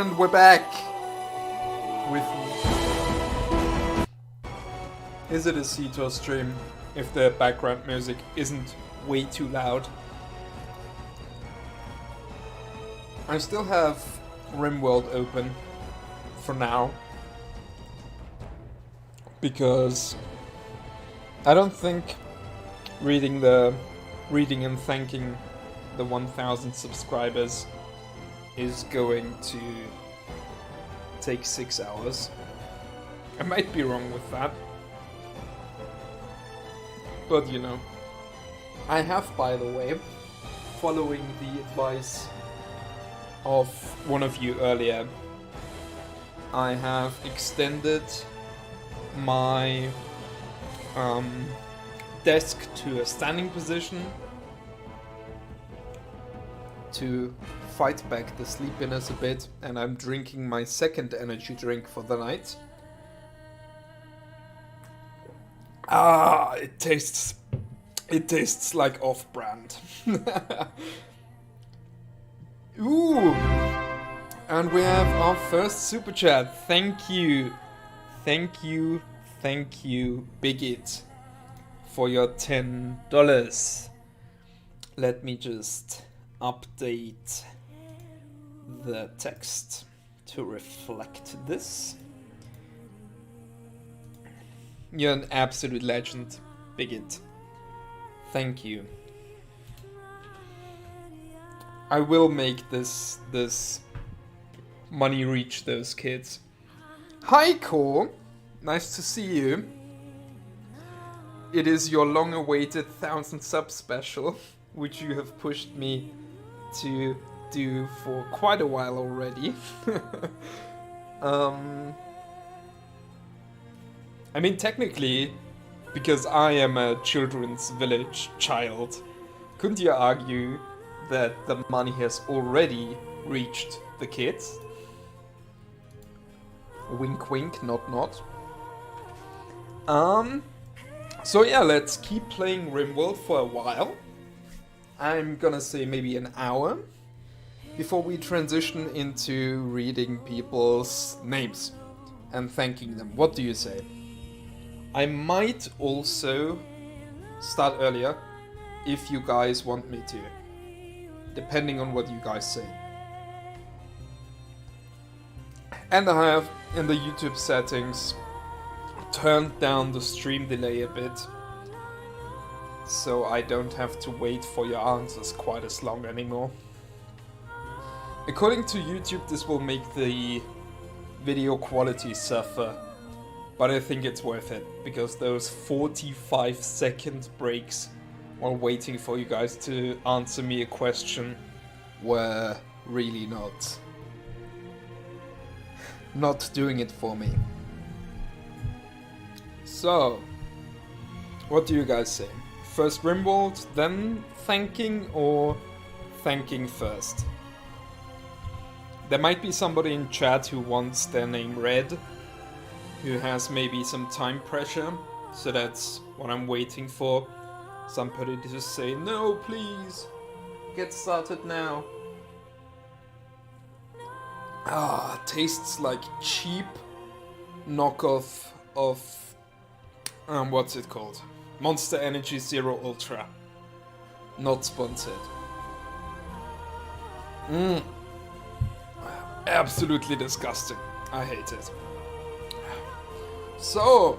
And we're back with... Is it a Seetor stream if the background music isn't way too loud? I still have RimWorld open for now because I don't think reading and thanking the 1,000 subscribers is going to take 6 hours. I might be wrong with that. But you know, I have, by the way, following the advice of one of you earlier, I have extended my desk to a standing position to fight back the sleepiness a bit, and I'm drinking my second energy drink for the night. It tastes like off-brand. Ooh! And we have our first super chat. Thank you, Bigit, for your $10. Let me just update the text to reflect this. You're an absolute legend, Bigit. Thank you. I will make this money reach those kids. Hi, Ko. Nice to see you. It is your long-awaited 1,000 sub special, which you have pushed me to do for quite a while already. I mean, technically, because I am a children's village child, couldn't you argue that the money has already reached the kids? Wink wink, nod nod. So yeah, let's keep playing RimWorld for a while. I'm gonna say maybe an hour before we transition into reading people's names and thanking them. What do you say? I might also start earlier if you guys want me to, depending on what you guys say. And I have, in the YouTube settings, turned down the stream delay a bit, so I don't have to wait for your answers quite as long anymore. According to YouTube, this will make the video quality suffer, but I think it's worth it, because those 45-second breaks while waiting for you guys to answer me a question were really not doing it for me. So, what do you guys say? First RimWorld, then thanking, or thanking first? There might be somebody in chat who wants their name read, who has maybe some time pressure, so that's what I'm waiting for. Somebody to just say, no, please, get started now. Tastes like cheap knockoff of, what's it called? Monster Energy Zero Ultra. Not sponsored. Absolutely disgusting. I hate it. So,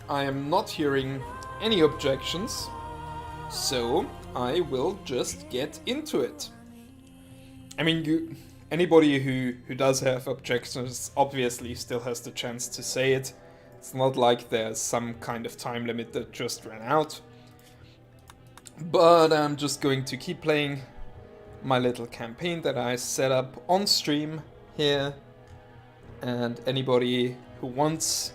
I am not hearing any objections, so I will just get into it. I mean, anybody who does have objections obviously still has the chance to say it. It's not like there's some kind of time limit that just ran out. But I'm just going to keep playing my little campaign that I set up on stream here. And anybody who wants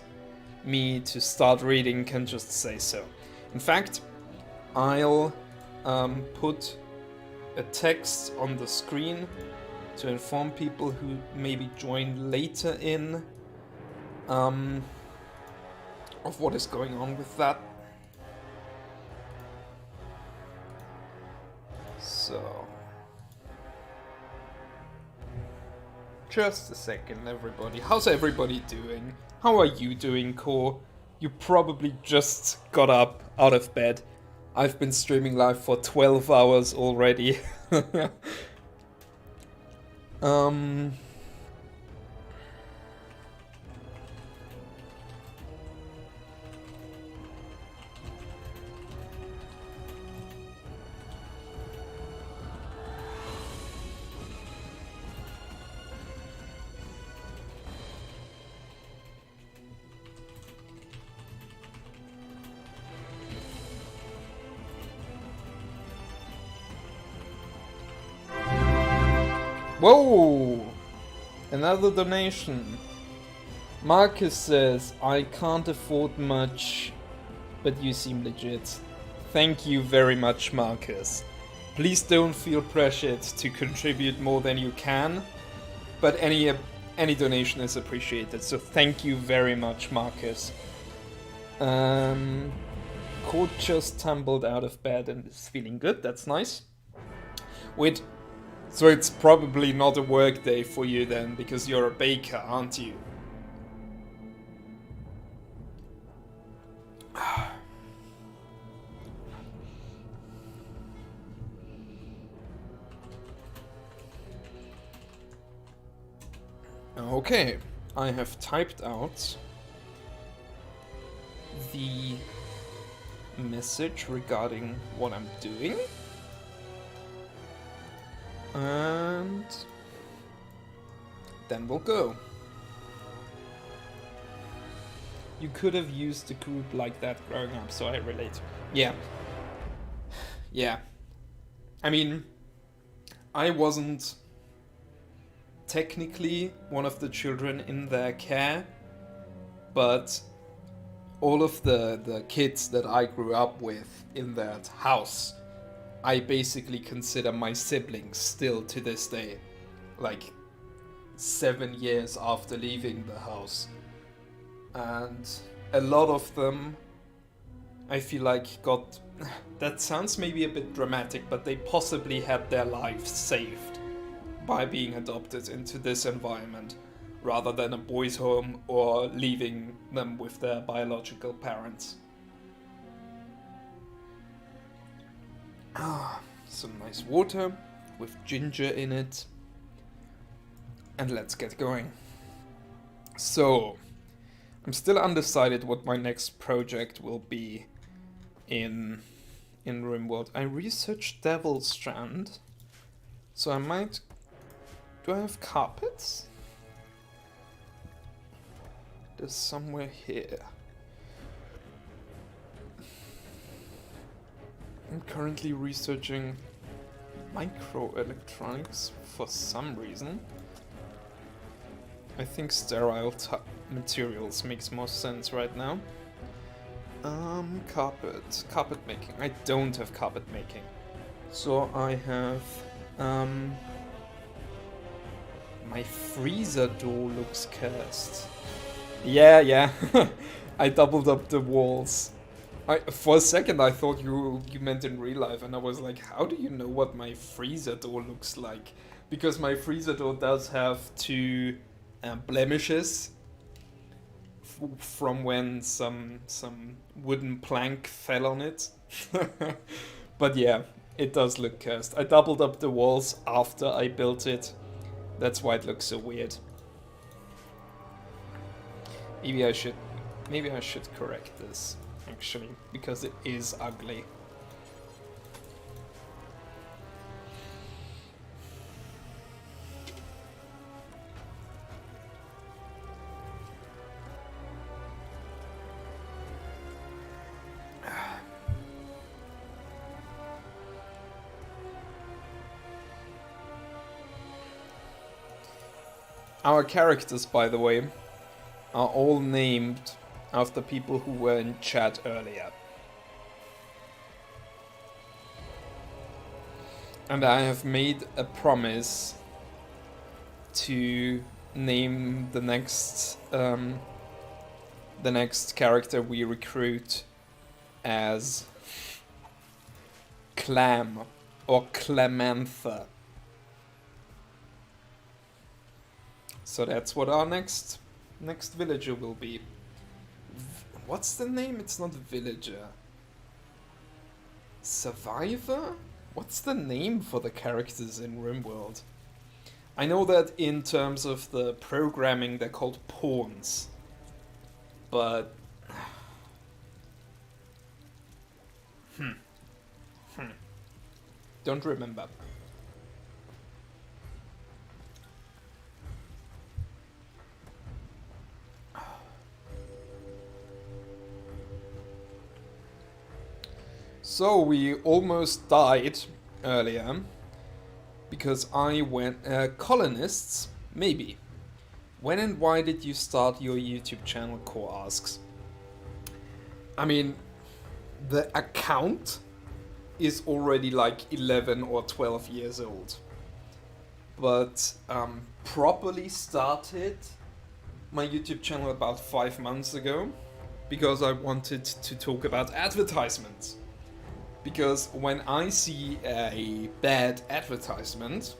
me to start reading can just say so. In fact, I'll put a text on the screen to inform people who maybe join later in of what is going on with that. So Just a second, everybody. How's everybody doing? How are you doing, Core? You probably just got up out of bed. I've been streaming live for 12 hours already. um... Whoa! Another donation. Marcus says, I can't afford much, but you seem legit. Thank you very much, Marcus. Please don't feel pressured to contribute more than you can, but any donation is appreciated, so thank you very much, Marcus. Court just tumbled out of bed and is feeling good, that's nice. Wait, so it's probably not a work day for you then, because you're a baker, aren't you? Okay, I have typed out the message regarding what I'm doing. And then we'll go. You could have used a group like that growing up, so I relate. Yeah. Yeah. I mean, I wasn't technically one of the children in their care, but all of the kids that I grew up with in that house, I basically consider my siblings still to this day, like 7 years after leaving the house. And a lot of them, I feel like got, that sounds maybe a bit dramatic, but they possibly had their lives saved by being adopted into this environment, rather than a boys' home or leaving them with their biological parents. Some nice water with ginger in it. And let's get going. So, I'm still undecided what my next project will be in RimWorld. I researched Devil Strand, so I might... Do I have carpets? There's somewhere here. I'm currently researching microelectronics for some reason. I think sterile materials makes more sense right now. Carpet making. I don't have carpet making. So I have, my freezer door looks cursed. Yeah. I doubled up the walls. For a second I thought you meant in real life, and I was like, how do you know what my freezer door looks like? Because my freezer door does have 2 blemishes from when some wooden plank fell on it. But yeah, it does look cursed. I doubled up the walls after I built it. That's why it looks so weird. Maybe I should correct this, actually, because it is ugly. Our characters, by the way, are all named after people who were in chat earlier. And I have made a promise to name the next character we recruit as Clam or Clemantha. So that's what our next villager will be. What's the name? It's not villager. Survivor? What's the name for the characters in RimWorld? I know that in terms of the programming they're called pawns. But... Don't remember. So we almost died earlier because I went colonists, maybe. When and why did you start your YouTube channel? Core asks. I mean, the account is already like 11 or 12 years old, but properly started my YouTube channel about 5 months ago because I wanted to talk about advertisements. Because when I see a bad advertisement,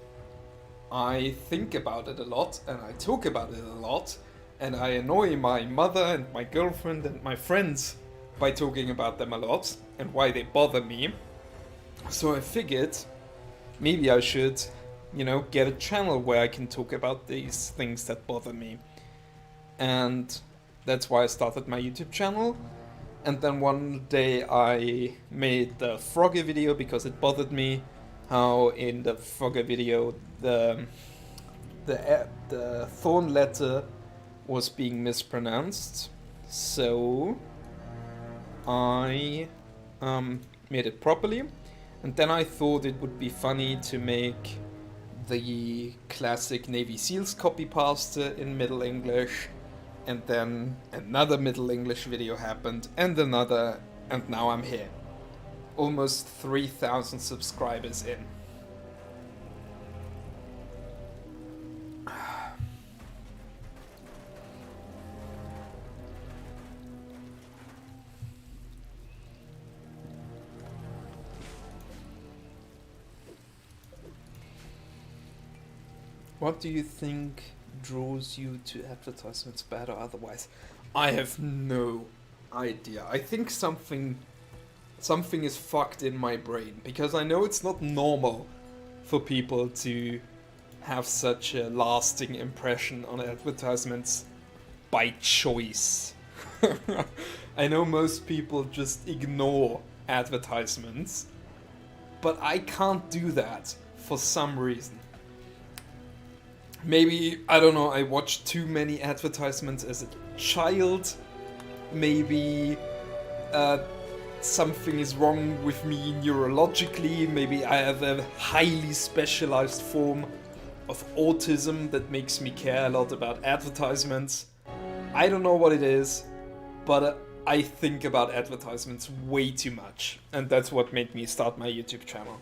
I think about it a lot and I talk about it a lot, and I annoy my mother and my girlfriend and my friends by talking about them a lot and why they bother me. So I figured maybe I should, you know, get a channel where I can talk about these things that bother me. And that's why I started my YouTube channel. And then one day I made the Frogger video because it bothered me how in the Frogger video the thorn letter was being mispronounced. So I made it properly. And then I thought it would be funny to make the classic Navy SEALs copy pasta in Middle English. And then another Middle English video happened, and another, and now I'm here. Almost 3,000 subscribers in. What do you think draws you to advertisements, bad or otherwise? I have no idea. I think something is fucked in my brain, because I know it's not normal for people to have such a lasting impression on advertisements by choice. I know most people just ignore advertisements, but I can't do that for some reason. Maybe, I don't know, I watched too many advertisements as a child. Maybe something is wrong with me neurologically. Maybe I have a highly specialized form of autism that makes me care a lot about advertisements. I don't know what it is, but I think about advertisements way too much. And that's what made me start my YouTube channel.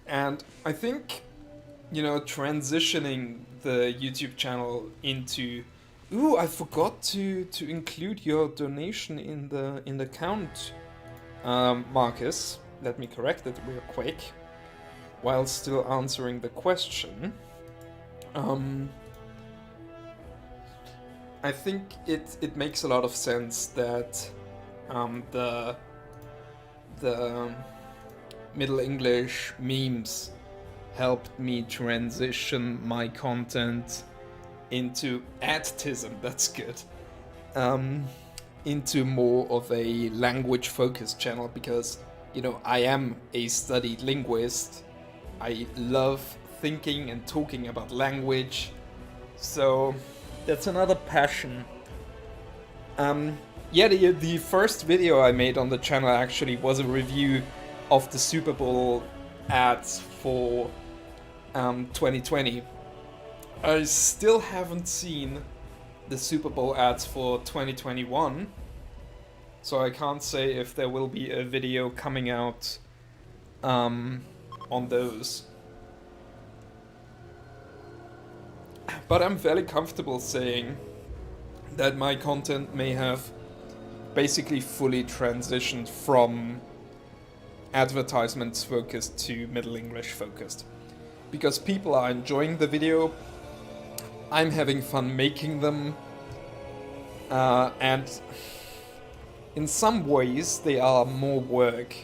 And I think, you know, transitioning the YouTube channel into... Ooh, I forgot to include your donation in the count, Marcus. Let me correct it real quick, while still answering the question. I think it makes a lot of sense that the Middle English memes helped me transition my content into adtism, that's good, into more of a language-focused channel, because, you know, I am a studied linguist. I love thinking and talking about language, so that's another passion. Yeah, the first video I made on the channel actually was a review of the Super Bowl ads for 2020. I still haven't seen the Super Bowl ads for 2021, so I can't say if there will be a video coming out on those. But I'm fairly comfortable saying that my content may have basically fully transitioned from advertisements focused to Middle English focused. Because people are enjoying the video, I'm having fun making them, and in some ways they are more work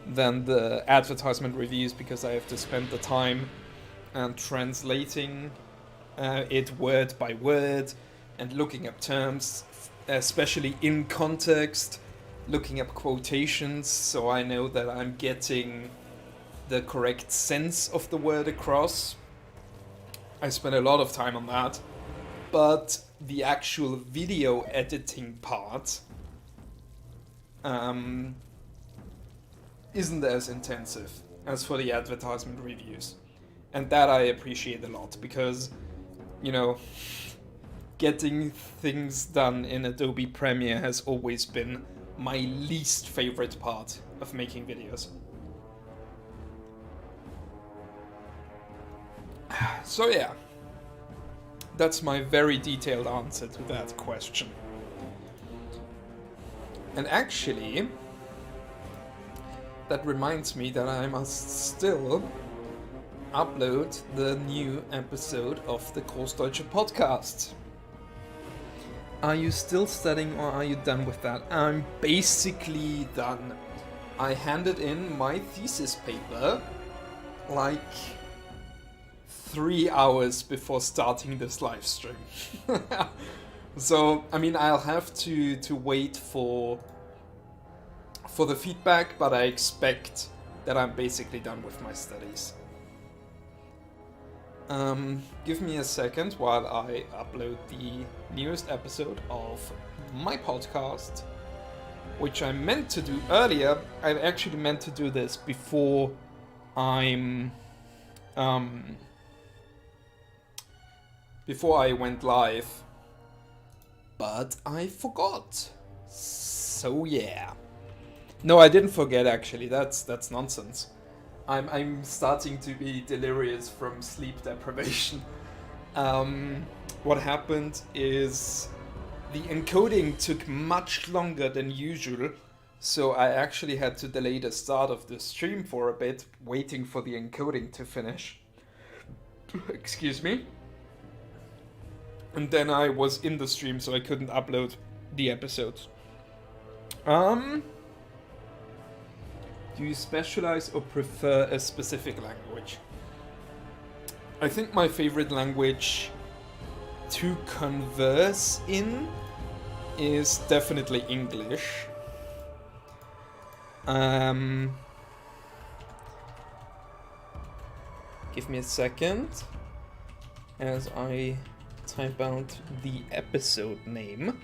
than the advertisement reviews, because I have to spend the time and translating it word by word and looking up terms, especially in context, looking up quotations so I know that I'm getting the correct sense of the word across. I spend a lot of time on that, but the actual video editing part isn't as intensive as for the advertisement reviews. And that I appreciate a lot, because, you know, getting things done in Adobe Premiere has always been my least favorite part of making videos. So yeah, that's my very detailed answer to that question. And actually, that reminds me that I must still upload the new episode of the Großdeutsche podcast. Are you still studying, or are you done with that? I'm basically done. I handed in my thesis paper like 3 hours before starting this live stream. So, I mean, I'll have to wait for the feedback, but I expect that I'm basically done with my studies. Give me a second while I upload the newest episode of my podcast, which I meant to do earlier. I actually meant to do this before before I went live, but I forgot. So yeah. No, I didn't forget actually. That's nonsense. I'm starting to be delirious from sleep deprivation. What happened is the encoding took much longer than usual, so I actually had to delay the start of the stream for a bit, waiting for the encoding to finish. Excuse me. And then I was in the stream, so I couldn't upload the episodes. Do you specialize or prefer a specific language? I think my favorite language to converse in is definitely English. Give me a second as I type out the episode name.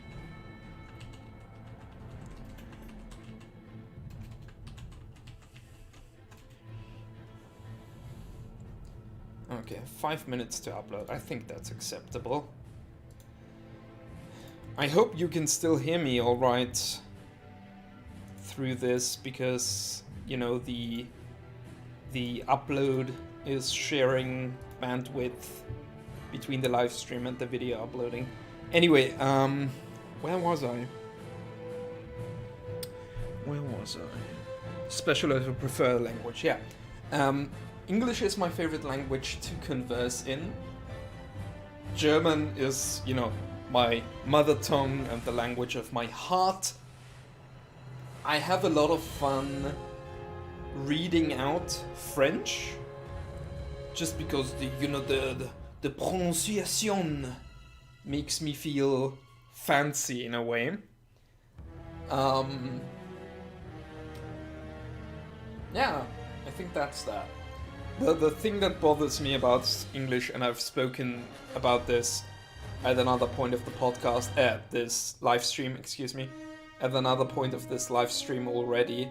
Okay, 5 minutes to upload. I think that's acceptable. I hope you can still hear me all right through this, because, you know, the upload is sharing bandwidth between the live stream and the video uploading. Anyway, where was I? Specialize or prefer language, yeah. English is my favorite language to converse in. German is, you know, my mother tongue and the language of my heart. I have a lot of fun reading out French, just because the pronunciation makes me feel fancy in a way. Yeah, I think that's that. The thing that bothers me about English, and I've spoken about this at another point of the podcast, at this live stream, at another point of this live stream already,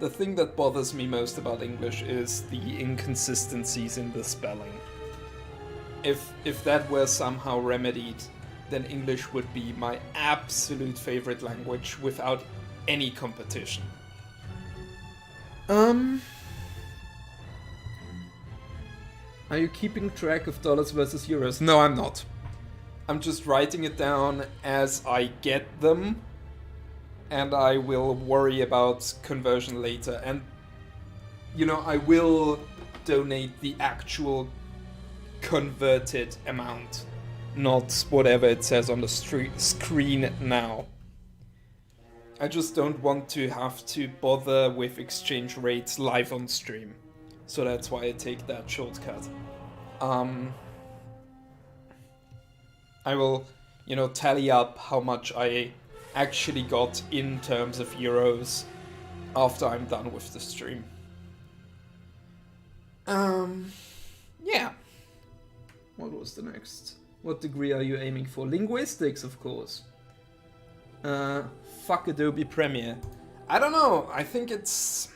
the thing that bothers me most about English is the inconsistencies in the spelling. If that were somehow remedied, then English would be my absolute favorite language without any competition. Are you keeping track of dollars versus euros? No, I'm not. I'm just writing it down as I get them, and I will worry about conversion later. And, you know, I will donate the actual converted amount, not whatever it says on the screen now. I just don't want to have to bother with exchange rates live on stream. So that's why I take that shortcut. I will, you know, tally up how much I actually got in terms of euros after I'm done with the stream. Yeah. What was the next? What degree are you aiming for? Linguistics, of course. Fuck Adobe Premiere. I don't know. I think it's...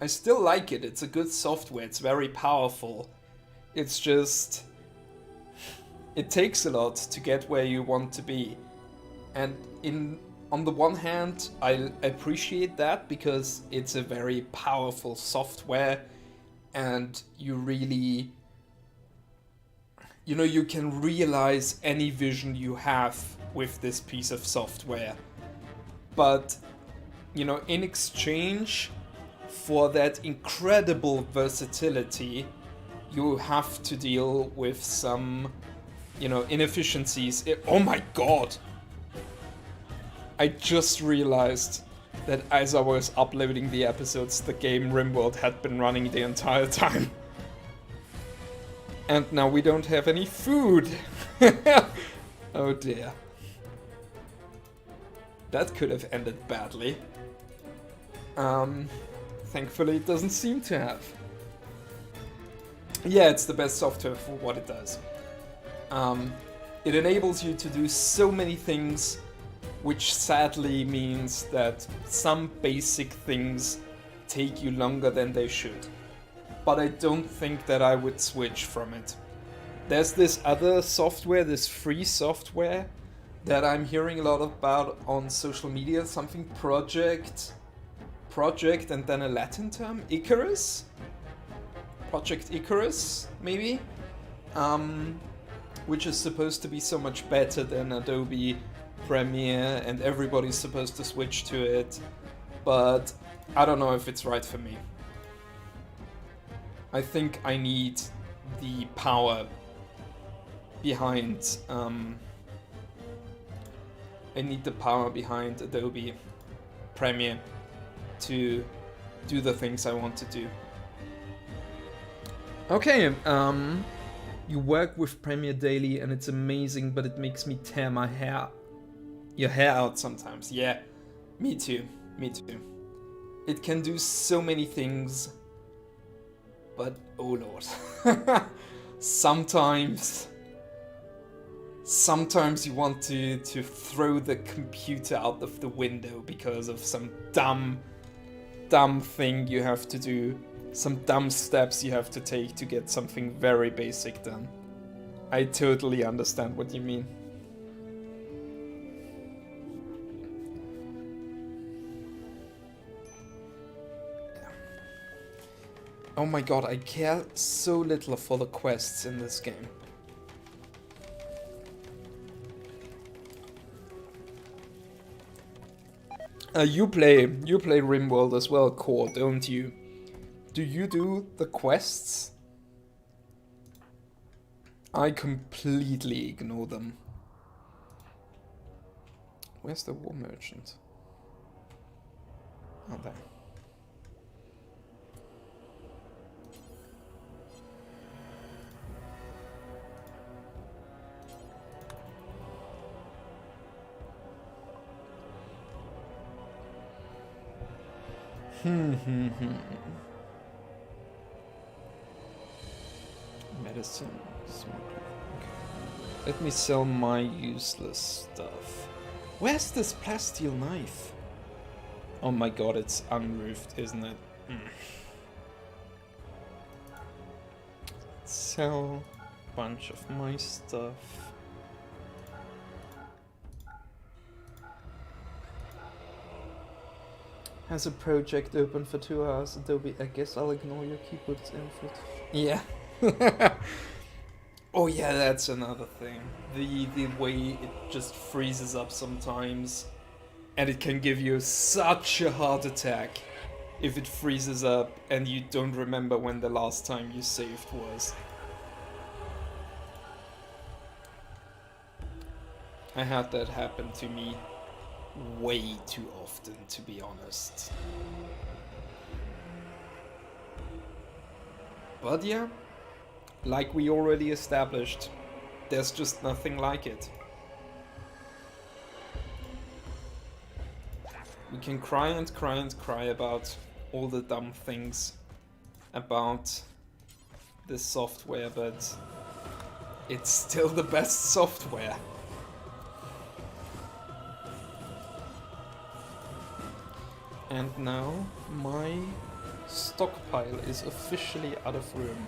I still like it. It's a good software. It's very powerful. It's just... It takes a lot to get where you want to be. And on the one hand, I appreciate that because it's a very powerful software and you really... You know, you can realize any vision you have with this piece of software. But, you know, in exchange for that incredible versatility, you have to deal with some, you know, inefficiencies. Oh my god! I just realized that as I was uploading the episodes, the game RimWorld had been running the entire time. And now we don't have any food. Oh dear. That could have ended badly. Thankfully it doesn't seem to have. Yeah, it's the best software for what it does. It enables you to do so many things, which sadly means that some basic things take you longer than they should. But I don't think that I would switch from it. There's this other software, this free software, that I'm hearing a lot about on social media, something project and then a Latin term, Icarus? Project Icarus, maybe? Which is supposed to be so much better than Adobe Premiere and everybody's supposed to switch to it, but I don't know if it's right for me. I think I need the power behind Adobe Premiere to do the things I want to do. Okay, you work with Premiere daily and it's amazing, but it makes me tear your hair out sometimes. Yeah, me too. It can do so many things, but oh lord. Sometimes you want to throw the computer out of the window because of some dumb thing you have to do, some dumb steps you have to take to get something very basic done. I totally understand what you mean. Oh my god, I care so little for the quests in this game. You play RimWorld as well, Core, don't you? Do you do the quests? I completely ignore them. Where's the war merchant? Oh, there. Medicine. Okay. Let me sell my useless stuff. Where's this plasteel knife? Oh my god, it's unroofed, isn't it? Sell a bunch of my stuff. Has a project open for 2 hours, Adobe. I guess I'll ignore your keyboard's input. Yeah. Oh yeah, that's another thing. The way it just freezes up sometimes. And it can give you such a heart attack if it freezes up and you don't remember when the last time you saved was. I had that happen to me way too often, to be honest. But yeah, like we already established, there's just nothing like it. We can cry and cry and cry about all the dumb things about this software, but it's still the best software. And now my stockpile is officially out of room.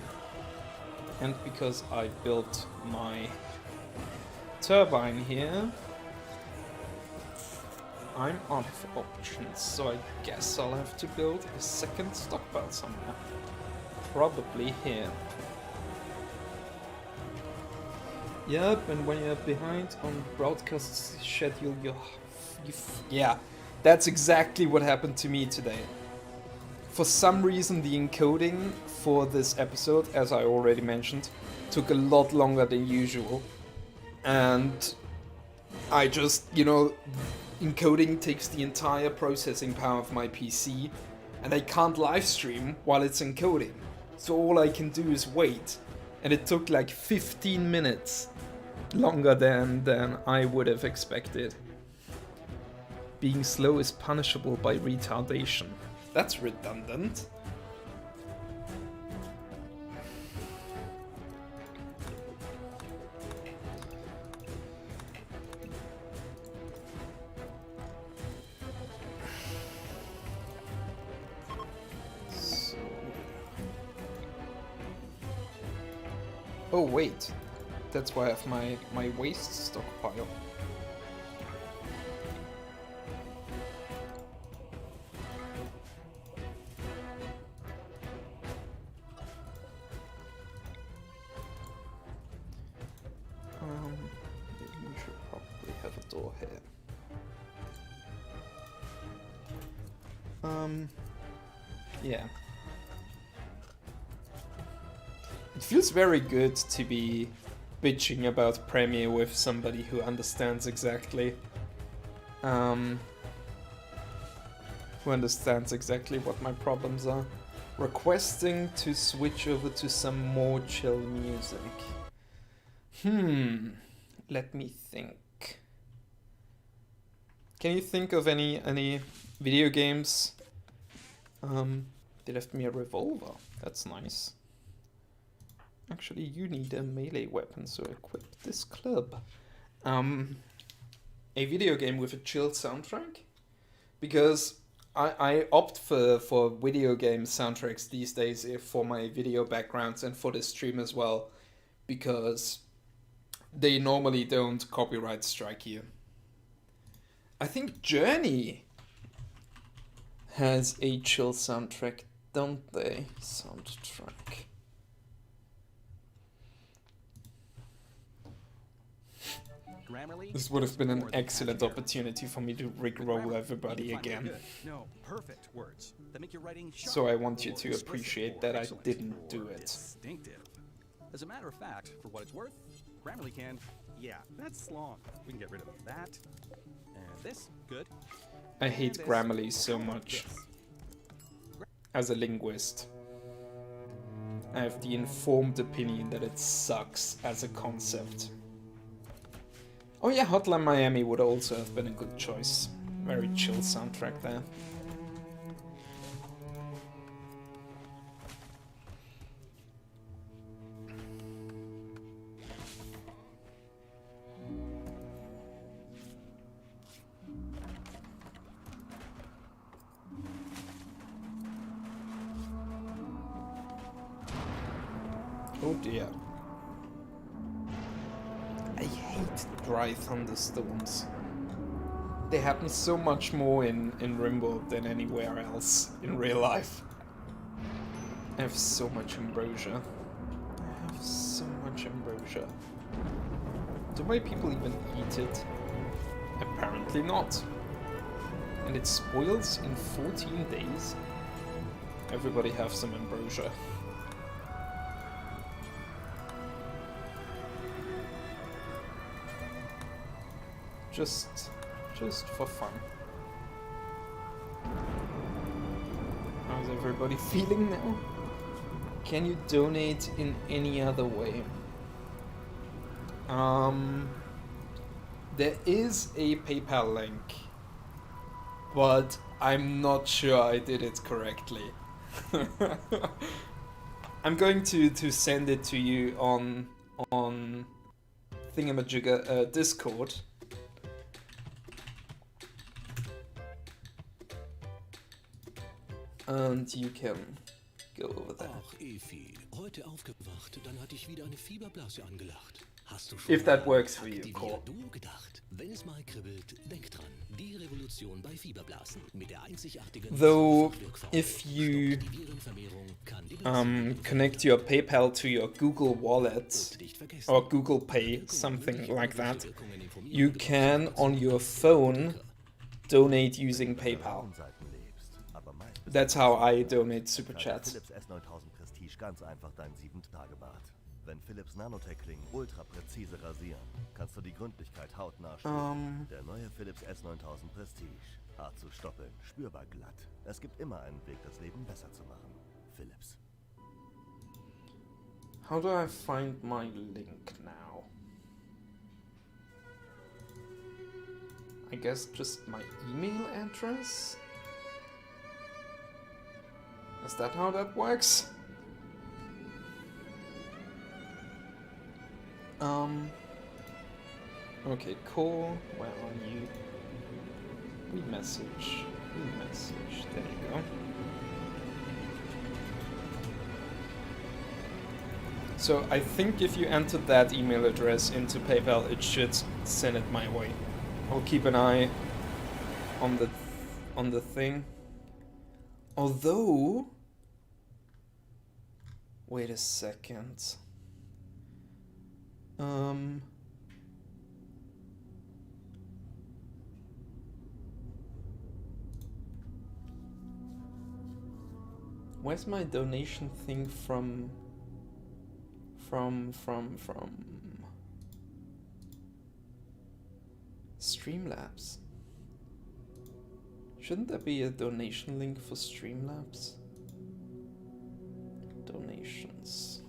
And because I built my turbine here, I'm out of options, so I guess I'll have to build a second stockpile somewhere. Probably here. Yep, and when you're behind on broadcast schedule, yeah, that's exactly what happened to me today. For some reason, the encoding for this episode, as I already mentioned, took a lot longer than usual. And I just, encoding takes the entire processing power of my PC, and I can't live stream while it's encoding. So all I can do is wait. And it took like 15 minutes longer than I would have expected. Being slow is punishable by retardation. That's redundant. So... Oh wait, that's why I have my waste stockpile. We should probably have a door here. Yeah. It feels very good to be bitching about Premiere with somebody who understands exactly what my problems are. Requesting to switch over to some more chill music. Let me think. Can you think of any video games? They left me a revolver. That's nice. Actually, you need a melee weapon, so equip this club. A video game with a chill soundtrack? Because I opt for video game soundtracks these days for my video backgrounds and for the stream as well, because they normally don't copyright strike you. I think Journey has a chill soundtrack, don't they? Soundtrack. This would have been an excellent opportunity for me to rickroll everybody again. No, perfect words that make your writing sharp. So I want you to appreciate that I didn't do it. Distinctive. As a matter of fact, for what it's worth, Grammarly can. Yeah, that's long. We can get rid of that. And this, good. I hate Grammarly so much. As a linguist, I have the informed opinion that it sucks as a concept. Oh yeah, Hotline Miami would also have been a good choice. Very chill soundtrack there. Oh dear. I hate dry thunderstorms. They happen so much more in Rimworld than anywhere else in real life. I have so much ambrosia. Do my people even eat it? Apparently not. And it spoils in 14 days? Everybody have some ambrosia. Just for fun. How's everybody feeling now? Can you donate in any other way? There is a PayPal link, but I'm not sure I did it correctly. I'm going to send it to you on Thingamajigger Discord. And you can go over there. Ach, Efi, heute aufgewacht, dann hatte ich wieder eine Fieberblase angelacht. Hast du schon If that mal works for you, Aktivier Cor. Duo gedacht? Wenn es mal kribbelt, denk dran. Die Revolution bei Fieberblasen mit der einzigartigen Though, Wirkformel. if you Stoppt die Virenvermehrung, kann die Blasen connect your PayPal to your Google Wallet und nicht vergessen. or Google Pay, something like that, you can on your phone donate using PayPal. That's how I donate Super Chats. Philips S9000 Prestige ganz einfach dein 7-Tage-Bad. Wenn Philips Nanotech-Klingen ultra präzise rasieren, kannst du die Gründlichkeit hautnah spüren. Der neue Philips S9000 Prestige. Hart zu stoppeln, spürbar glatt. Es gibt immer einen Weg, das Leben besser zu machen. Philips. How do I find my link now? I guess just my email address? Is that how that works? Okay, cool. Where are you? We message. There you go. So I think if you entered that email address into PayPal, it should send it my way. I'll keep an eye on the thing. Although, wait a second. Where's my donation thing from Streamlabs? Shouldn't there be a donation link for Streamlabs? Donations.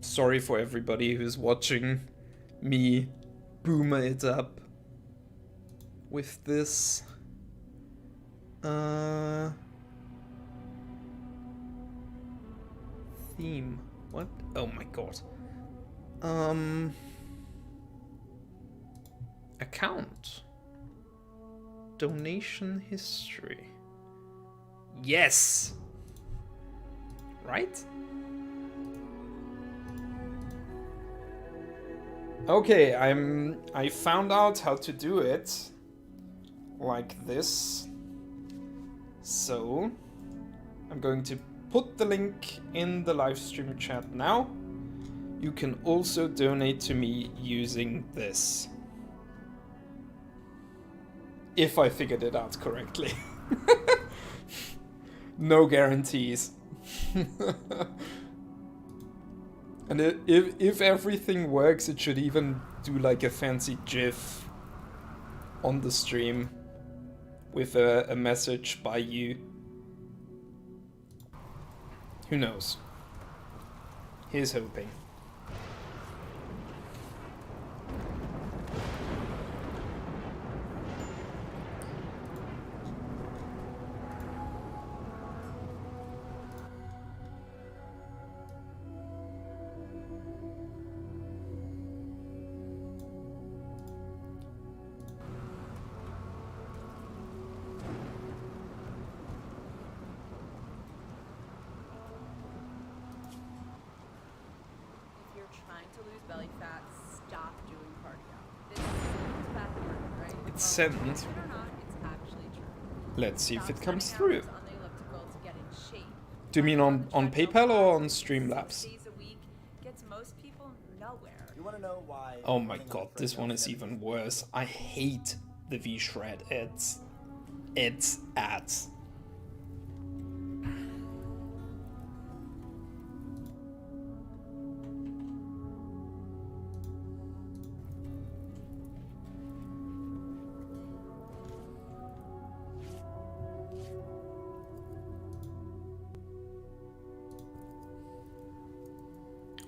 Sorry for everybody who's watching me boomer it up with this. Theme. What? Oh my god. Account. Donation history. Yes! Right? Okay, I found out how to do it like this. So I'm going to put the link in the live stream chat now. You can also donate to me using this. If I figured it out correctly. No guarantees. And if everything works, it should even do like a fancy GIF on the stream with a message by you. Who knows? Here's hoping. Send. Let's see if it comes through. Do you mean on PayPal or on Streamlabs? You want to know why? Oh my god, this one is even worse. I hate the V-Shred. It's ads.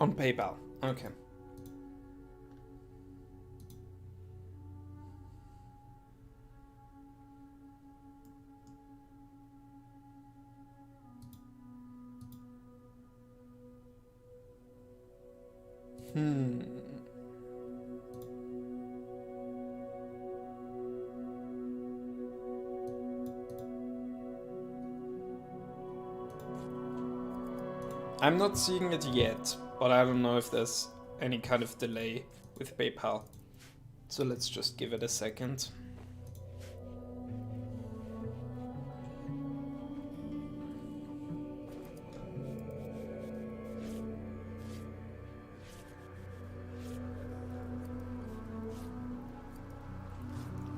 On PayPal. Okay. I'm not seeing it yet, but I don't know if there's any kind of delay with PayPal. So let's just give it a second.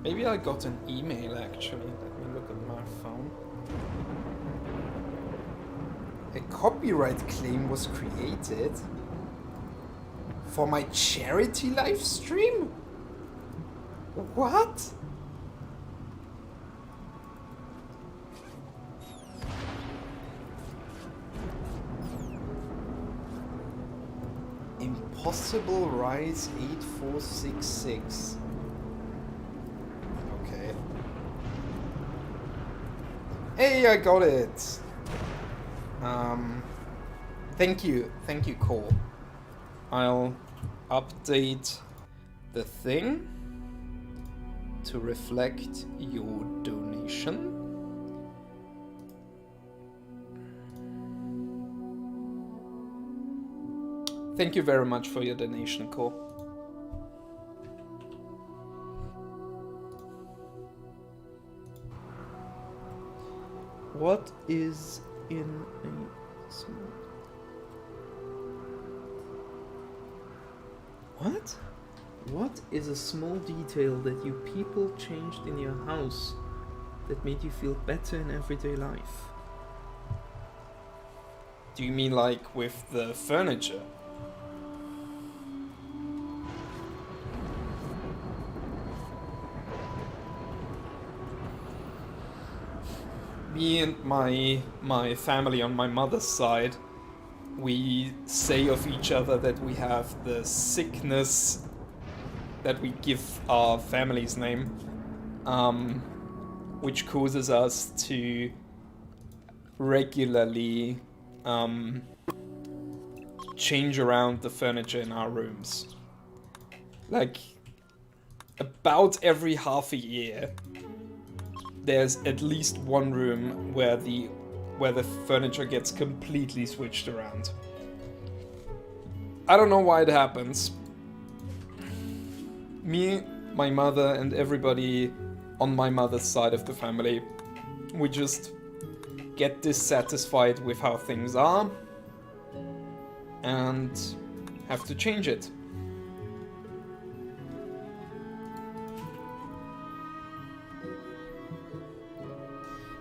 Maybe I got an email actually. Let me look at my phone. A copyright claim was created for my charity live stream? What? Impossible Rise 8466. Okay. Hey, I got it. Thank you, Cole. I'll update the thing to reflect your donation. Thank you very much for your donation, Cole. What is in a small... What? What is a small detail that you people changed in your house that made you feel better in everyday life? Do you mean like with the furniture? Me and my family on my mother's side, we say of each other that we have the sickness that we give our family's name, which causes us to regularly change around the furniture in our rooms. Like, about every half a year, there's at least one room where the furniture gets completely switched around. I don't know why it happens. Me, my mother, and everybody on my mother's side of the family, we just get dissatisfied with how things are and have to change it.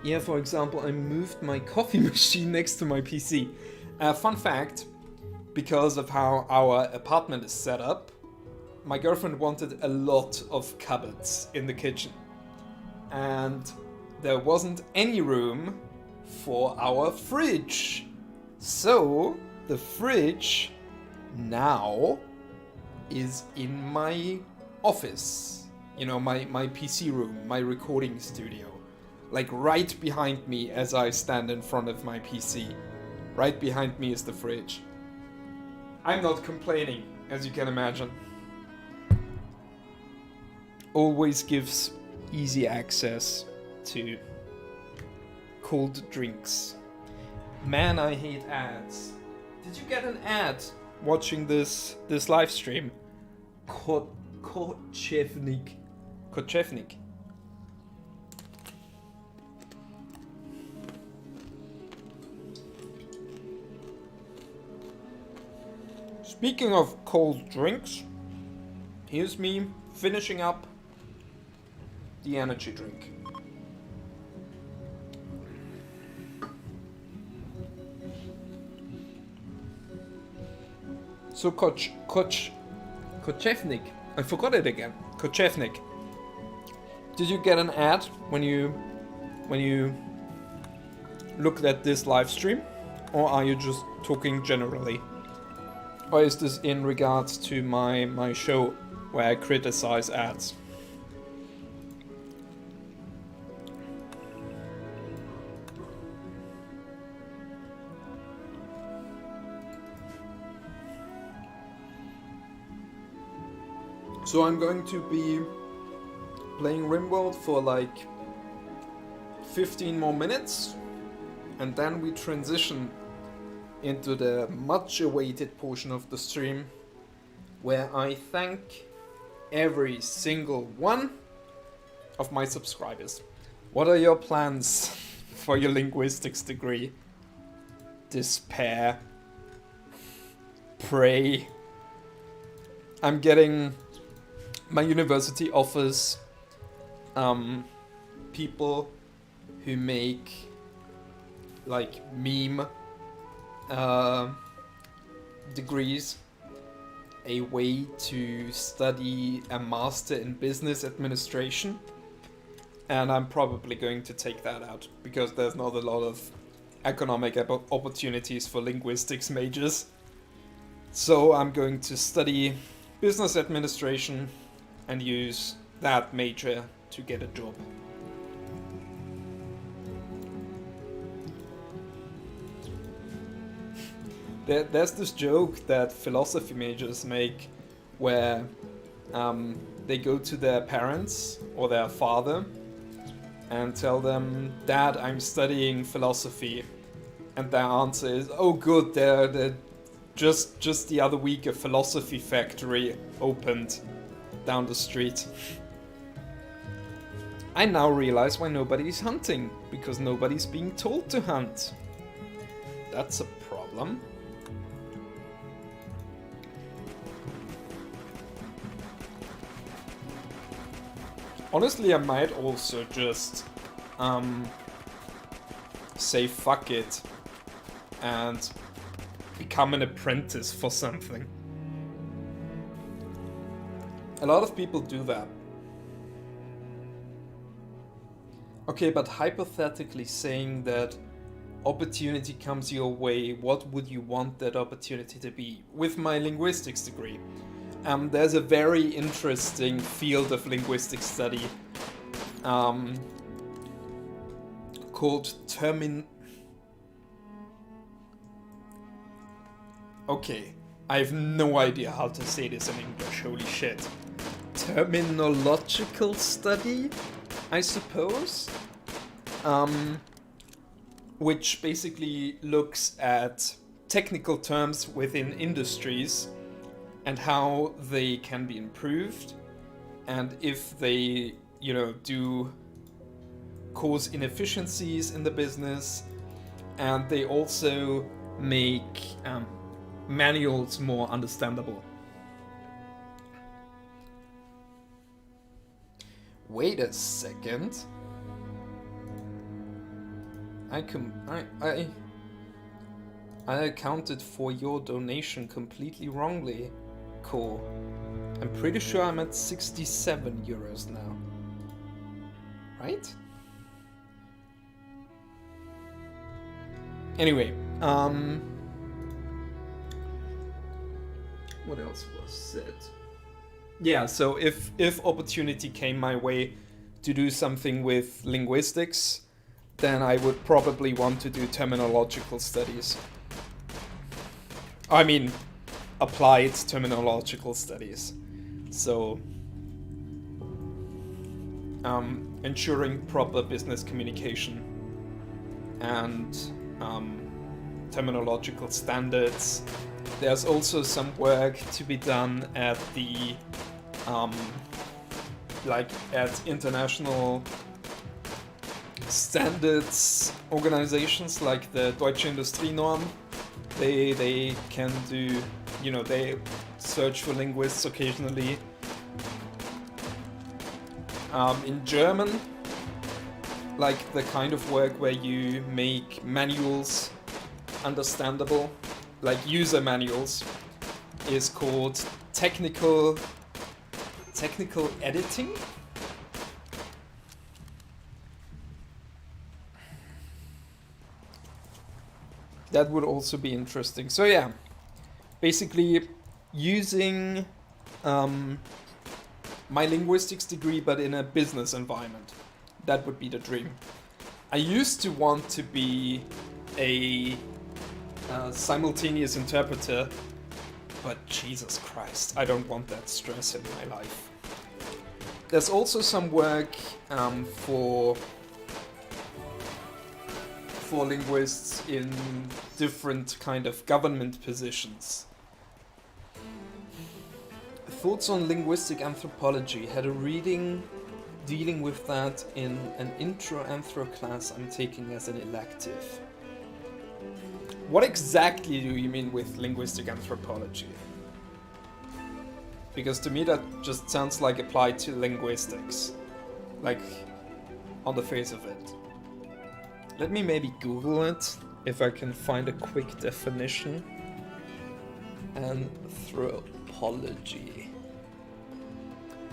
Yeah, for example, I moved my coffee machine next to my PC. Fun fact, because of how our apartment is set up, my girlfriend wanted a lot of cupboards in the kitchen. And there wasn't any room for our fridge. So, the fridge now is in my office. You know, my PC room, my recording studio. Like right behind me as I stand in front of my PC. Right behind me is the fridge. I'm not complaining, as you can imagine. Always gives easy access to cold drinks. Man, I hate ads. Did you get an ad watching this live stream? Kochevnik. Kochevnik. Speaking of cold drinks, here's me finishing up the energy drink. So Kochevnik, I forgot it again. Kochevnik, did you get an ad when you looked at this live stream, or are you just talking generally? Or is this in regards to my show where I criticize ads? So I'm going to be playing RimWorld for like 15 more minutes, and then we transition into the much awaited portion of the stream where I thank every single one of my subscribers. What are your plans for your linguistics degree? Despair. Pray. I'm getting... My university offers people who make like meme degrees a way to study a master in business administration, and I'm probably going to take that out because there's not a lot of economic opportunities for linguistics majors. So I'm going to study business administration and use that major to get a job. There's this joke that philosophy majors make where they go to their parents or their father and tell them, "Dad, I'm studying philosophy." And their answer is, "Oh good, they're just the other week a philosophy factory opened down the street." I now realize why nobody's hunting, because nobody's being told to hunt. That's a problem. Honestly, I might also just say fuck it and become an apprentice for something. A lot of people do that. Okay, but hypothetically saying that opportunity comes your way, what would you want that opportunity to be? With my linguistics degree, there's a very interesting field of linguistic study called Okay, I have no idea how to say this in English, holy shit. Terminological study, I suppose? Which basically looks at technical terms within industries and how they can be improved, and if they, do cause inefficiencies in the business, and they also make manuals more understandable. Wait a second. I accounted for your donation completely wrongly. Cool. I'm pretty sure I'm at 67 euros now. Right? Anyway, what else was said? Yeah, so if opportunity came my way to do something with linguistics, then I would probably want to do terminological studies. I mean, applied terminological studies. So, ensuring proper business communication and terminological standards. There's also some work to be done at the at international standards organizations like the Deutsche Industrienorm They can do, you know, they search for linguists occasionally. In German, like the kind of work where you make manuals understandable, like user manuals, is called technical editing. That would also be interesting. So yeah, basically using my linguistics degree but in a business environment. That would be the dream. I used to want to be a simultaneous interpreter, but Jesus Christ, I don't want that stress in my life. There's also some work for linguists in different kind of government positions. Thoughts on linguistic anthropology. Had a reading dealing with that in an intro anthro class I'm taking as an elective. What exactly do you mean with linguistic anthropology? Because to me that just sounds like applied to linguistics, like on the face of it. Let me maybe Google it, if I can find a quick definition. Anthropology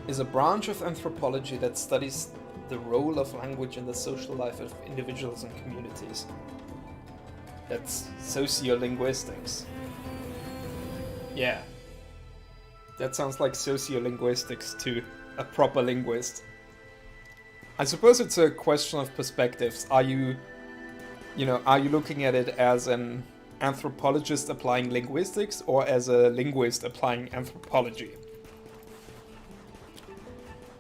is a branch of anthropology that studies the role of language in the social life of individuals and communities. That's sociolinguistics. Yeah. That sounds like sociolinguistics to a proper linguist. I suppose it's a question of perspectives. Are you looking at it as an anthropologist applying linguistics or as a linguist applying anthropology?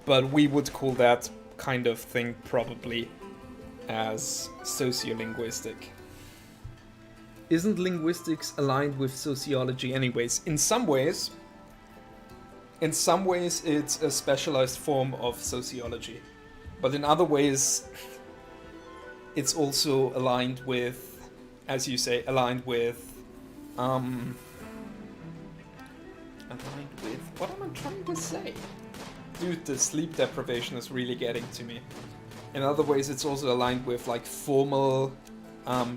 But we would call that kind of thing probably as sociolinguistic. Isn't linguistics aligned with sociology anyways? In some ways it's a specialized form of sociology. But in other ways, it's also aligned with, as you say, what am I trying to say? Dude, the sleep deprivation is really getting to me. In other ways, it's also aligned with like formal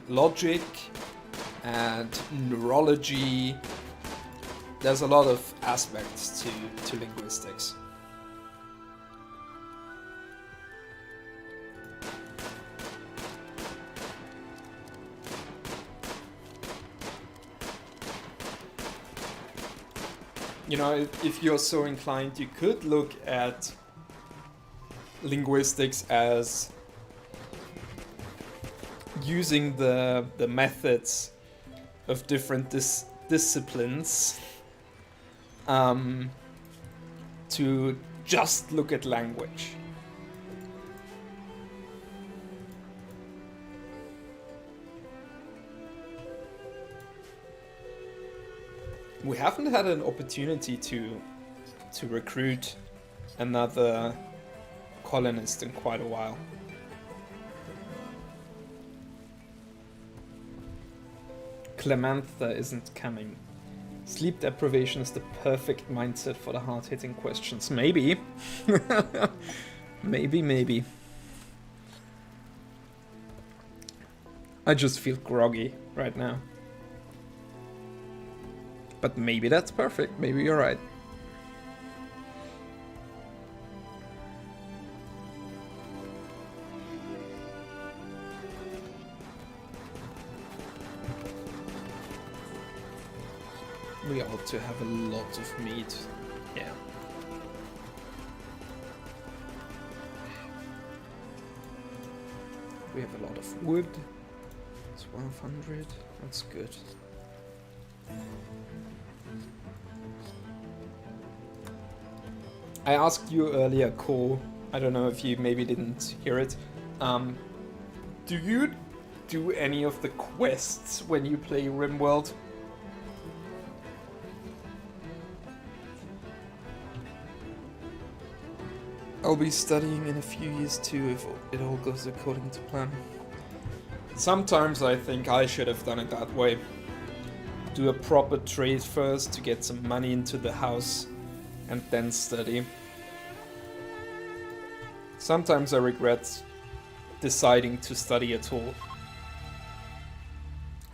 logic and neurology. There's a lot of aspects to linguistics. You know, if you're so inclined, you could look at linguistics as using the methods of different disciplines to just look at language. We haven't had an opportunity to recruit another colonist in quite a while. Clemantha isn't coming. Sleep deprivation is the perfect mindset for the hard-hitting questions. Maybe. Maybe. I just feel groggy right now. But maybe that's perfect. Maybe you're right. We ought to have a lot of meat. Yeah. We have a lot of wood. 1200. That's good. I asked you earlier, Cole, I don't know if you maybe didn't hear it. Do you do any of the quests when you play RimWorld? I'll be studying in a few years too if it all goes according to plan. Sometimes I think I should have done it that way. do a proper trade first to get some money into the house and then study. Sometimes I regret deciding to study at all.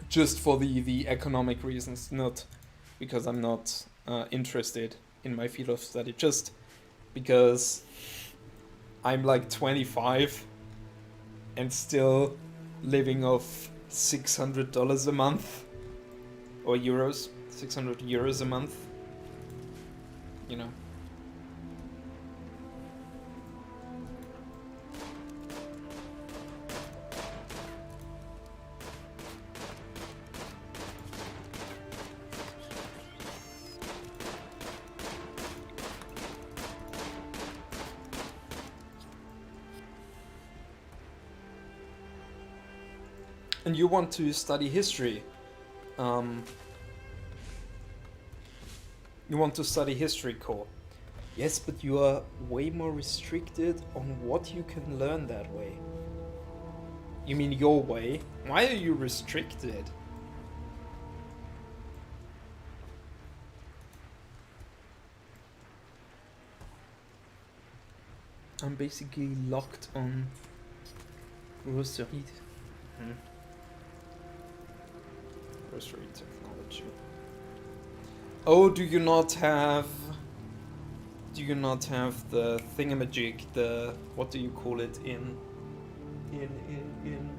Just for the economic reasons, not because I'm not interested in my field of study, just because I'm like 25 and still living off $600 a month, or euros, 600 euros a month, you know. And you want to study history. You want to study history core. Yes, but you are way more restricted on what you can learn that way. You mean your way? Why are you restricted? I'm basically locked on grocery. Grocery technology. Oh, do you not have the thingamajig, the, what do you call it in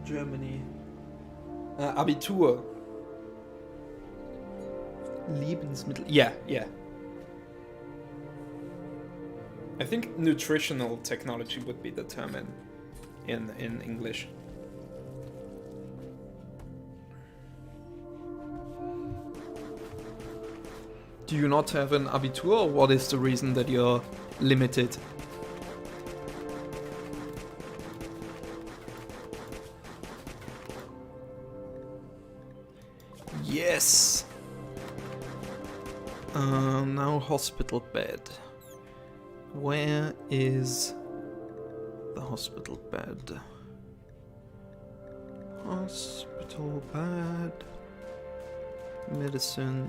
Germany? Abitur. Lebensmittel. Yeah. I think nutritional technology would be the term in English. Do you not have an Abitur, or what is the reason that you're limited? Yes! Now hospital bed. Where is the hospital bed? Hospital bed. Medicine.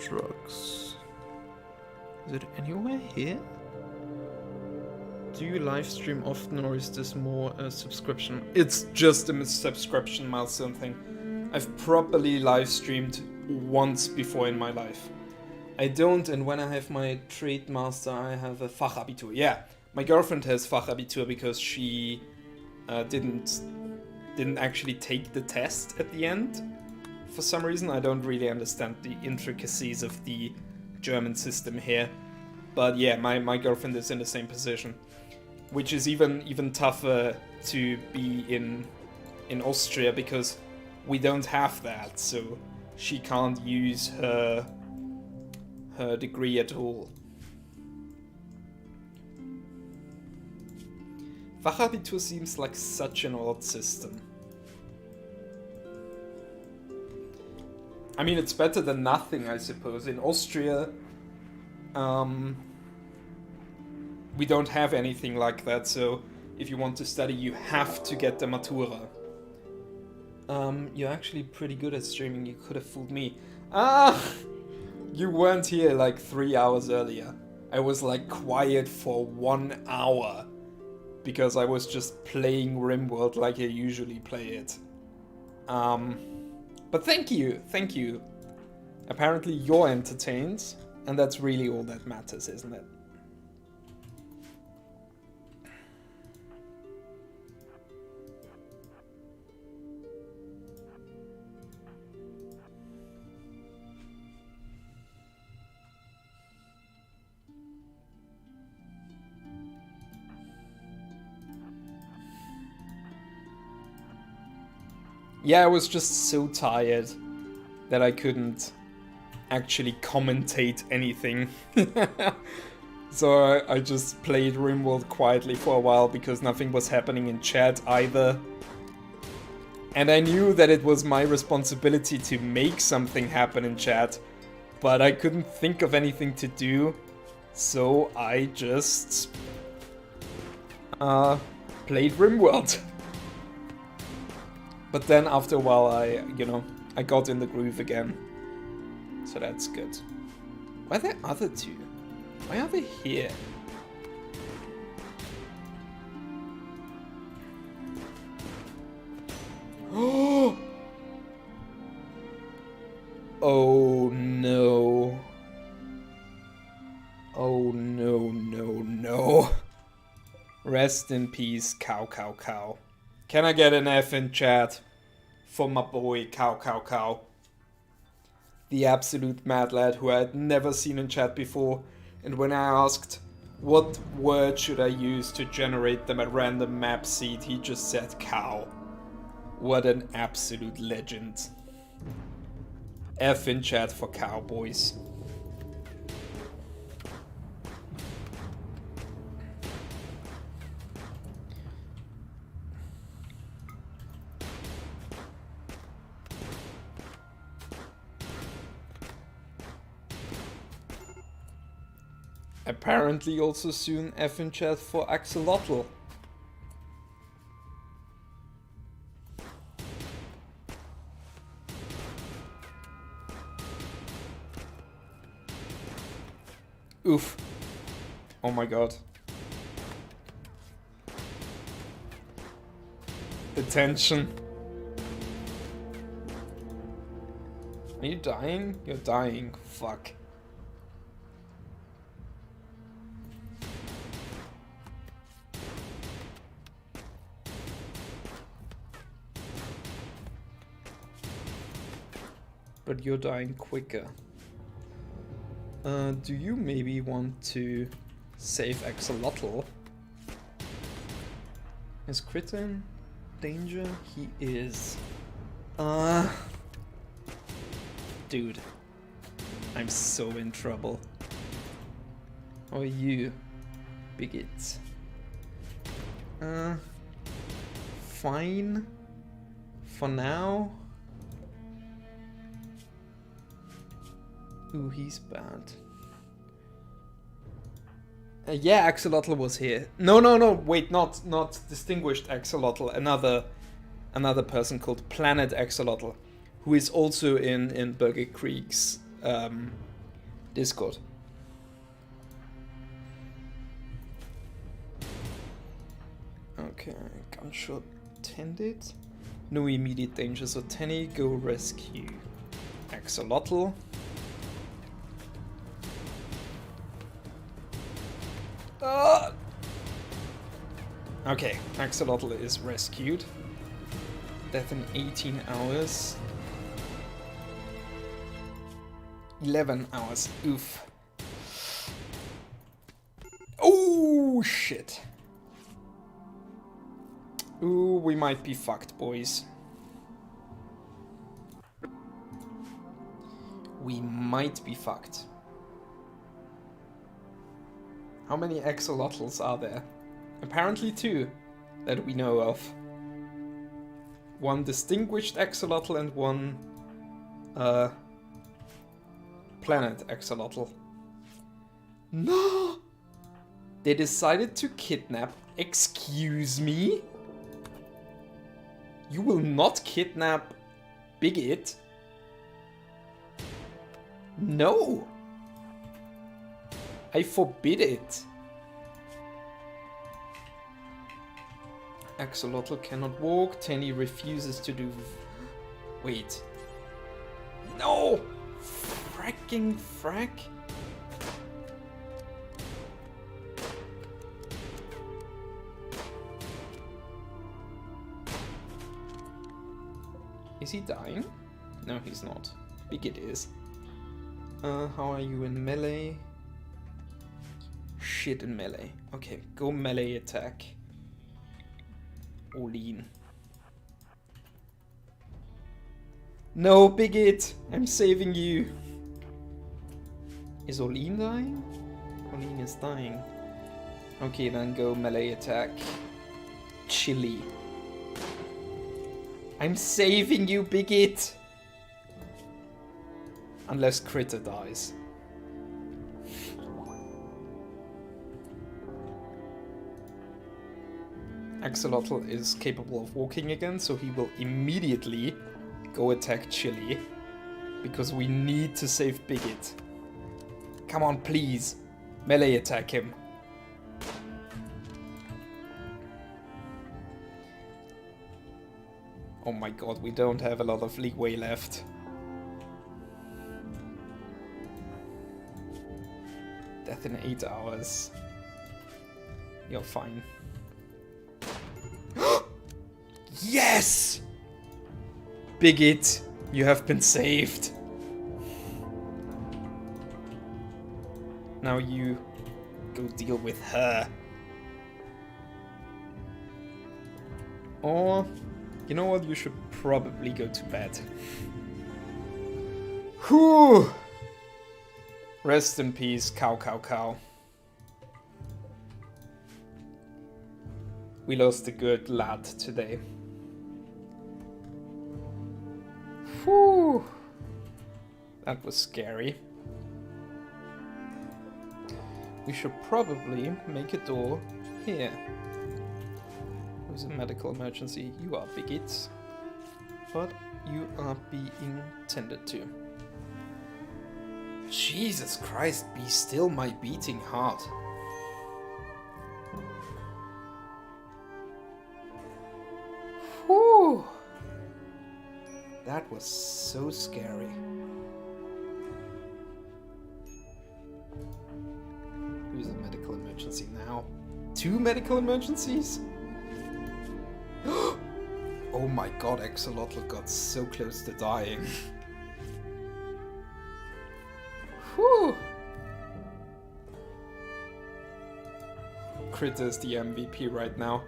Drugs. Is it anywhere here? Do you live stream often, or is this more a subscription? It's just a subscription milestone thing. I've properly live streamed once before in my life. I don't, and when I have my trade master, I have a Fachabitur. Yeah, my girlfriend has Fachabitur because she didn't actually take the test at the end. For some reason, I don't really understand the intricacies of the German system here. But yeah, my girlfriend is in the same position. Which is even tougher to be in Austria, because we don't have that. So she can't use her degree at all. Fachabitur seems like such an old system. I mean, it's better than nothing, I suppose. In Austria, we don't have anything like that, so if you want to study, you have to get the Matura. You're actually pretty good at streaming, you could have fooled me. You weren't here like 3 hours earlier. I was like quiet for 1 hour, because I was just playing RimWorld like I usually play it. But thank you. Apparently you're entertained, and that's really all that matters, isn't it? Yeah, I was just so tired that I couldn't actually commentate anything. So I just played RimWorld quietly for a while because nothing was happening in chat either. And I knew that it was my responsibility to make something happen in chat, but I couldn't think of anything to do, so I just played RimWorld. But then after a while I got in the groove again. So that's good. Why are the other two? Why are they here? Oh! Oh no. Oh no, no, no. Rest in peace, cow, cow, cow. Can I get an F in chat for my boy, cow, cow, cow? The absolute mad lad who I had never seen in chat before, and when I asked what word should I use to generate them a random map seed, he just said cow. What an absolute legend. F in chat for cowboys. Apparently also soon F in chat for axolotl. Oof. Oh my god. Attention. Are you dying? You're dying. Fuck. But you're dying quicker. Do you maybe want to save Axolotl? Is Critter in danger? He is. Dude. I'm so in trouble. How are you, bigot? Fine. For now. Ooh, he's bad. Yeah, Axolotl was here. No, wait, not Distinguished Axolotl. Another person called Planet Axolotl, who is also in Burger Creek's Discord. Okay, gunshot tended. No immediate danger, so Tenny, go rescue Axolotl. Okay, Axolotl is rescued. Death in 18 hours. 11 hours. Oof. Oh, shit. Ooh, we might be fucked, boys. We might be fucked. How many axolotls are there? Apparently 2 that we know of. One distinguished axolotl and one planet axolotl. No! They decided to kidnap. Excuse me? You will not kidnap Bigot? No! I forbid it. Axolotl cannot walk. Tenny refuses to do... Wait. No! Fracking frack? Is he dying? No, he's not. Bigot is. How are you in melee? Shit in melee. Okay, go melee attack. Olin. No, Bigot! I'm saving you. Is Olin dying? Olin is dying. Okay, then go melee attack. Chili. I'm saving you, Bigot! Unless Critter dies. Axolotl is capable of walking again, so he will immediately go attack Chili. Because we need to save Bigot. Come on, please. Melee attack him. Oh my god, we don't have a lot of leeway left. Death in 8 hours. You're fine. Yes! Bigot, you have been saved. Now you go deal with her. Or, you know what, you should probably go to bed. Whew! Rest in peace, cow, cow, cow. We lost a good lad today. Whew! That was scary. We should probably make a door here. There's a medical emergency. You are Bigot, but you are being tended to. Jesus Christ, be still my beating heart. Whew! That was so scary. Who's a medical emergency now? 2 medical emergencies? Oh my god, Axolotl got so close to dying. Whew! Critter's the MVP right now.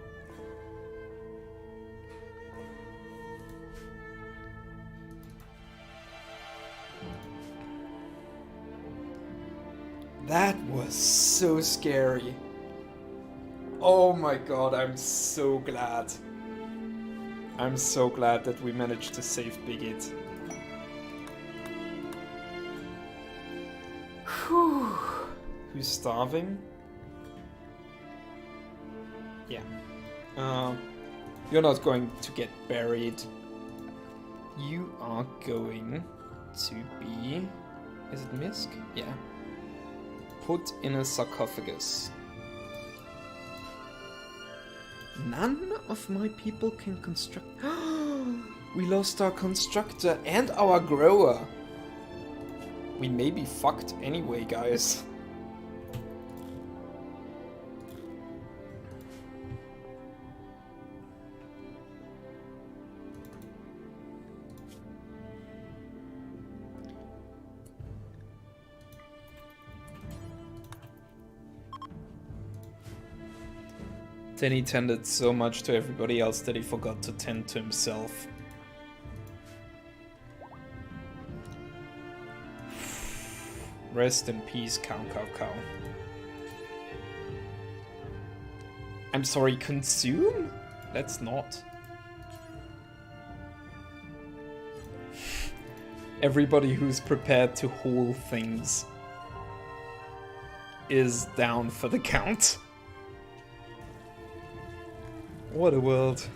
That was so scary. Oh my god, I'm so glad. I'm so glad that we managed to save Bigot. Whew. Who's starving? Yeah. You're not going to get buried. You are going to be... Is it Misk? Yeah. Put in a sarcophagus. None of my people can construct... We lost our constructor and our grower. We may be fucked anyway, guys. Then he tended so much to everybody else that he forgot to tend to himself. Rest in peace, cow, cow, cow. I'm sorry, consume? Let's not. Everybody who's prepared to haul things is down for the count. What a world.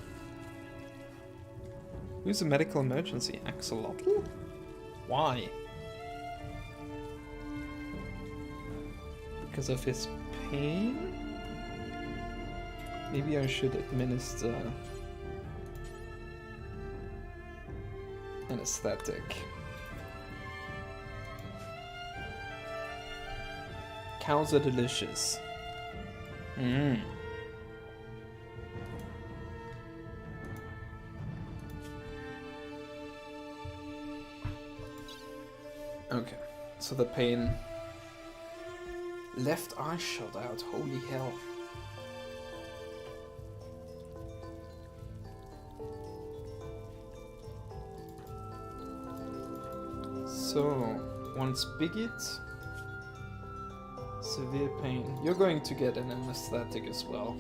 Who's a medical emergency? Axolotl? Why? Because of his pain? Maybe I should administer anesthetic. Cows are delicious. Mmm. Okay, so the pain... Left eye shot out, holy hell. So, once Bigot, severe pain. You're going to get an anesthetic as well.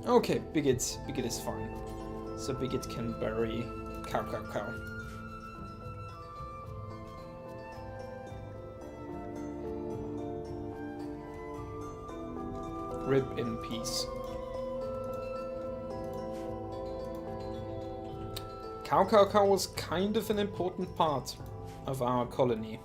Okay, Bigot is fine. So Bigot can bury cow, cow, cow. Rip in peace. Cow was kind of an important part of our colony.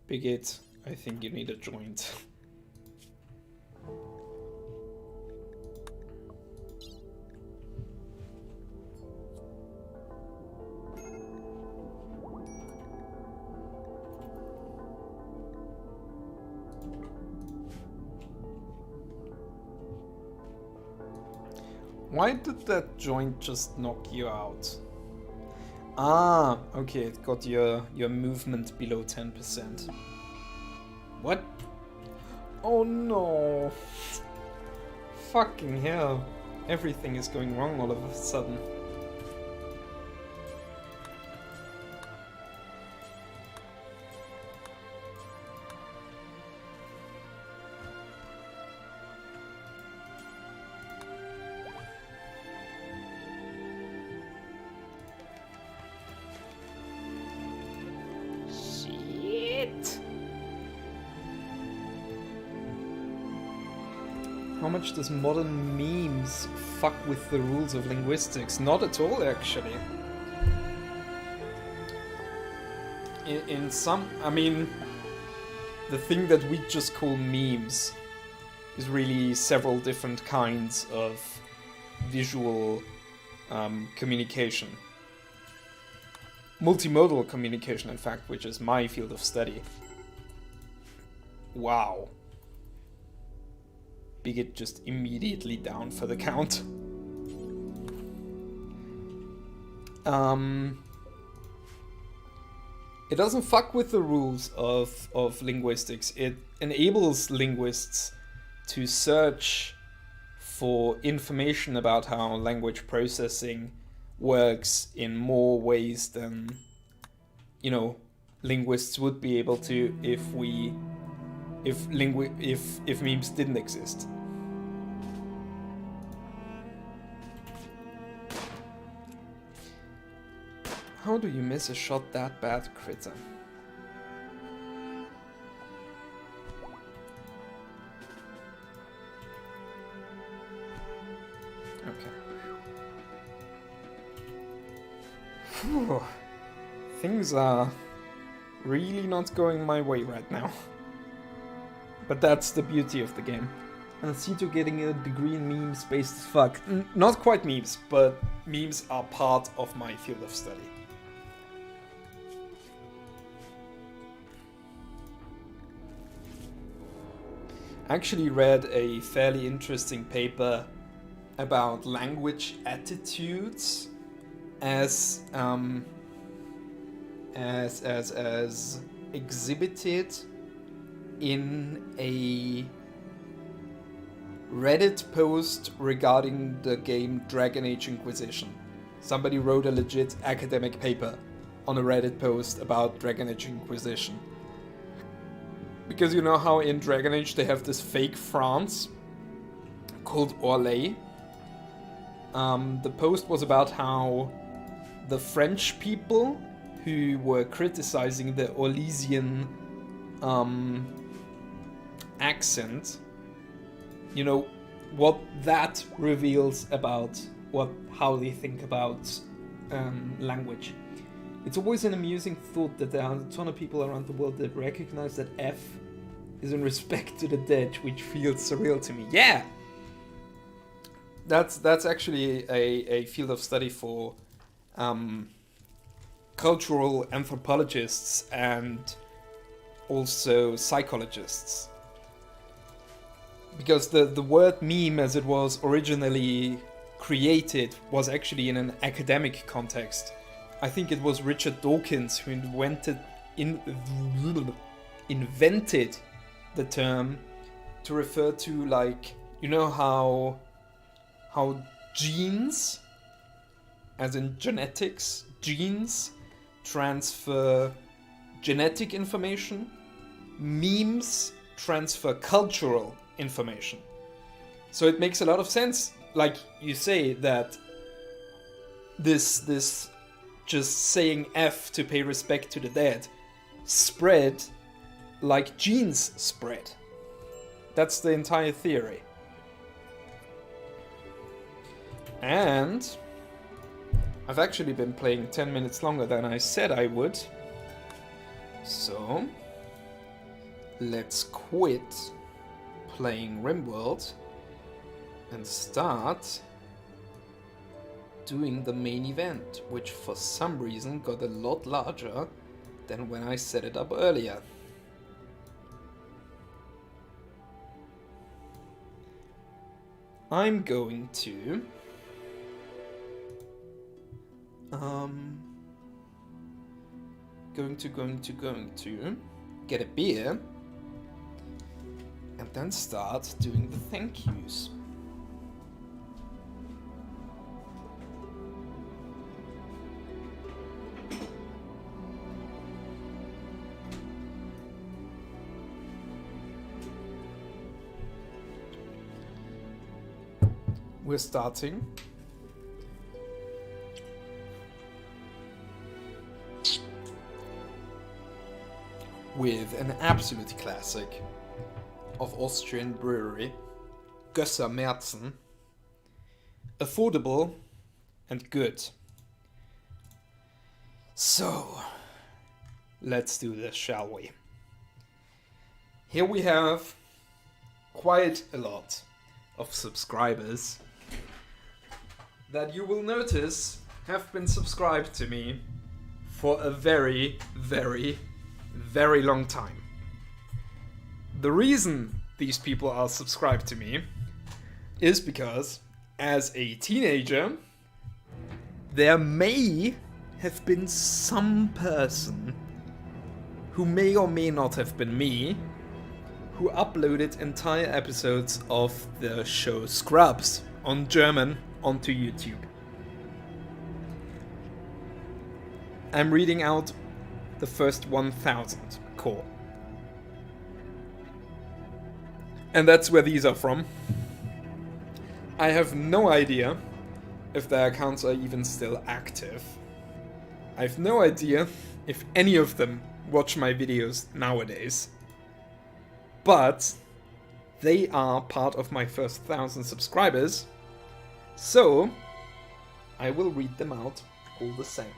Bigot, I think you need a joint. Why did that joint just knock you out? Ah, okay, it got your movement below 10%. What? Oh no. Fucking hell. Everything is going wrong all of a sudden. How much does modern memes fuck with the rules of linguistics? Not at all, actually. In some... I mean, the thing that we just call memes is really several different kinds of visual communication. Multimodal communication, in fact, which is my field of study. Wow. Bigot just immediately down for the count. It doesn't fuck with the rules of linguistics. It enables linguists to search for information about how language processing works in more ways than, you know, linguists would be able to if memes didn't exist. How do you miss a shot that bad, Critter? Okay. Whew. Things are really not going my way right now. But that's the beauty of the game. And Seetor getting a degree in memes based as fuck. Not quite memes, but memes are part of my field of study. I actually read a fairly interesting paper about language attitudes as exhibited in a Reddit post regarding the game Dragon Age Inquisition. Somebody wrote a legit academic paper on a Reddit post about Dragon Age Inquisition. Because you know how in Dragon Age they have this fake France called Orlais? The post was about how the French people who were criticizing the Orlesian accent, you know, what that reveals about how they think about language. It's always an amusing thought that there are a ton of people around the world that recognize that F is in respect to the dead, which feels surreal to me. Yeah! That's actually a field of study for cultural anthropologists and also psychologists. Because the word meme, as it was originally created, was actually in an academic context. I think it was Richard Dawkins who invented the term to refer to, like, you know how genes, as in genetics, genes transfer genetic information, memes transfer cultural information. So it makes a lot of sense, like you say, that this just saying F to pay respect to the dead spread like genes spread. That's the entire theory. And I've actually been playing 10 minutes longer than I said I would. So let's quit playing RimWorld and start doing the main event, which for some reason got a lot larger than when I set it up earlier. I'm going to going to get a beer and then start doing the thank yous. We're starting with an absolute classic of Austrian brewery, Gösser Märzen. Affordable and good. So, let's do this, shall we? Here we have quite a lot of subscribers that you will notice have been subscribed to me for a very, very, very long time. The reason these people are subscribed to me is because, as a teenager, there may have been some person who may or may not have been me who uploaded entire episodes of the show Scrubs on German onto YouTube. I'm reading out the first 1000 core. And that's where these are from. I have no idea if their accounts are even still active. I have no idea if any of them watch my videos nowadays. But they are part of my first 1000 subscribers, so I will read them out all the same.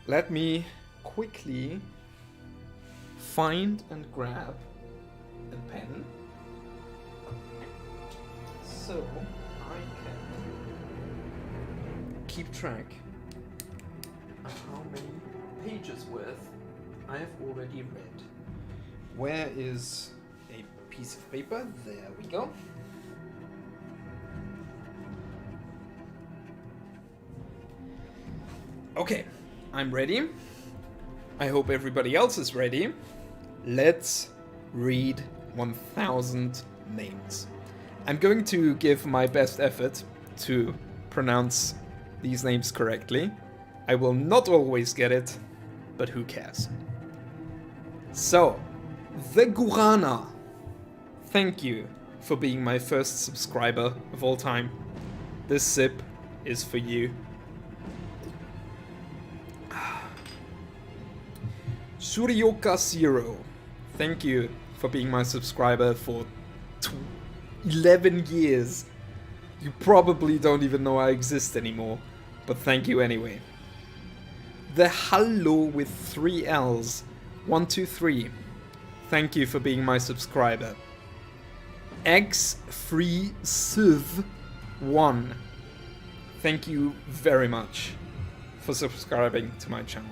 Let me quickly find and grab a pen so I can keep track of how many pages worth I have already read. Where is a piece of paper? There we go. Okay, I'm ready. I hope everybody else is ready. Let's read 1000 names. I'm going to give my best effort to pronounce these names correctly. I will not always get it, but who cares? So, The Gurana, thank you for being my first subscriber of all time. This sip is for you. Suryoka Zero, thank you for being my subscriber for 11 years. You probably don't even know I exist anymore, but thank you anyway. The Hallo with 3 L's, 123. Thank you for being my subscriber. X3Siv1. Thank you very much for subscribing to my channel.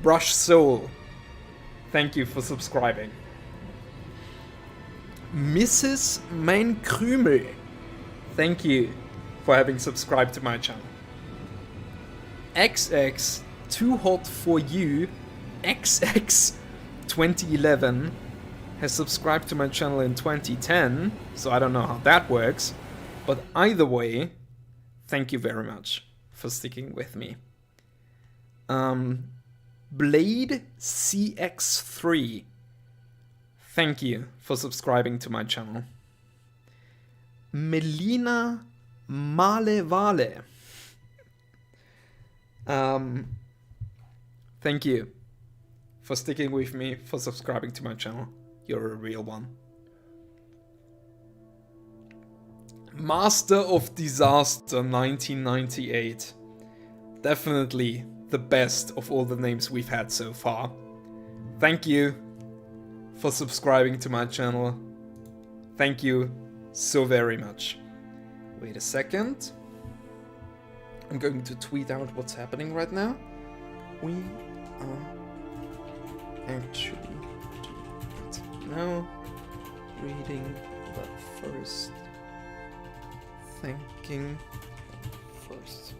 Brush Soul. Thank you for subscribing. Mrs. Mein Krümel. Thank you for having subscribed to my channel. XX Too Hot For You XX 2011. has subscribed to my channel in 2010, so I don't know how that works. But either way, thank you very much for sticking with me. Blade CX3, thank you for subscribing to my channel. Melina Malevale, thank you for sticking with me, for subscribing to my channel. You're a real one. Master of Disaster 1998. Definitely the best of all the names we've had so far. Thank you for subscribing to my channel. Thank you so very much. Wait a second. I'm going to tweet out what's happening right now. We are actually now reading the first thanking first.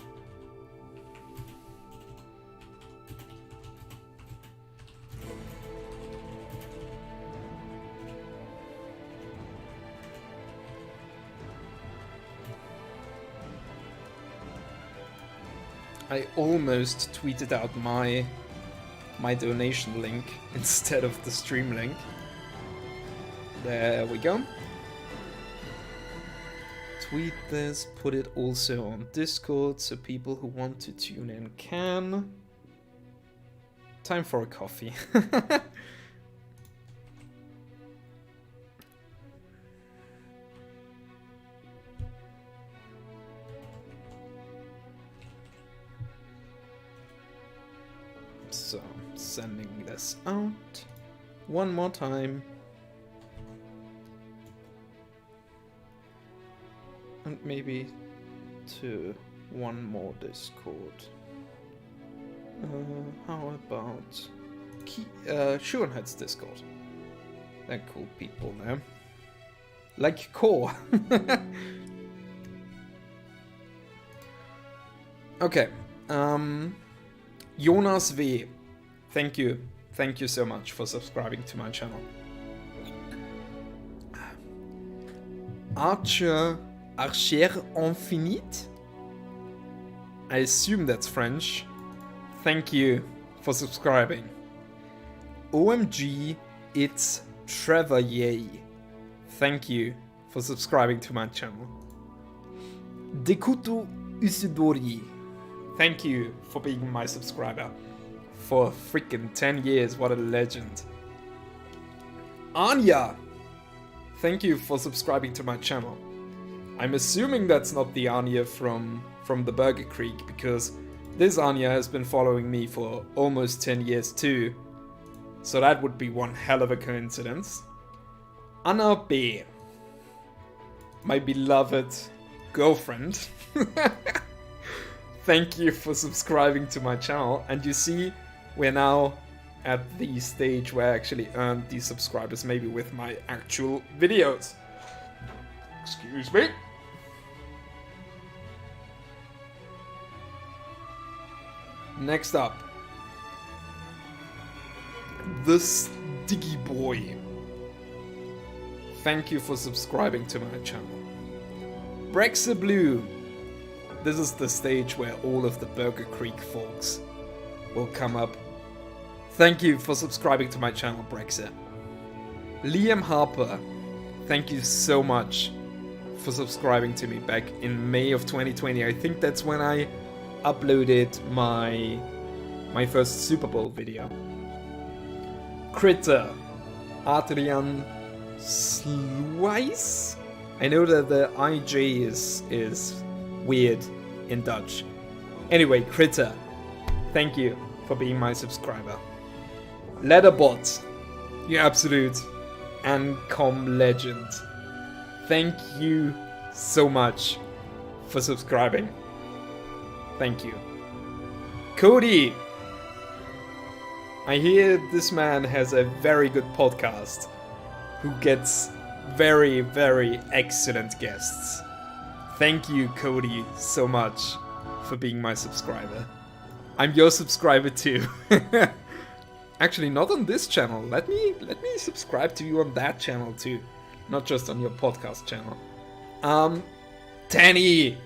I almost tweeted out my donation link instead of the stream link. There we go. Tweet this, put it also on Discord so people who want to tune in can. Time for a coffee. So, sending this out one more time. And maybe to one more Discord. How about Schuenhead's Discord? They're cool people there. Like Core. Okay. Jonas V. Thank you. Thank you so much for subscribing to my channel. Archer Infinite? I assume that's French. Thank you for subscribing. OMG, it's Trevor Yay. Thank you for subscribing to my channel. Dekuto Usidori. Thank you for being my subscriber for freaking 10 years. What a legend. Anya. Thank you for subscribing to my channel. I'm assuming that's not the Anya from the Burger Creek, because this Anya has been following me for almost 10 years too. So that would be one hell of a coincidence. Anna B. My beloved girlfriend. Thank you for subscribing to my channel. And you see, we're now at the stage where I actually earned these subscribers, maybe with my actual videos. Excuse me. Next up, the Stiggy Boy. Thank you for subscribing to my channel. Brexa Blue. This is the stage where all of the Burger Creek folks will come up. Thank you for subscribing to my channel, Brexa. Liam Harper. Thank you so much for subscribing to me back in May of 2020. I think that's when I uploaded my first Super Bowl video. Critter. Adrian Sluice. I know that the IJ is weird in Dutch. Anyway, Critter, thank you for being my subscriber. Letterbot, you absolute Ancom legend. Thank you so much for subscribing. Thank you. Cody, I hear this man has a very good podcast who gets very, very excellent guests. Thank you, Cody, so much for being my subscriber. I'm your subscriber too. Actually, not on this channel. Let me subscribe to you on that channel too, not just on your podcast channel. Tanny,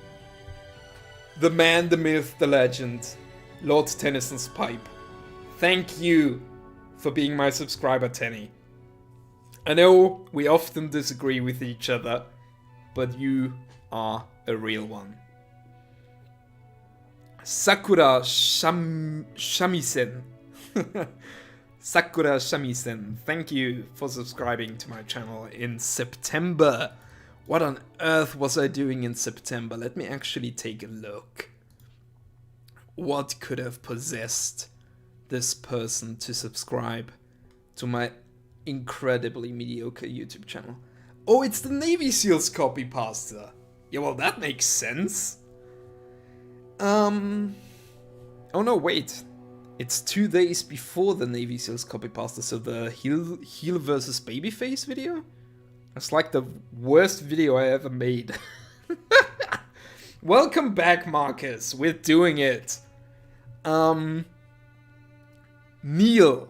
the man, the myth, the legend, Lord Tennyson's pipe. Thank you for being my subscriber, Tanny. I know we often disagree with each other, but you are a real one. Sakura Shamisen. Sakura Shamisen, thank you for subscribing to my channel in September. What on earth was I doing in September? Let me actually take a look. What could have possessed this person to subscribe to my incredibly mediocre YouTube channel? Oh, it's the Navy SEALs copy pasta. Yeah, well, that makes sense. Oh no, wait. It's 2 days before the Navy SEALs copy pasta, so the heel versus babyface video? It's like the worst video I ever made. Welcome back, Marcus. We're doing it. Neil.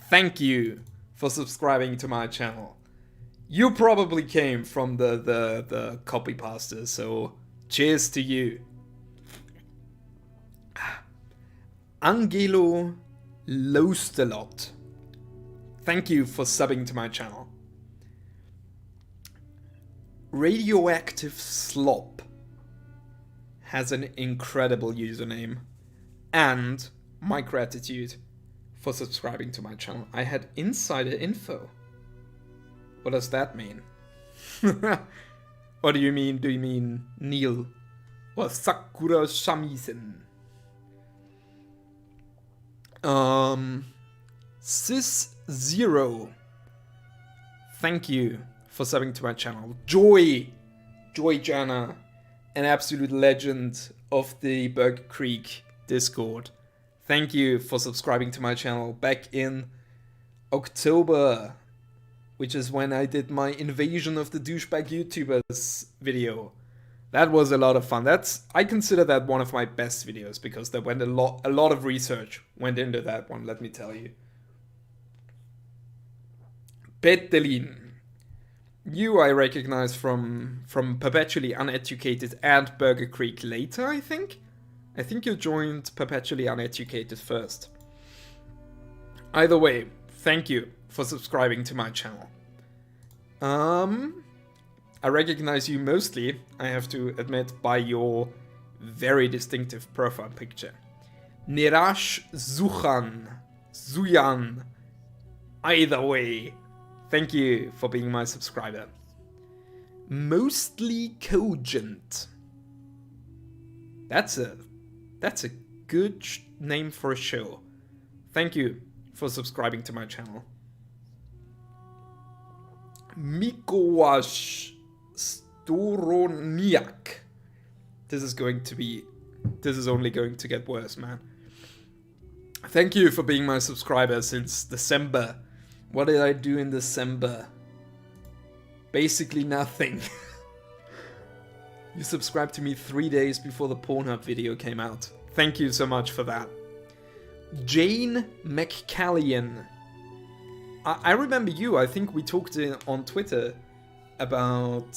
Thank you for subscribing to my channel. You probably came from the copy pasta, so cheers to you. Angelo Losterlot. Thank you for subbing to my channel. Radioactive Slop has an incredible username. And my gratitude for subscribing to my channel. I had insider info. What does that mean? What do you mean? Do you mean Neil or Sakura Shamisen? Sis Zero. Thank you for subbing to my channel. Joy Jana, an absolute legend of the Burger Creek Discord. Thank you for subscribing to my channel back in October, which is when I did my Invasion of the Douchebag YouTubers video. That was a lot of fun. I consider that one of my best videos because there went a lot of research went into that one, let me tell you. Petelin. You I recognize from Perpetually Uneducated and Burger Creek later, I think? I think you joined Perpetually Uneducated first. Either way, thank you for subscribing to my channel. I recognize you mostly, I have to admit, by your very distinctive profile picture. Nirash Zuyan. Either way, thank you for being my subscriber. Mostly Cogent. That's a good name for a show. Thank you for subscribing to my channel. Mikołaś Storoniak. This is only going to get worse, man. Thank you for being my subscriber since December. What did I do in December? Basically nothing. You subscribed to me 3 days before the Pornhub video came out. Thank you so much for that. Jane McCallion. I remember you. I think we talked on Twitter about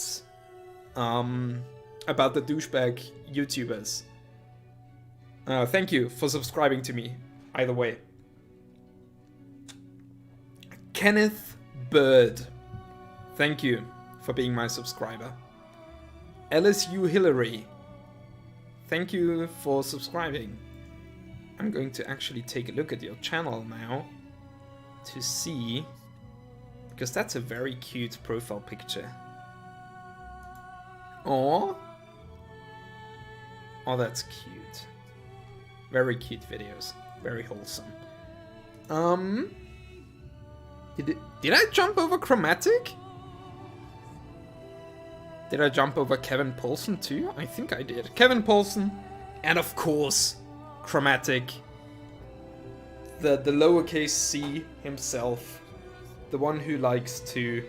the douchebag YouTubers. Thank you for subscribing to me. Either way. Kenneth Bird. Thank you for being my subscriber. LSU Hillary. Thank you for subscribing. I'm going to actually take a look at your channel now to see, because that's a very cute profile picture. Oh, that's cute. Very cute videos. Very wholesome. Did I jump over Chromatic? Did I jump over Kevin Paulson too? I think I did. Kevin Paulson, and of course, Chromatic. The lowercase c himself. The one who likes to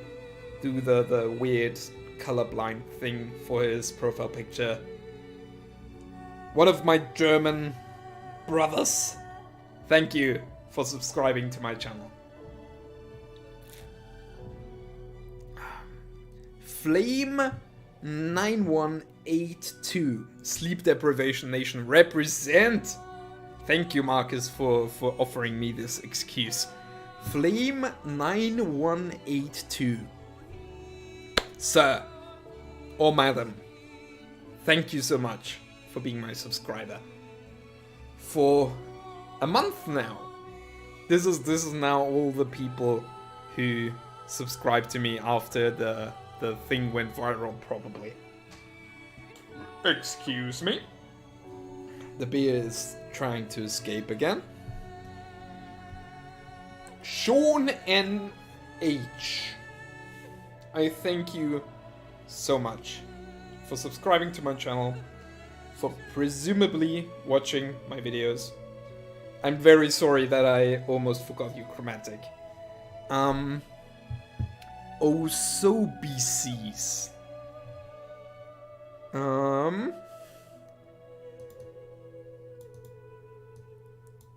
do the weird colorblind thing for his profile picture. One of my German brothers, thank you for subscribing to my channel. Flame9182, Sleep Deprivation Nation represent. Thank you, Marcus, for offering me this excuse. Flame9182. Sir or madam, thank you so much for being my subscriber. For a month now. This is now all the people who subscribed to me after the thing went viral, probably. Excuse me. The beer is trying to escape again. Sean NH. I thank you so much for subscribing to my channel, for presumably watching my videos. I'm very sorry that I almost forgot you, Chromatic. Oh, so BCs.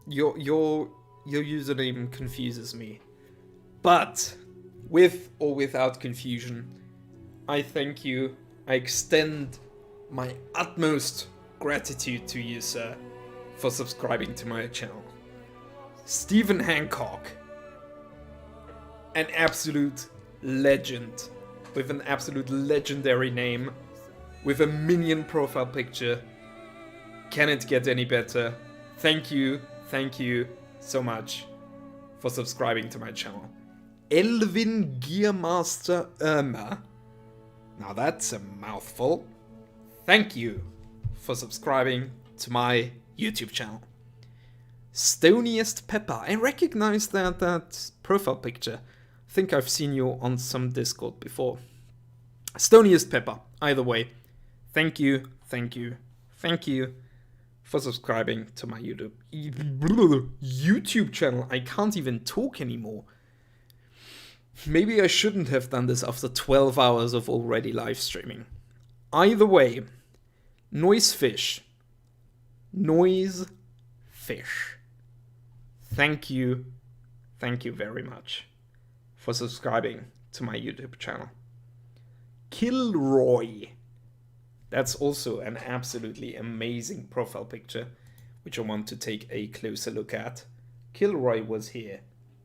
Your username confuses me. But with or without confusion, I thank you. I extend my utmost gratitude to you, sir, for subscribing to my channel. Stephen Hancock, an absolute legend, with an absolute legendary name, with a minion profile picture. Can it get any better? Thank you so much for subscribing to my channel. Elvin Gearmaster Irma. Now that's a mouthful. Thank you for subscribing to my YouTube channel. Stoniest Pepper. I recognize that profile picture. I think I've seen you on some Discord before. Stoniest Pepper. Either way, thank you for subscribing to my YouTube channel. I can't even talk anymore. Maybe I shouldn't have done this after 12 hours of already live streaming. Either way, Noisefish. Thank you very much for subscribing to my YouTube channel. Kilroy. That's also an absolutely amazing profile picture, which I want to take a closer look at. Kilroy was here.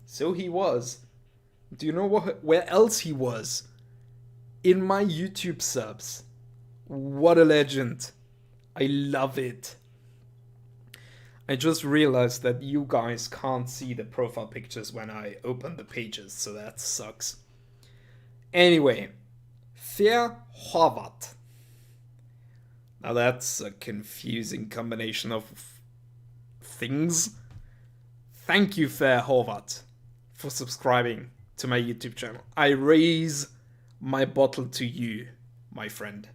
So he was. Do you know where else he was? In my YouTube subs. What a legend. I love it. I just realized that you guys can't see the profile pictures when I open the pages, so that sucks. Anyway, Fair Horvat. Now that's a confusing combination of things. Thank you, Fair Horvat, for subscribing to my YouTube channel. I raise my bottle to you, my friend.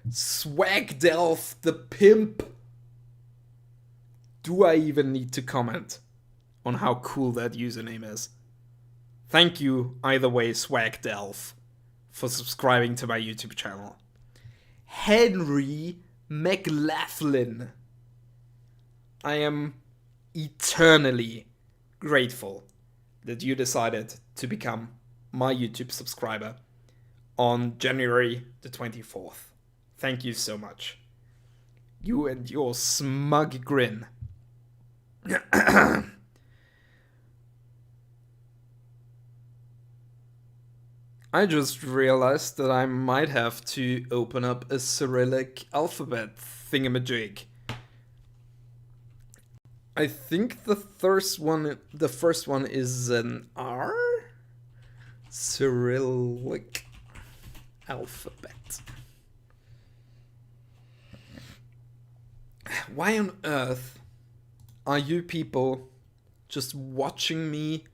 Swagdelf the Pimp. Do I even need to comment on how cool that username is? Thank you, either way, Swagdelf, for subscribing to my YouTube channel. Henry McLaughlin. I am eternally grateful that you decided to become my YouTube subscriber on January the 24th. Thank you so much. You and your smug grin. I just realized that I might have to open up a Cyrillic alphabet thingamajig. I think the first one is an R? Cyrillic alphabet. Why on earth are you people just watching me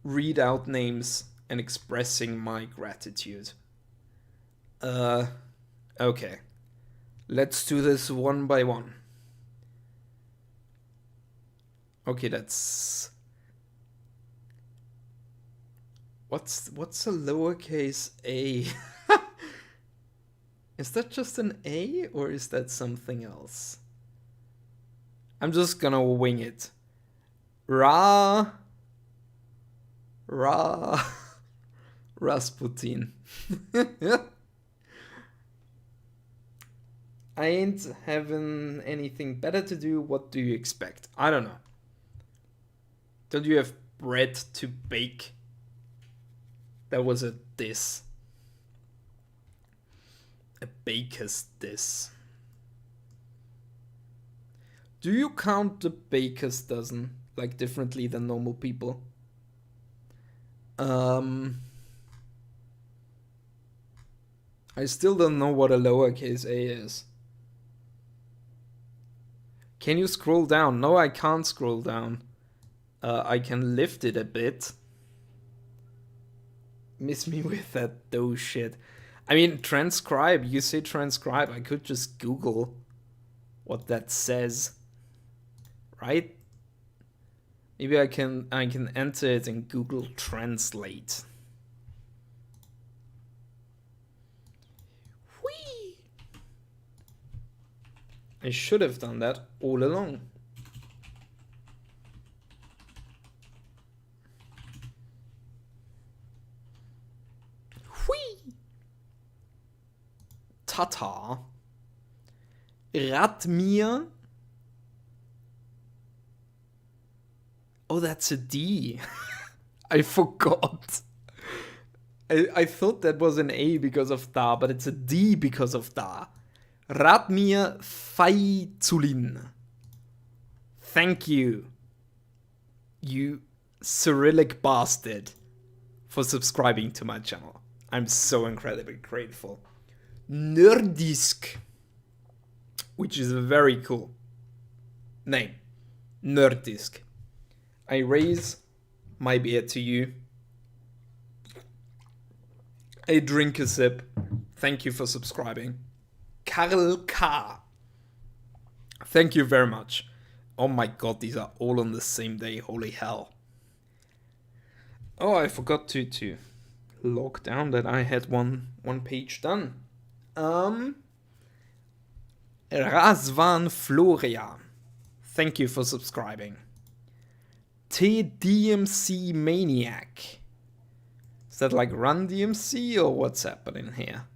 read out names and expressing my gratitude? Okay. Let's do this one by one. Okay, that's... What's a lowercase a? Is that just an A or is that something else? I'm just gonna wing it. Rasputin. I ain't having anything better to do. What do you expect? I don't know. Don't you have bread to bake? That was a diss. A baker's diss. Do you count the baker's dozen like differently than normal people? I still don't know what a lowercase a is. Can you scroll down? No, I can't scroll down. I can lift it a bit. Miss me with that dough shit. I mean, transcribe. You say transcribe. I could just Google what that says. Right? Maybe I can enter it in Google Translate. Whee! I should have done that all along. Whee! Tata. Radmir. Oh, that's a D. I forgot. I thought that was an A because of da, but it's a D because of da. Radmir Fajzulin. Thank you, you Cyrillic bastard, for subscribing to my channel. I'm so incredibly grateful. Nerdisk, which is a very cool name. Nerdisk. I raise my beer to you. I drink a sip. Thank you for subscribing. Karl K. Thank you very much. Oh my god, these are all on the same day. Holy hell. Oh, I forgot to log down that I had one page done. Razvan Floria. Thank you for subscribing. TDMC Maniac. Is that like Run DMC or what's happening here?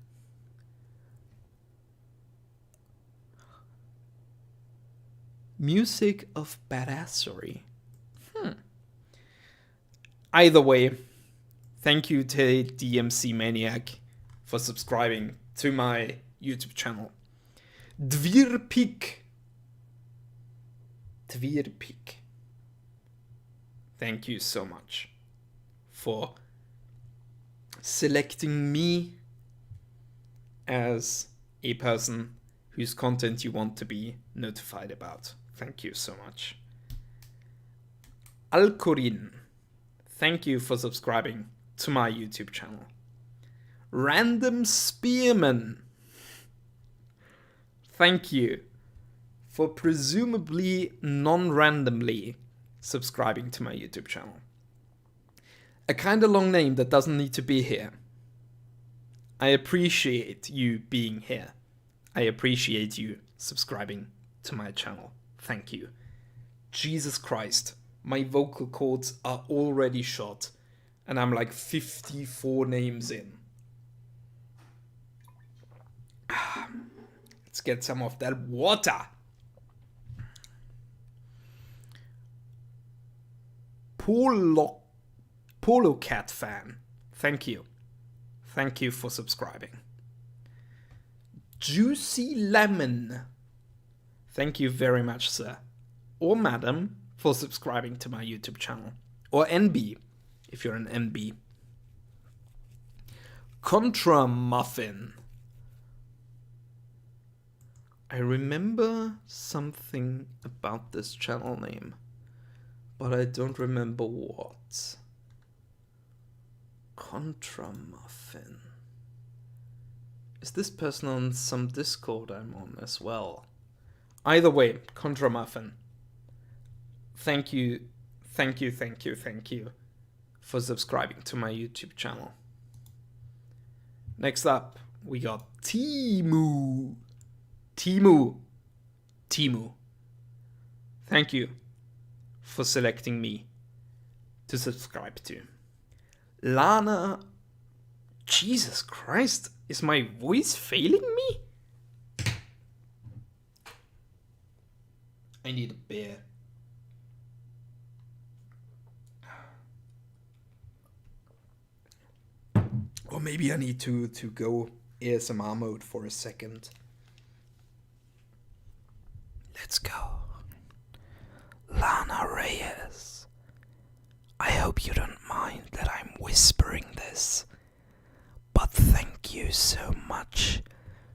Music of Badassery. Either way, thank you to DMC Maniac for subscribing to my YouTube channel. Dvirpik. Thank you so much for selecting me as a person whose content you want to be notified about. Thank you so much. Alcorin, thank you for subscribing to my YouTube channel. Random Spearman, thank you for presumably non-randomly subscribing to my YouTube channel. A kinda long name that doesn't need to be here. I appreciate you being here. I appreciate you subscribing to my channel. Thank you. Jesus Christ, my vocal cords are already shot and I'm like 54 names in. Let's get some of that water. Polo Cat fan, thank you. Thank you for subscribing. Juicy Lemon, thank you very much, sir. Or madam, for subscribing to my YouTube channel. Or NB, if you're an NB. Contra Muffin. I remember something about this channel name, but I don't remember what. Contra Muffin. Is this person on some Discord I'm on as well? Either way, Contra Muffin. Thank you for subscribing to my YouTube channel. Next up, We got Timu. Timu. Thank you for selecting me to subscribe to. Lana. Jesus Christ, is my voice failing me? I need a beer. Or maybe I need to go ASMR mode for a second. Let's go. Lana Reyes. I hope you don't mind that I'm whispering this, but thank you so much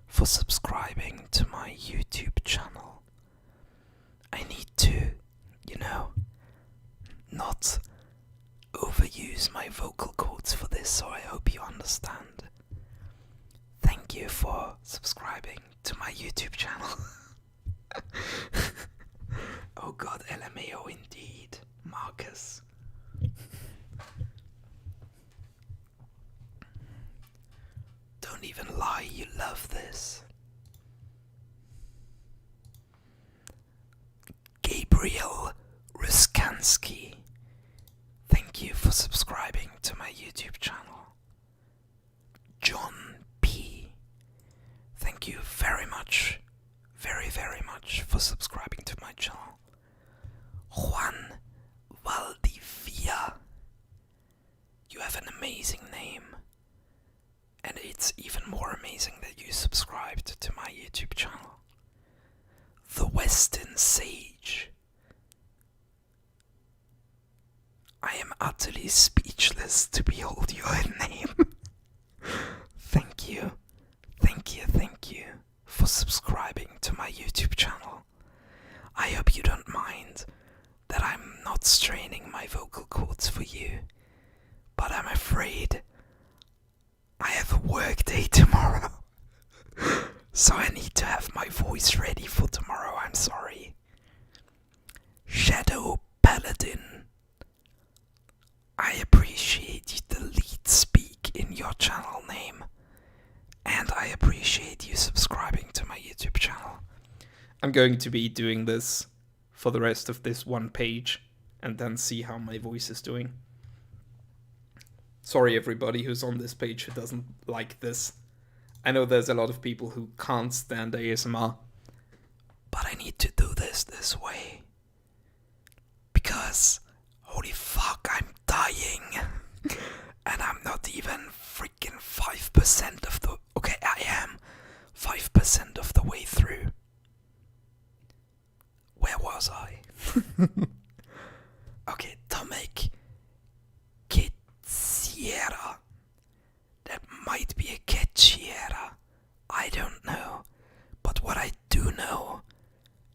for subscribing to my YouTube channel. I need to, not overuse my vocal cords for this, so I hope you understand. Thank you for subscribing to my YouTube channel. Oh god, LMAO indeed, Marcus. Don't even lie, you love this. Gabriel Ruskansky. Thank you for subscribing to my YouTube channel. John P. Thank you very much, very, very much for subscribing to my channel. Juan Valdivia. You have an amazing name. And it's even more amazing that you subscribed to my YouTube channel. The Western Sage. I am utterly speechless to behold your name. Thank you for subscribing to my YouTube channel. I hope you don't mind that I'm not straining my vocal cords for you, but I'm afraid I have a work day tomorrow. So I need to have my voice ready for tomorrow, I'm sorry. Shadow Paladin. I appreciate the lead speak in your channel name, and I appreciate you subscribing to my YouTube channel. I'm going to be doing this for the rest of this one page, and then see how my voice is doing. Sorry everybody who's on this page who doesn't like this. I know there's a lot of people who can't stand ASMR, but I need to do this way. Because, holy fuck, I'm dying. And I'm not even freaking 5% of the... Okay, I am 5% of the way through. Where was I? Okay, Tomek Sierra. That might be a Ketchiera. I don't know. But what I do know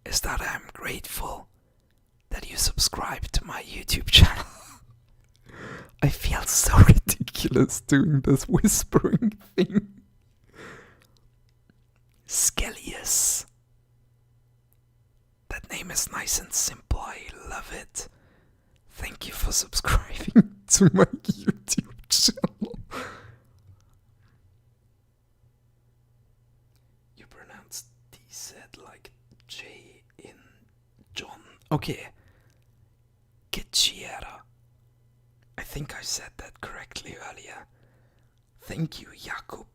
is that I'm grateful that you subscribe to my YouTube channel. I feel so ridiculous doing this whispering thing. Skellius. That name is nice and simple. I love it. Thank you for subscribing to my YouTube channel. You pronounce DZ like J in John. Okay. Ketchiera. I think I said that correctly earlier. Thank you, Jakub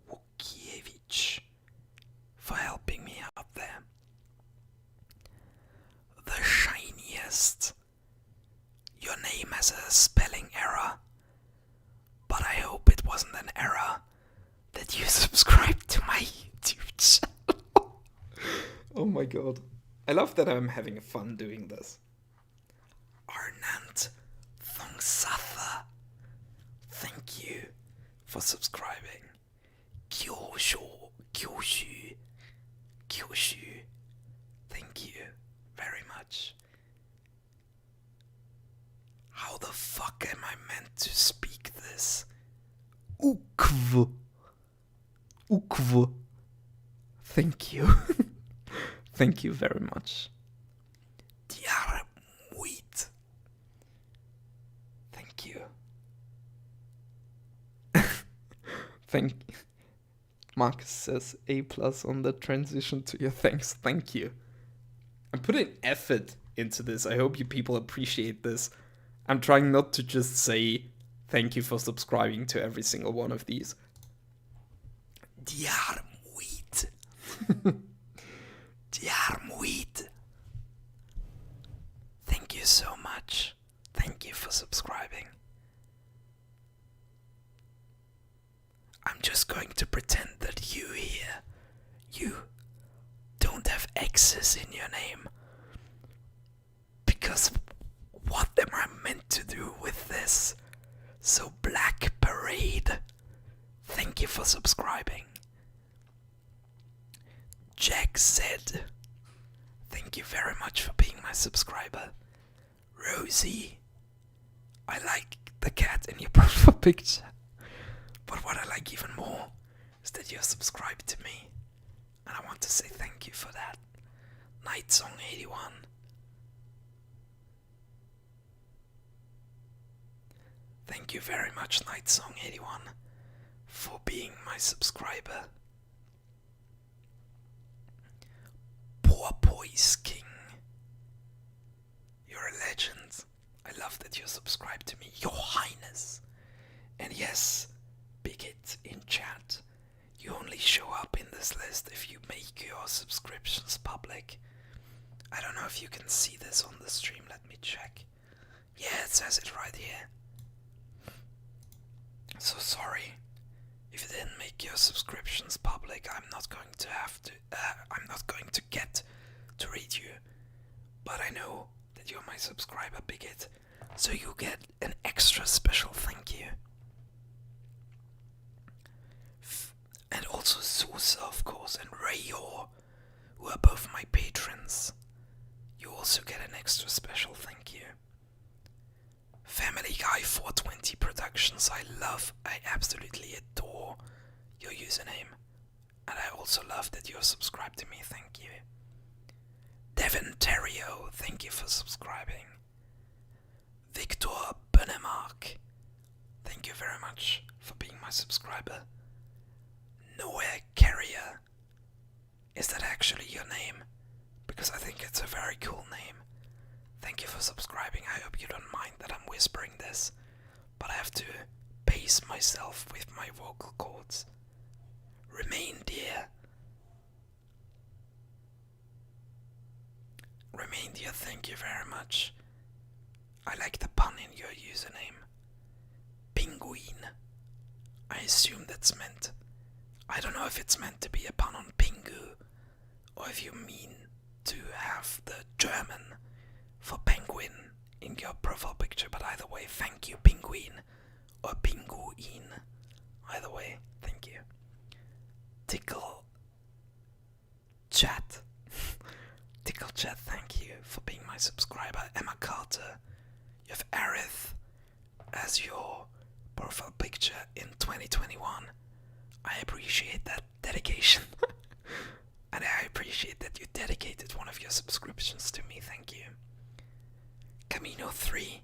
Łukiewicz, for helping me out there. The Shiniest. Your name has a spelling error, but I hope it wasn't an error that you subscribed to my YouTube channel. Oh my god. I love that I'm having fun doing this. Arnant Thongsatha. Thank you for subscribing. Kyoshu. Thank you very much. How the fuck am I meant to speak this? Ukv. Thank you. Thank you very much. Diarmuit. Thank you. Marcus says A+ on the transition to your thanks. Thank you. I'm putting effort into this. I hope you people appreciate this. I'm trying not to just say thank you for subscribing to every single one of these. Diarmweed. Diarmweed. Thank you so much. Thank you for subscribing. I'm just going to pretend that you here, you don't have X's in your name. Because what am I meant to do with this? So Black Parade, thank you for subscribing. Jack said, thank you very much for being my subscriber. Rosie, I like the cat in your profile picture. But what I like even more is that you're subscribed to me. And I want to say thank you for that. Night Song 81. Thank you very much, Night Song 81, for being my subscriber. Porpoise King. You're a legend. I love that you're subscribed to me, Your Highness. And yes, Bigot in chat, you only show up in this list if you make your subscriptions public. I don't know if you can see this on the stream, let me check. Yeah, it says it right here. So sorry if you didn't make your subscriptions public. I'm not going to get to read you, but I know that you're my subscriber, Bigot, so you get an extra special thank you. And also Sousa, of course, and Rayor, who are both my patrons. You also get an extra special thank you. Family Guy 420 Productions, I absolutely adore your username. And I also love that you're subscribed to me, thank you. Devin Terrio, thank you for subscribing. Victor Benemark, thank you very much for being my subscriber. Noah Carrier, is that actually your name? Because I think it's a very cool name. Thank you for subscribing. I hope you don't mind that I'm whispering this, but I have to pace myself with my vocal cords. Remain dear. Remain dear, thank you very much. I like the pun in your username. Penguin. I assume that's meant. I don't know if it's meant to be a pun on Pingu, or if you mean to have the German for penguin in your profile picture, but either way, thank you, Penguin, or Pinguin. Either way, thank you. Tickle Chat. Tickle Chat, thank you for being my subscriber. Emma Carter, you have Aerith as your profile picture in 2021. I appreciate that dedication. And I appreciate that you dedicated one of your subscriptions to me, thank you. Camino 3,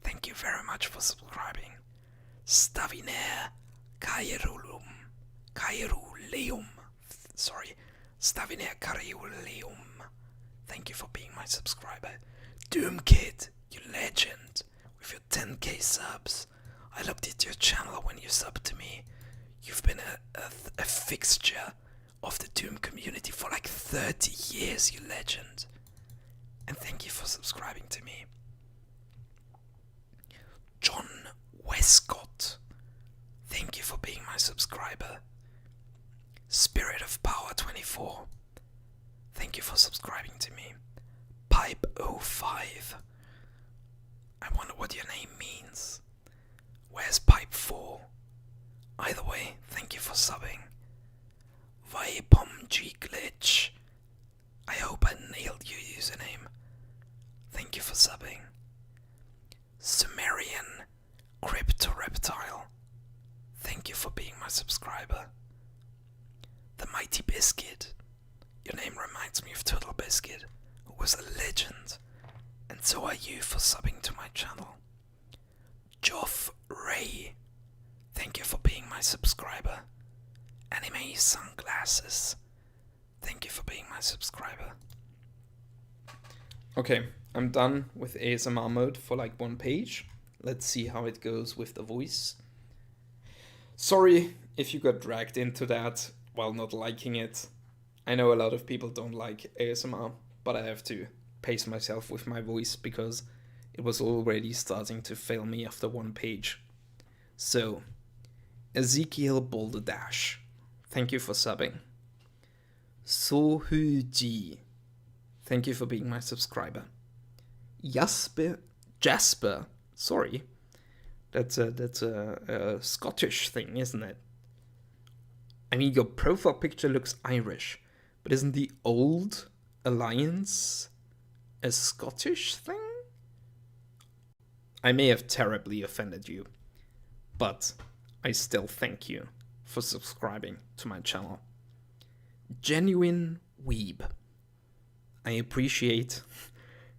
thank you very much for subscribing. Staviner Kairuleum, Staviner Kairuleum, thank you for being my subscriber. Doomkid, you legend, with your 10k subs. I looked at your channel when you subbed to me. You've been a fixture of the Doom community for like 30 years, you legend. And thank you for subscribing to me. John Westcott, thank you for being my subscriber. Spirit of Power 24, thank you for subscribing to me. Pipe 05, I wonder what your name means. Where's Pipe 4? Either way, thank you for subbing. Vipom G Glitch, I hope I nailed your username. Thank you for subbing. Sumerian Cryptoreptile, thank you for being my subscriber. The Mighty Biscuit, your name reminds me of Turtle Biscuit, who was a legend, and so are you for subbing to my channel. Joff Ray, thank you for being my subscriber. Anime sunglasses. Thank you for being my subscriber. Okay, I'm done with ASMR mode for like one page. Let's see how it goes with the voice. Sorry if you got dragged into that while not liking it. I know a lot of people don't like ASMR, but I have to pace myself with my voice because it was already starting to fail me after one page. So, Ezekiel Balderdash, thank you for subbing. Sohuji, thank you for being my subscriber. Jasper, sorry, that's a Scottish thing, isn't it? I mean, your profile picture looks Irish, but isn't the Old Alliance a Scottish thing? I may have terribly offended you, but I still thank you for subscribing to my channel. Genuine Weeb, I appreciate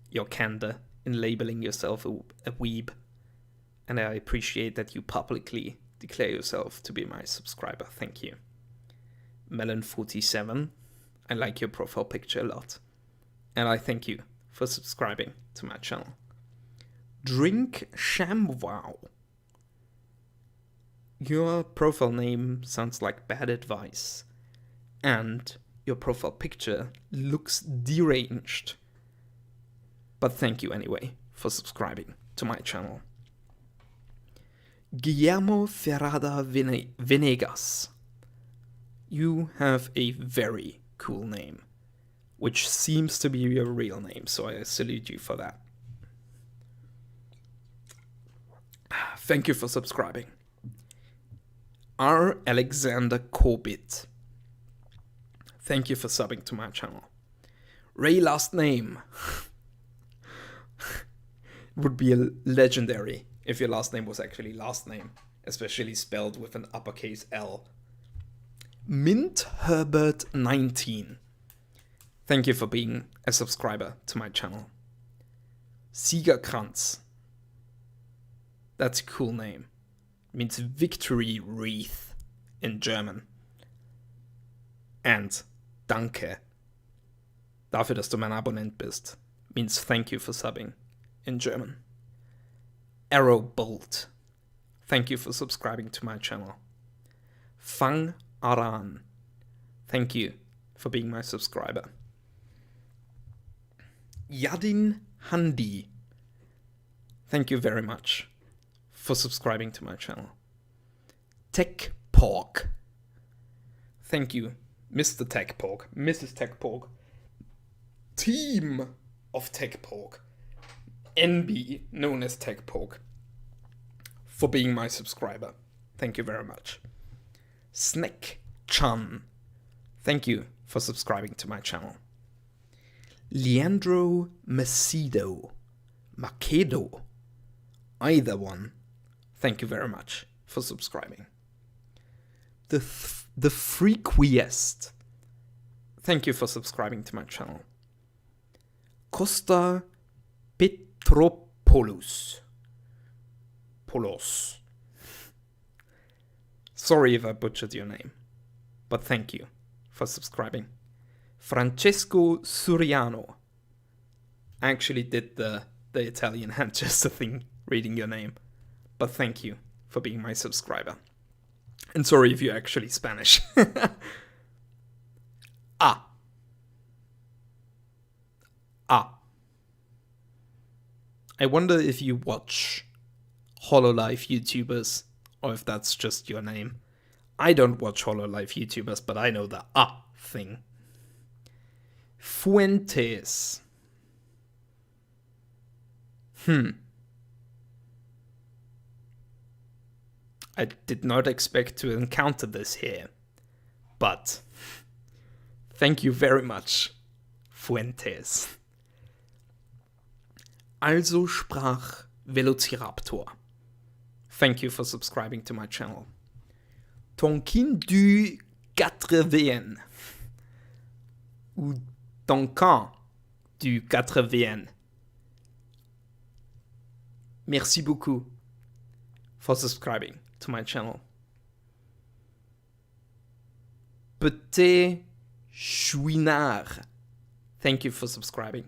your candor in labeling yourself a weeb, and I appreciate that you publicly declare yourself to be my subscriber. Thank you. Melon47, I like your profile picture a lot, and I thank you for subscribing to my channel. Drink Shamwow, your profile name sounds like bad advice, and your profile picture looks deranged. But thank you anyway for subscribing to my channel. Guillermo Ferrada Venegas, you have a very cool name, which seems to be your real name, so I salute you for that. Thank you for subscribing. R. Alexander Corbett, thank you for subbing to my channel. Ray last name. Would be legendary if your last name was actually last name, especially spelled with an uppercase L. Mint Herbert 19, thank you for being a subscriber to my channel. Siegerkranz, that's a cool name. Means victory wreath in German. And danke, dafür, dass du mein Abonnent bist, means thank you for subbing in German. Arrow Bolt, thank you for subscribing to my channel. Fang Aran, thank you for being my subscriber. Yadin Handi, thank you very much for subscribing to my channel. Tech Pork, thank you, Mr. Tech Pork, Mrs. Tech Pork, Team of Tech Pork, NB, known as Tech Pork, for being my subscriber. Thank you very much. Snack Chan, thank you for subscribing to my channel. Leandro Macedo, either one, thank you very much for subscribing. The Freakiest, thank you for subscribing to my channel. Costa Petropoulos. Sorry if I butchered your name, but thank you for subscribing. Francesco Suriano. I actually did the Italian hand gesture thing reading your name, but thank you for being my subscriber. And sorry if you're actually Spanish. I wonder if you watch HoloLive YouTubers, or if that's just your name. I don't watch HoloLive YouTubers, but I know the thing. Fuentes. I did not expect to encounter this here, but thank you very much, Fuentes. Also sprach Velociraptor. Thank you for subscribing to my channel. Tonkin du 80. Ou Tonkin du 80. Merci beaucoup for subscribing to my channel. Petit Chouinard. Thank you for subscribing.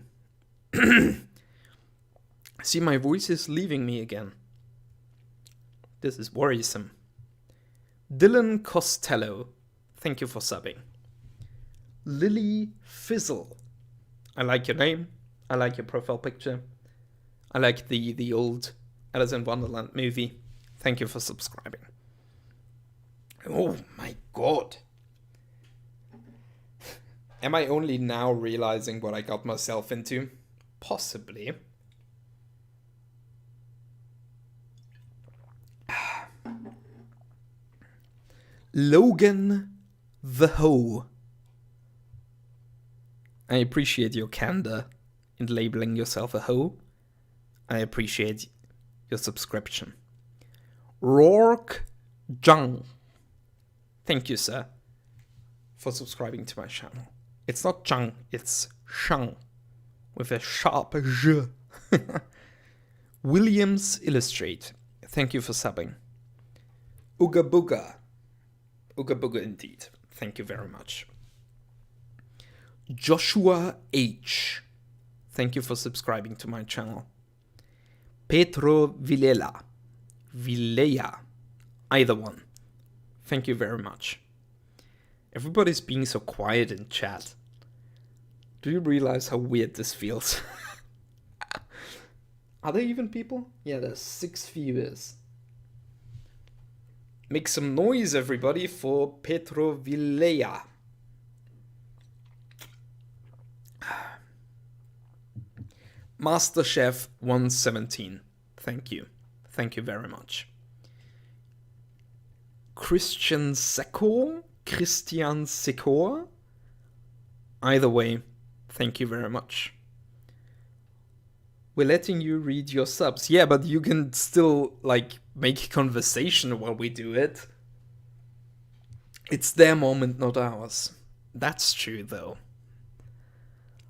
See, my voice is leaving me again. This is worrisome. Dylan Costello. Thank you for subbing. Lily Fizzle. I like your name. I like your profile picture. I like the old Alice in Wonderland movie. Thank you for subscribing. Oh my god. Am I only now realizing what I got myself into? Possibly. Logan the Hoe. I appreciate your candor in labeling yourself a hoe. I appreciate your subscription. Rourke Jung. Thank you, sir, for subscribing to my channel. It's not Jung, it's Shang, with a sharp J. Williams Illustrate. Thank you for subbing. Ooga Booga. Ooga Booga indeed. Thank you very much. Joshua H. Thank you for subscribing to my channel. Pedro Villela. Villela. Either one. Thank you very much. Everybody's being so quiet in chat. Do you realize how weird this feels? Are there even people? Yeah, there's 6 viewers. Make some noise, everybody, for Pedro Villela. MasterChef 117. Thank you. Thank you very much. Christian Secor? Either way, thank you very much. We're letting you read your subs. Yeah, but you can still, like, make conversation while we do it. It's their moment, not ours. That's true, though.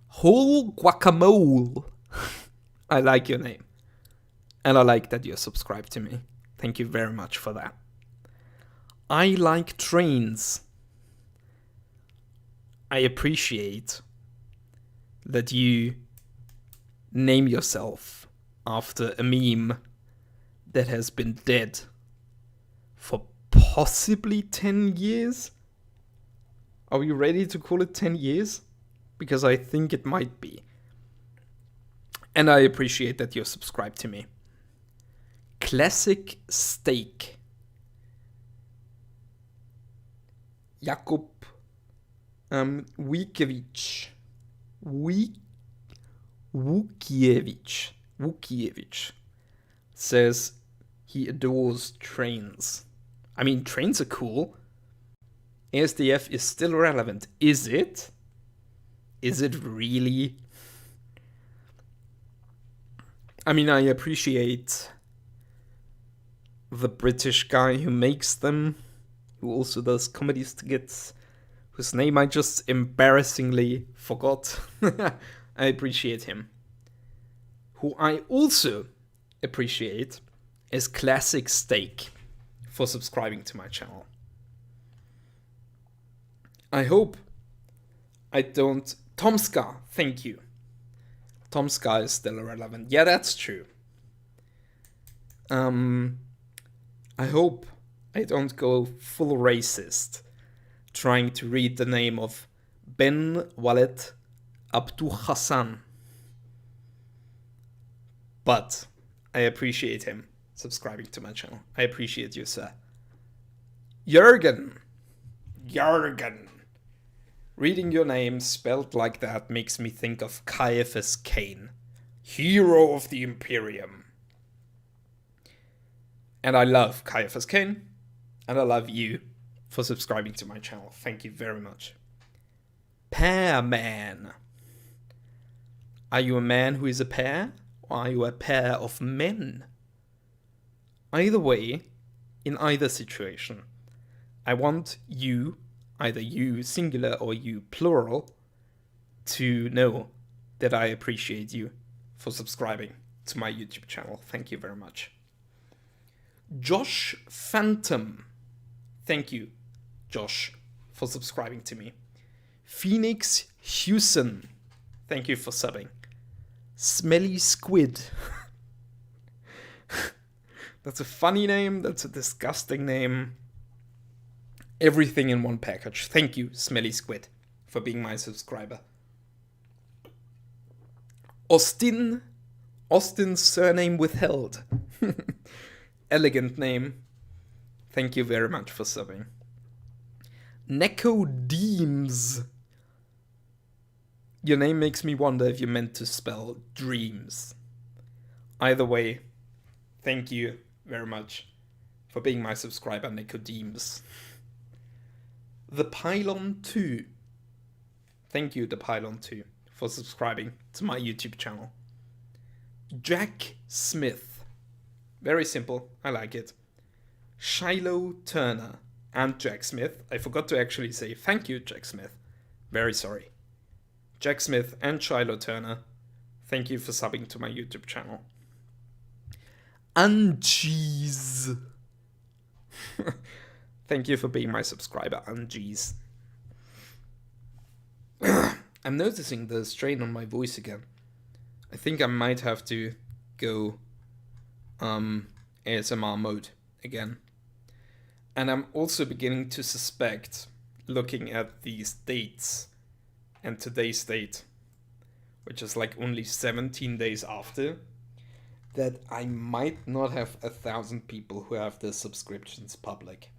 Whole Guacamole. I like your name. And I like that you're subscribed to me. Thank you very much for that. I like trains. I appreciate that you name yourself after a meme that has been dead for possibly 10 years. Are we ready to call it 10 years? Because I think it might be. And I appreciate that you're subscribed to me. Classic Steak. Jakub Wukiewicz says he adores trains. I mean, trains are cool. ASDF is still relevant. Is it? Is it really? I mean, I appreciate the British guy who makes them, who also does comedy skits, whose name I just embarrassingly forgot. I appreciate him. Who I also appreciate is Classic Steak for subscribing to my channel. I hope I don't... Tomska, thank you. Tomska is still irrelevant. Yeah, that's true. I hope I don't go full racist trying to read the name of Ben Walid Abdul Hassan. But I appreciate him subscribing to my channel. I appreciate you, sir. Jürgen. Reading your name spelled like that makes me think of Caiaphas Cain, hero of the Imperium. And I love Caiaphas Cain, and I love you for subscribing to my channel. Thank you very much. Pear Man. Are you a man who is a pair, or are you a pair of men? Either way, in either situation, I want you, either you singular or you plural, to know that I appreciate you for subscribing to my YouTube channel. Thank you very much. Josh Phantom. Thank you, Josh for subscribing to me. Phoenix Hewson, thank you for subbing. Smelly Squid. That's a funny name, that's a disgusting name. Everything in one package. Thank you, Smelly Squid, for being my subscriber. Austin's surname withheld. Elegant name. Thank you very much for subbing. Necodeems. Your name makes me wonder if you meant to spell dreams. Either way, thank you very much for being my subscriber, Necodeems. The Pylon 2. Thank you, The Pylon 2, for subscribing to my YouTube channel. Jack Smith. Very simple, I like it. Shiloh Turner and Jack Smith. I forgot to actually say thank you, Jack Smith. Very sorry. Jack Smith and Shiloh Turner, thank you for subbing to my YouTube channel. Angees. Thank you for being my subscriber, Angees. I'm noticing the strain on my voice again. I think I might have to go ASMR mode again. And I'm also beginning to suspect, looking at these dates and today's date, which is like only 17 days after, that I might not have 1,000 people who have their subscriptions public.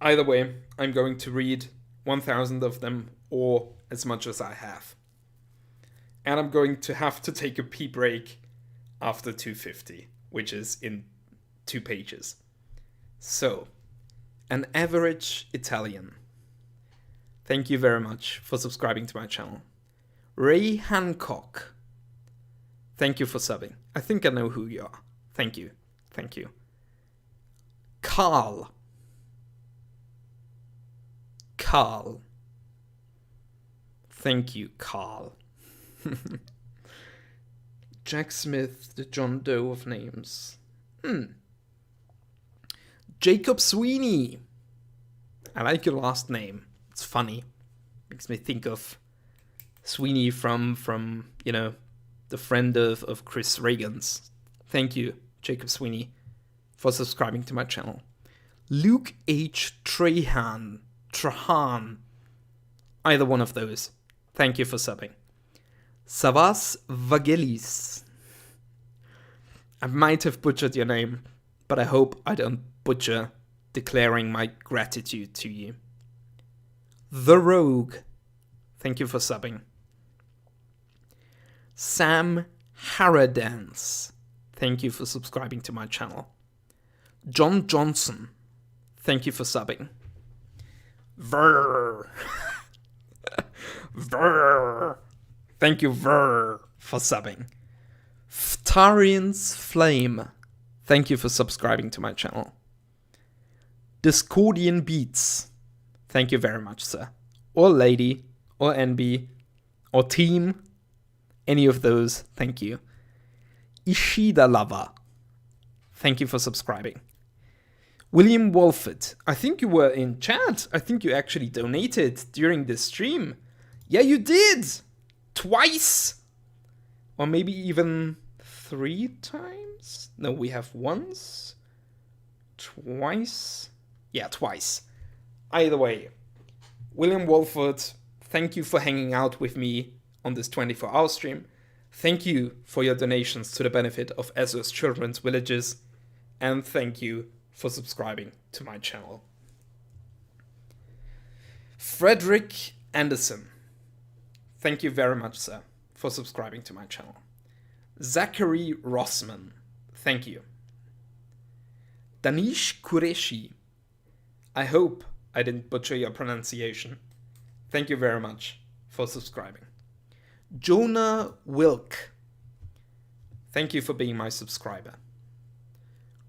Either way, I'm going to read 1,000 of them, or as much as I have. And I'm going to have to take a pee break after 250, which is in 2 pages. So, an average Italian. Thank you very much for subscribing to my channel. Ray Hancock. Thank you for subbing. I think I know who you are. Thank you. Thank you. Carl. Carl. Thank you, Carl. Jack Smith, the John Doe of names. Jacob Sweeney. I like your last name. It's funny. Makes me think of Sweeney from you know, the friend of Chris Reagan's. Thank you, Jacob Sweeney, for subscribing to my channel. Luke H. Trahan. Either one of those. Thank you for subbing. Savas Vagelis. I might have butchered your name, but I hope I don't butcher declaring my gratitude to you. The Rogue. Thank you for subbing. Sam Haradance. Thank you for subscribing to my channel. John Johnson. Thank you for subbing. Ver. Ver. Thank you, Ver, for subbing. Ftarian's Flame. Thank you for subscribing to my channel. Discordian Beats. Thank you very much, sir. Or lady, or NB, or team. Any of those, thank you. Ishida Lover. Thank you for subscribing. William Wolford. I think you were in chat. I think you actually donated during this stream. Yeah, you did! Twice! Or maybe even 3 times? No, we have once. Twice? Yeah, twice. Either way, William Wolford, thank you for hanging out with me on this 24-hour stream. Thank you for your donations to the benefit of SOS Children's Villages. And thank you for subscribing to my channel. Frederick Anderson. Thank you very much, sir, for subscribing to my channel. Zachary Rossman. Thank you. Danish Qureshi. I hope I didn't butcher your pronunciation. Thank you very much for subscribing. Jonah Wilk. Thank you for being my subscriber.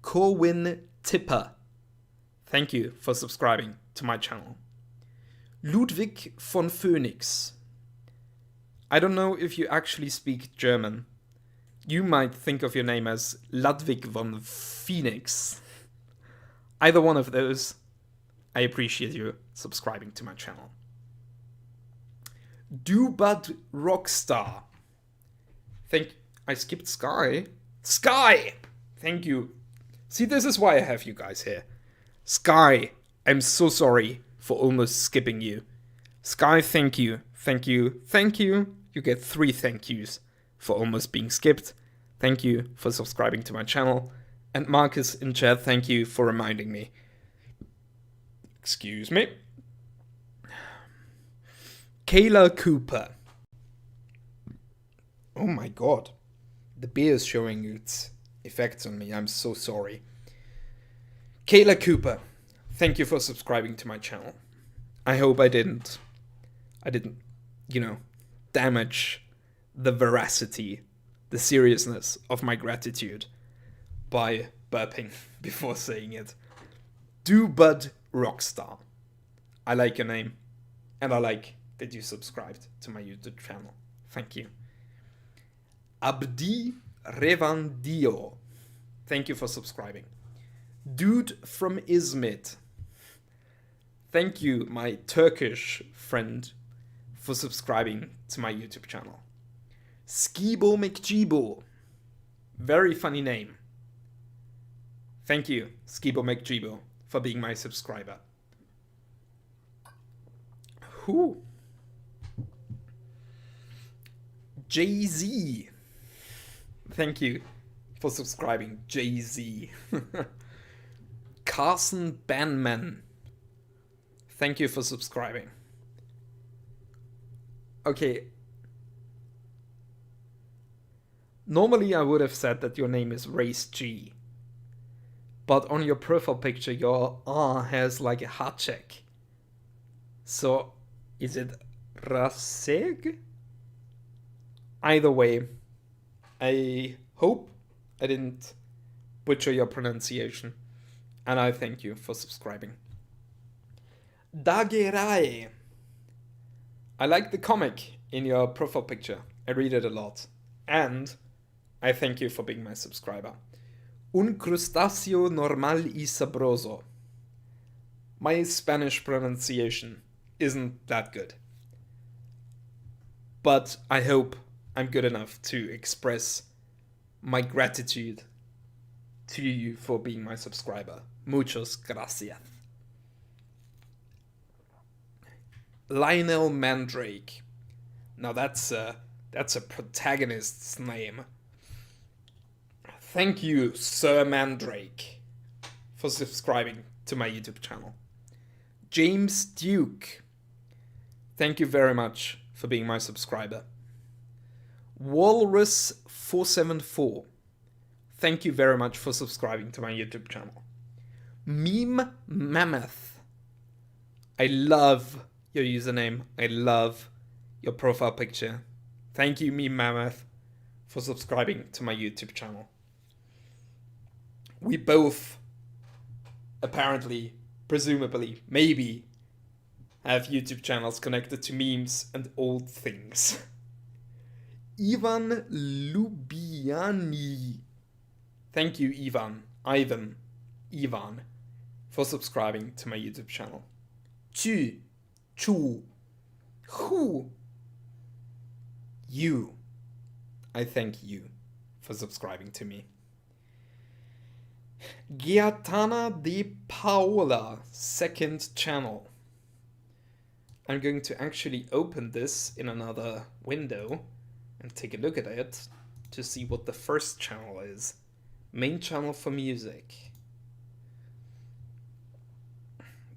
Corwin Tipper. Thank you for subscribing to my channel. Ludwig von Phoenix. I don't know if you actually speak German. You might think of your name as Ludwig von Phoenix. Either one of those, I appreciate you subscribing to my channel. Dubad Rockstar. I skipped Sky. Sky! Thank you. See, this is why I have you guys here. Sky, I'm so sorry for almost skipping you. Sky, thank you. Thank you. Thank you. You get 3 thank yous for almost being skipped. Thank you for subscribing to my channel. And Marcus in chat, thank you for reminding me. Excuse me. Kayla Cooper. Oh my god. The beer is showing its effects on me. I'm so sorry. Kayla Cooper, thank you for subscribing to my channel. I hope I didn't, damage the veracity, the seriousness of my gratitude by burping before saying it. Dubud Rockstar. I like your name, and I like that you subscribed to my YouTube channel. Thank you. Abdi Revandio. Thank you for subscribing. Dude from Izmit. Thank you, my Turkish friend, for subscribing to my YouTube channel. Skibo McGibo. Very funny name. Thank you, Skibo McGibo, for being my subscriber. Who? Jay-Z. Thank you for subscribing, Jay-Z. Carson Banman. Thank you for subscribing. Okay. Normally I would have said that your name is Race G. But on your profile picture, your R has like a heart check. So, is it Raseg? Either way, I hope I didn't butcher your pronunciation. And I thank you for subscribing. Dagerai. I like the comic in your profile picture. I read it a lot. And I thank you for being my subscriber. Un crustáceo normal y sabroso. My Spanish pronunciation isn't that good. But I hope I'm good enough to express my gratitude to you for being my subscriber. Muchos gracias. Lionel Mandrake. Now that's a protagonist's name. Thank you, Sir Mandrake, for subscribing to my YouTube channel. James Duke. Thank you very much for being my subscriber. Walrus474. Thank you very much for subscribing to my YouTube channel. Meme Mammoth. I love your username. I love your profile picture. Thank you, Meme Mammoth, for subscribing to my YouTube channel. We both, apparently, presumably, maybe, have YouTube channels connected to memes and old things. Ivan Lubiani. Thank you, Ivan, for subscribing to my YouTube channel. Chu, who? You. I thank you for subscribing to me. Gaetana de Paola, second channel. I'm going to actually open this in another window and take a look at it to see what the first channel is. Main channel for music.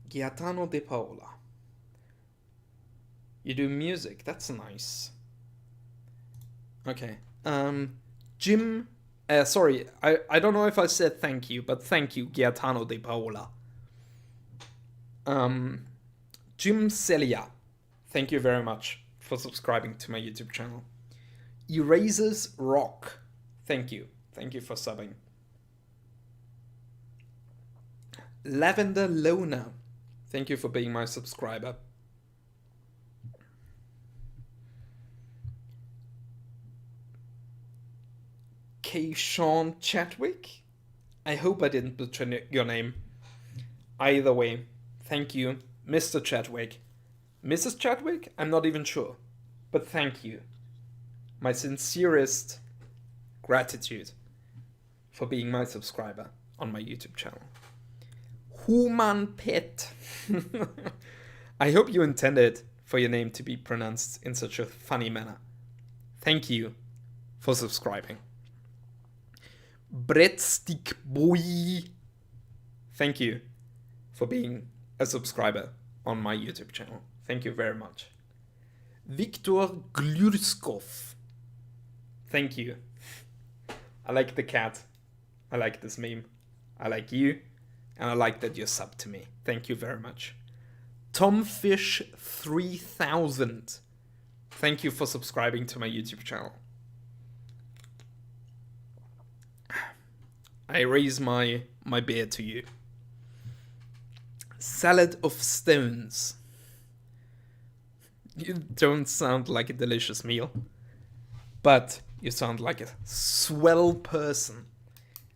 Gaetano de Paola. You do music, that's nice. Okay. Jim. Sorry, I don't know if I said thank you, but thank you, Gaetano de Paola. Jim Celia. Thank you very much for subscribing to my YouTube channel. Erasers Rock. Thank you. Thank you for subbing. Lavender Lona. Thank you for being my subscriber. Sean Chadwick. I hope I didn't butcher your name. Either way, Thank you, Mr. Chadwick. Mrs. Chadwick? I'm not even sure. But thank you. My sincerest gratitude for being my subscriber on my YouTube channel. Human Pet. I hope you intended for your name to be pronounced in such a funny manner. Thank you for subscribing. Breadstick Boy. Thank you for being a subscriber on my YouTube channel. Thank you very much. Viktor Glurskov. Thank you. I like the cat. I like this meme. I like you. And I like that you're subbed to me. Thank you very much. Tomfish3000. Thank you for subscribing to my YouTube channel. I raise my beer to you. Salad of Stones. You don't sound like a delicious meal, but you sound like a swell person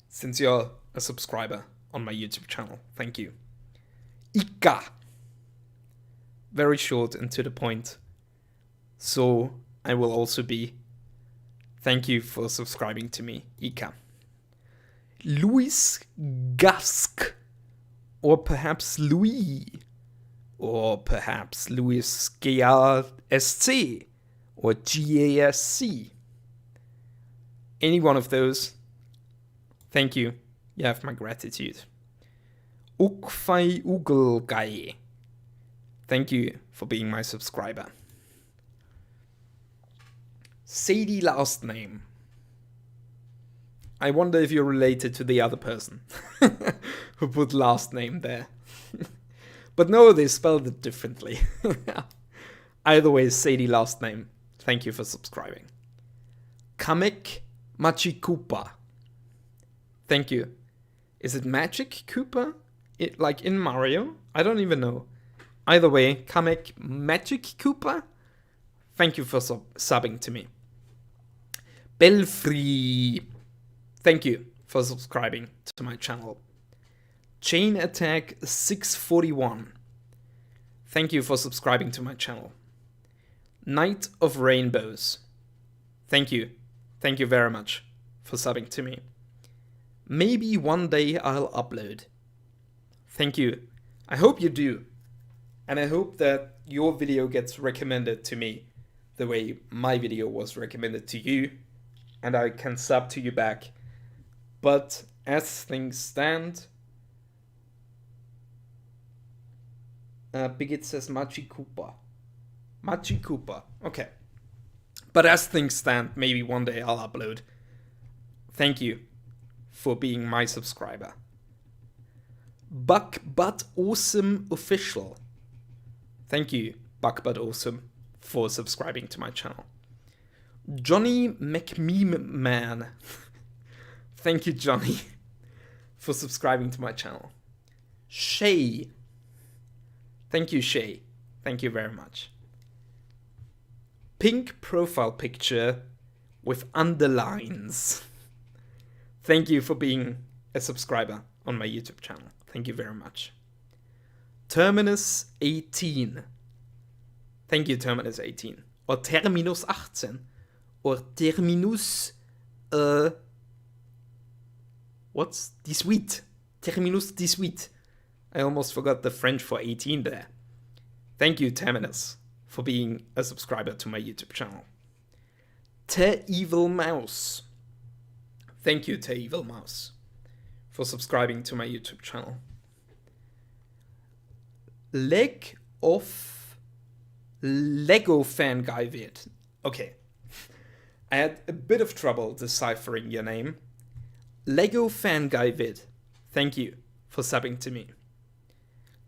since you're a subscriber on my YouTube channel. Thank you. Ika. Very short and to the point. So I will also be. Thank you for subscribing to me, Ika. Louis Gask. Or perhaps Louis. Or perhaps Louis GASC. Or GASC. Any one of those. Thank you. You have my gratitude. Ukfai Ugelgai. Thank you for being my subscriber. Sadie last name. I wonder if you're related to the other person who put last name there. But no, they spelled it differently. Either way, Sadie last name. Thank you for subscribing. Kamek Machikupa. Thank you. Is it Magic Koopa? Like in Mario? I don't even know. Either way, Kamek Magic Koopa. Thank you for subbing to me. Belfry. Thank you for subscribing to my channel. Chain Attack 641. Thank you for subscribing to my channel. Night of Rainbows. Thank you. Thank you very much for subbing to me. Maybe one day I'll upload. Thank you. I hope you do. And I hope that your video gets recommended to me the way my video was recommended to you. And I can sub to you back. But as things stand, Bigit says Machikupa. Machikupa. Okay. But as things stand, maybe one day I'll upload. Thank you for being my subscriber. Buck But Awesome Official. Thank you, Buck But Awesome, for subscribing to my channel. Johnny McMeme Man. Thank you, Johnny, for subscribing to my channel. Shay. Thank you, Shay. Thank you very much. Pink profile picture with underlines. Thank you for being a subscriber on my YouTube channel. Thank you very much. Terminus 18. Thank you, Terminus 18. Or Terminus 18. Or Terminus... What's 18? Terminus 18. I almost forgot the French for 18 there. Thank you, Terminus, for being a subscriber to my YouTube channel. Te Evil Mouse. Thank you, Te Evil Mouse, for subscribing to my YouTube channel. Leg of Lego Fan Guy Vid. Okay. I had a bit of trouble deciphering your name. Lego Fan Guy Vid. Thank you for subbing to me.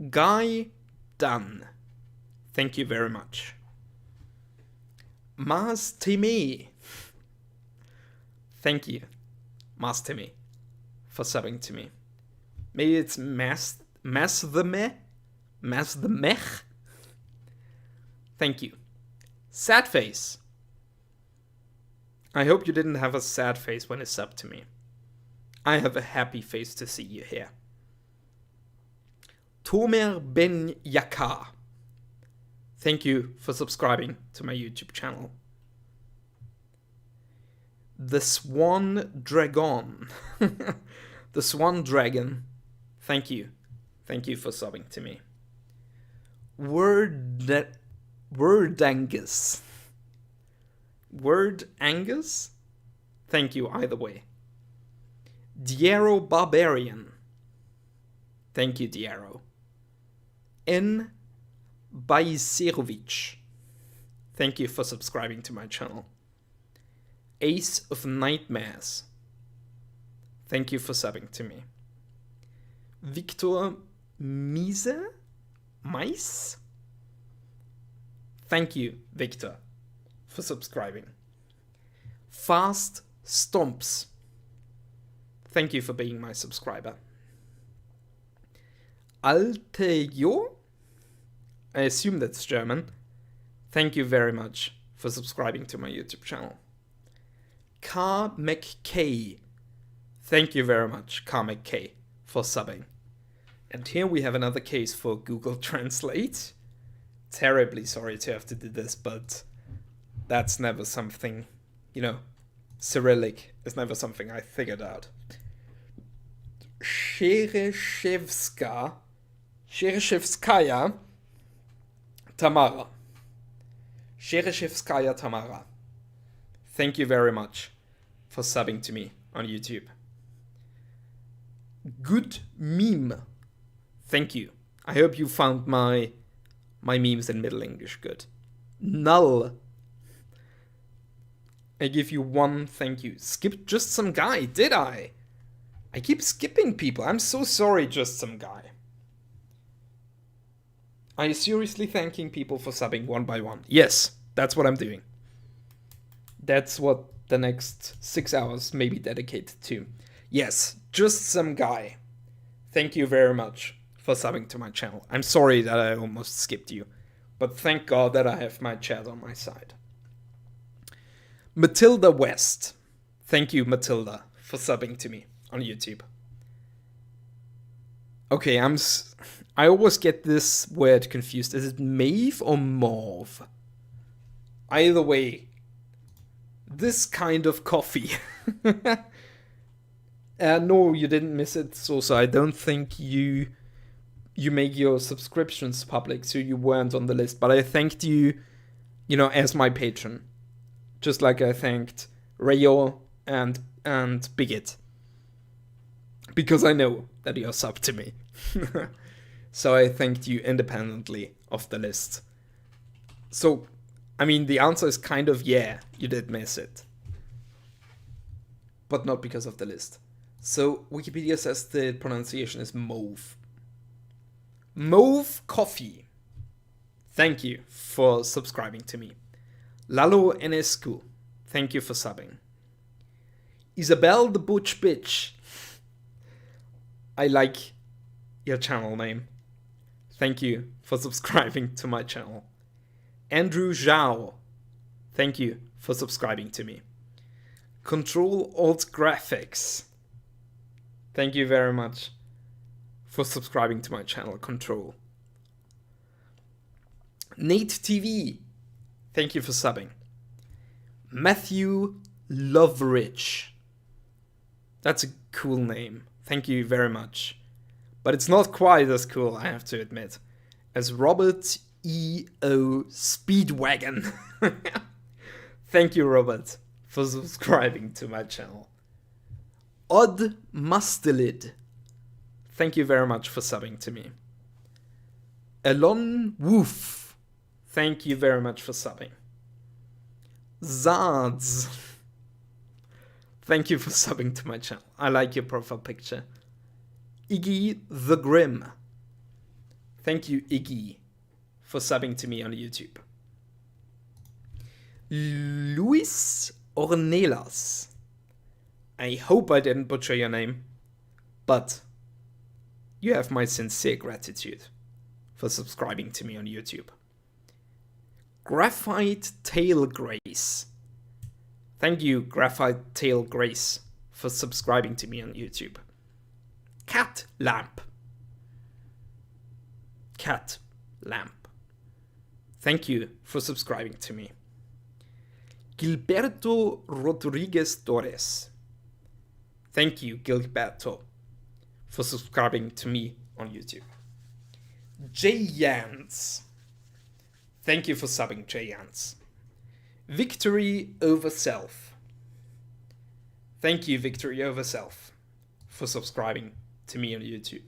Guy Dunn. Thank you very much. Mars Timmy. Thank you, Mars Timmy, for subbing to me. Maybe it's Mas the Mech. Thank you. Sad face. I hope you didn't have a sad face when it subbed to me. I have a happy face to see you here. Tomer Ben Yakar. Thank you for subscribing to my YouTube channel. The Swan Dragon. The Swan Dragon. Thank you. Thank you for subbing to me. Wordangus. Word Angus? Thank you either way. Diero Barbarian. Thank you, Diero. N. Bajserovic. Thank you for subscribing to my channel. Ace of Nightmares. Thank you for subbing to me. Victor Mais? Thank you, Victor, for subscribing. Fast Stomps. Thank you for being my subscriber. Altejo? I assume that's German. Thank you very much for subscribing to my YouTube channel. Car McKay. Thank you very much, Car McKay, for subbing. And here we have another case for Google Translate. Terribly sorry to have to do this, but that's never something, you know, Cyrillic is never something I figured out. Shereshevskaya Tamara. Shereshevskaya Tamara. Thank you very much for subbing to me on YouTube. Good meme. Thank you. I hope you found my memes in Middle English good. Null. I give you one thank you. Skipped just some guy, did I? I keep skipping people. I'm so sorry, just some guy. Are you seriously thanking people for subbing one by one? Yes, that's what I'm doing. That's what the next 6 hours may be dedicated to. Yes, just some guy. Thank you very much for subbing to my channel. I'm sorry that I almost skipped you, but thank God that I have my chat on my side. Matilda West. Thank you, Matilda, for subbing to me on YouTube. Okay, I always get this word confused. Is it Maeve or Mauve? Either way, this kind of coffee. No, you didn't miss it, so I don't think you make your subscriptions public, so you weren't on the list. But I thanked you, you know, as my patron, just like I thanked Rayo and Bigot, because I know that you're sub to me. So I thanked you independently of the list. So, I mean, the answer is kind of yeah, you did miss it, but not because of the list. So Wikipedia says the pronunciation is Mauve. Mauve Coffee. Thank you for subscribing to me. Lalo Enescu. Thank you for subbing. Isabel the Butch Bitch. I like your channel name. Thank you for subscribing to my channel. Andrew Zhao. Thank you for subscribing to me. Control Alt Graphics. Thank you very much for subscribing to my channel, Control. Nate TV. Thank you for subbing. Matthew Loveridge. That's a cool name. Thank you very much. But it's not quite as cool, I have to admit, as Robert E.O. Speedwagon. Thank you, Robert, for subscribing to my channel. Odd Mustelid. Thank you very much for subbing to me. Elon Woof. Thank you very much for subbing. Zards. Thank you for subbing to my channel. I like your profile picture. Iggy the Grim. Thank you, Iggy, for subbing to me on YouTube. Luis Ornelas. I hope I didn't butcher your name, but you have my sincere gratitude for subscribing to me on YouTube. Graphite Tail Grace. Thank you, Graphite Tail Grace, for subscribing to me on YouTube. Cat Lamp. Cat Lamp. Thank you for subscribing to me. Gilberto Rodriguez Torres. Thank you, Gilberto, for subscribing to me on YouTube. Jay Yans. Thank you for subbing, Jay Yans. Victory Over Self. Thank you, Victory Over Self, for subscribing to me on YouTube.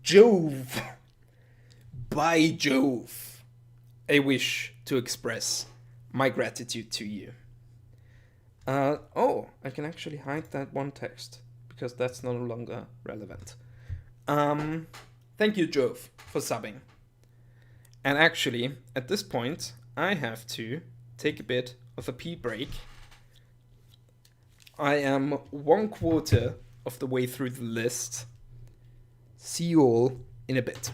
Jove. By Jove. I wish to express my gratitude to you. Oh, I can actually hide that one text because that's no longer relevant. Thank you, Jove, for subbing. And actually, at this point, I have to take a bit of a pee break. I am 1/4 of the way through the list. See you all in a bit.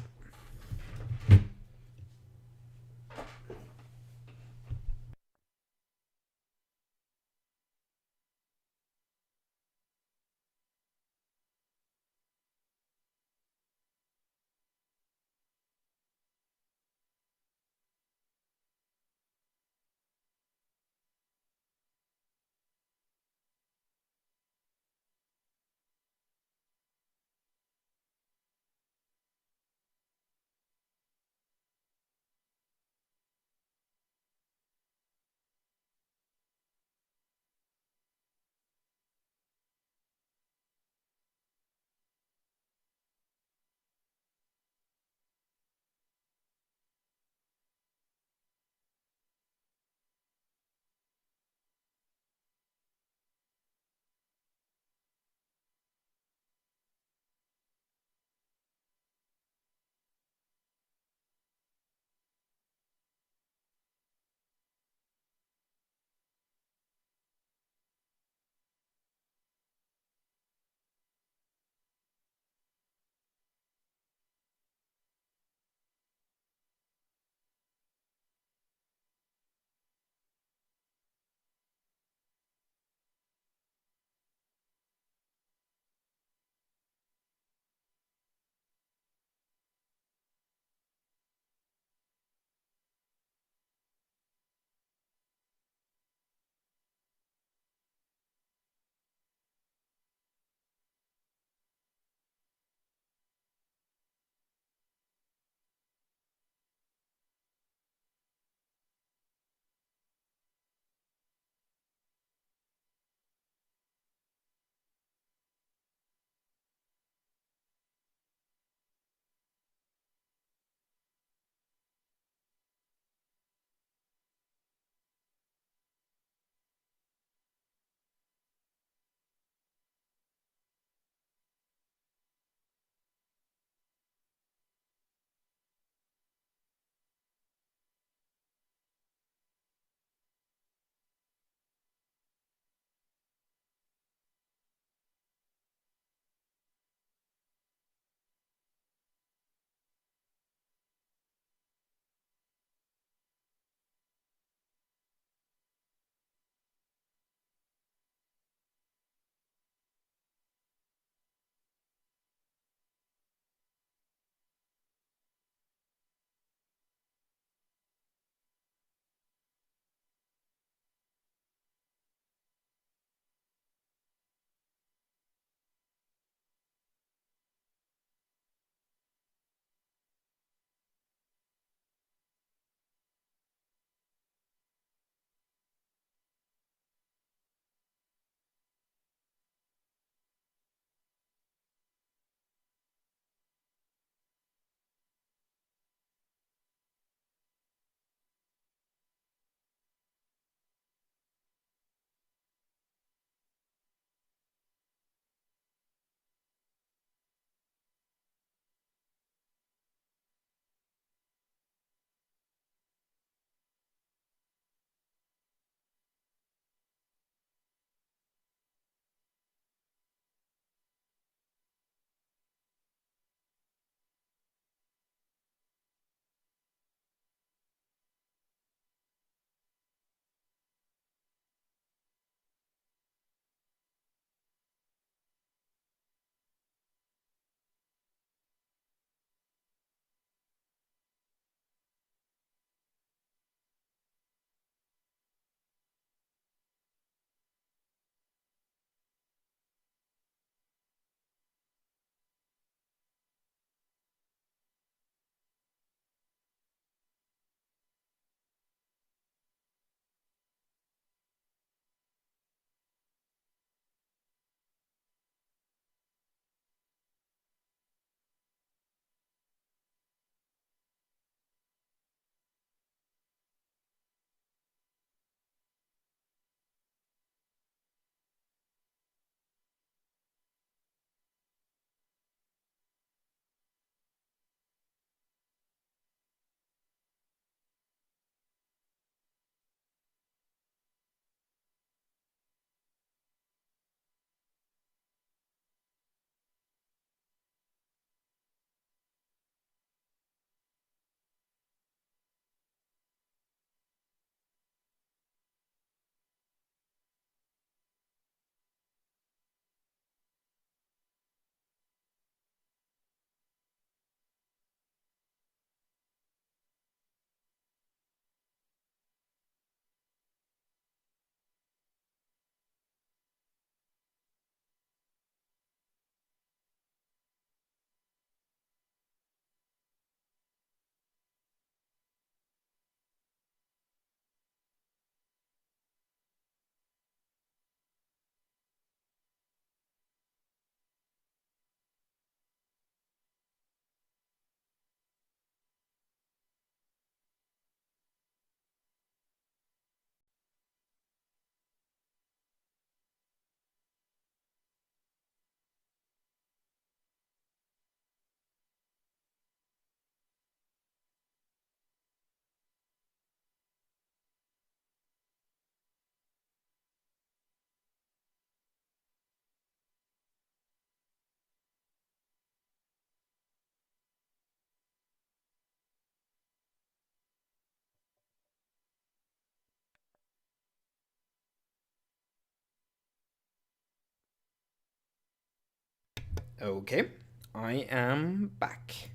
Okay, I am back.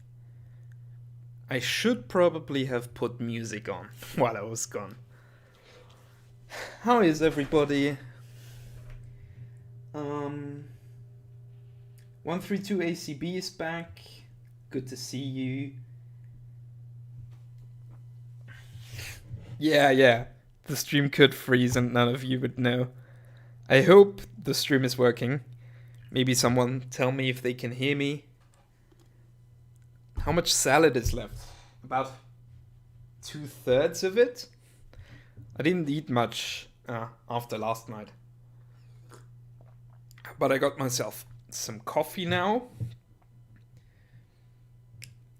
I should probably have put music on while I was gone. How is everybody? 132 ACB is back. Good to see you. Yeah. The stream could freeze and none of you would know. I hope the stream is working. Maybe someone tell me if they can hear me. How much salad is left? About 2/3 of it? I didn't eat much after last night. But I got myself some coffee now.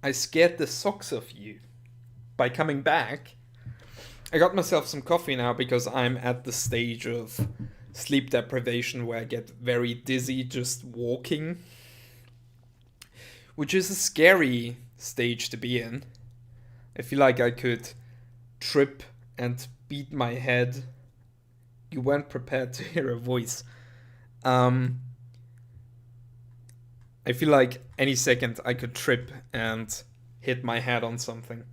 I scared the socks off you by coming back. I got myself some coffee now because I'm at the stage of sleep deprivation where I get very dizzy just walking. Which is a scary stage to be in. I feel like I could trip and beat my head. You weren't prepared to hear a voice. I feel like any second I could trip and hit my head on something.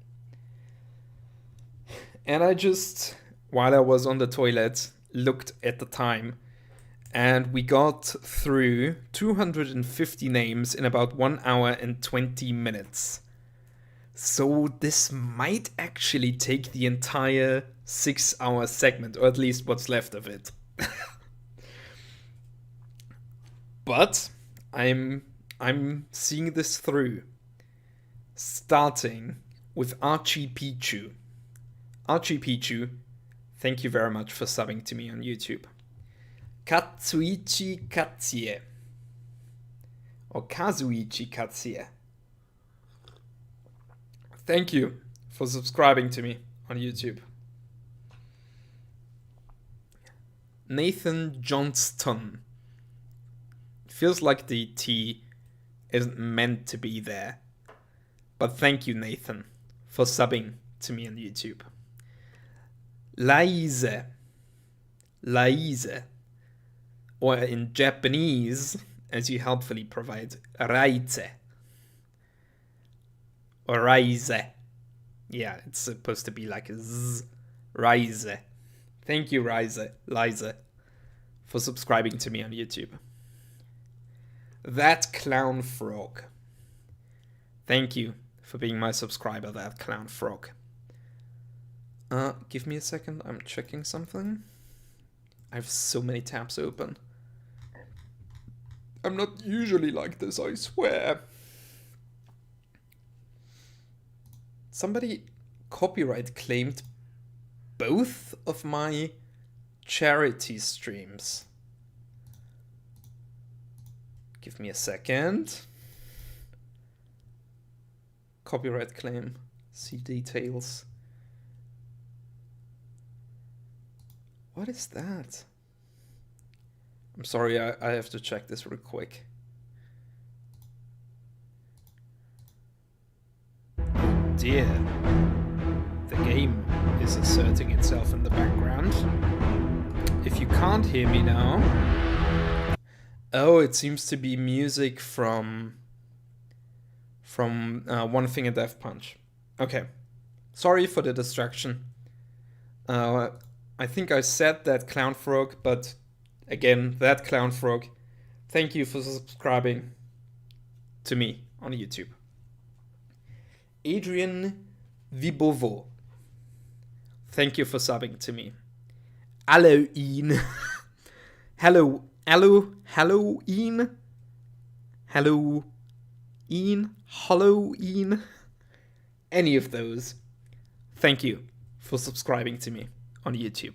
And I just, while I was on the toilet, looked at the time. And we got through 250 names in about 1 hour and 20 minutes. So this might actually take the entire 6-hour segment, or at least what's left of it. But I'm seeing this through. Starting with Archie Pichu. Archie Pichu, thank you very much for subbing to me on YouTube. Katsuichi Katsie. Or Kazuichi Katsie. Thank you for subscribing to me on YouTube. Nathan Johnston. Feels like the T isn't meant to be there. But thank you, Nathan, for subbing to me on YouTube. Laise. Or in Japanese, as you helpfully provide, Raise. Or Rise. Yeah, it's supposed to be like a Z. Rise. Thank you, Liza, for subscribing to me on YouTube. That Clown Frog. Thank you for being my subscriber, That Clown Frog. Give me a second, I'm checking something. I have so many tabs open. I'm not usually like this, I swear. Somebody copyright claimed both of my charity streams. Give me a second. Copyright claim. See details. What is that? I'm sorry, I have to check this real quick. Dear. The game is asserting itself in the background. If you can't hear me now... Oh, it seems to be music from One Finger Death Punch. Okay. Sorry for the distraction. I think I said That Clown Frog, but again, That Clown Frog, thank you for subscribing to me on YouTube. Adrian Vibovo, thank you for subbing to me. Halloween. Halloween. Any of those. Thank you for subscribing to me on YouTube.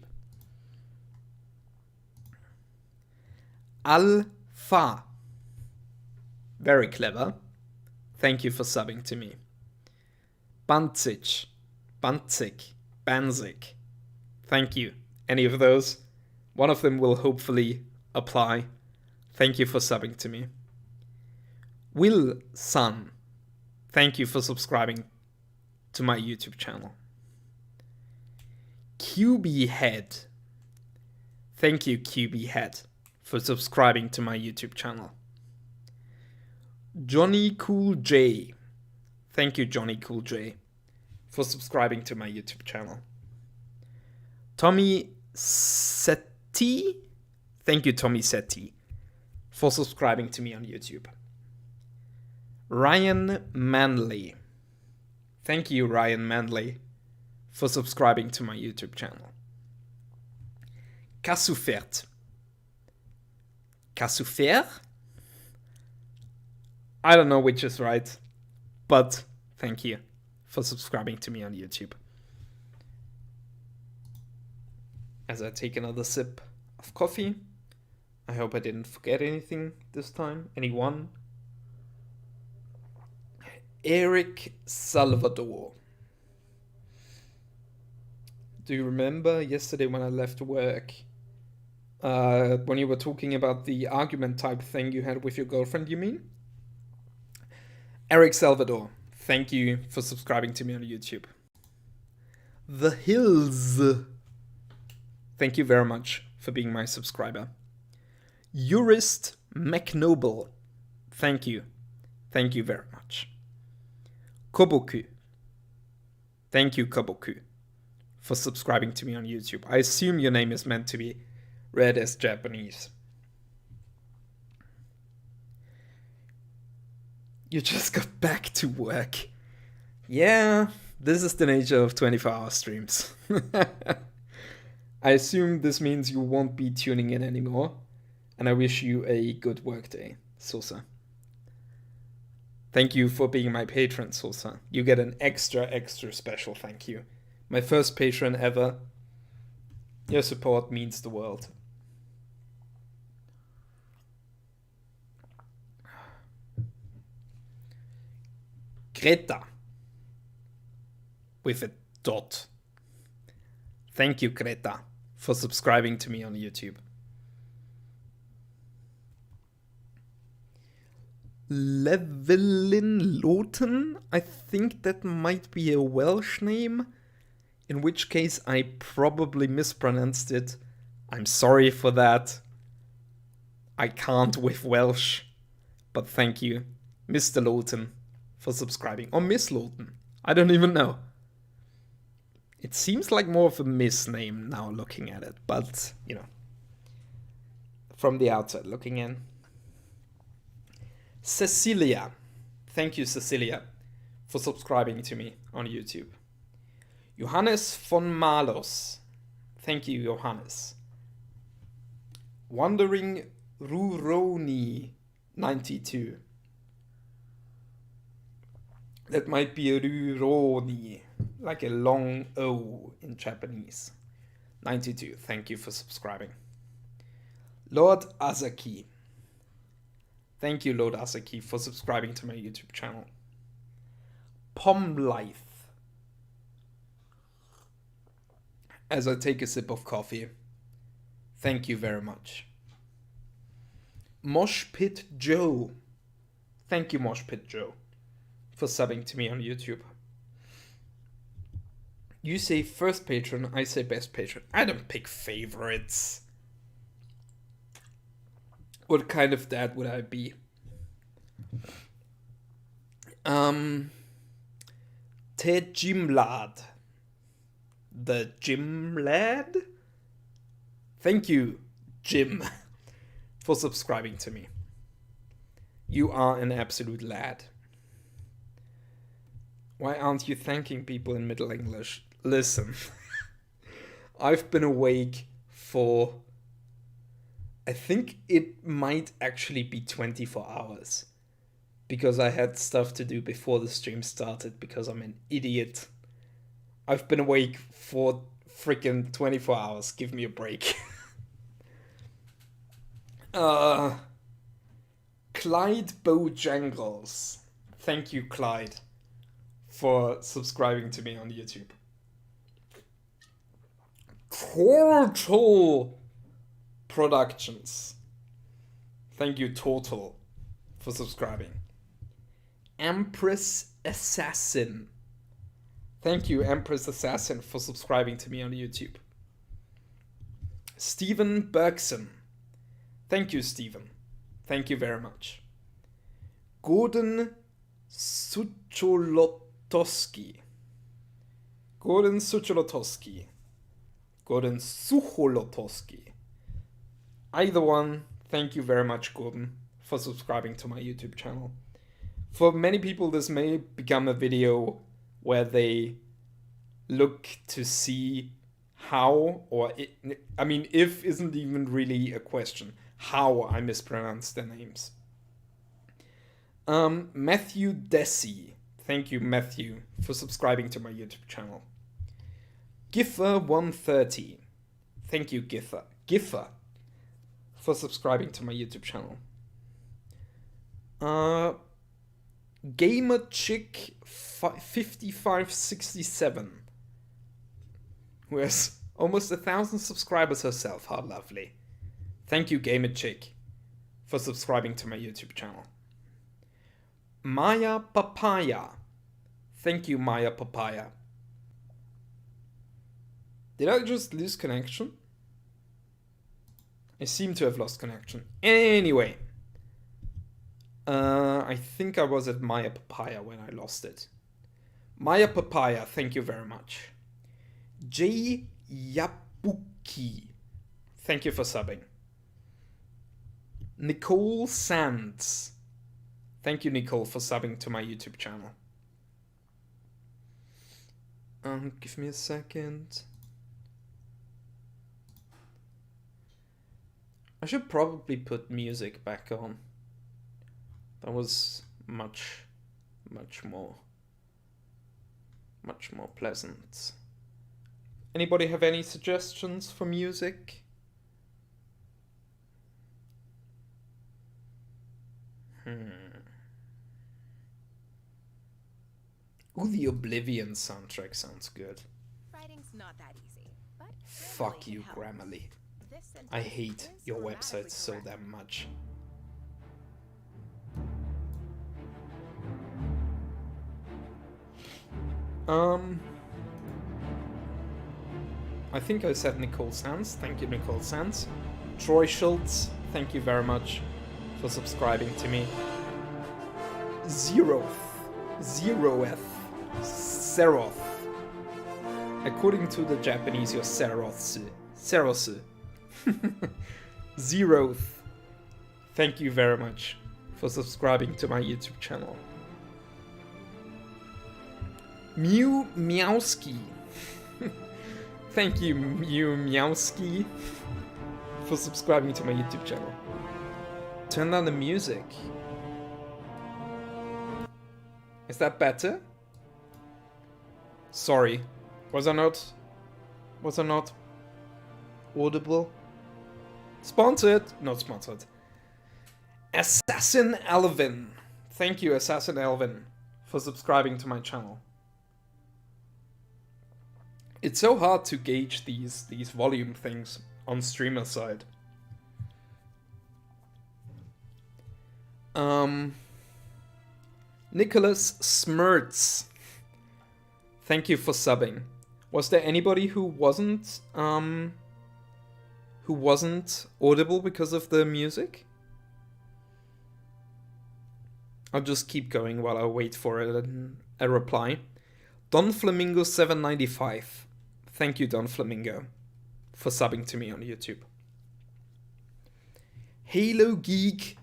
Alpha. Very clever. Thank you for subbing to me. Banzik. Thank you. Any of those? One of them will hopefully apply. Thank you for subbing to me. Will Sun. Thank you for subscribing to my YouTube channel. QB Head. Thank you, QB Head, for subscribing to my YouTube channel. Johnny Cool J. Thank you, Johnny Cool J, for subscribing to my YouTube channel. Tommy Setti. Thank you, Tommy Setti, for subscribing to me on YouTube. Ryan Manley. Thank you, Ryan Manley, for subscribing to my YouTube channel. Kasufert. Kasufer? I don't know which is right, but thank you for subscribing to me on YouTube. As I take another sip of coffee, I hope I didn't forget anything this time. Anyone? Eric Salvador. Do you remember yesterday when I left work, when you were talking about the argument type thing you had with your girlfriend, you mean? Eric Salvador, thank you for subscribing to me on YouTube. The Hills. Thank you very much for being my subscriber. Jurist McNoble. Thank you. Thank you very much. Koboku. Thank you, Koboku, for subscribing to me on YouTube. I assume your name is meant to be read as Japanese. You just got back to work. Yeah, this is the nature of 24-hour streams. I assume this means you won't be tuning in anymore, and I wish you a good workday, Sosa. Thank you for being my patron, Sosa. You get an extra special thank you. My first patron ever. Your support means the world. Greta. With a dot. Thank you, Greta, for subscribing to me on YouTube. Levelin Loten? I think that might be a Welsh name, in which case I probably mispronounced it. I'm sorry for that. I can't with Welsh, but thank you, Mr. Loten, for subscribing. Or Miss Loten. I don't even know. It seems like more of a Miss name now looking at it, but, you know, from the outside looking in. Cecilia. Thank you, Cecilia, for subscribing to me on YouTube. Johannes von Malos. Thank you, Johannes. Wandering Ruroni 92. That might be a Ruroni, like a long O in Japanese. 92. Thank you for subscribing. Lord Azaki. Thank you, Lord Asaki, for subscribing to my YouTube channel. Pomlife. As I take a sip of coffee, thank you very much. Mosh Pit Joe. Thank you, Mosh Pit Joe, for subbing to me on YouTube. You say first patron, I say best patron. I don't pick favorites. What kind of dad would I be? Ted Gym Lad. The Gym Lad? Thank you, Jim, for subscribing to me. You are an absolute lad. Why aren't you thanking people in Middle English? Listen, I've been awake for... I think it might actually be 24 hours. Because I had stuff to do before the stream started because I'm an idiot. I've been awake for freaking 24 hours. Give me a break. Clyde Bojangles. Thank you, Clyde, for subscribing to me on YouTube. Total Productions. Thank you, Total, for subscribing. Empress Assassin. Thank you, Empress Assassin, for subscribing to me on YouTube. Stephen Bergson. Thank you, Stephen. Thank you very much. Gordon Sucholotowski. Gordon Sucholotowski. Gordon Sucholotowski. Either one, thank you very much, Gordon, for subscribing to my YouTube channel. For many people, this may become a video where they look to see how, or if isn't even really a question, how I mispronounce their names. Matthew Desi. Thank you, Matthew, for subscribing to my YouTube channel. Giffer130. Thank you, Giffer, for subscribing to my YouTube channel. GamerChick5567, who has almost 1,000 subscribers herself. How lovely. Thank you, GamerChick, for subscribing to my YouTube channel. Maya Papaya. Thank you, Maya Papaya. Did I just lose connection? I seem to have lost connection. Anyway. I think I was at Maya Papaya when I lost it. Maya Papaya, thank you very much. J Yabuki. Thank you for subbing. Nicole Sands. Thank you, Nicole, for subbing to my YouTube channel. Give me a second. I should probably put music back on. That was much more pleasant. Anybody have any suggestions for music? Ooh, the Oblivion soundtrack sounds good. Writing's not that easy, but Fuck Grammarly you, helps. Grammarly. This sentence I hate is your grammatically website so correct. damn much. I think I said Nicole Sands. Thank you, Nicole Sands. Troy Schultz, thank you very much for subscribing to me. Zeroth. Seroth. According to the Japanese, you're Seroth. Zeroth. Thank you very much for subscribing to my YouTube channel. Mew Meowski. Thank you, Mew Meowski, for subscribing to my YouTube channel. Turn down the music. Is that better? Sorry. Was I not audible? Sponsored? Not sponsored. Assassin Elvin. Thank you, Assassin Elvin, for subscribing to my channel. It's so hard to gauge these volume things on streamer side. Nicholas Smirts. Thank you for subbing. Was there anybody who wasn't audible because of the music? I'll just keep going while I wait for a reply. Don Flamingo 795. Thank you, Don Flamingo, for subbing to me on YouTube. Halo Geek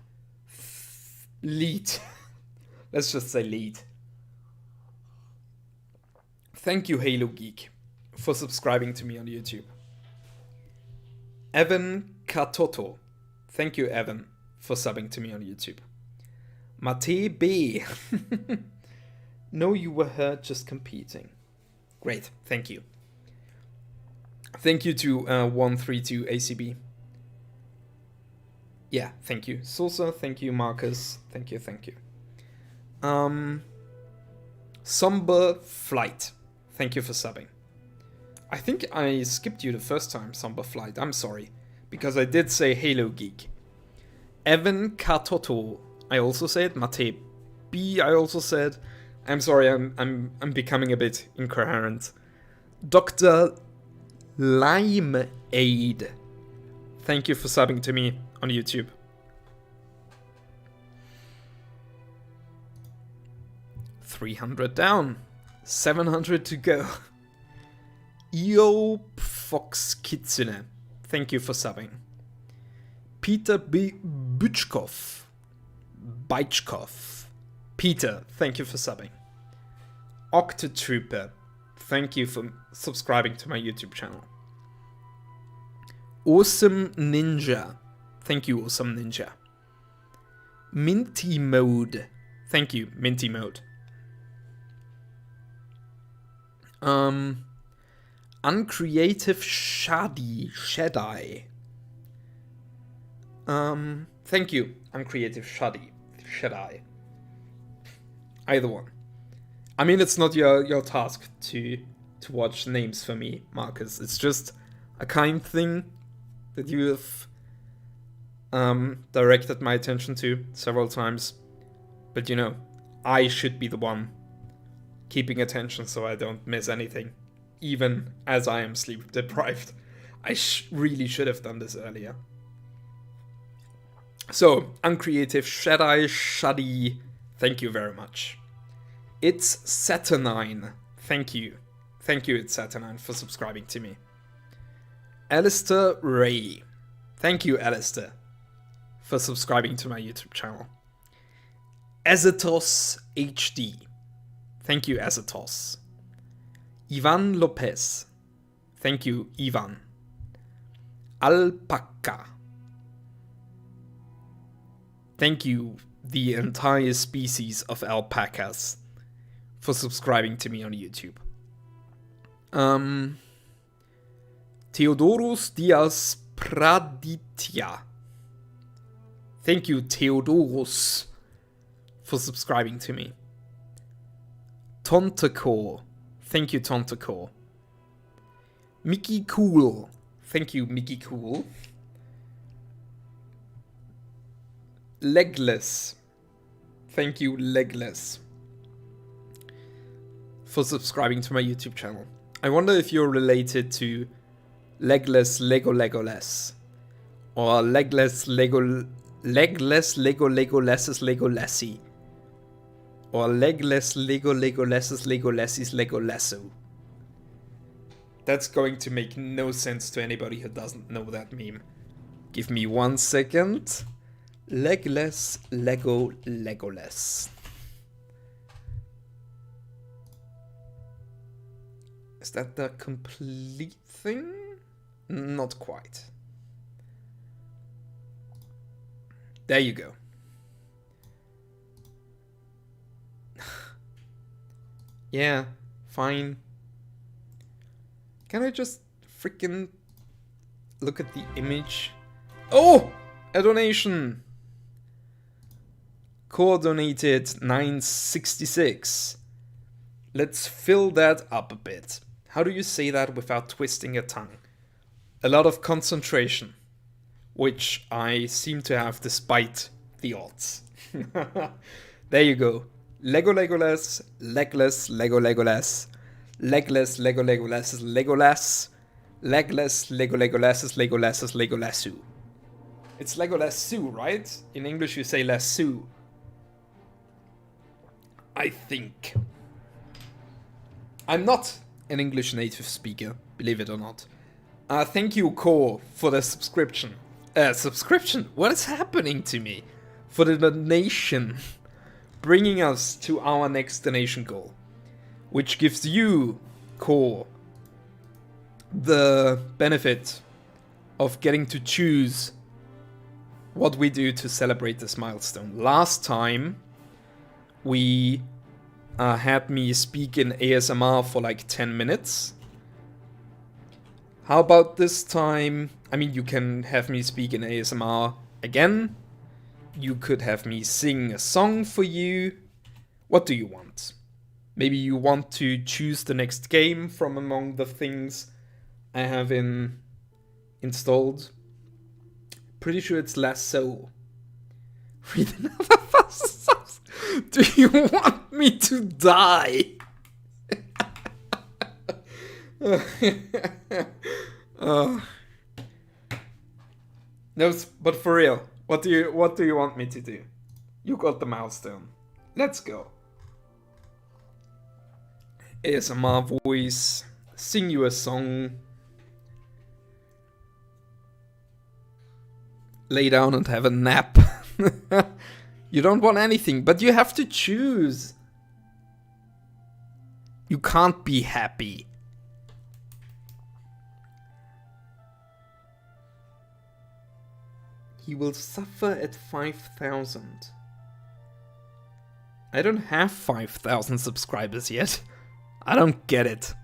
Lead. Let's just say lead. Thank you, Halo Geek, for subscribing to me on YouTube. Evan Katoto. Thank you, Evan, for subbing to me on YouTube. Mate B. No, you were hurt just competing. Great, thank you. Thank you to 132 ACB. Yeah, thank you. Sosa, thank you. Marcus, thank you. Somber Flight. Thank you for subbing. I think I skipped you the first time, Somber Flight. I'm sorry, because I did say Halo Geek. Evan Katoto. I also said Mate B. I also said. I'm sorry. I'm becoming a bit incoherent. Dr. Limeade. Thank you for subbing to me on YouTube. 300 down. 700 to go. Yo Fox Kitsune, thank you for subbing. Peter B. Butchkov. Peter, thank you for subbing. Octotrooper, thank you for subscribing to my YouTube channel. Awesome Ninja, thank you, Awesome Ninja. Minty Mode, thank you, Minty Mode. Uncreative Shadai. Thank you, Uncreative Shadai. Either one. I mean, it's not your task to watch names for me, Marcus. It's just a kind thing that you have directed my attention to several times. But you know, I should be the one keeping attention so I don't miss anything, even as I am sleep deprived. I really should have done this earlier. So, Uncreative Shaddy, thank you very much. It's Saturnine, thank you. Thank you, It's Saturnine, for subscribing to me. Alistair Ray, thank you, Alistair, for subscribing to my YouTube channel. Azetos HD, thank you, Azetos. Ivan Lopez, thank you, Ivan. Alpaca, thank you, the entire species of alpacas, for subscribing to me on YouTube. Theodorus Diaz Praditya, thank you, Theodorus, for subscribing to me. Tontacore, thank you, Tontacore. Mickey Cool, thank you, Mickey Cool. Legless, thank you, Legless, for subscribing to my YouTube channel. I wonder if you're related to Legless Legoless, or Legless Legless Legolesses Legolessi, or Legless Legolesses Legolessis Legolesso. That's going to make no sense to anybody who doesn't know that meme. Give me 1 second. Legless Legoless. Is that the complete thing? Not quite. There you go. Yeah, fine. Can I just freaking look at the image? Oh! A donation! Core donated 966. Let's fill that up a bit. How do you say that without twisting your tongue? A lot of concentration, which I seem to have despite the odds. There you go. Lego Legolas, Legless Lego Legolas, Legless Lego Legolas Legolas, Legless Lego Legolas Legolas Legolasu. It's Legolasu, right? In English you say lasso. I think. I'm not an English native speaker, believe it or not. Thank you, Core, for the subscription. Subscription? What is happening to me? For the donation. Bringing us to our next donation goal. Which gives you, Core, the benefit of getting to choose what we do to celebrate this milestone. Last time, we had me speak in ASMR for like 10 minutes. How about this time? I mean, you can have me speak in ASMR again. You could have me sing a song for you. What do you want? Maybe you want to choose the next game from among the things I have installed. Pretty sure it's Lasso. Read another fast. Do you want me to die? No, but for real, what do you want me to do? You got the milestone. Let's go. ASMR voice, sing you a song, lay down and have a nap. You don't want anything, but you have to choose. You can't be happy. He will suffer at 5,000. I don't have 5,000 subscribers yet. I don't get it.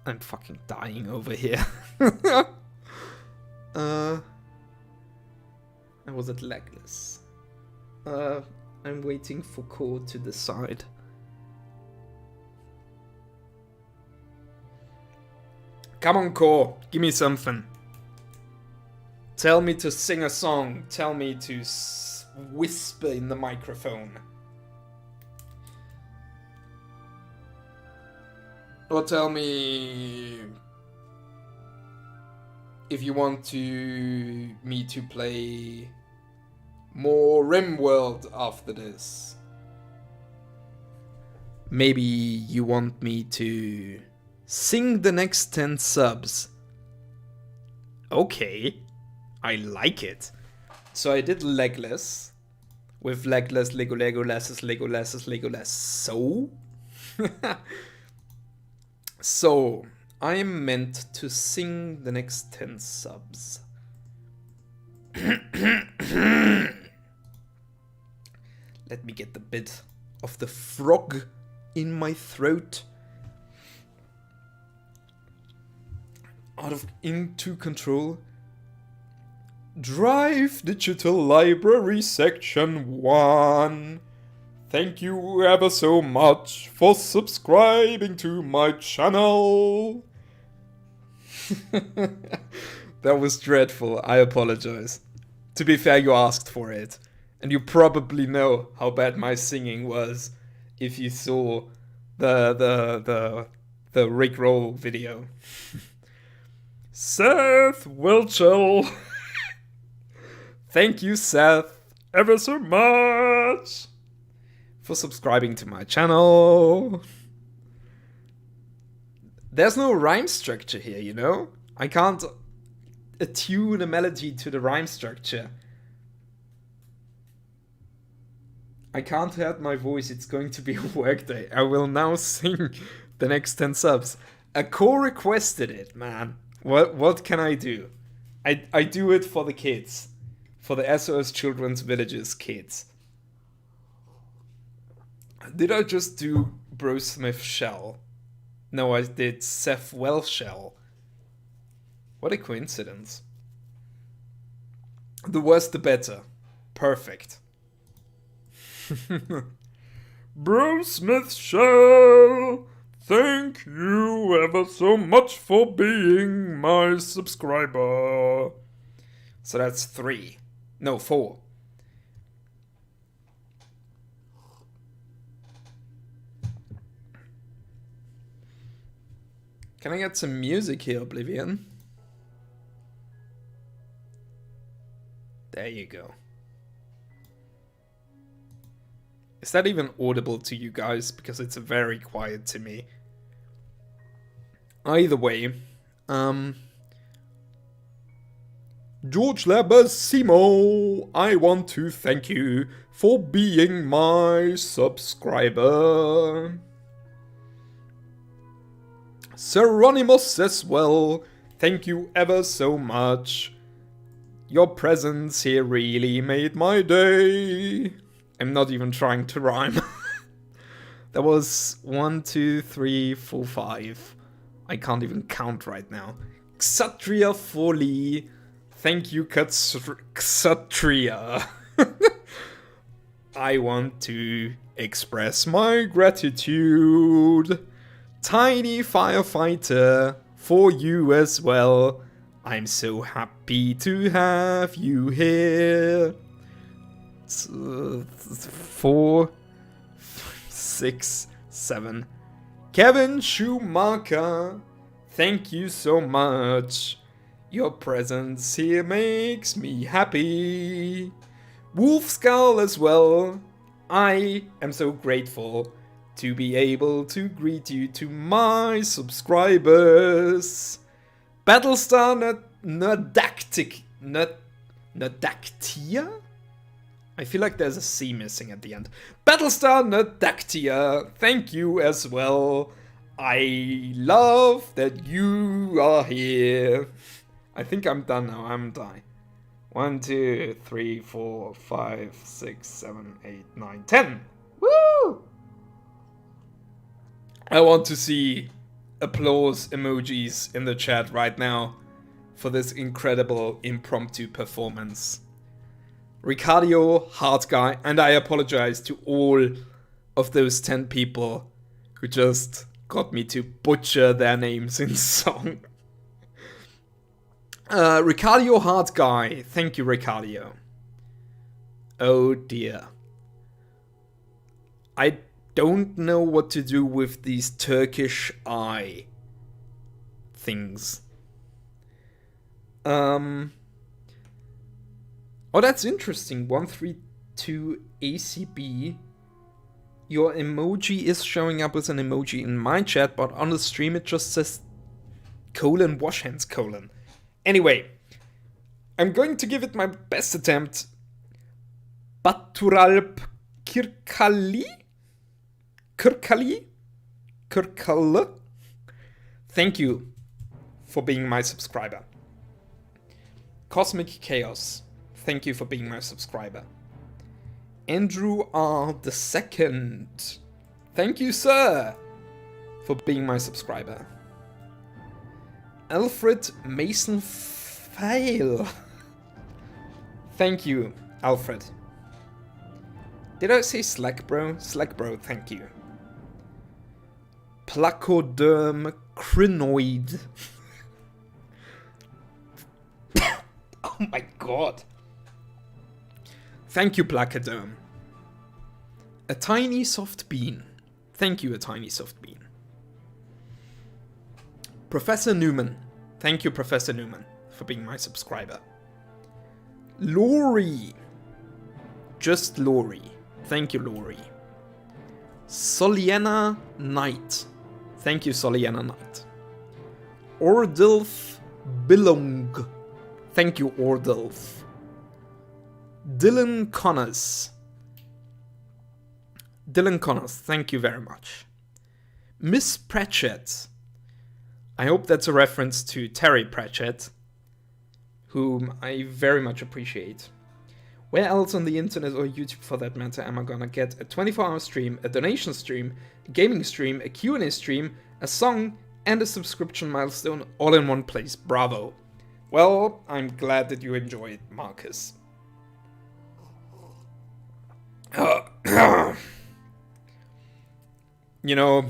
I'm fucking dying over here. I was at Legless. I'm waiting for Core to decide. Come on, Core, give me something. Tell me to sing a song. Tell me to whisper in the microphone. Or tell me if you want me to play more RimWorld after this. Maybe you want me to sing the next 10 subs. Okay, I like it. So I did Legless. With Legless, Legolasses, Legolasses. So? So, I am meant to sing the next 10 subs. Let me get the bit of the frog in my throat. Into control. Drive Digital Library Section 1. Thank you ever so much for subscribing to my channel. That was dreadful, I apologize. To be fair, you asked for it. And you probably know how bad my singing was if you saw the Rickroll video. Seth Wilchel. Thank you, Seth, ever so much for subscribing to my channel. There's no rhyme structure here, you know? I can't attune a melody to the rhyme structure. I can't hurt my voice, it's going to be a workday. I will now sing the next 10 subs. A core requested it, man. What can I do? I do it for the kids. For the SOS Children's Villages kids. Did I just do Bro Smith Shell? No, I did Seth Welshell. What a coincidence. The worse the better. Perfect. Bro Smith Shell, thank you ever so much for being my subscriber. So that's 3. No, 4. Can I get some music here, Oblivion? There you go. Is that even audible to you guys? Because it's very quiet to me. Either way, George Labasimo, I want to thank you for being my subscriber. Seronimus as well, thank you ever so much. Your presence here really made my day. I'm not even trying to rhyme. That was 1, 2, 3, 4, 5. I can't even count right now. Xatria Folly. Thank you, Xatria. I want to express my gratitude. Tiny Firefighter, for you as well. I'm so happy to have you here. 4, 6, 7. Kevin Schumacher, thank you so much. Your presence here makes me happy. Wolf Skull as well. I am so grateful to be able to greet you to my subscribers. Battlestar Nerdactia? I feel like there's a C missing at the end. Battlestar Nerdactia, thank you as well. I love that you are here. I think I'm done now. I'm done. 1, 2, 3, 4, 5, 6, 7, 8, 9, 10. Woo! I want to see applause emojis in the chat right now for this incredible impromptu performance. Ricardio, Hard Guy, and I apologize to all of those 10 people who just got me to butcher their names in song. Ricardio, Hard Guy, thank you, Ricardio. Oh dear. I don't know what to do with these Turkish eye things. Oh, that's interesting. 132 ACB. Your emoji is showing up as an emoji in my chat, but on the stream it just says colon wash hands colon. Anyway, I'm going to give it my best attempt. Baturalp Kirkali? Kirkale? Thank you for being my subscriber. Cosmic Chaos. Thank you for being my subscriber. Andrew R. the Second. Thank you, sir, for being my subscriber. Alfred Mason Fail. Thank you, Alfred. Did I say Slack Bro? Slack Bro, thank you. Placoderm Crinoid. Oh my god. Thank you, Placoderm. A Tiny Soft Bean. Thank you, A Tiny Soft Bean. Professor Newman. Thank you, Professor Newman, for being my subscriber. Lori. Just Lori. Thank you, Lori. Soliana Knight. Thank you, Soliana Knight. Ordilf Billong. Thank you, Ordilf. Dylan Connors. Dylan Connors, thank you very much. Miss Pratchett. I hope that's a reference to Terry Pratchett, whom I very much appreciate. Where else on the internet or YouTube for that matter am I gonna get a 24-hour stream, a donation stream, a gaming stream, a Q&A stream, a song, and a subscription milestone all in one place? Bravo. Well, I'm glad that you enjoy it, Marcus. You know,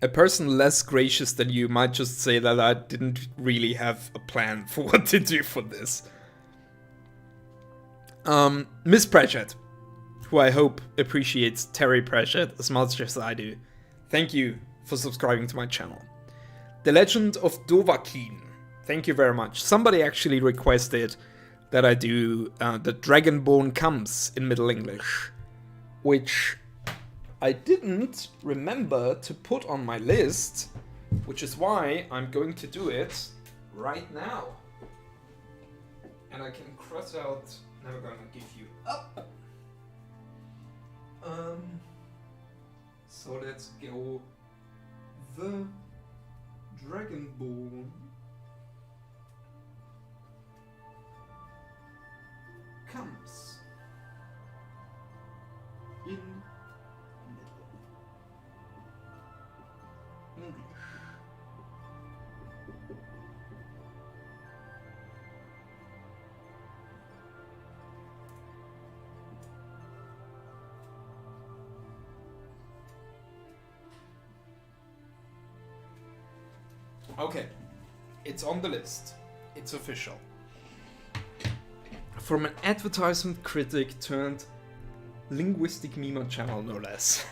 a person less gracious than you might just say that I didn't really have a plan for what to do for this. Miss Pratchett, who I hope appreciates Terry Pratchett as much as I do. Thank you for subscribing to my channel. The Legend of Dovahkiin. Thank you very much. Somebody actually requested that I do The Dragonborn Comes in Middle English, which I didn't remember to put on my list, which is why I'm going to do it right now. And I can cross out, never gonna give you up. So let's go The Dragonborn Comes in English. Okay, it's on the list. It's official. From an advertisement critic turned linguistic meme channel, no less.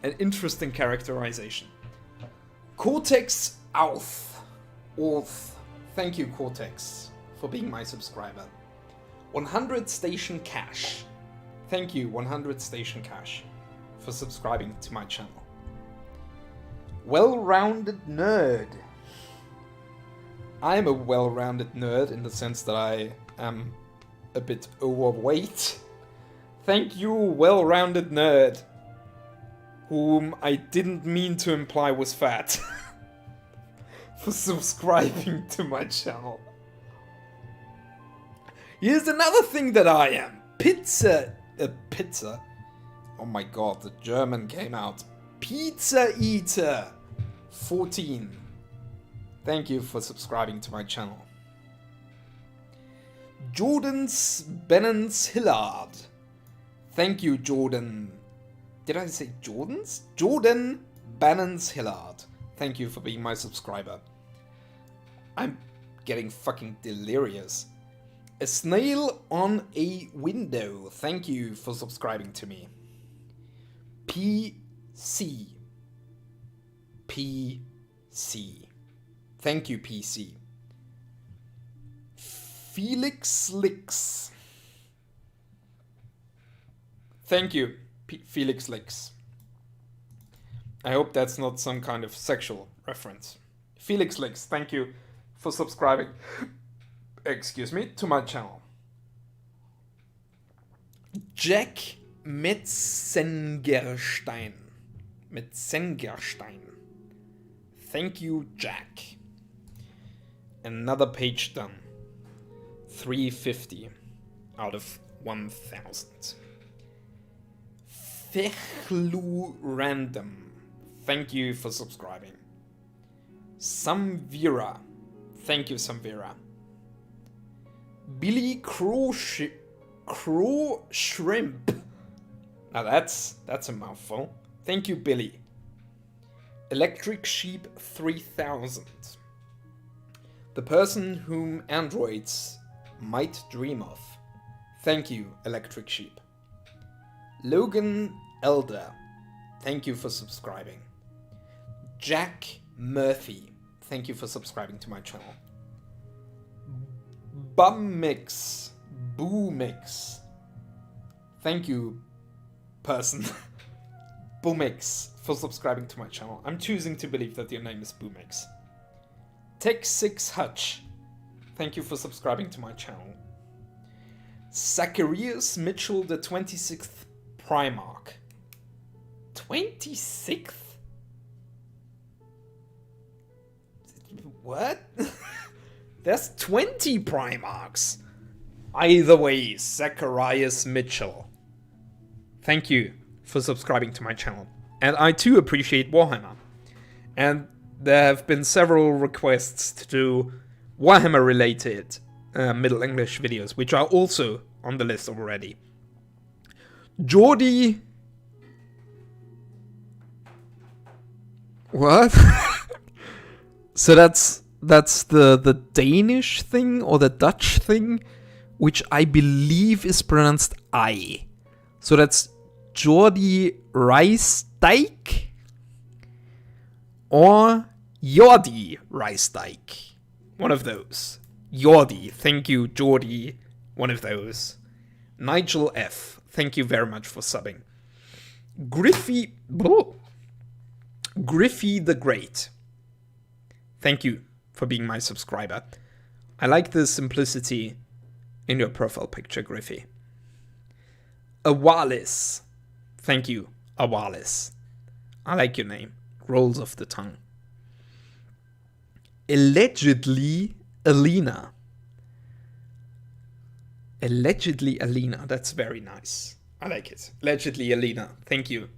An interesting characterization. Cortex Auth. Thank you, Cortex, for being my subscriber. 100 Station Cash. Thank you, 100 Station Cash, for subscribing to my channel. Well-rounded nerd. I'm a well-rounded nerd in the sense that I am a bit overweight. Thank you, well-rounded nerd, whom I didn't mean to imply was fat, for subscribing to my channel. Here's another thing that I am. Pizza. Oh my god, the German came out. Pizza Eater 14. Thank you for subscribing to my channel. Jordan's Benens Hillard. Thank you, Jordan. Did I say Jordan's? Jordan Benens Hillard. Thank you for being my subscriber. I'm getting fucking delirious. A snail on a window. Thank you for subscribing to me. PC. Thank you, PC. Felix Licks. Thank you, Felix Licks. I hope that's not some kind of sexual reference. Felix Licks, thank you for subscribing, excuse me, to my channel. Jack Metzengerstein. Thank you, Jack. Another page done. 350 out of 1000. Fechlu Random. Thank you for subscribing. Samvira. Thank you, Samvira. Billy Crow Shrimp. Now that's a mouthful. Thank you, Billy. Electric Sheep 3000. The person whom androids might dream of. Thank you, Electric Sheep. Logan Elder. Thank you for subscribing. Jack Murphy. Thank you for subscribing to my channel. Bummix. Boomix. Thank you, person. Boomix, for subscribing to my channel. I'm choosing to believe that your name is Boomix. Tech6 Hutch. Thank you for subscribing to my channel. Zacharias Mitchell, the 26th Primarch. 26th? What? There's 20 Primarchs. Either way, Zacharias Mitchell. Thank you for subscribing to my channel. And I too appreciate Warhammer. And there have been several requests to do Warhammer related Middle English videos, which are also on the list already. Geordie. What? So that's the Danish thing or the Dutch thing, which I believe is pronounced I. So that's Jordi Rijsdijk or Jordi Rijsdijk. One of those. Jordi, thank you, Jordi. One of those. Nigel F, thank you very much for subbing. Griffey the Great. Thank you for being my subscriber. I like the simplicity in your profile picture, Griffey. Awalis. Thank you, Awalis. I like your name. Rolls off the tongue. Allegedly Alina. Allegedly Alina. That's very nice. I like it. Allegedly Alina. Thank you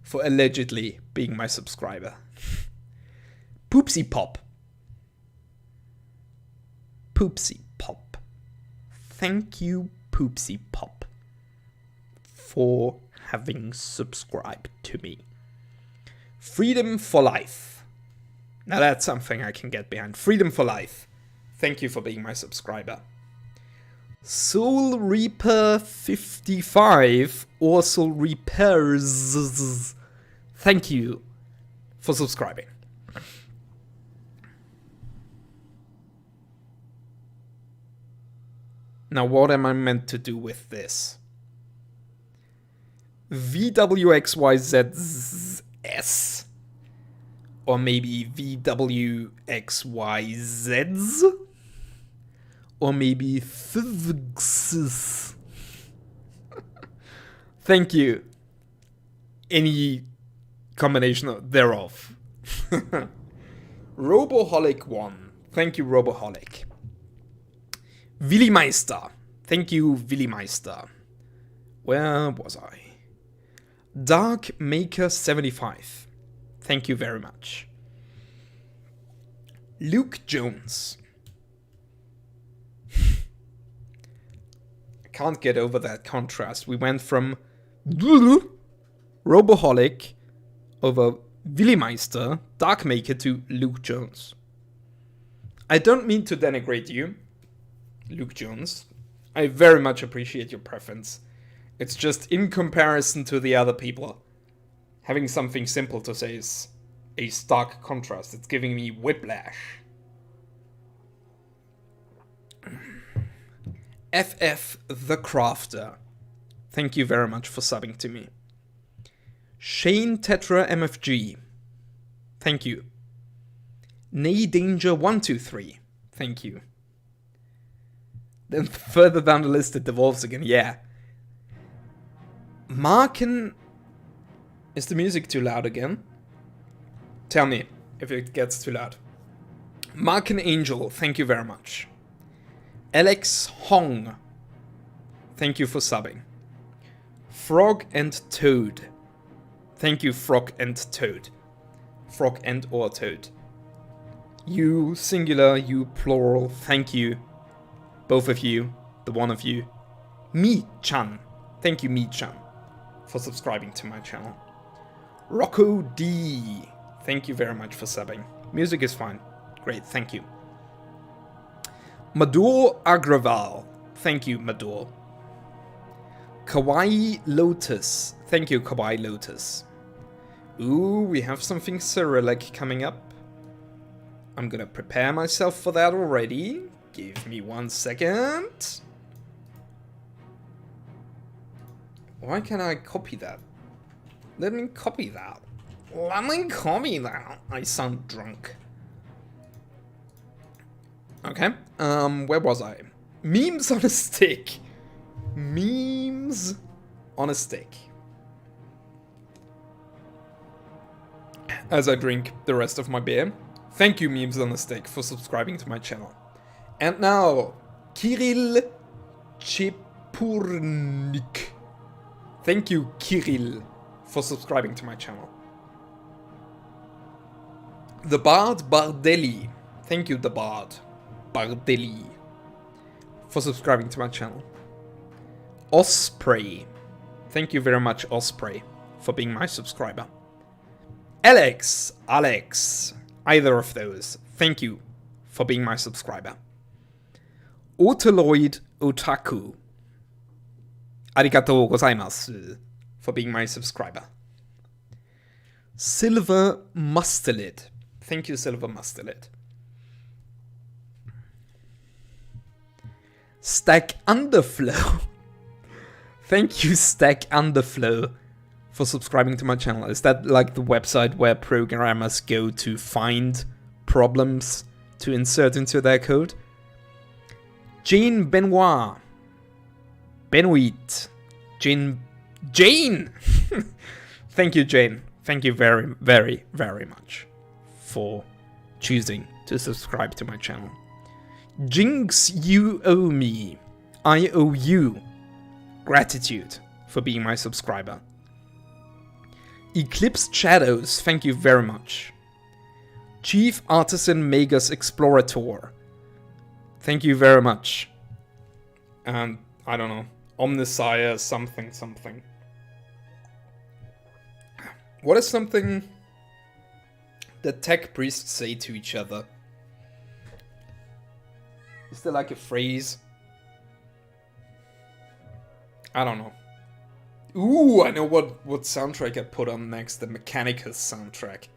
for allegedly being my subscriber. Poopsie Pop. Poopsie Pop. Thank you, Poopsie Pop, for having subscribed to me. Freedom for Life. Now that's something I can get behind. Freedom for Life. Thank you for being my subscriber. Soul Reaper 55 or Soul Reapers. Thank you for subscribing. Now, what am I meant to do with this? VWXYZS? Or maybe VWXYZs? Or maybe FVXs? Thank you. Any combination thereof. Roboholic 1. Thank you, Roboholic. Willi Meister. Thank you, Willi Meister. Where was I? Dark Maker 75. Thank you very much. Luke Jones. I can't get over that contrast. We went from Roboholic over Willi Meister, Dark Maker to Luke Jones. I don't mean to denigrate you, Luke Jones. I very much appreciate your preference. It's just in comparison to the other people, having something simple to say is a stark contrast. It's giving me whiplash. FF the Crafter. Thank you very much for subbing to me. Shane Tetra MFG. Thank you. Nay Danger 123. Thank you. Then further down the list it devolves again. Yeah. Marken. Is the music too loud again? Tell me if it gets too loud. Marken Angel. Thank you very much. Alex Hong. Thank you for subbing. Frog and Toad. Thank you, Frog and Toad. Frog and or Toad. You singular, you plural, thank you. Both of you, the one of you. Mi-chan. Thank you, Mi-chan, for subscribing to my channel. Rocco D. Thank you very much for subbing. Music is fine. Great, thank you. Mador Agraval. Thank you, Mador. Kawaii Lotus. Thank you, Kawaii Lotus. Ooh, we have something Cyrillic coming up. I'm gonna prepare myself for that already. Give me 1 second. Why can't I copy that? Let me copy that. Let me copy that. I sound drunk. Okay, where was I? Memes on a stick. Memes on a stick. As I drink the rest of my beer. Thank you, Memes on a Stick, for subscribing to my channel. And now, Kirill Chepurnik. Thank you, Kirill, for subscribing to my channel. The Bard Bardelli. Thank you, The Bard Bardelli, for subscribing to my channel. Osprey. Thank you very much, Osprey, for being my subscriber. Alex. Either of those. Thank you for being my subscriber. Oteloid Otaku. Arigatou gozaimasu for being my subscriber. Silver Mustelid. Thank you, Silver Mustelid. Stack Underflow. Thank you, Stack Underflow, for subscribing to my channel. Is that like the website where programmers go to find problems to insert into their code? Jane Benoit. Jane. Thank you, Jane. Thank you very, very, very much for choosing to subscribe to my channel. Jinx, you owe me. I owe you gratitude for being my subscriber. Eclipsed Shadows, thank you very much. Chief Artisan Magus Explorator, thank you very much. And I don't know, Omnisire something. What is something that tech priests say to each other? Is there like a phrase? I don't know. Ooh, I know what soundtrack I put on next. The Mechanicus soundtrack.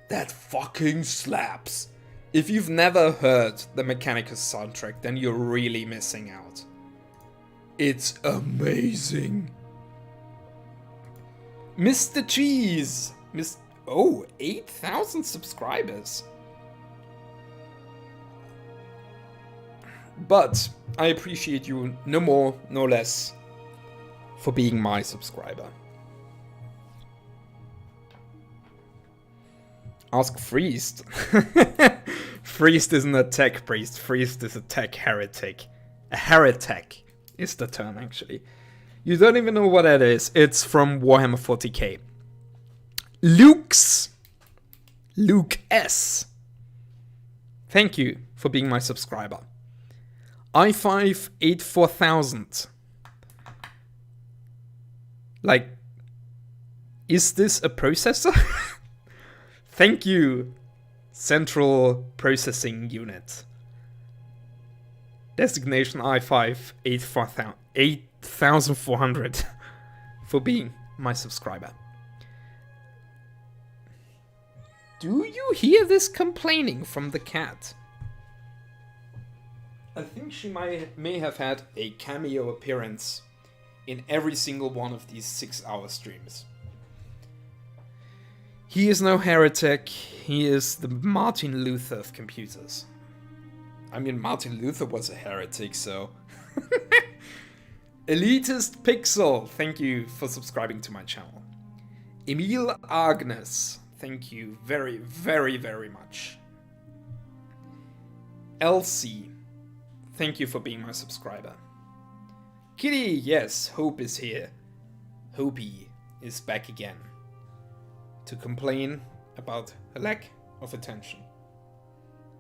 That fucking slaps. If you've never heard the Mechanicus soundtrack, then you're really missing out. It's amazing. Mr. Cheese! Oh, 8,000 subscribers. But I appreciate you no more, no less for being my subscriber. Ask Friest. Friest isn't a tech priest. Friest is a tech heretic. A heretic is the term, actually. You don't even know what that is. It's from Warhammer 40k. Luke S. Thank you for being my subscriber. i5-84000. Like, is this a processor? Thank you, Central Processing Unit. Designation i5-8400 for being my subscriber. Do you hear this complaining from the cat? I think she may have had a cameo appearance in every single one of these 6-hour streams. He is no heretic, he is the Martin Luther of computers. I mean, Martin Luther was a heretic, so... Elitist Pixel, thank you for subscribing to my channel. Emil Agnes, thank you very, very, very much. Elsie, thank you for being my subscriber. Kitty, yes, Hope is here. Hopey is back again to complain about a lack of attention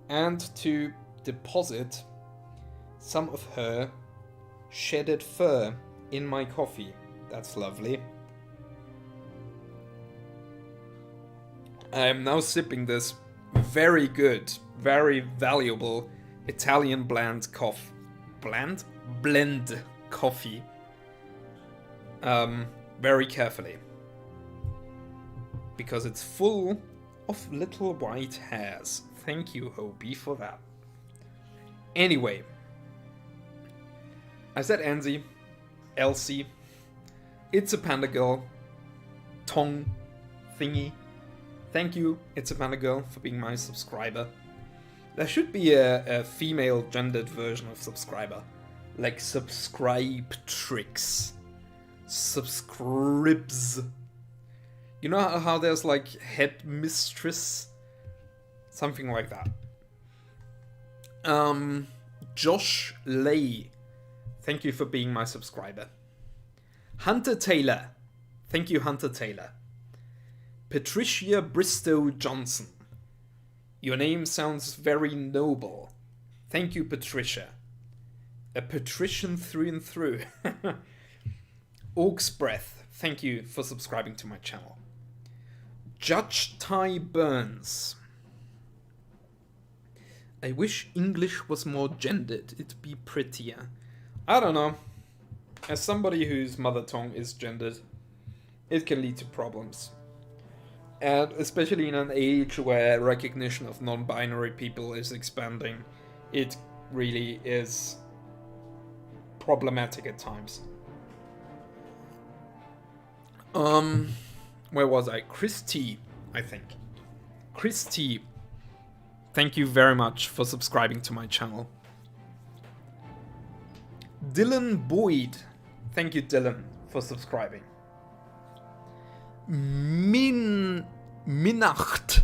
and to deposit some of her shedded fur in my coffee. That's lovely. I am now sipping this very good, very valuable Italian blend coffee very carefully, because it's full of little white hairs. Thank you, Hobie, for that. Anyway, I said Anzi, Elsie, It's a Panda Girl, Tong, Thingy. Thank you, It's a Panda Girl, for being my subscriber. There should be a female gendered version of subscriber, like subscribe tricks, subscribes. You know how there's like headmistress, something like that. Josh Lay, thank you for being my subscriber. Hunter Taylor, thank you, Hunter Taylor. Patricia Bristow Johnson, your name sounds very noble. Thank you, Patricia. A patrician through and through. Orc's Breath, thank you for subscribing to my channel. Judge Ty Burns. I wish English was more gendered, it'd be prettier. I don't know. As somebody whose mother tongue is gendered, it can lead to problems. And especially in an age where recognition of non-binary people is expanding, it really is problematic at times. Where was I? Chris T, I think. Chris T, thank you very much for subscribing to my channel. Dylan Boyd, thank you, Dylan, for subscribing. Minacht.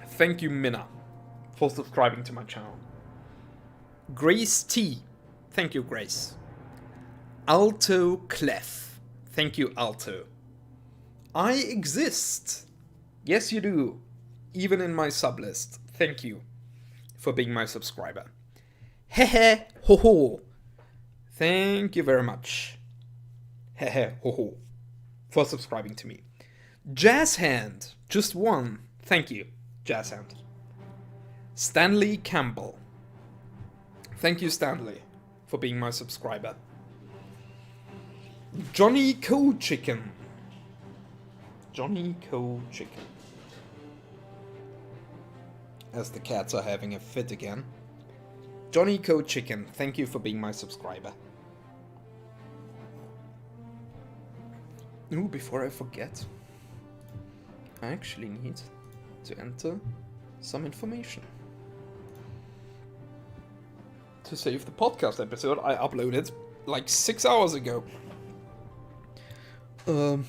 Thank you, Minna, for subscribing to my channel. Grace T, thank you, Grace. Alto Clef, thank you, Alto. I exist. Yes, you do. Even in my sublist. Thank you for being my subscriber. Hehe ho ho. Thank you very much. Hehe ho ho. For subscribing to me. Jazz Hand, just one. Thank you, Jazz Hand. Stanley Campbell. Thank you, Stanley, for being my subscriber. Johnny Cold Chicken. Johnny Co Chicken. As the cats are having a fit again. Johnny Co Chicken, thank you for being my subscriber. Ooh, before I forget, I actually need to enter some information. To save the podcast episode I uploaded like 6 hours ago. Oh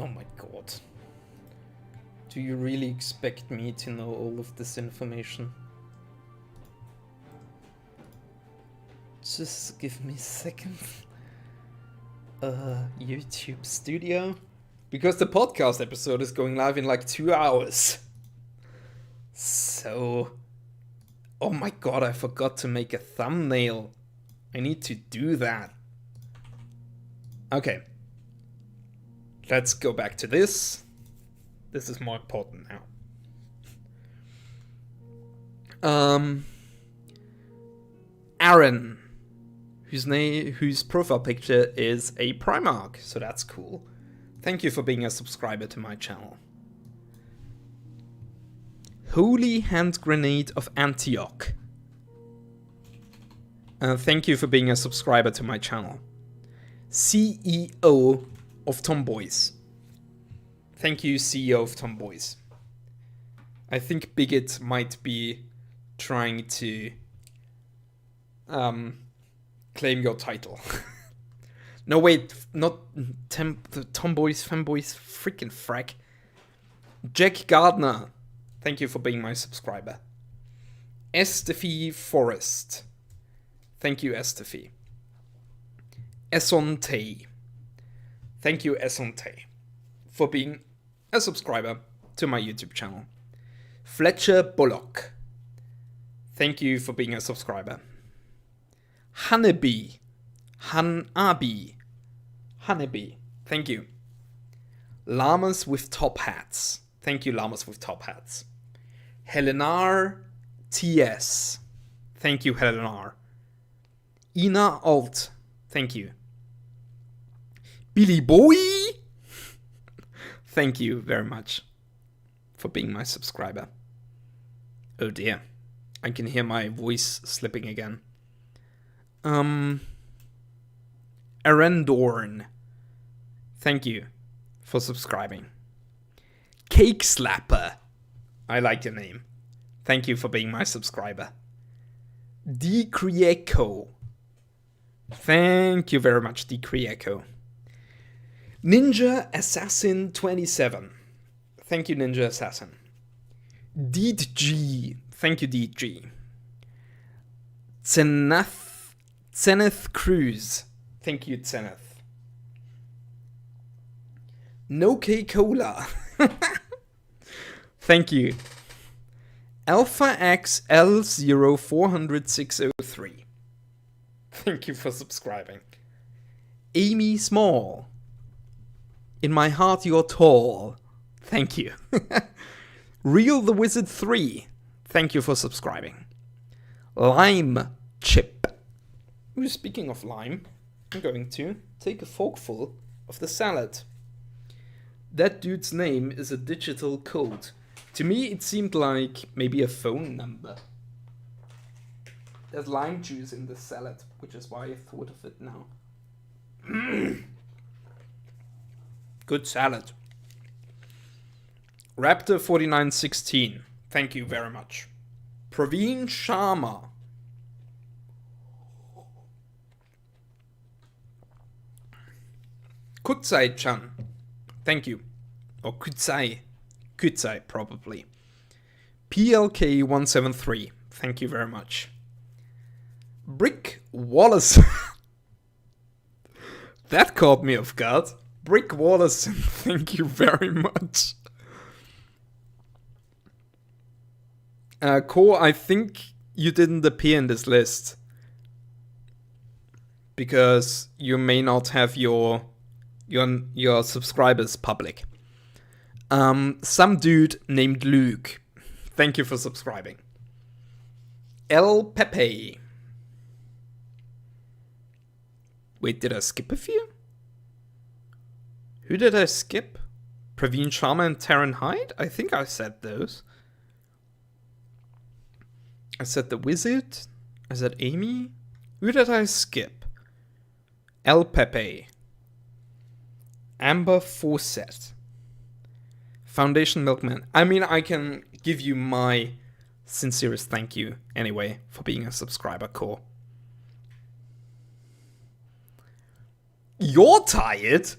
my god. Do you really expect me to know all of this information? Just give me a second. YouTube Studio? Because the podcast episode is going live in like 2 hours. So... Oh my god, I forgot to make a thumbnail. I need to do that. Okay. Let's go back to this. This is more important now. Aaron, whose profile picture is a Primarch, so that's cool. Thank you for being a subscriber to my channel. Holy Hand Grenade of Antioch. Thank you for being a subscriber to my channel. CEO of Tomboys. Thank you, CEO of Tomboys. I think Bigot might be trying to claim your title. No, wait, not Tomboys, Femboys, freaking frack. Jack Gardner, thank you for being my subscriber. Estefy Forrest, thank you, Estefy. Esonte, thank you, Esonte, for being a subscriber to my YouTube channel. Fletcher Bullock, thank you for being a subscriber. Hanabi, Hanabi, thank you. Llamas with Top Hats, thank you, Llamas with Top Hats. Helenar TS, thank you, Helenar. Ina Alt, thank you. Billy Boy, thank you very much for being my subscriber. Oh dear, I can hear my voice slipping again. Arendorn, thank you for subscribing. Cake Slapper, I like your name. Thank you for being my subscriber. Decreeco, thank you very much, Decreeco. Ninja Assassin 27, thank you, Ninja Assassin. Deed G, thank you, Deed G. Zenith Cruz, thank you, Zenith. No K Cola, thank you. Alpha X L0400603, thank you for subscribing. Amy Small, in my heart you're tall, thank you. Real the Wizard 3, thank you for subscribing. Lime Chip. Ooh, speaking of lime, I'm going to take a forkful of the salad. That dude's name is a digital code. To me, it seemed like maybe a phone number. There's lime juice in the salad, which is why I thought of it now. Good salad. Raptor4916, thank you very much. Praveen Sharma. Kutsai-chan, thank you. Or Kutsai probably. PLK173, thank you very much. Brick Wallace. That caught me off guard. Brick Wallace, thank you very much. Core, I think you didn't appear in this list. Because you may not have your subscribers public. Some dude named Luke, thank you for subscribing. El Pepe. Wait, did I skip a few? Who did I skip? Praveen Sharma and Taryn Hyde? I think I said those. I said the Wizard. I said Amy. Who did I skip? El Pepe. Amber Fawcett. Foundation Milkman. I mean, I can give you my sincerest thank you anyway for being a subscriber, Core. You're tired?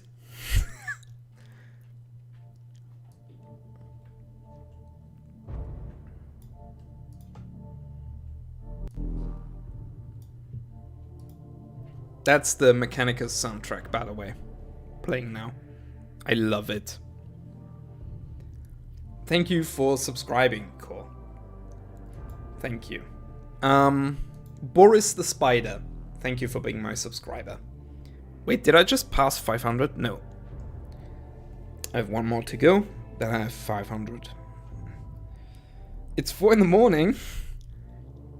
That's the Mechanicus soundtrack, by the way. Playing now. I love it. Thank you for subscribing, Core. Thank you. Boris the Spider. Thank you for being my subscriber. Wait, did I just pass 500? No. I have one more to go. Then I have 500. It's 4 in the morning.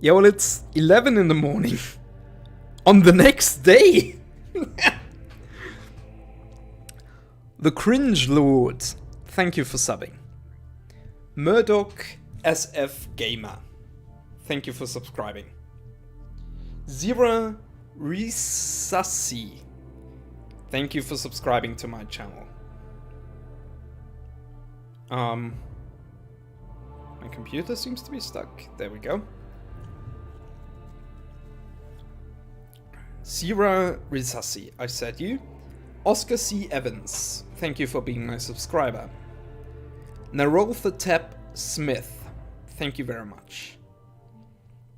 Yeah, well, it's 11 in the morning. On the next day. The Cringe Lord. Thank you for subbing. Murdoch SF Gamer. Thank you for subscribing. Zira Risassi. Thank you for subscribing to my channel. My computer seems to be stuck. There we go. Zira Risassi, I said you. Oscar C. Evans. Thank you for being my subscriber. Narothatep Smith. Thank you very much.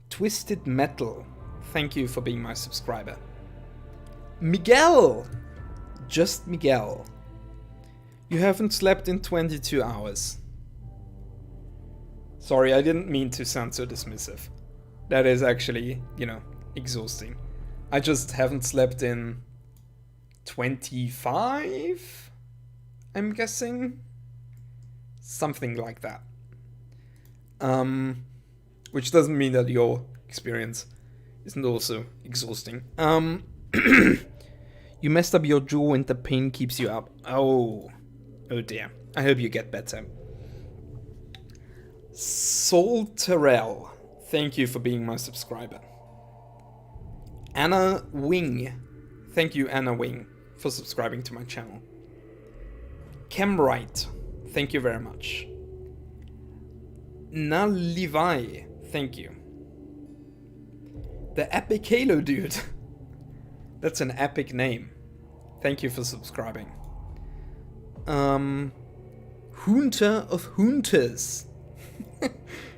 Twisted Metal. Thank you for being my subscriber. Miguel! Just Miguel. You haven't slept in 22 hours. Sorry, I didn't mean to sound so dismissive. That is actually, exhausting. I just haven't slept in 25? I'm guessing? Something like that. Which doesn't mean that your experience isn't also exhausting. You messed up your jaw and the pain keeps you up. Oh dear. I hope you get better. Sol Terrell. Thank you for being my subscriber. Anna Wing. Thank you, Anna Wing, for subscribing to my channel. Camwright. Thank you very much. Nalivai. Thank you. The Epic Halo Dude. That's an epic name. Thank you for subscribing. Hunter of Hunters.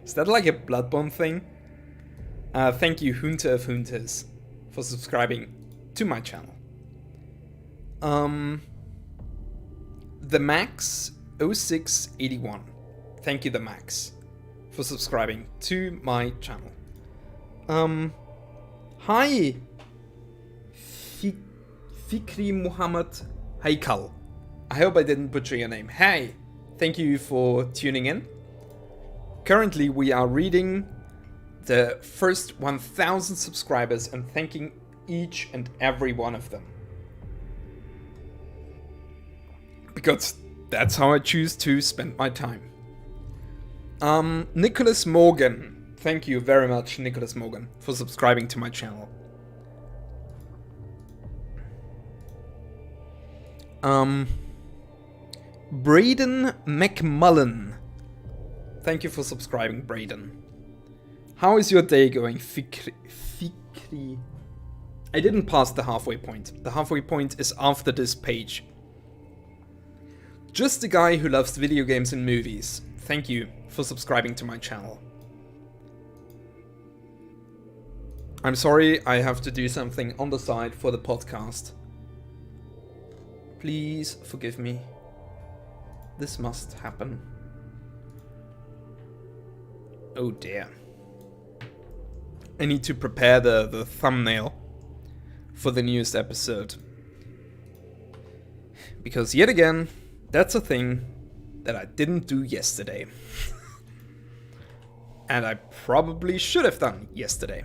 Is that like a Bloodborne thing? Thank you, Hunter of Hunters, for subscribing to my channel. The Max 0681. Thank you, The Max, for subscribing to my channel. Hi, Fikri Muhammad Haikal. I hope I didn't butcher your name. Hey, thank you for tuning in. Currently, we are reading the first 1,000 subscribers and thanking each and every one of them. Because that's how I choose to spend my time. Nicholas Morgan. Thank you very much, Nicholas Morgan, for subscribing to my channel. Braden McMullen. Thank you for subscribing, Braden. How is your day going, Fikri? I didn't pass the halfway point. The halfway point is after this page. Just a guy who loves video games and movies. Thank you for subscribing to my channel. I'm sorry, I have to do something on the side for the podcast. Please forgive me. This must happen. Oh dear. I need to prepare the thumbnail for the newest episode. Because yet again, that's a thing that I didn't do yesterday. And I probably should have done yesterday.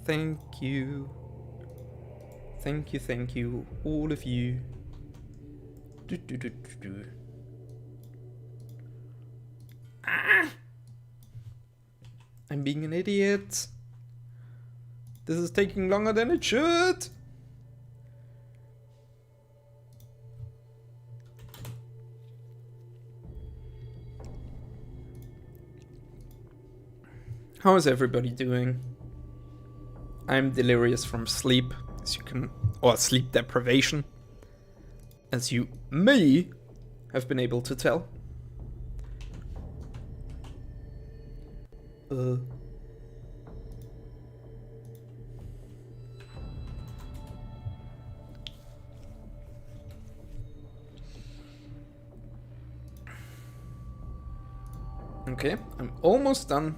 Thank you. Thank you, all of you. Ah! I'm being an idiot. This is taking longer than it should. How is everybody doing? I'm delirious from sleep, as you can, or sleep deprivation, as you may have been able to tell. Okay, I'm almost done.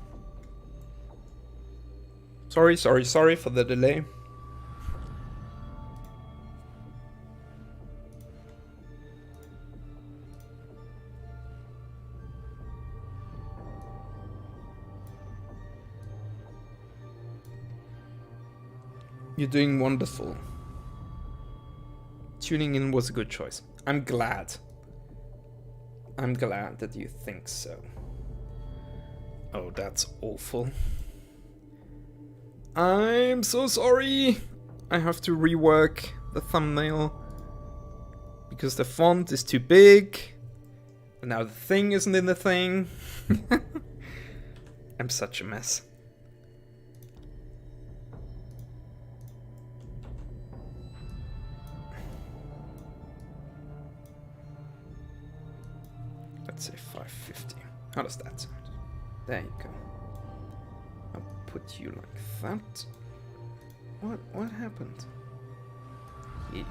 Sorry for the delay. You're doing wonderful. Tuning in was a good choice. I'm glad. I'm glad that you think so. Oh, that's awful. I'm so sorry. I have to rework the thumbnail because the font is too big. And now the thing isn't in the thing. I'm such a mess. Let's say 550. How does that sound? There you go. I'll put you like that. What happened? Here you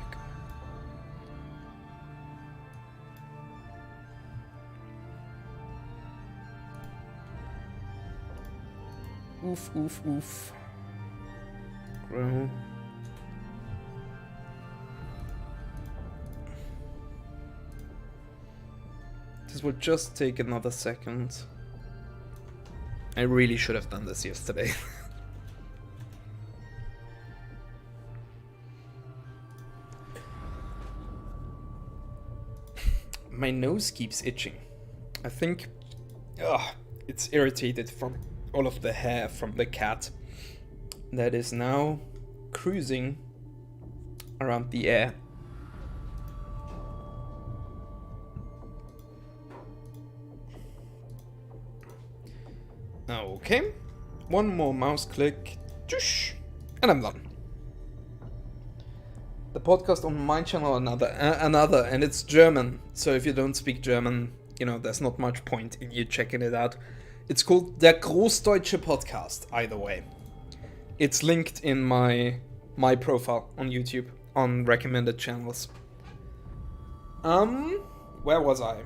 go. Oof, oof, oof. Grow. This will just take another second. I really should have done this yesterday. My nose keeps itching. I think it's irritated from all of the hair from the cat that is now cruising around the air. Okay, one more mouse click, and I'm done. The podcast on my channel, another, and it's German. So if you don't speak German, you know, there's not much point in you checking it out. It's called Der Großdeutsche Podcast, either way. It's linked in my profile on YouTube, on recommended channels. Where was I?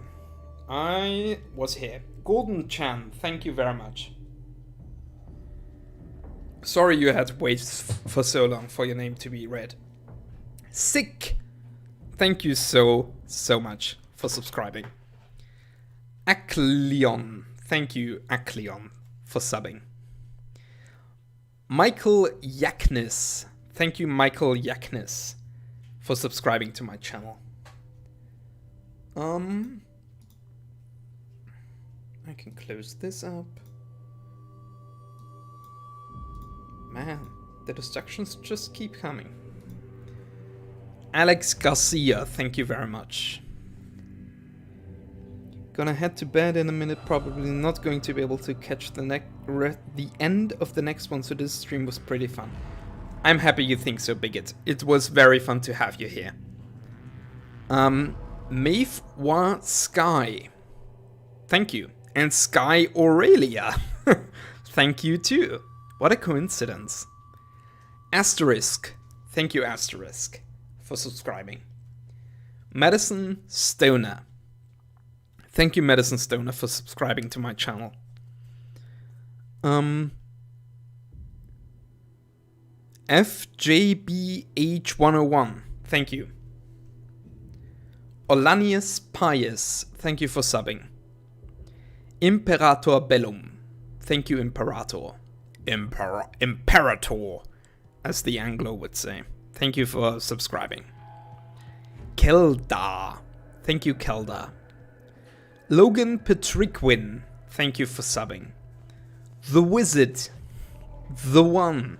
I was here. Gordon Chan, thank you very much. Sorry you had to wait for so long for your name to be read. Sick! Thank you so much for subscribing. Akleon, thank you Akleon for subbing. Michael Yaknis, thank you Michael Yaknis for subscribing to my channel. I can close this up. Man, the distractions just keep coming. Alex Garcia, thank you very much. Gonna head to bed in a minute, probably not going to be able to catch the end of the next one, so this stream was pretty fun. I'm happy you think so, Bigot. It was very fun to have you here. Maeve Wa Sky, thank you. And Sky Aurelia, thank you too. What a coincidence. Asterisk, thank you Asterisk for subscribing. Madison Stoner, thank you Madison Stoner for subscribing to my channel. FJBH101, thank you. Olanius Pius, thank you for subbing. Imperator Bellum. Thank you, Imperator. Imperator, as the Anglo would say. Thank you for subscribing. Kelda. Thank you, Kelda. Logan Petriquin. Thank you for subbing. The Wizard. The One.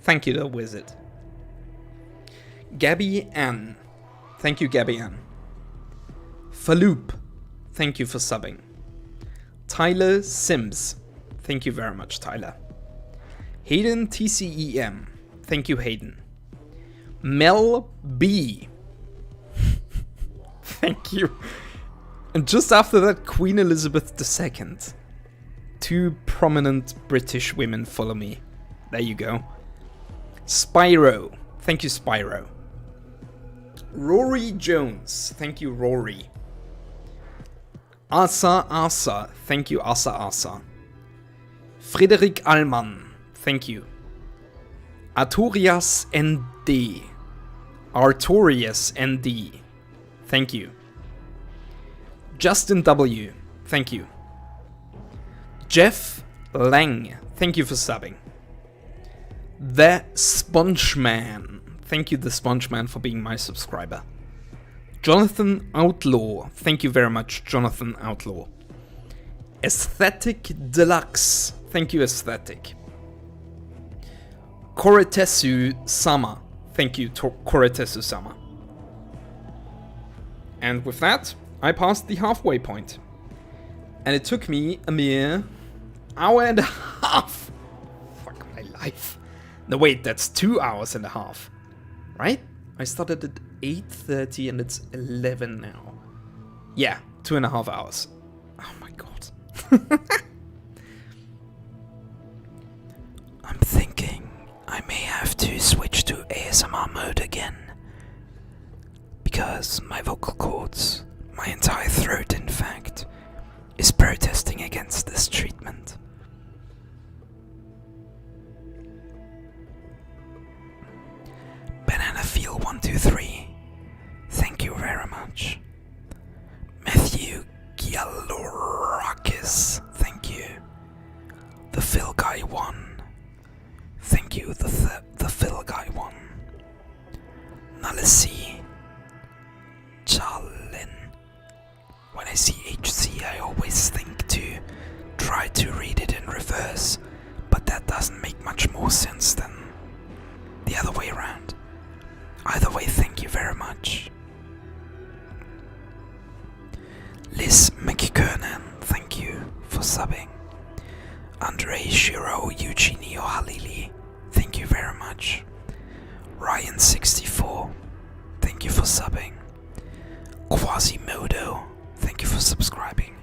Thank you, The Wizard. Gabby Ann. Thank you, Gabby Ann. Faloop. Thank you for subbing. Tyler Sims. Thank you very much, Tyler. Hayden TCEM. Thank you, Hayden. Mel B. Thank you. And just after that, Queen Elizabeth II. 2 prominent British women follow me. There you go. Spyro. Thank you, Spyro. Rory Jones. Thank you, Rory. Asa Asa. Thank you, Asa Asa. Friedrich Allmann. Thank you. Artorias ND. Artorias ND. Thank you. Justin W. Thank you. Jeff Lang. Thank you for subbing. The Spongeman. Thank you, The Spongeman, for being my subscriber. Jonathan Outlaw. Thank you very much, Jonathan Outlaw. Aesthetic Deluxe. Thank you, Aesthetic. Koretesu Sama. Thank you, Koretesu Sama. And with that, I passed the halfway point. And it took me a mere hour and a half. Fuck my life. No, wait, that's 2 hours and a half. Right? I started at 8:30 and it's 11 now. Yeah, 2.5 hours. Oh my god. I'm thinking I may have to switch to ASMR mode again. Because my vocal cords, my entire throat in fact, is protesting against this treatment. Banana Feel 123. Thank you very much. Matthew Gialorakis. Thank you. The Phil Guy 1. Thank you, the Phil Guy 1. Nalisi. Charlin. When I see HC, I always think to try to read it in reverse, but that doesn't make much more sense than the other way around. Either way, thank you very much. Liz McKernan, thank you for subbing. Andre Shiro Eugenio Halili, thank you very much. Ryan64, thank you for subbing. Quasimodo, thank you for subscribing.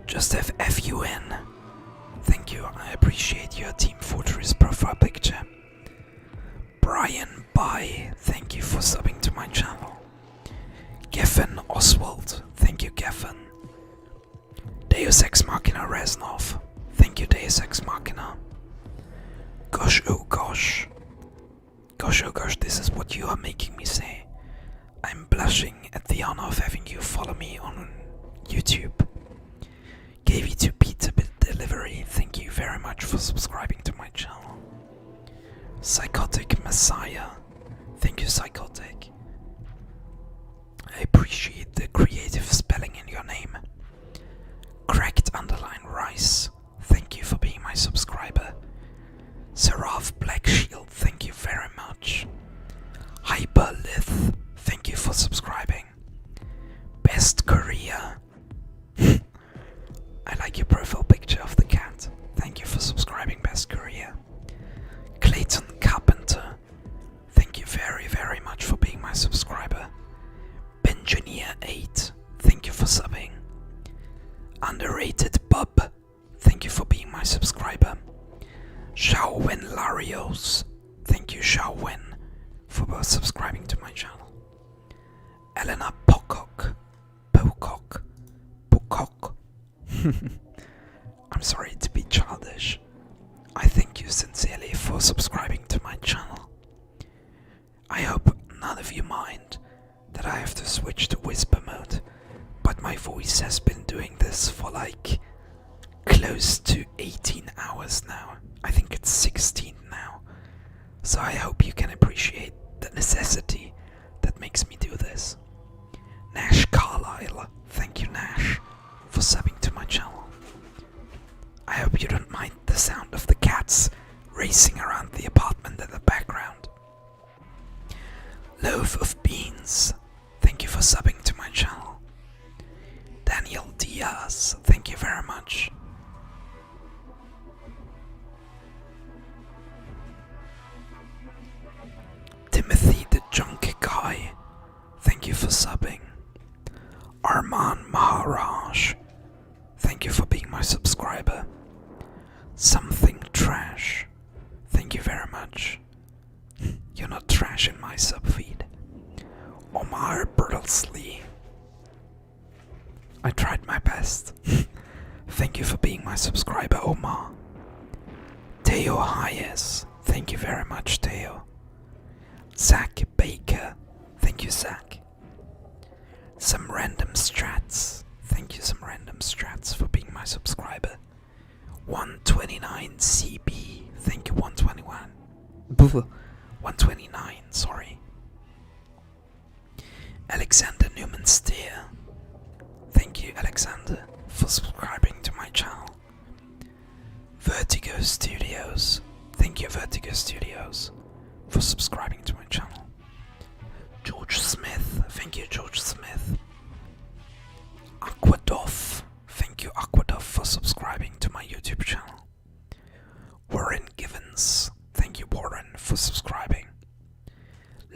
Just have FUN, thank you, I appreciate your Team Fortress profile picture. Brian Bai, thank you for subbing to my channel. Geffen Oswald, thank you Geffen. Deus Ex Machina Reznov, thank you Deus Ex Machina. Gosh oh gosh. Gosh oh gosh, this is what you are making me say. I'm blushing at the honor of having you follow me on YouTube. KV2 Pizza Delivery, thank you very much for subscribing to my channel. Psychotic Messiah, thank you Psychotic. I appreciate the creative spelling in your name. Cracked underline Rice, thank you for being my subscriber. Seraph Black Shield, thank you very much. Hyperlith, thank you for subscribing. Best Korea. I like your profile picture of the cat. Thank you for subscribing, Best Korea. Clayton Carpenter, thank you very, very much for being my subscriber. Benjanier8, thank you for subbing. Underrated Bub, thank you for being my subscriber. Xiaowen Larios, thank you Xiaowen for subscribing to my channel. Elena Pocock, I'm sorry to be childish. I thank you sincerely for subscribing to my channel. I hope none of you mind that I have to switch to whisper mode, but my voice has been doing this Diaz, thank you very much. Timothy the Junk Guy, thank you for subbing. Arman Maharaj, thank you for being my subscriber. Something Trash, thank you very much. You're not trash in my subfeed. Omar Bertelsley, I tried my best. Thank you for being my subscriber, Omar. Teo Hayes, thank you very much, Teo. Zach Baker, thank you, Zach. Some Random Strats, thank you, Some Random Strats, for being my subscriber. 129 CB, thank you, 121. 129, sorry. Alexander Newman Steer, thank you, Alexander, for subscribing to my channel. Vertigo Studios, thank you, Vertigo Studios, for subscribing to my channel. George Smith, thank you, George Smith. Aquadoff, thank you, Aquadoff, for subscribing to my YouTube channel. Warren Givens, thank you, Warren, for subscribing.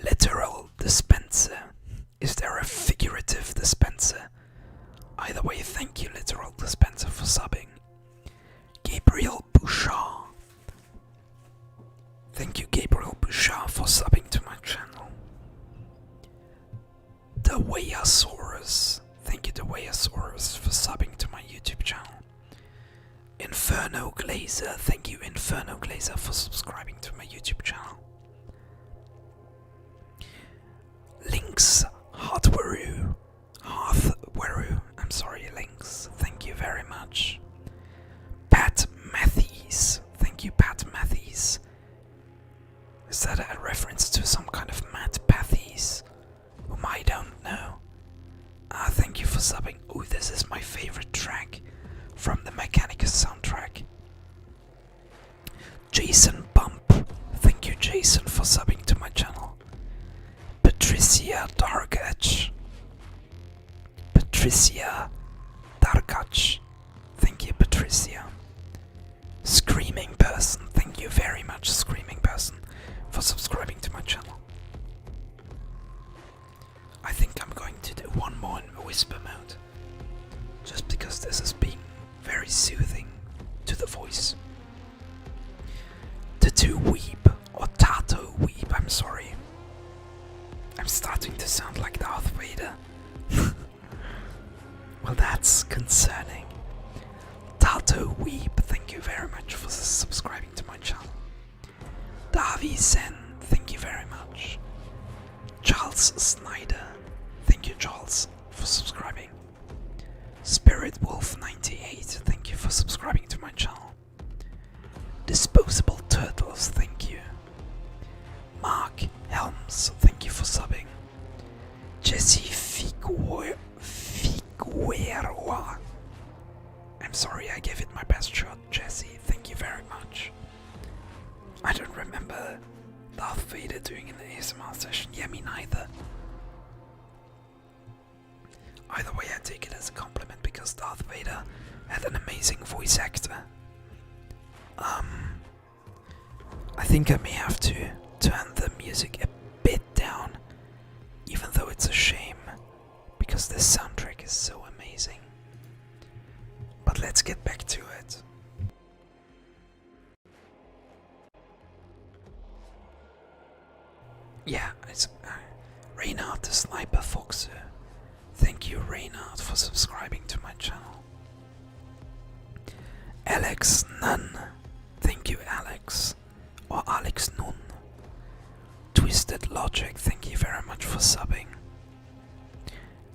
Literal Dispenser, is there a figurative dispenser? Either way, thank you, Literal Dispenser, for subbing. Gabriel Bouchard, thank you, Gabriel Bouchard, for subbing to my channel. The Wayasaurus, thank you, The Wayasaurus, for subbing to my YouTube channel. Inferno Glazer, thank you, Inferno Glazer, for subscribing to my YouTube channel. Links Hearthwaru, I'm sorry, Links, thank you very much. Pat Matthews, thank you, Pat Matthews. Is that a reference to some kind of Matt Pathies, whom I don't know? Thank you for subbing. Oh, this is my favorite track from the Mechanicus soundtrack. Jason Bump, thank you, Jason, for subbing to my channel. Patricia Dargach, thank you, Patricia. Screaming Person, thank you very much, Screaming Person, for subscribing to my channel. I think I'm going to do one more in whisper mode, just because this has been very soothing to the voice. Tattoo Weeb, or Tato Weeb, I'm sorry. I'm starting to sound like Darth Vader. Well, that's concerning. Tato Weeb, thank you very much for subscribing to my channel. Davi Zen, thank you very much. Charles Snyder, thank you, Charles, for subscribing. Spirit Wolf 98, thank you for subscribing to my channel. Disposable Turtles, thank you. Mark Helms, thank you for subbing. Jesse Figueroa, I'm sorry, I gave it my best shot, Jesse, thank you very much. I don't remember Darth Vader doing an ASMR session, yeah, me neither. Either way, I take it as a compliment because Darth Vader had an amazing voice actor. I think I may have to turn the music a bit down, even though it's a shame, because this soundtrack is so amazing. But let's get back to it. Yeah, it's Reynard the Sniper Foxer. Thank you, Reynard, for subscribing to my channel. Alex Nunn, thank you, Alex, or Alex Nun. Twisted Logic, thank you very much for subbing.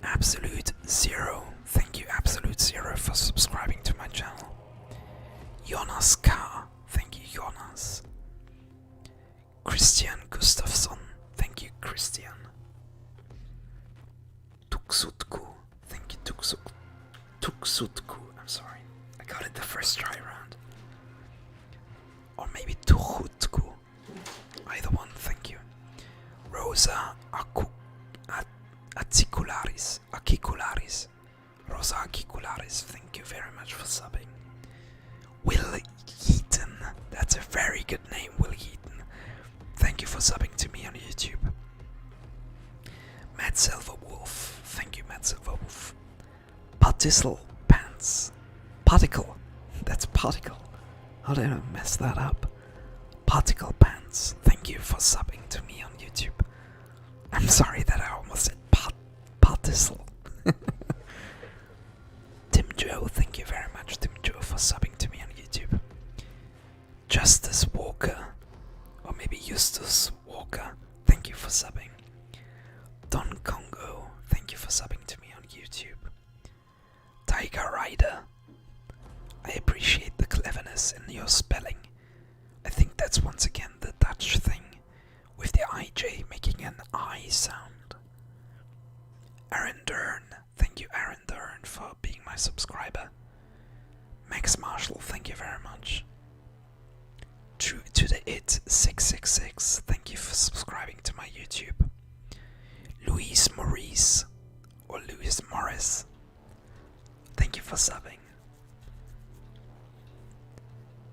Absolute Zero, thank you, Absolute Zero, for subscribing to my channel. Jonas K, thank you, Jonas. Christian Gustafsson, thank you, Christian. Tuksutku, thank you, Tuksutku, I'm sorry, I got it the first try around. Or maybe Tuhutku, either one, thank you. Rosa Acicularis, Rosa Kikularis, thank you very much for subbing. Will Heaton, that's a very good name, Will Heaton. Thank you for subbing to me on YouTube. Matt Silverwolf, thank you, Matt Silverwolf. Particle Pants, Particle, that's Particle. How did I mess that up? Particle Pants, thank you for subbing to me on YouTube. I'm sorry that I almost said Particle. Tim Joe, thank you very much, Tim Joe, for subbing to me on YouTube. Justice Walker, or maybe Eustace Walker, thank you for subbing. Don Congo, thank you for subbing to me on YouTube. Tiger Rider, I appreciate the cleverness in your spelling. I think that's once again the Dutch thing, with the IJ making an I sound. Aaron Dern, thank you Aaron Dern for being my subscriber. Max Marshall, thank you very much. True to the It 666, thank you for subscribing to my YouTube. Louise Maurice, or Louis Morris, thank you for subbing.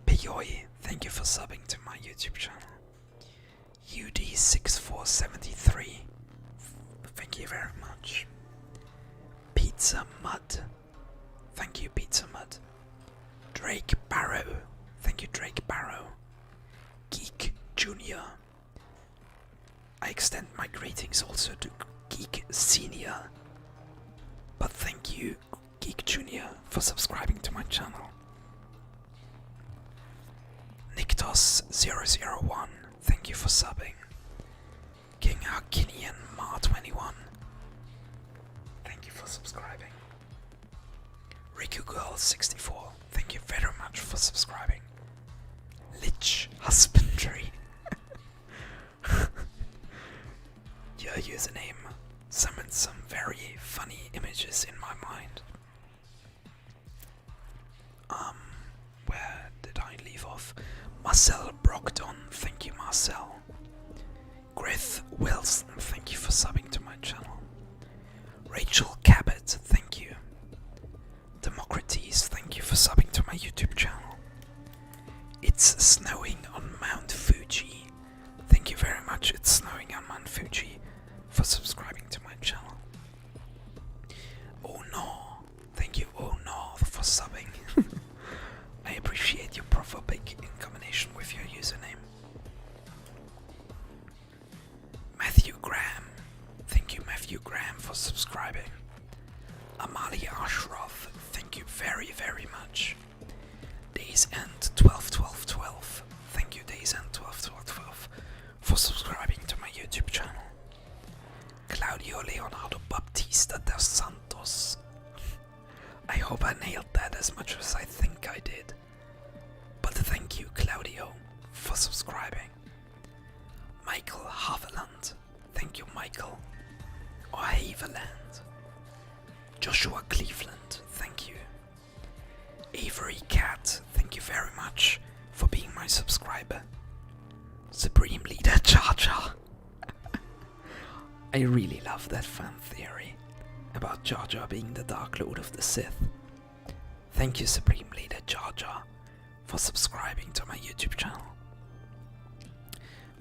Peyoy, thank you for subbing to my YouTube channel. UD6473, thank you very much. Pizza Mud, thank you Pizza Mud. Drake Barrow, thank you Drake Barrow. Geek Junior, I extend my greetings also to Geek Senior, but thank you Geek Junior for subscribing to my channel. Niktos001, thank you for subbing. King Hakinian Mar21, thank you for subscribing. Riku Girl 64, thank you very much for subscribing. Lich Husbandry, your username summoned some very funny images in my mind. Where did I leave off? Marcel Brockton, thank you Marcel. Griff Wilson, thank you for subbing to my channel. Rachel Cabot, thank you. Democrates, thank you for subbing to my YouTube channel. It's snowing on Mount Fuji. Thank you very much, It's Snowing on Mount Fuji, for subscribing to my channel. Oh no, thank you Oh no for subbing. I appreciate your prophobic in combination with your username. Matthew Graham, thank you Matthew Graham for subscribing. Amali Ashraf, thank you very very much. Days End 121212, thank you Days End 121212 for subscribing to my YouTube channel. Claudio Leonardo Baptista dos Santos, I hope I nailed that as much as I think I did. But thank you Claudio for subscribing. Michael Haveland, thank you Michael, or Haveland. Joshua Cleveland, thank you. Avery Cat, thank you very much for being my subscriber. Supreme Leader Jar Jar. I really love that fan theory about Jar Jar being the Dark Lord of the Sith. Thank you Supreme Leader Jar Jar for subscribing to my YouTube channel.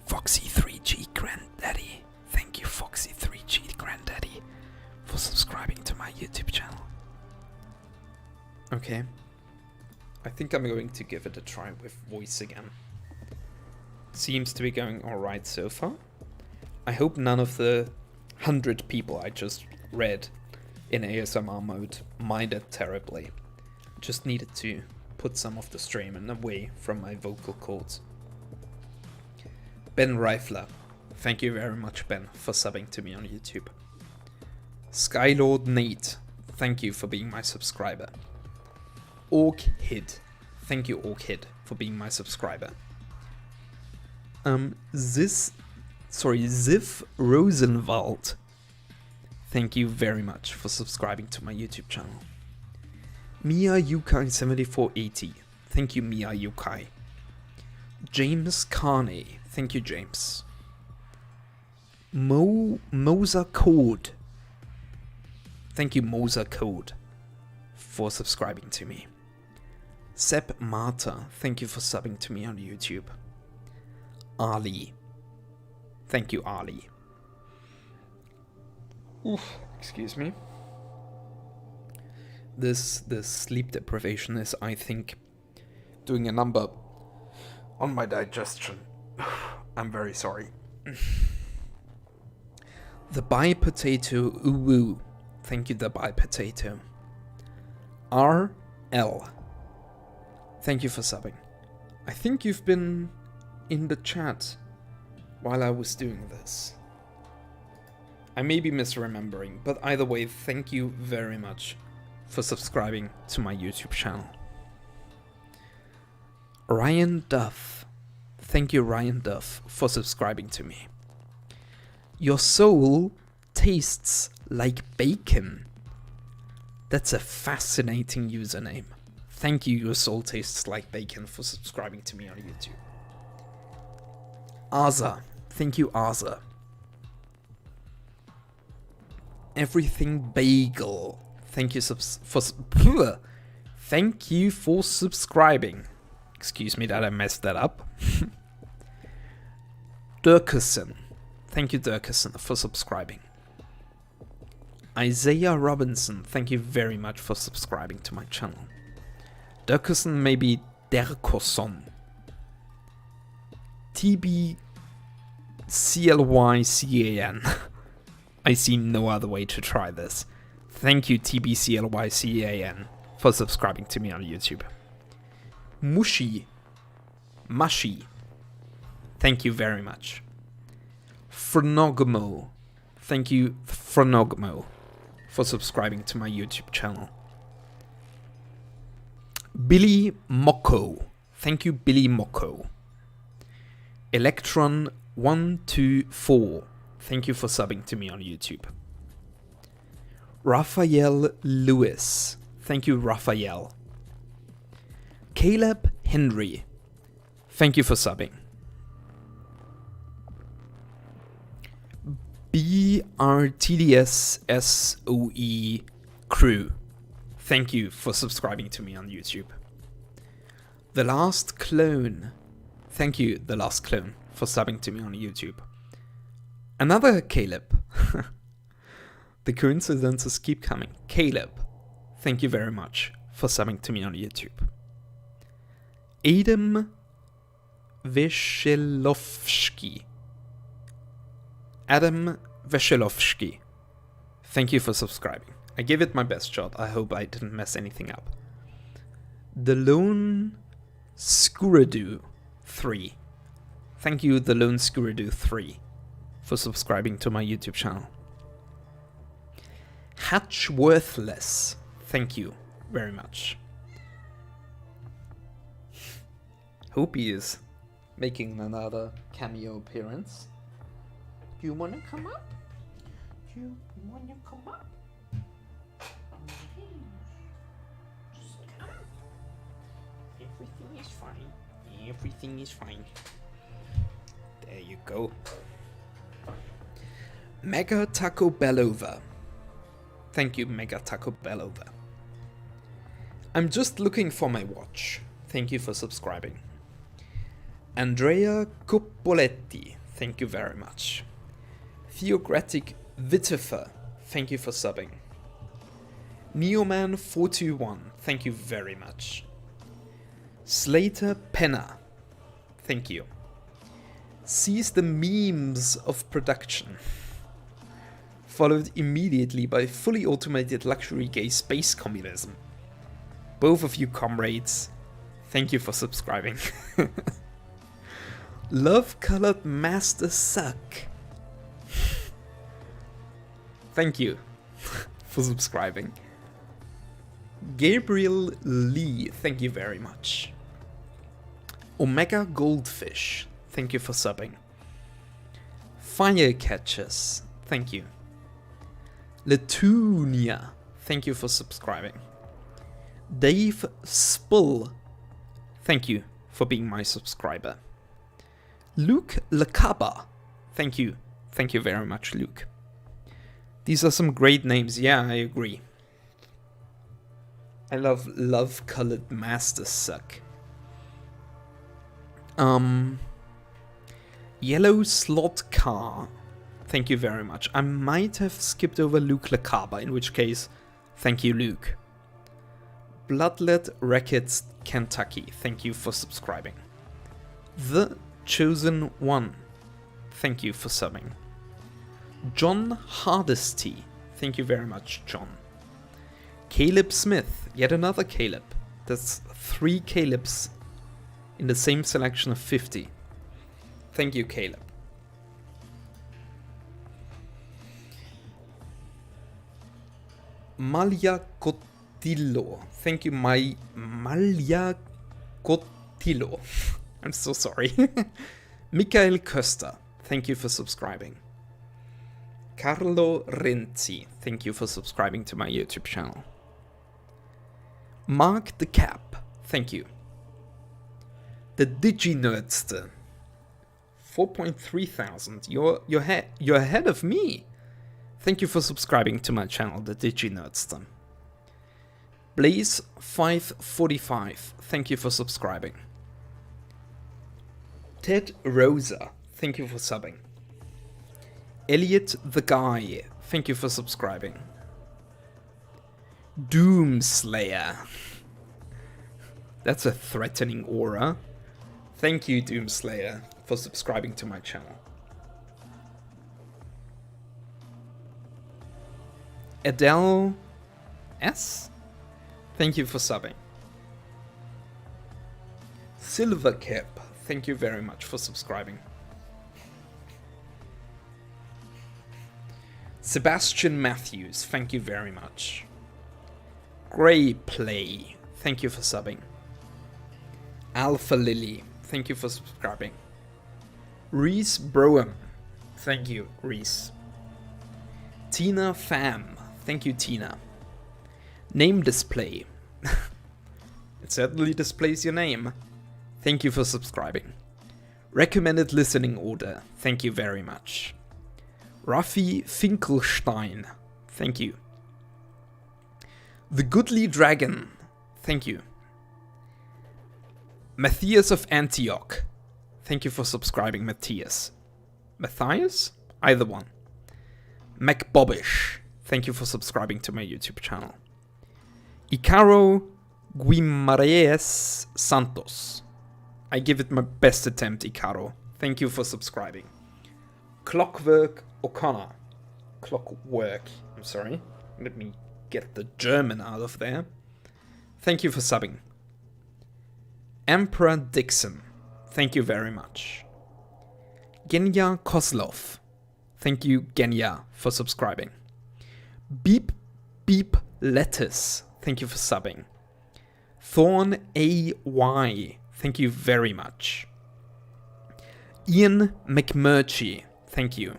Foxy3G Granddaddy, thank you Foxy3G Granddaddy for subscribing to my YouTube channel. Okay, I think I'm going to give it a try with voice again. Seems to be going alright so far. I hope none of the 100 people I just read in ASMR mode minded terribly. Just needed to put some of the stream away from my vocal cords. Ben Reifler, thank you very much Ben for subbing to me on YouTube. Skylord Nate, thank you for being my subscriber. Orchid, thank you Orchid for being my subscriber. Ziv Rosenwald, thank you very much for subscribing to my YouTube channel. Mia Yukai 7480, thank you Mia Yukai. James Carney, thank you James. Moza Code, thank you Moza Code for subscribing to me. Sepp Marta, thank you for subbing to me on YouTube. Ali, thank you, Ali. Oof, excuse me. This sleep deprivation is, I think, doing a number on my digestion. I'm very sorry. The Bye Potato Uwu. Thank you, the Bye Potato. RL. Thank you for subbing. I think you've been in the chat while I was doing this. I may be misremembering, but either way, thank you very much for subscribing to my YouTube channel. Ryan Duff. Thank you, Ryan Duff, for subscribing to me. Your soul tastes like bacon. That's a fascinating username. Thank you, Your Soul Tastes Like Bacon, for subscribing to me on YouTube. Aza. Thank you, Aza. Everything Bagel. Thank you Thank you for subscribing. Excuse me that I messed that up. Durkerson. Thank you, Durkerson, for subscribing. Isaiah Robinson, thank you very much for subscribing to my channel. Durkerson, maybe Derkosson. TBCLYCAN. I see no other way to try this. Thank you, TBCLYCAN, for subscribing to me on YouTube. Mushi. Thank you very much. Phronogmo. Thank you, Phronogmo, for subscribing to my YouTube channel. Billy Moko. Thank you, Billy Moko. Electron124. Thank you for subbing to me on YouTube. Raphael Lewis. Thank you, Raphael. Caleb Henry. Thank you for subbing. BRTDSSOE Crew. Thank you for subscribing to me on YouTube. The Last Clone. Thank you, The Last Clone, for subbing to me on YouTube. Another Caleb. The coincidences keep coming. Caleb, thank you very much for subbing to me on YouTube. Adam Veshelovsky. Adam Veshelovsky. Thank you for subscribing. I gave it my best shot. I hope I didn't mess anything up. The Lone Skurudu 3. Thank you, The Lone Skurudu 3, for subscribing to my YouTube channel. Hatchworthless. Thank you very much. Hope he is making another cameo appearance. Do you wanna come up? Do you wanna come up? Just come. Everything is fine. Everything is fine. There you go. Mega Taco Bellova. Thank you, Mega Taco Bellova. I'm just looking for my watch. Thank you for subscribing. Andrea Coppoletti. Thank you very much. Theocratic Vitifer. Thank you for subbing. Neoman421. Thank you very much. Slater Penna. Thank you. Sees the memes of production. Followed immediately by fully automated luxury gay space communism. Both of you comrades, thank you for subscribing. Love-colored master suck. Thank you for subscribing. Gabriel Lee, thank you very much. Omega Goldfish, thank you for subbing. Firecatchers, thank you. Letunia, thank you for subscribing. Dave Spull, thank you for being my subscriber. Luke Lacaba, thank you very much, Luke. These are some great names, yeah, I agree. I love love-colored masters suck. Yellow slot car. Thank you very much. I might have skipped over Luke Lacaba, in which case, thank you, Luke. Bloodlet Rackets Kentucky. Thank you for subscribing. The Chosen One. Thank you for subbing. John Hardesty. Thank you very much, John. Caleb Smith. Yet another Caleb. That's 3 Calebs in the same selection of 50. Thank you, Caleb. Malia Cotillo. Thank you, Malia Cotillo. I'm so sorry. Michael Köster. Thank you for subscribing. Carlo Renzi. Thank you for subscribing to my YouTube channel. Mark the Cap. Thank you. The DigiNerdster. 4,300. You're ahead of me. Thank you for subscribing to my channel, the DigiNerdster. Blaze 545. Thank you for subscribing. Ted Rosa. Thank you for subbing. Elliot the Guy. Thank you for subscribing. Doomslayer. That's a threatening aura. Thank you, Doomslayer, for subscribing to my channel. Adele S. Thank you for subbing. Silvercap. Thank you very much for subscribing. Sebastian Matthews. Thank you very much. Grey Play. Thank you for subbing. Alpha Lily. Thank you for subscribing. Reese Broham. Thank you, Reese. Tina Pham. Thank you, Tina. Name display. It certainly displays your name. Thank you for subscribing. Recommended listening order. Thank you very much. Rafi Finkelstein. Thank you. The Goodly Dragon. Thank you. Matthias of Antioch. Thank you for subscribing, Matthias. Matthias? Either one. MacBobbish. Thank you for subscribing to my YouTube channel. Icaro Guimarães Santos. I give it my best attempt, Icaro. Thank you for subscribing. Clockwork O'Connor. Clockwork. I'm sorry. Let me get the German out of there. Thank you for subbing. Emperor Dixon. Thank you very much. Genya Kozlov. Thank you, Genya, for subscribing. Beep Beep Lettuce. Thank you for subbing. Thorn AY. Thank you very much. Ian McMurchie. Thank you.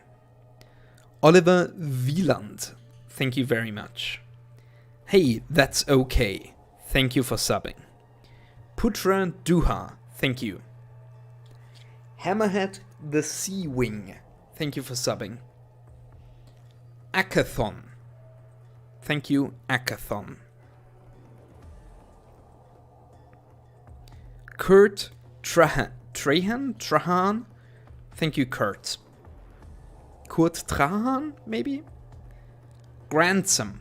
Oliver Wieland. Thank you very much. Hey, that's okay. Thank you for subbing. Putra Duha. Thank you. Hammerhead the Sea Wing. Thank you for subbing. Akathon. Thank you, Akathon. Kurt Trahan? Thank you, Kurt. Kurt Trahan, maybe? Gransom.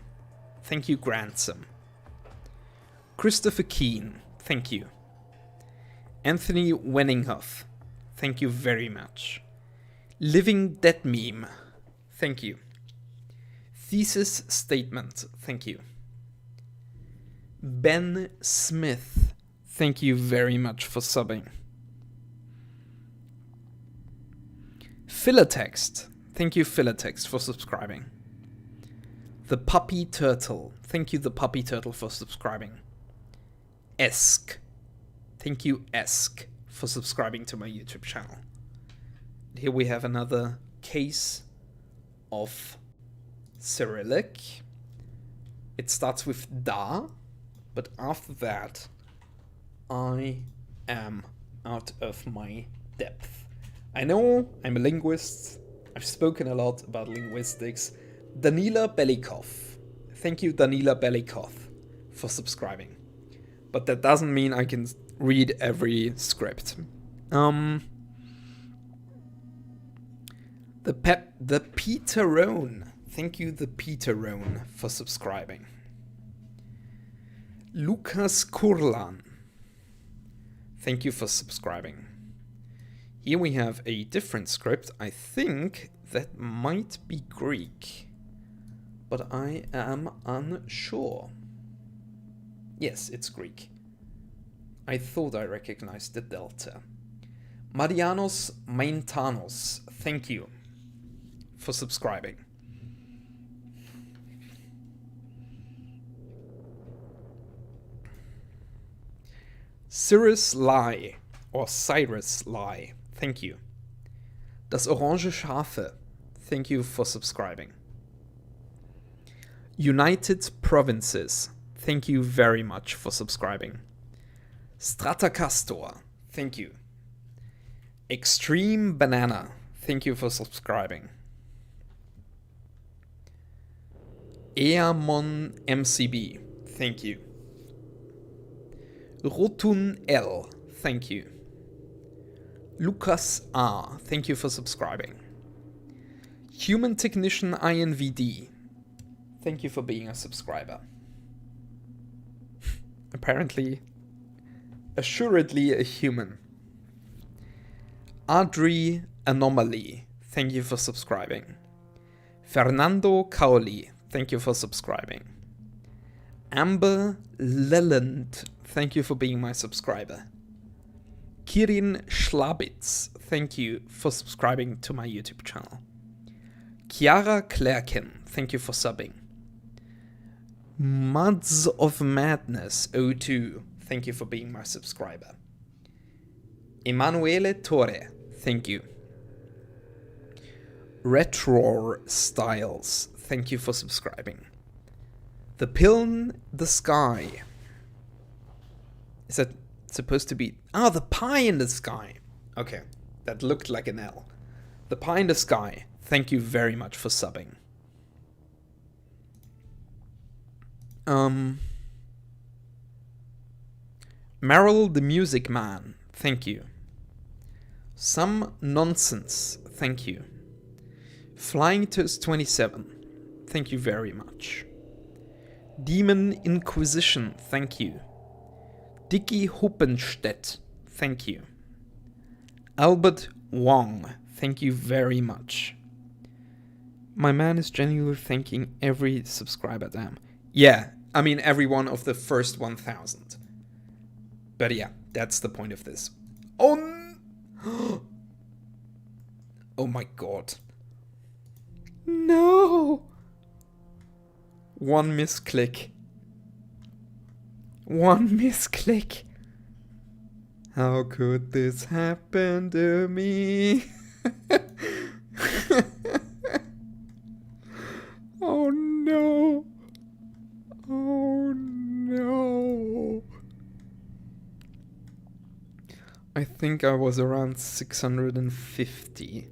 Thank you, Gransom. Christopher Keane. Thank you. Anthony Wenninghoff. Thank you very much. Living Dead Meme. Thank you. Thesis Statement. Thank you. Ben Smith. Thank you very much for subbing. Philatext. Thank you, Philatext, for subscribing. The Puppy Turtle. Thank you, The Puppy Turtle, for subscribing. Esk. Thank you, Esk, for subscribing to my YouTube channel. Here we have another case of Cyrillic. It starts with Da, but after that, I am out of my depth. I know I'm a linguist. I've spoken a lot about linguistics. Danila Belikov. Thank you, Danila Belikov, for subscribing. But that doesn't mean I can read every script. The Peterone. Thank you, the Peterone, for subscribing. Lucas Kurlan. Thank you for subscribing. Here we have a different script. I think that might be Greek, but I am unsure. Yes, it's Greek. I thought I recognized the delta. Marianos Maintanos, thank you for subscribing. Cyrus Lai, or Cyrus Lai, thank you. Das Orange Schafe, thank you for subscribing. United Provinces, thank you very much for subscribing. Stratacastor, thank you. Extreme Banana, thank you for subscribing. Eamon MCB, thank you. Rotun L, thank you. Lucas R, thank you for subscribing. Human Technician INVD, thank you for being a subscriber. Apparently, assuredly a human. Adri Anomaly, thank you for subscribing. Fernando Cauli, thank you for subscribing. Amber Leland, thank you for being my subscriber. Kirin Schlabitz, thank you for subscribing to my YouTube channel. Chiara Klerken, thank you for subbing. Muds of Madness 02, thank you for being my subscriber. Emanuele Torre, thank you. Retror Styles, thank you for subscribing. The Piln the Sky. Is that supposed to be... Ah, the Pie in the Sky. Okay, that looked like an L. The Pie in the Sky, thank you very much for subbing. Meryl the Music Man, thank you. Some Nonsense, thank you. Flying Toast 27, thank you very much. Demon Inquisition, thank you. Dicky Huppenstedt, thank you. Albert Wong, thank you very much. My man is genuinely thanking every subscriber, damn. Yeah, I mean every one of the first 1,000. But yeah, that's the point of this. Oh, oh my god. No! One misclick. One misclick. How could this happen to me? Oh no. Oh no. I think I was around 650.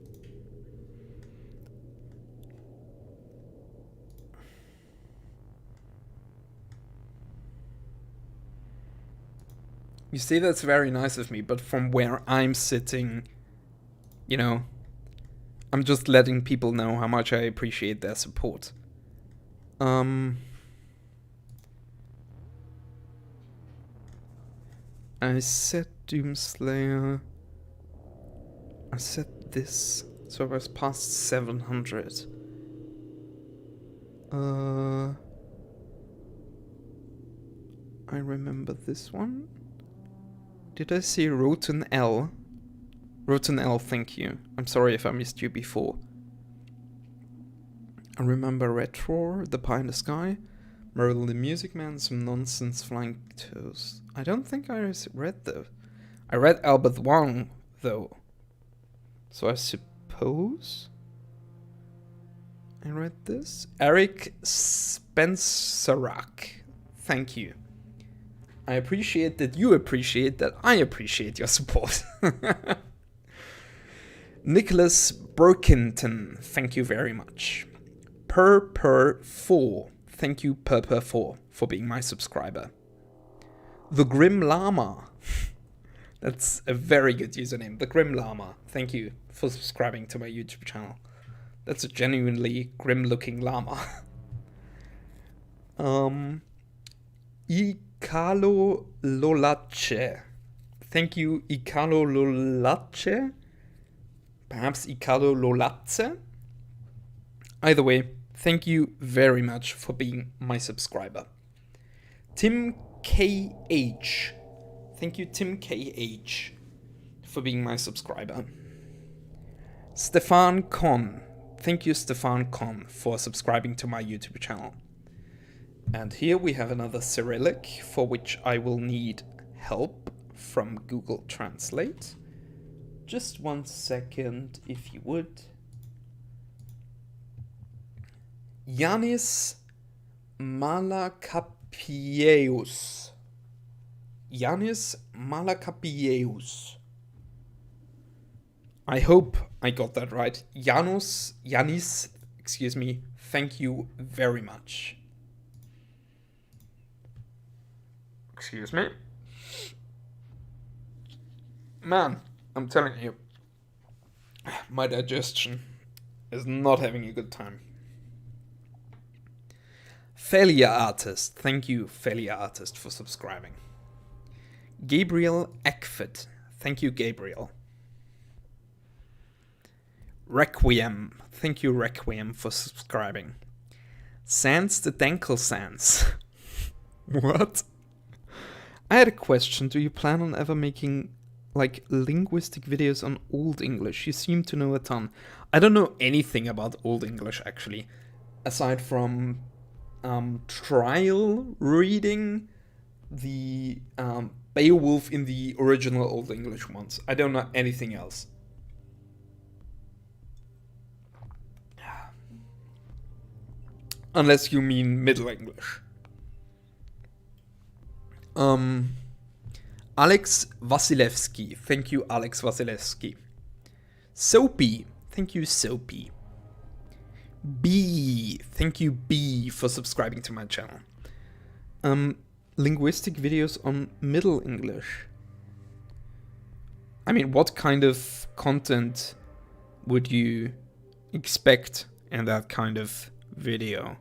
You see, that's very nice of me, but from where I'm sitting, you know, I'm just letting people know how much I appreciate their support. I set Doomslayer. I set this, so I was past 700. I remember this one. Did I see Roten L? Roten L, thank you. I'm sorry if I missed you before. I remember Retro, The Pie in the Sky, Merle the Music Man, Some Nonsense, Flying Toast. I don't think I read those. I read Albert Wong, though. So I suppose I read this. Eric Spencerak, thank you. I appreciate that you appreciate that I appreciate your support. Nicholas Brokington, thank you very much. Per4, thank you Per4 for for being my subscriber. The Grim Llama. That's a very good username. The Grim Llama. Thank you for subscribing to my YouTube channel. That's a genuinely grim-looking llama. Icalo Lolace. Thank you, Icalo Lolace. Perhaps Icalo Lolace. Either way, thank you very much for being my subscriber. Tim KH. Thank you, Tim KH, for being my subscriber. Stefan Con. Thank you, Stefan Con, for subscribing to my YouTube channel. And here we have another Cyrillic, for which I will need help from Google Translate. Just 1 second, if you would. Yanis Malakapieus. Yanis Malakapieus. I hope I got that right. Yanis, excuse me, thank you very much. Excuse me. Man, I'm telling you, my digestion is not having a good time. Failure Artist, thank you, Failure Artist, for subscribing. Gabriel Eckford, thank you, Gabriel. Requiem, thank you, Requiem, for subscribing. Sans the Dankel Sans. What? I had a question. Do you plan on ever making like linguistic videos on Old English? You seem to know a ton. I don't know anything about Old English, actually, aside from trial reading the Beowulf in the original Old English ones. I don't know anything else. Unless you mean Middle English. Alex Vasilevsky. Thank you, Alex Vasilevsky. Soapy. Thank you, Soapy. B. Thank you, B, for subscribing to my channel. Linguistic videos on Middle English. I mean, what kind of content would you expect in that kind of video?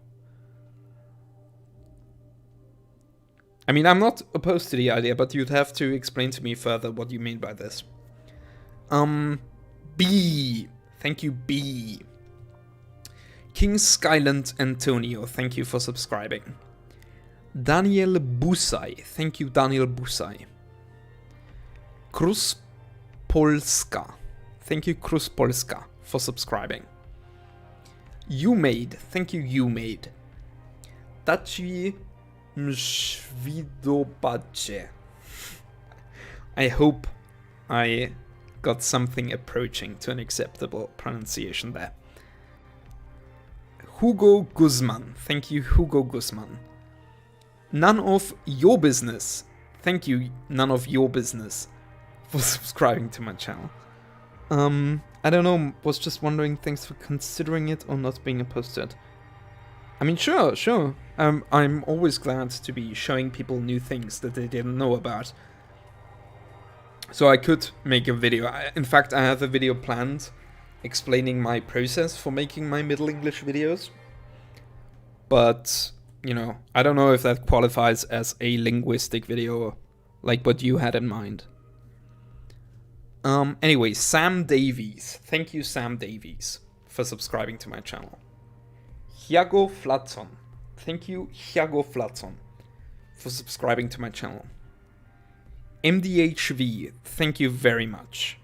I mean, I'm not opposed to the idea, but you'd have to explain to me further what you mean by this. B. Thank you, B. King Skyland Antonio, thank you for subscribing. Daniel Busai, thank you, Daniel Busai. Krus Polska, thank you, Krus Polska, for subscribing. You Made, thank you, You Made. Tachi Mshvidobache. I hope I got something approaching to an acceptable pronunciation there. Hugo Guzman, thank you, Hugo Guzman. None of Your Business, thank you, None of Your Business, for subscribing to my channel. I don't know, was just wondering, thanks for considering it or not being opposed to it. I mean, sure. I'm always glad to be showing people new things that they didn't know about. So I could make a video. In fact, I have a video planned explaining my process for making my Middle English videos. But, you know, I don't know if that qualifies as a linguistic video like what you had in mind. Anyway, Sam Davies. Thank you, Sam Davies, for subscribing to my channel. Hiago Flatson. Thank you, Hiago Flatson, for subscribing to my channel. MDHV. Thank you very much.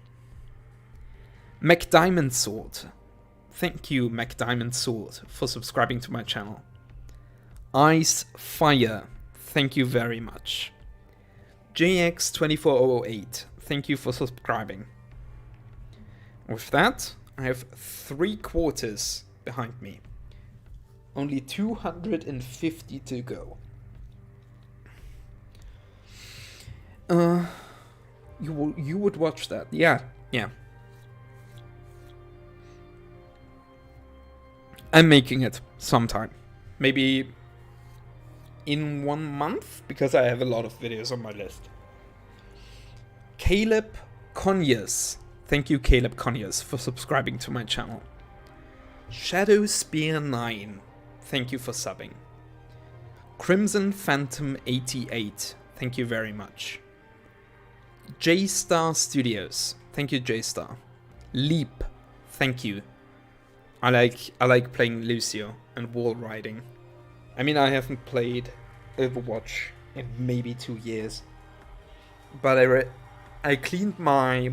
McDiamond Sword. Thank you, McDiamond Sword, for subscribing to my channel. Ice Fire. Thank you very much. JX2408. Thank you for subscribing. With that, I have 3/4 behind me. Only 250 to go. You would watch that? Yeah. I'm making it sometime. Maybe in 1 month because I have a lot of videos on my list. Caleb Conyers. Thank you, Caleb Conyers, for subscribing to my channel. Shadow Spear 9. Thank you for subbing. Crimson Phantom 88. Thank you very much. J-Star Studios. Thank you, J-Star. Leap. Thank you. I like playing Lucio and wall riding. I mean, I haven't played Overwatch in maybe 2 years. But I cleaned my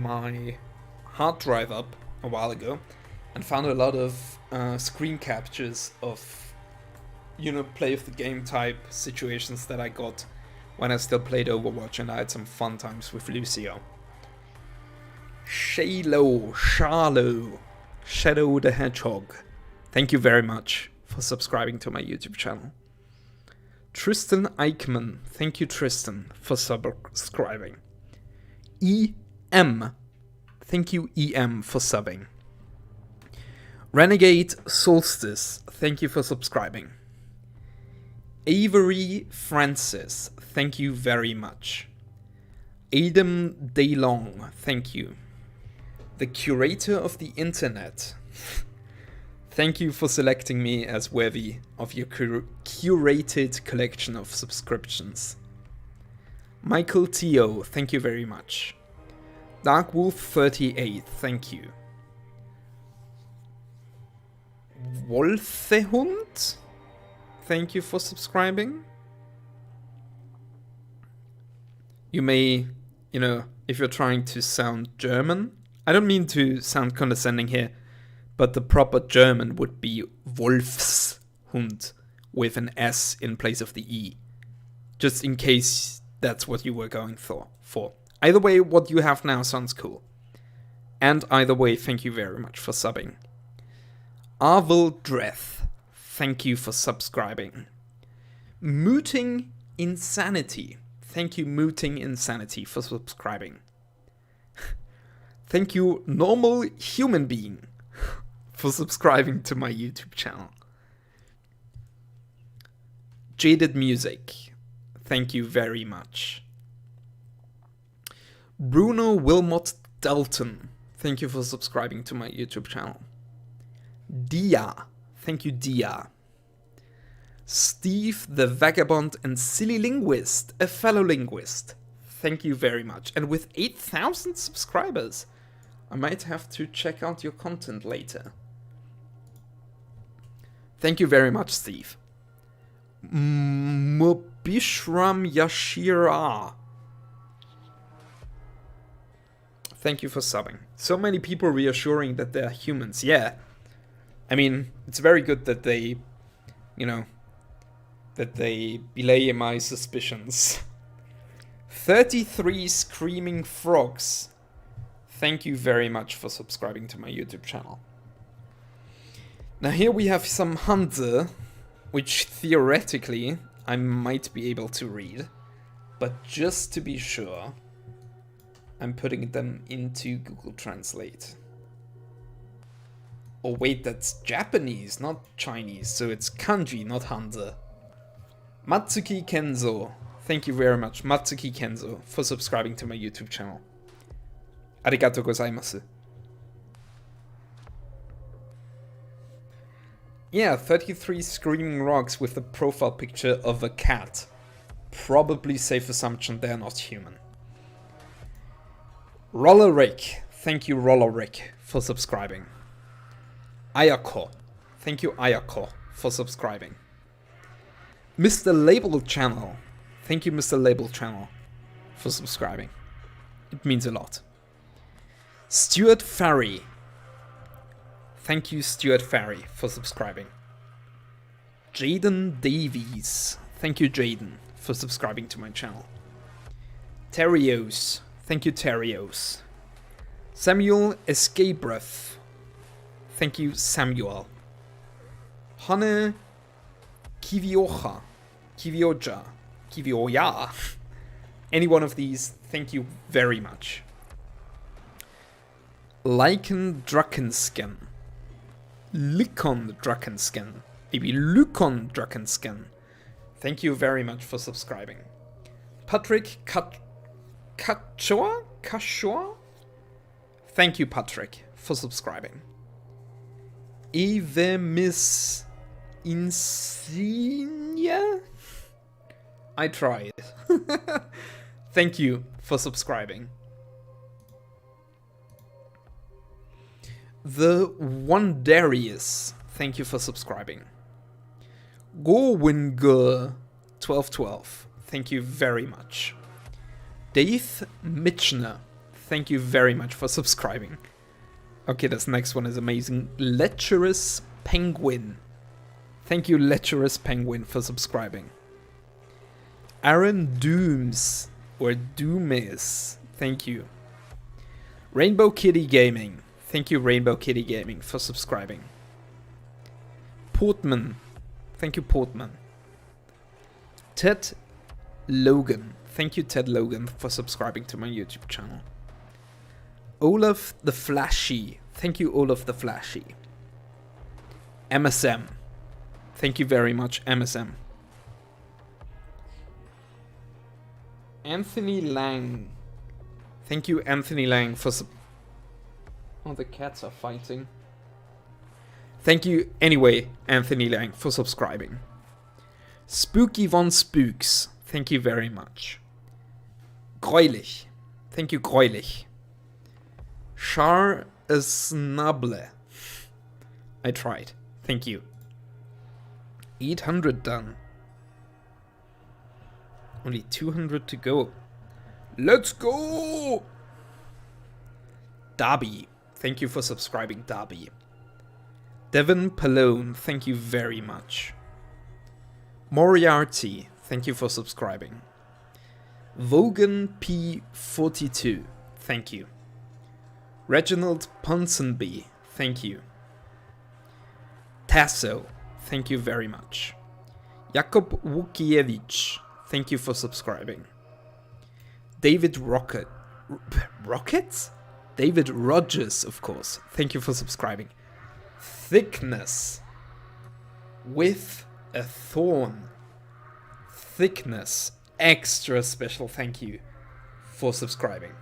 hard drive up a while ago and found a lot of screen captures of, you know, play of the game type situations that I got when I still played Overwatch, and I had some fun times with Lucio. Shalo, Shadow the Hedgehog. Thank you very much for subscribing to my YouTube channel. Tristan Eichmann. Thank you, Tristan, for subscribing. EM. Thank you, EM, for subbing. Renegade Solstice. Thank you for subscribing. Avery Francis. Thank you very much. Adam DeLong. Thank you. The Curator of the Internet. Thank you for selecting me as worthy of your curated collection of subscriptions. Michael Teo, thank you very much. Dark Wolf 38, thank you. Wolfehund, thank you for subscribing. You may, you know, if you're trying to sound German, I don't mean to sound condescending here, but the proper German would be Wolfshund with an S in place of the E. Just in case that's what you were going for. Either way, what you have now sounds cool. And either way, thank you very much for subbing. Arvel Dreth, thank you for subscribing. Mooting Insanity, thank you, Mooting Insanity, for subscribing. Thank you, Normal Human Being, for subscribing to my YouTube channel. Jaded Music, thank you very much. Bruno Wilmot Dalton, thank you for subscribing to my YouTube channel. Dia, thank you, Dia. Steve the Vagabond and Silly Linguist, a fellow linguist, thank you very much. And with 8,000 subscribers, I might have to check out your content later. Thank you very much, Steve. Mubishram Yashira. Thank you for subbing. So many people reassuring that they're humans. Yeah. I mean, it's very good that they, you know, that they belay my suspicions. 33 Screaming Frogs. Thank you very much for subscribing to my YouTube channel. Now here we have some Hanze, which theoretically I might be able to read, but just to be sure, I'm putting them into Google Translate. Oh wait, that's Japanese, not Chinese, so it's kanji, not Hanze. Matsuki Kenzo, thank you very much, Matsuki Kenzo, for subscribing to my YouTube channel. Arigatou gozaimasu. Yeah, 33 Screaming Rocks with the profile picture of a cat. Probably safe assumption they're not human. Roller Rick, thank you Roller Rick for subscribing. Ayako, thank you Ayako for subscribing. Mr. Label Channel, thank you Mr. Label Channel for subscribing. It means a lot. Stuart Farry, thank you Stuart Farry for subscribing. Jaden Davies, thank you Jaden for subscribing to my channel. Terios, thank you Terios. Samuel Escabreth, thank you Samuel. Hane Kivioja, Kivioja. Any one of these, thank you very much. Lycan Drakensken. Lykon Drakensken. Maybe Lykon Drakensken. thank you very much for subscribing. Patrick Kachor? Thank you, Patrick, for subscribing. Eve Miss Insignia? I tried. Thank you for subscribing. The Wondarius, thank you for subscribing. Gowinger 1212, thank you very much. Dave Mitchner, thank you very much for subscribing. Okay, this next one is amazing. Lecherous Penguin, thank you, Lecherous Penguin, for subscribing. Aaron Dooms, or Doomis, thank you. Rainbow Kitty Gaming, thank you, Rainbow Kitty Gaming, for subscribing. Portman, thank you, Portman. Ted Logan, thank you, Ted Logan, for subscribing to my YouTube channel. Olaf the Flashy, thank you, Olaf the Flashy. MSM, thank you very much, MSM. Anthony Lang, thank you, Anthony Lang, for oh, the cats are fighting. Thank you anyway, Anthony Lang, for subscribing. Spooky Von Spooks, thank you very much. Greulich, thank you, Greulich. Char Snubble, I tried, thank you. 800 done. Only 200 to go. Let's go! Darby, thank you for subscribing, Darby. Devon Palone, thank you very much. Moriarty, thank you for subscribing. Vogan P42, thank you. Reginald Ponsonby, thank you. Tasso, thank you very much. Jakub Łukiewicz, thank you for subscribing. David Rockets? David Rogers, of course. Thank you for subscribing. Thickness. With a thorn. Thickness. Extra special thank you for subscribing.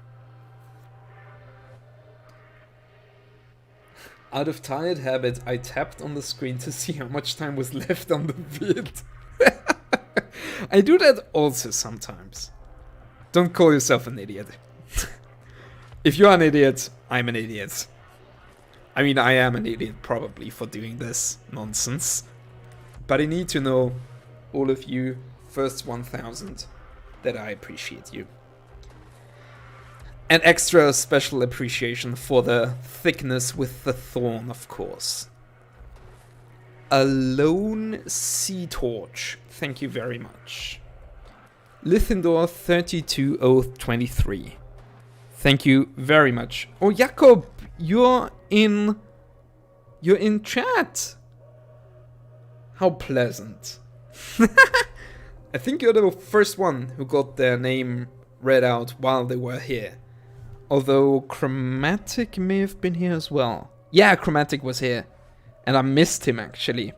Out of tired habit, I tapped on the screen to see how much time was left on the vid. I do that also sometimes. Don't call yourself an idiot. If you're an idiot, I'm an idiot. I mean, I am an idiot probably for doing this nonsense. But I need to know, all of you, first 1,000, that I appreciate you. An extra special appreciation for the thickness with the thorn, of course. A lone sea torch, thank you very much. Lithindor 32023, thank you very much. Oh, Jakob, you're in chat. How pleasant. I think you're the first one who got their name read out while they were here. Although Chromatic may have been here as well. Yeah, Chromatic was here. And I missed him, actually.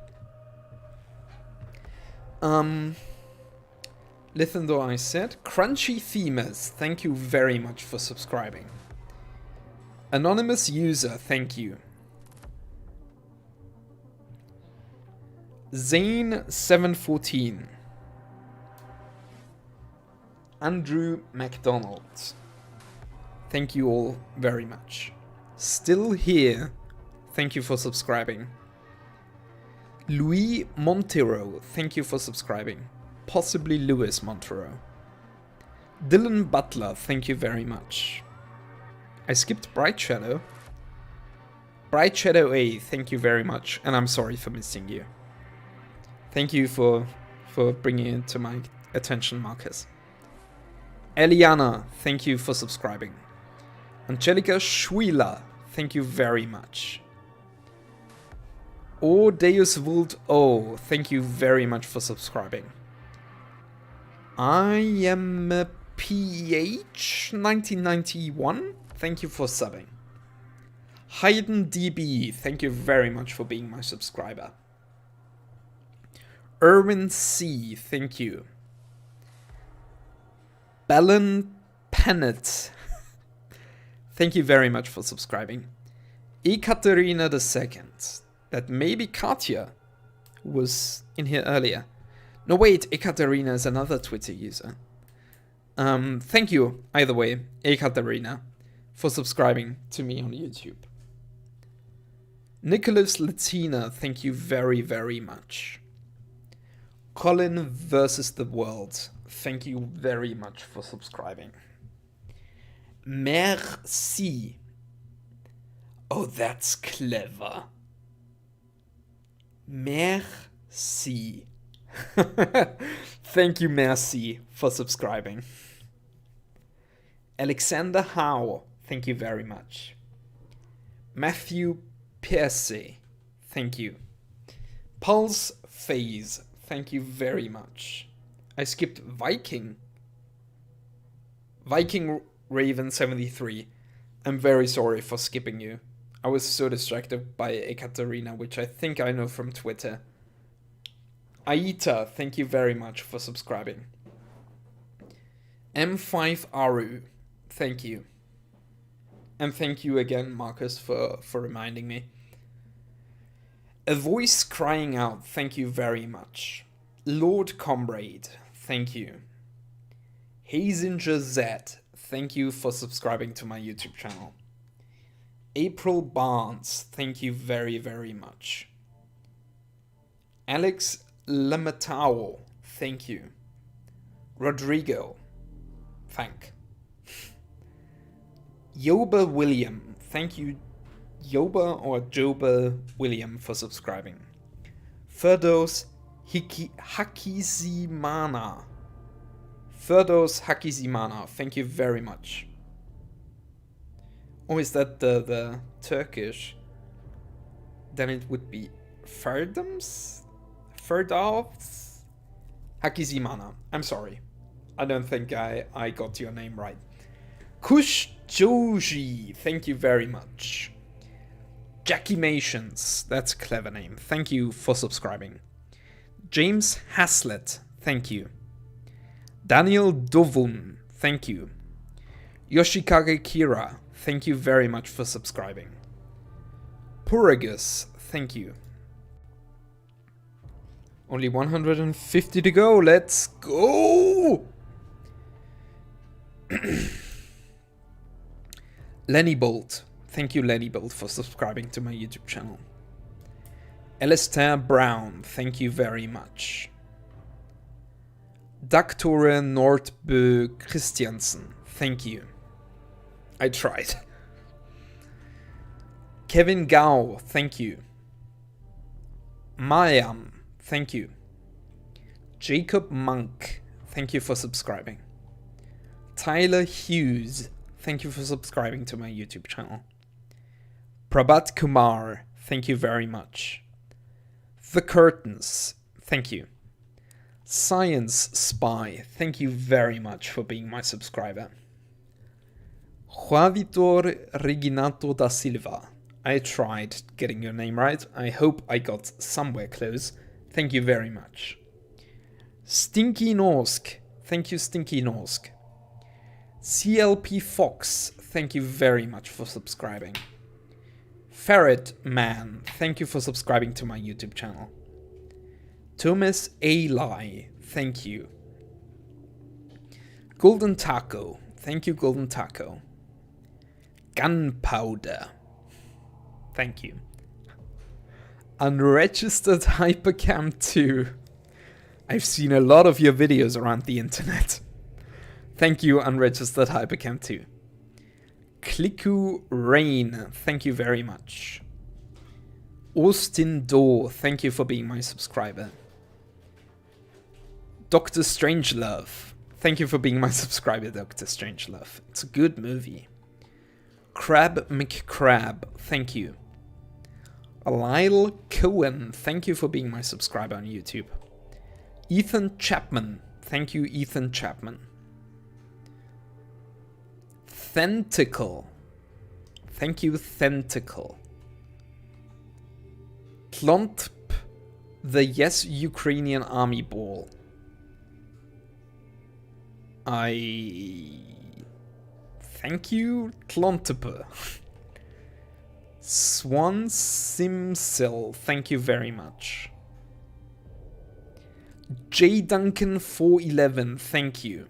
Lithindor, I said. Crunchy Themas, thank you very much for subscribing. Anonymous User, thank you. Zane714. Andrew McDonald. Thank you all very much. Still here, thank you for subscribing. Louis Montero, thank you for subscribing. Possibly Louis Montero. Dylan Butler, thank you very much. I skipped Bright Shadow. Bright Shadow A, thank you very much, and I'm sorry for missing you. Thank you for bringing it to my attention, Marcus. Eliana, thank you for subscribing. Angelica Schuyler, thank you very much. O Deus Vult O, thank you very much for subscribing. I am a PH 1991, thank you for subbing. Hayden DB, thank you very much for being my subscriber. Erwin C, thank you. Belen Pennant, thank you very much for subscribing. Ekaterina II, that maybe Katya was in here earlier. No, wait, Ekaterina is another Twitter user. Thank you, either way, Ekaterina, for subscribing to me on YouTube. Nicholas Latina, thank you very, very much. Colin versus the World, thank you very much for subscribing. Merci. Oh, that's clever. Merci. Thank you, Merci, for subscribing. Alexander Howe, thank you very much. Matthew Pierce, thank you. Pulse Phase, thank you very much. I skipped Viking Raven 73. I'm very sorry for skipping you. I was so distracted by Ekaterina, which I think I know from Twitter. Aita, thank you very much for subscribing. M5 Aru, thank you. And thank you again, Marcus, for reminding me. A Voice Crying Out, thank you very much. Lord Comrade, thank you. Hazinger Z, thank you for subscribing to my YouTube channel. April Barnes, thank you very, very much. Alex Lamatao, thank you. Rodrigo, thank. Yoba William, thank you, Yoba or Joba William, for subscribing. Ferdos Hakizimana. Ferdos Hakizimana, thank you very much. Or is that the Turkish? Then it would be Ferdoms? Ferdovs? Hakizimana. I'm sorry. I don't think I got your name right. Kush Joji, thank you very much. Jackimations, that's a clever name. Thank you for subscribing. James Haslett, thank you. Daniel Dovun, thank you. Yoshikage Kira, thank you very much for subscribing. Puragus, thank you. Only 150 to go, let's go! Lenny Bolt, thank you Lenny Bolt for subscribing to my YouTube channel. Alistair Brown, thank you very much. Dr. Nordbø Christiansen, thank you. I tried. Kevin Gao, thank you. Mayam, thank you. Jacob Monk, thank you for subscribing. Tyler Hughes, thank you for subscribing to my YouTube channel. Prabhat Kumar, thank you very much. The Curtains, thank you. Science Spy, thank you very much for being my subscriber. Juavitor Reginato da Silva, I tried getting your name right. I hope I got somewhere close. Thank you very much. Stinky Norsk, thank you Stinky Norsk. CLP Fox, thank you very much for subscribing. Ferret Man, thank you for subscribing to my YouTube channel. Thomas Eli, thank you. Golden Taco, thank you Golden Taco. Gunpowder, thank you. Unregistered Hypercam 2, I've seen a lot of your videos around the internet. Thank you Unregistered Hypercam 2. Kliku Rain, thank you very much. Austin Do, thank you for being my subscriber. Dr. Strangelove, thank you for being my subscriber, Dr. Strangelove. It's a good movie. Crab McCrab, thank you. Lyle Cohen, thank you for being my subscriber on YouTube. Ethan Chapman, thank you Ethan Chapman. Thenticle, thank you Thenticle. Klontp the Yes Ukrainian Army Ball. Thank you, Tlontepe. Swan Simsil, thank you very much. J Duncan 411, thank you.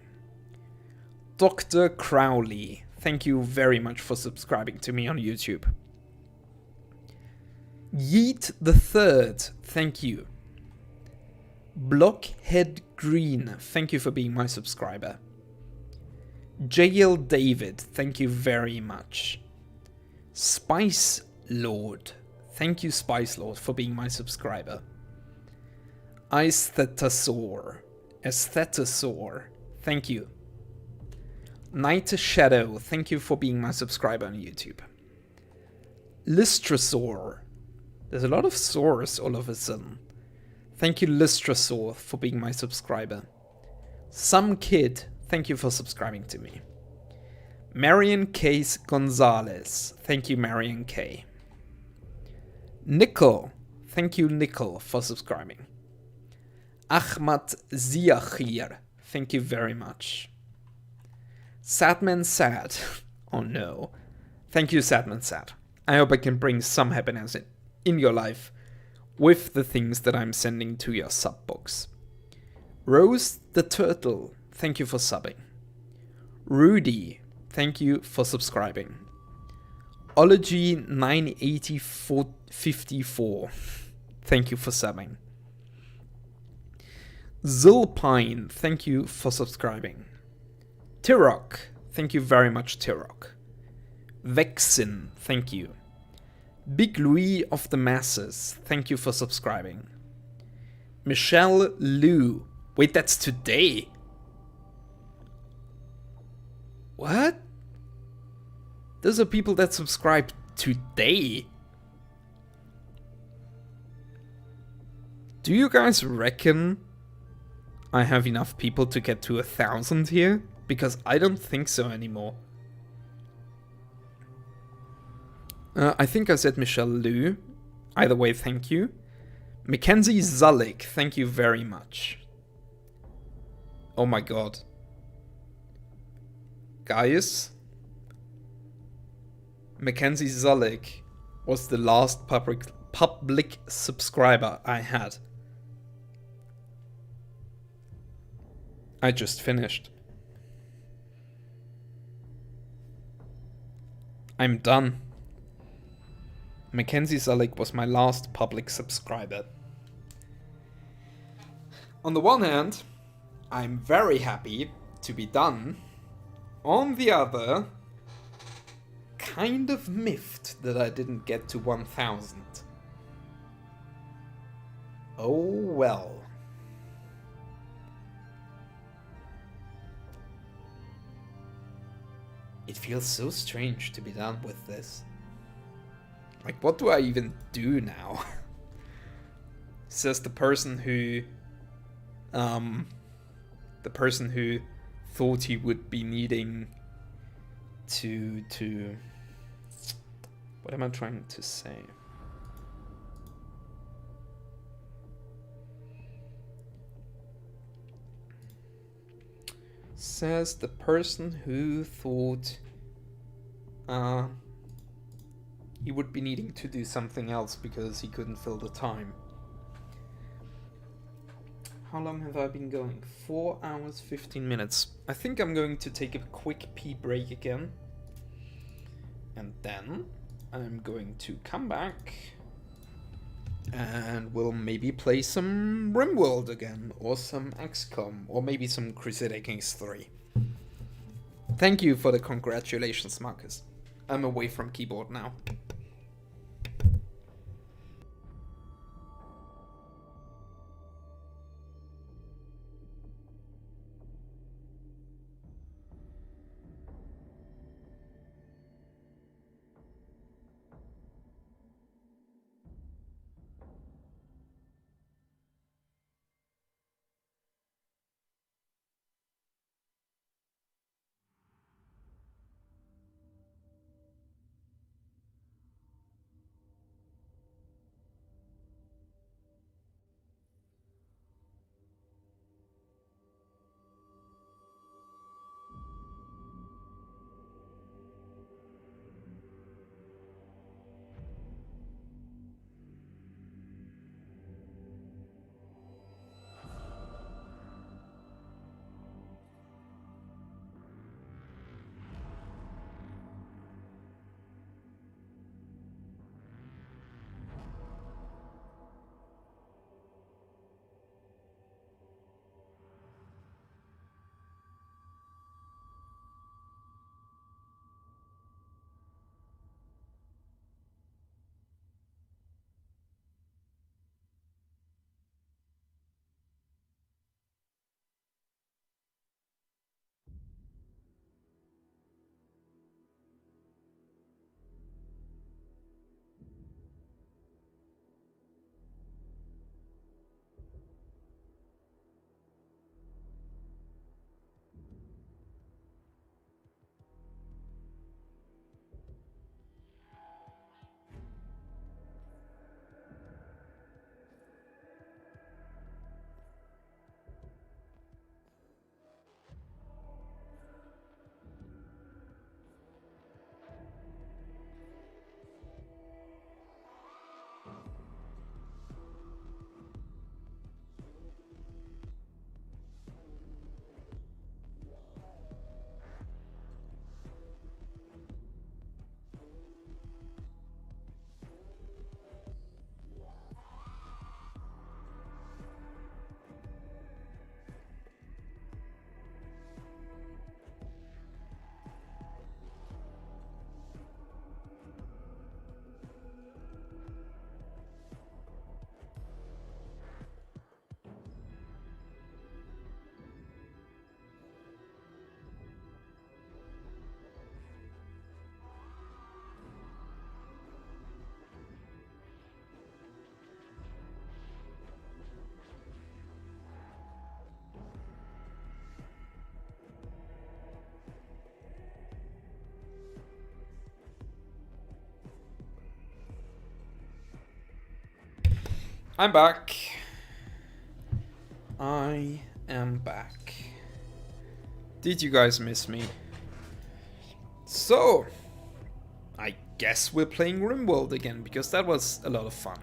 Dr. Crowley, thank you very much for subscribing to me on YouTube. Yeet the Third, thank you. Blockhead Green, thank you for being my subscriber. JL David, thank you very much. Spice Lord, thank you Spice Lord for being my subscriber. Aesthetosaur, thank you. Night Shadow, thank you for being my subscriber on YouTube. Listrasaur, there's a lot of saurs all of a sudden. Thank you Listrasaur for being my subscriber. Some Kid, thank you for subscribing to me. Marion Case Gonzalez, thank you Marion K. Nickel, thank you Nickel for subscribing. Ahmad Ziakhir, thank you very much. Sadman Sad, oh no. Thank you Sadman Sad. I hope I can bring some happiness in your life with the things that I'm sending to your sub box. Rose the Turtle, thank you for subbing. Rudy, thank you for subscribing. Ology 98454, thank you for subbing. Zilpine, thank you for subscribing. Tirok, thank you very much Tirok. Vexin, thank you. Big Louis of the Masses, thank you for subscribing. Michelle Liu, wait, that's today? What? Those are people that subscribe today? Do you guys reckon I have enough people to get to 1,000 here? Because I don't think so anymore. I think I said Michelle Liu. Either way, thank you. Mackenzie Zulik, thank you very much. Oh my god. Guys, Mackenzie Zulik was the last public subscriber I had. I just finished. I'm done. Mackenzie Zulik was my last public subscriber. On the one hand, I'm very happy to be done. On the other, kind of miffed that I didn't get to 1,000. Oh well. It feels so strange to be done with this. Like, what do I even do now? Says the person who thought he would be needing to what am I trying to say? Says the person who thought he would be needing to do something else because he couldn't fill the time. How long have I been going? 4 hours, 15 minutes. I think I'm going to take a quick pee break again. And then I'm going to come back and we'll maybe play some RimWorld again, or some XCOM, or maybe some Crusader Kings 3. Thank you for the congratulations, Marcus. I'm away from keyboard now. I'm back. I am back. Did you guys miss me? So, I guess we're playing RimWorld again, because that was a lot of fun.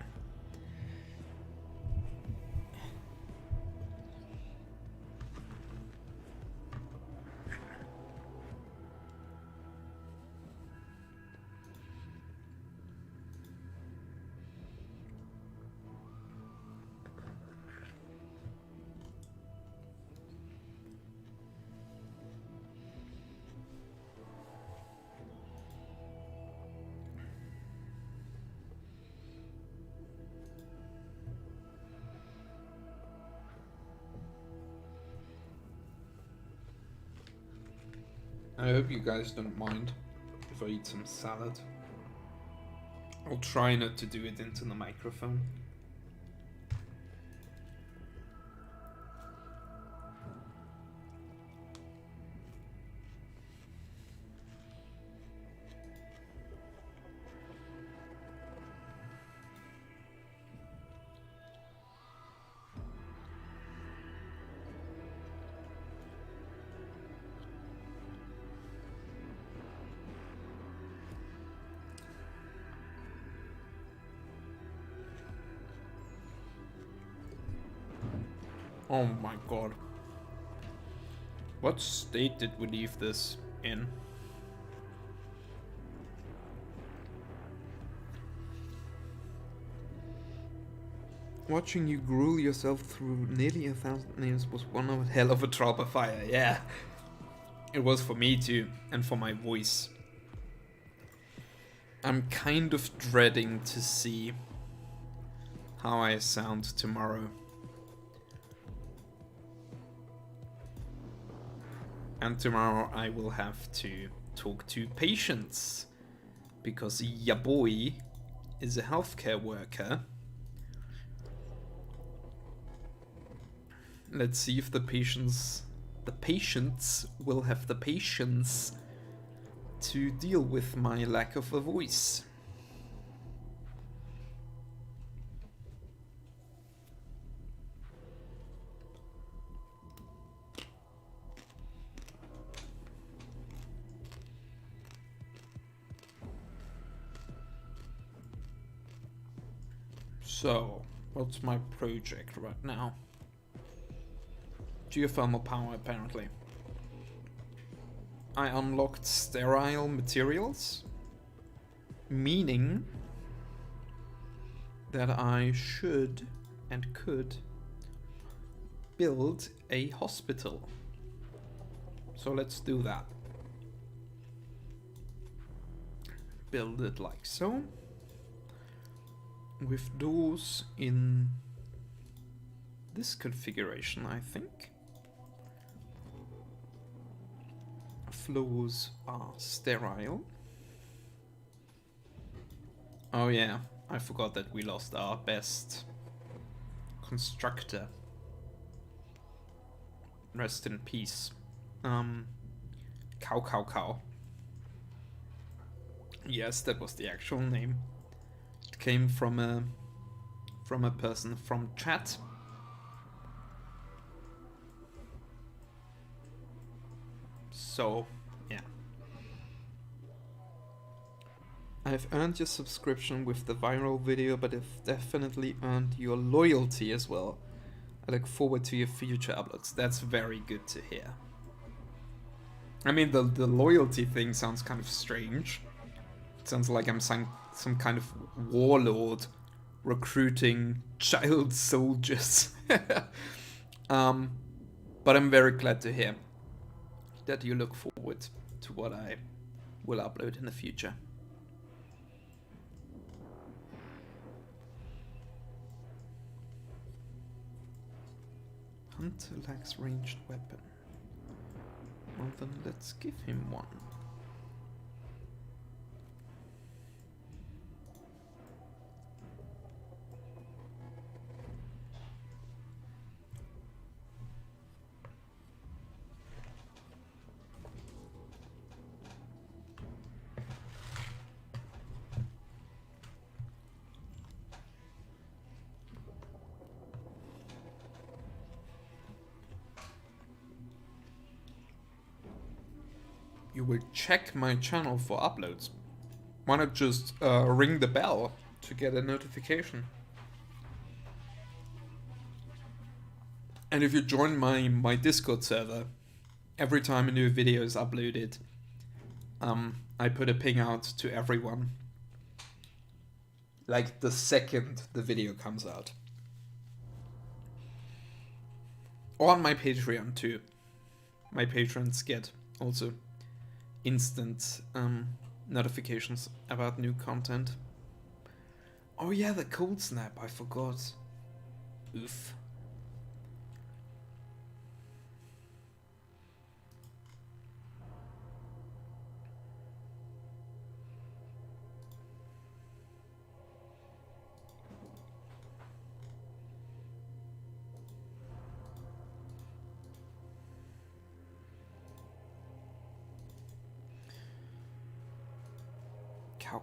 I hope you guys don't mind if I eat some salad. I'll try not to do it into the microphone. Oh my god. What state did we leave this in? Watching you gruel yourself through nearly 1,000 names was one of hell of a trouble fire, yeah. It was for me too, and for my voice. I'm kind of dreading to see how I sound tomorrow. And tomorrow I will have to talk to patients, because ya boy is a healthcare worker. Let's see if the patients will have the patience to deal with my lack of a voice. So, what's my project right now? Geothermal power, apparently. I unlocked sterile materials, meaning that I should and could build a hospital. So let's do that. Build it like so, with doors in this configuration, I think. Floors are sterile. Oh yeah, I forgot that we lost our best constructor. Rest in peace. Cow. Yes, that was the actual name. It came from a person from chat. So, yeah. I've earned your subscription with the viral video, but I've definitely earned your loyalty as well. I look forward to your future uploads. That's very good to hear. I mean, the loyalty thing sounds kind of strange. It sounds like I'm some kind of warlord recruiting child soldiers. But I'm very glad to hear that you look forward to what I will upload in the future. Hunter lacks ranged weapon. Well then, let's give him one. you will check my channel for uploads. Why not just ring the bell to get a notification? And if you join my Discord server, every time a new video is uploaded, I put a ping out to everyone. Like the second the video comes out. Or on my Patreon too. My patrons get also instant notifications about new content. Oh yeah, the cold snap, I forgot. Oof. Cow.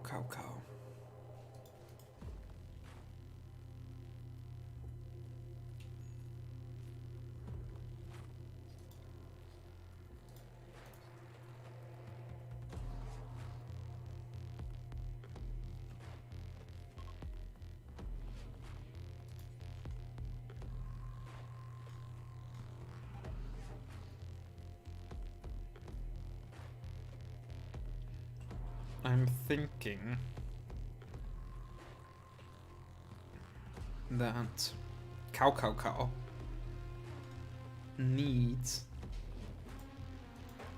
I'm thinking that cow needs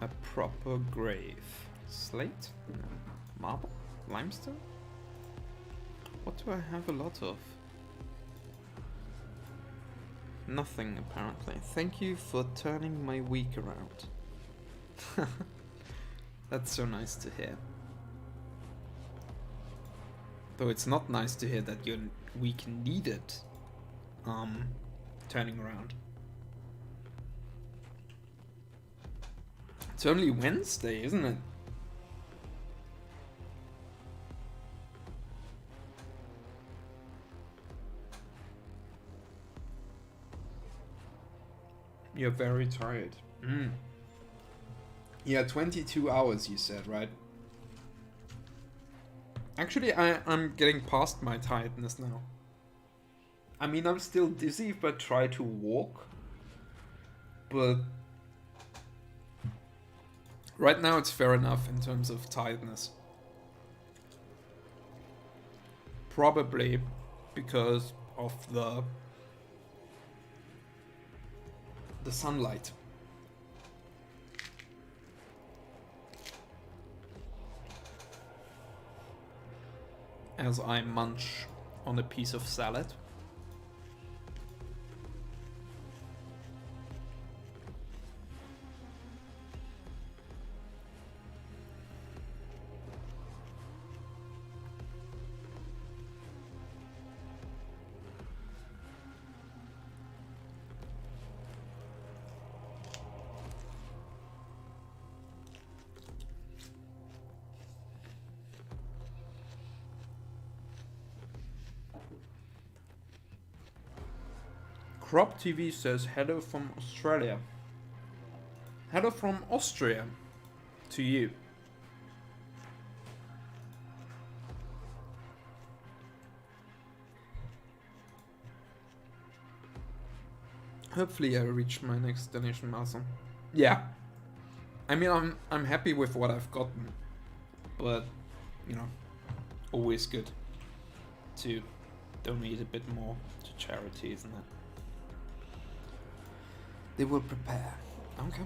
a proper grave. Slate? No. Marble? Limestone? What do I have a lot of? Nothing, apparently. Thank you for turning my week around. That's so nice to hear. Though it's not nice to hear that your week needed turning around. It's only Wednesday, isn't it? You're very tired. Yeah, 22 hours you said, right? Actually, I'm getting past my tiredness now. I mean, I'm still dizzy if I try to walk. But right now it's fair enough in terms of tiredness. Probably because of the sunlight. As I munch on a piece of salad. Crop TV says hello from Australia. Hello from Austria to you. Hopefully I reach my next destination milestone. Yeah. I mean I'm happy with what I've gotten. But you know, always good to donate a bit more to charity, isn't it? They will prepare. Okay.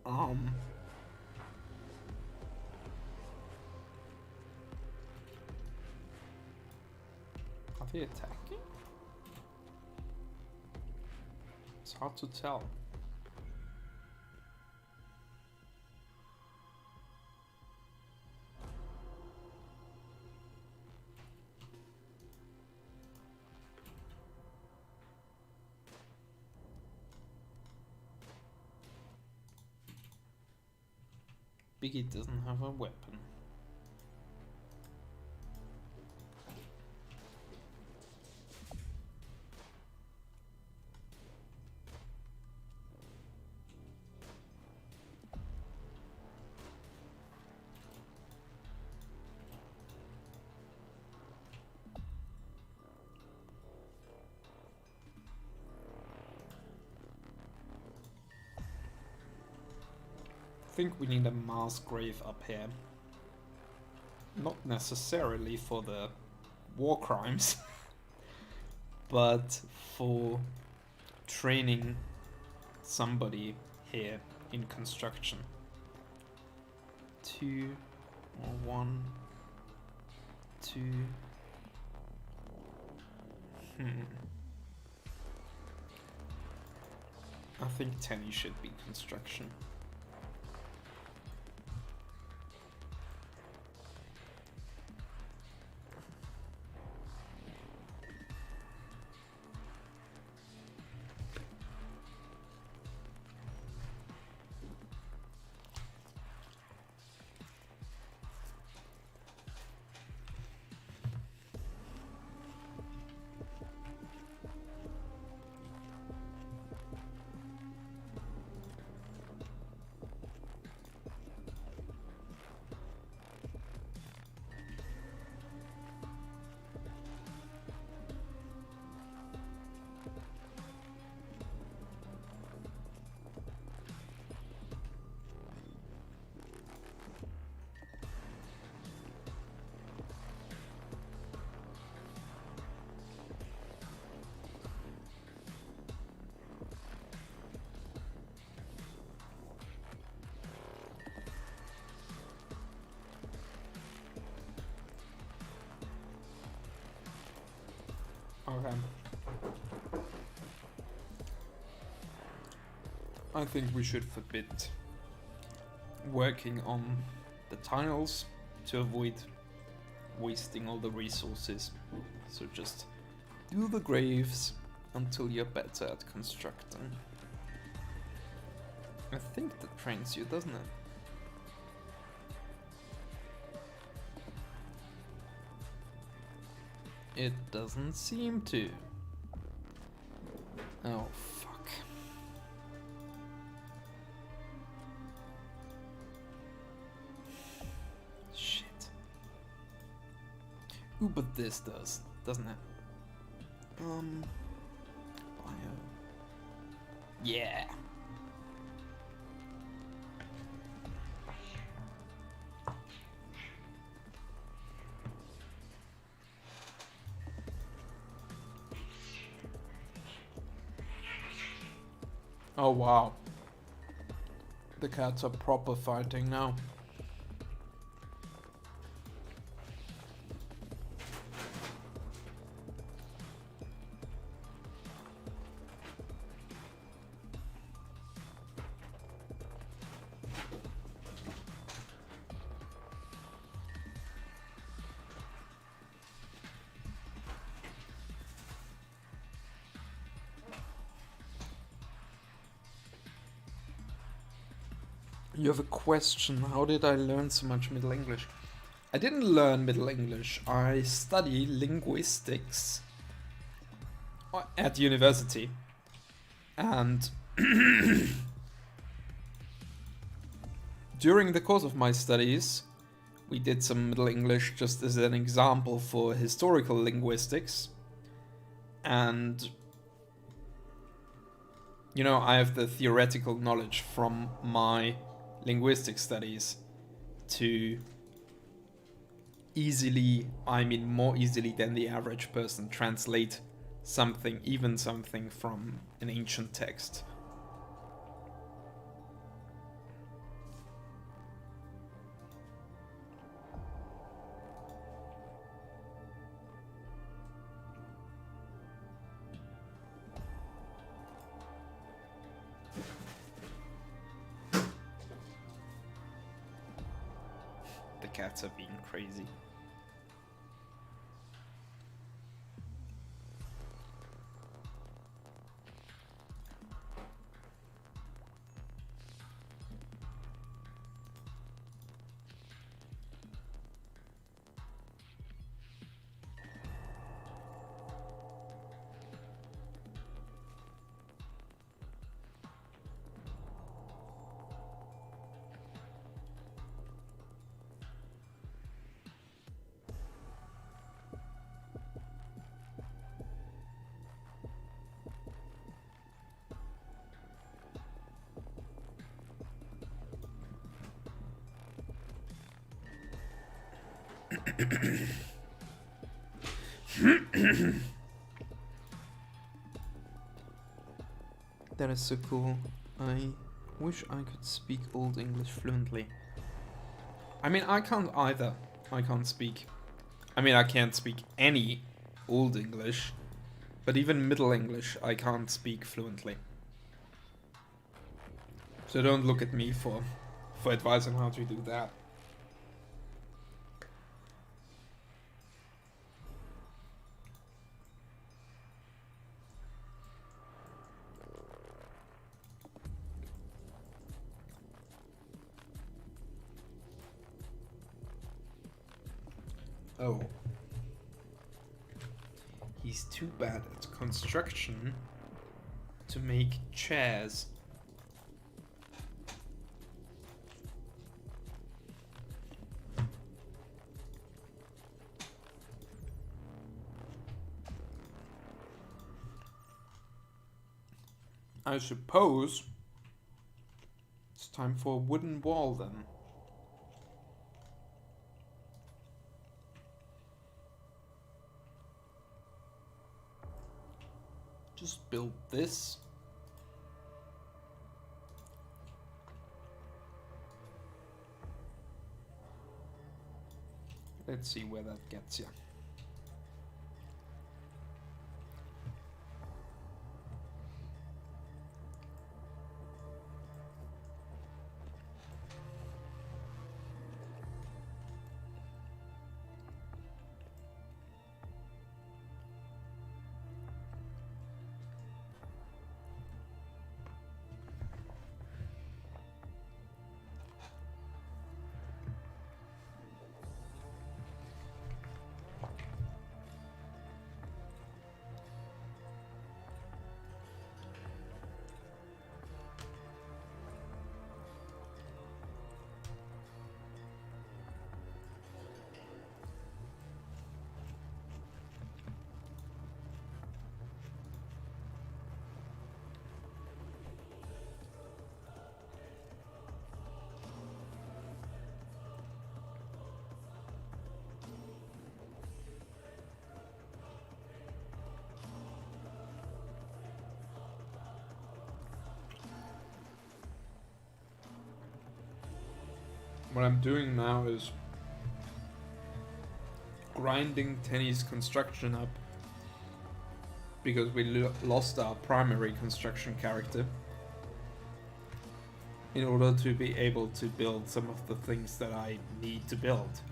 Are they attacking? It's hard to tell. Biggie doesn't have a weapon. think we need a mass grave up here. Not necessarily for the war crimes, but for training somebody here in construction. 2 or 1, 2. I think 10 should be construction. Okay. I think we should forbid working on the tunnels to avoid wasting all the resources. So just do the graves until you're better at constructing. I think that trains you, doesn't it? It doesn't seem to. Oh, fuck. Shit. Ooh, but this does, doesn't it? Bio. Yeah. Oh wow. The cats are proper fighting now. You have a question, how did I learn so much Middle English? I didn't learn Middle English, I study linguistics at university. And during the course of my studies, we did some Middle English just as an example for historical linguistics. And you know, I have the theoretical knowledge from my linguistic studies to easily, I mean more easily than the average person, translate something, even something from an ancient text. Cats are being crazy. That is so cool. I wish I could speak Old English fluently. I mean, I can't either. I can't speak. I mean, I can't speak any Old English, but even Middle English I can't speak fluently. So don't look at me for advice on how to do that. Oh. He's too bad at construction to make chairs. I suppose it's time for a wooden wall then. Just build this. Let's see where that gets you. What I'm doing now is grinding Tenny's construction up because we lost our primary construction character in order to be able to build some of the things that I need to build.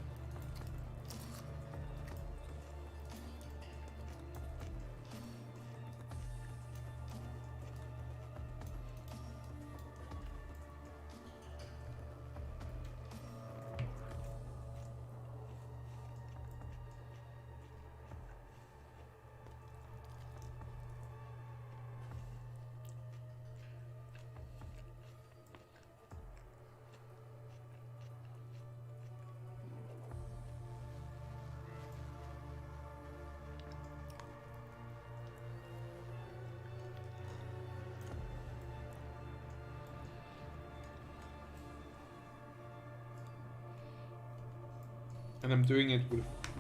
And I'm doing it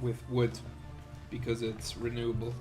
with wood because it's renewable.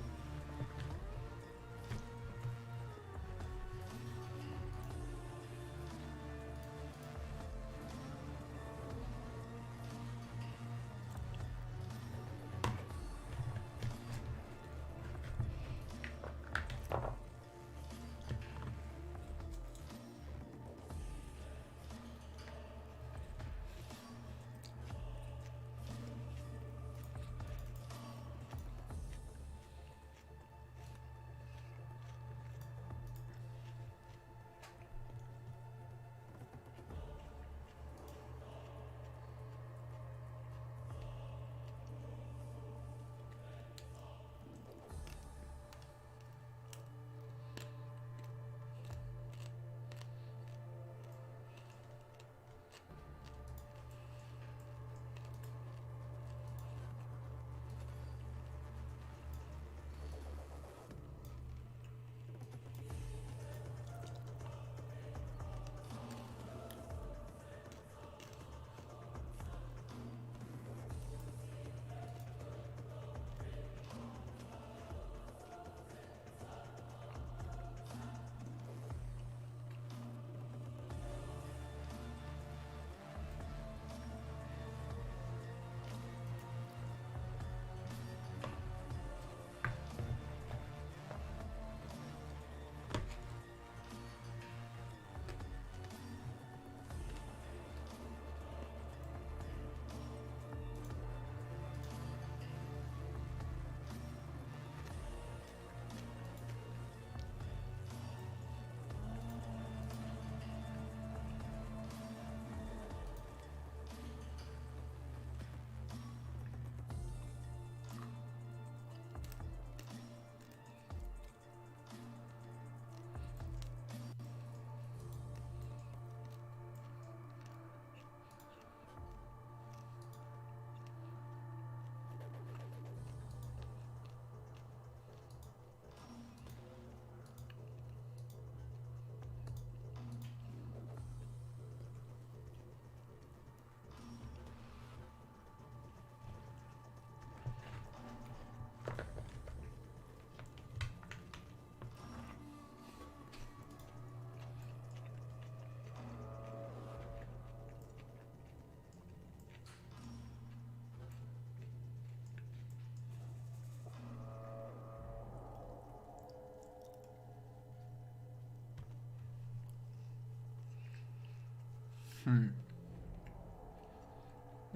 I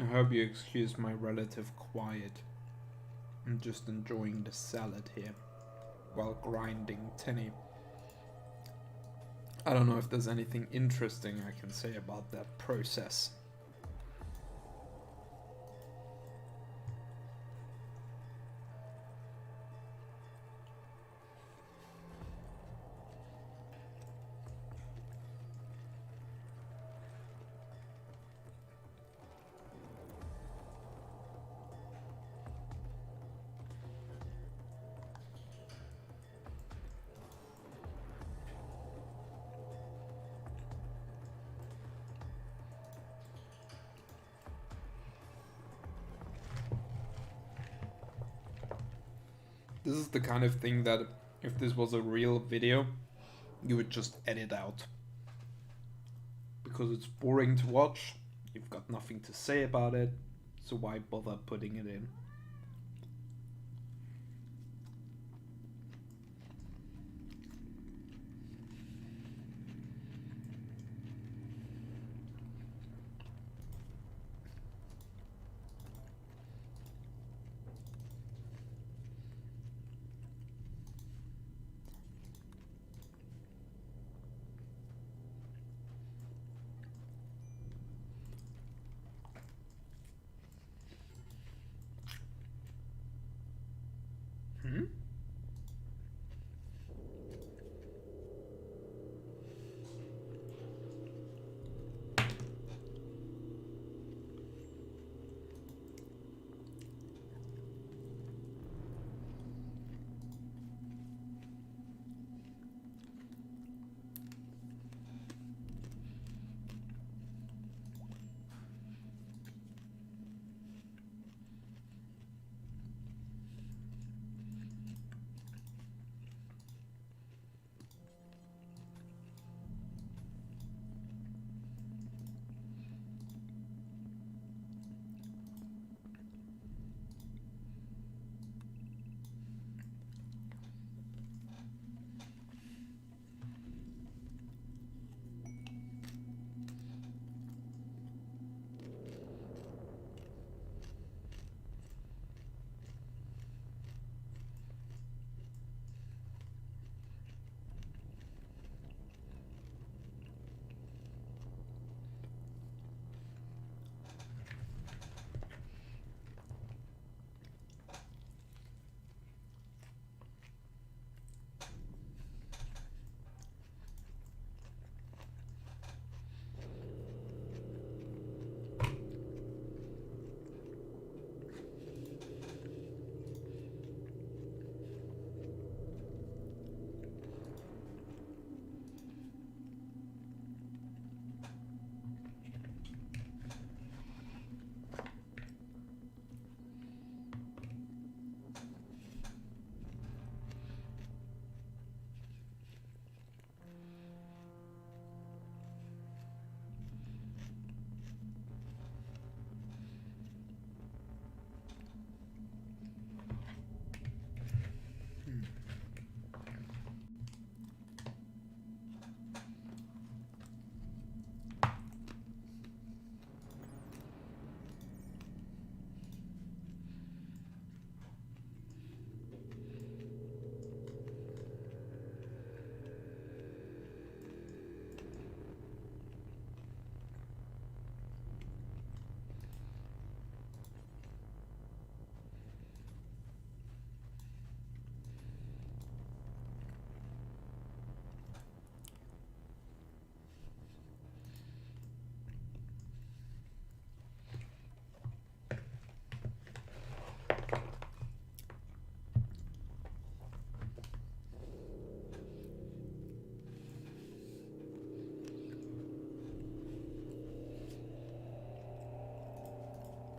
hope you excuse my relative quiet. I'm just enjoying the salad here while grinding tinny. I don't know if there's anything interesting I can say about that process. This is the kind of thing that if this was a real video, you would just edit out. Because it's boring to watch, you've got nothing to say about it, so why bother putting it in?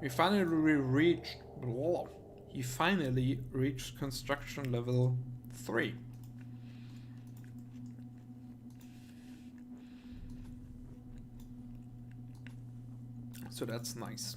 We finally reached. Blah, he finally reached construction level 3. So that's nice.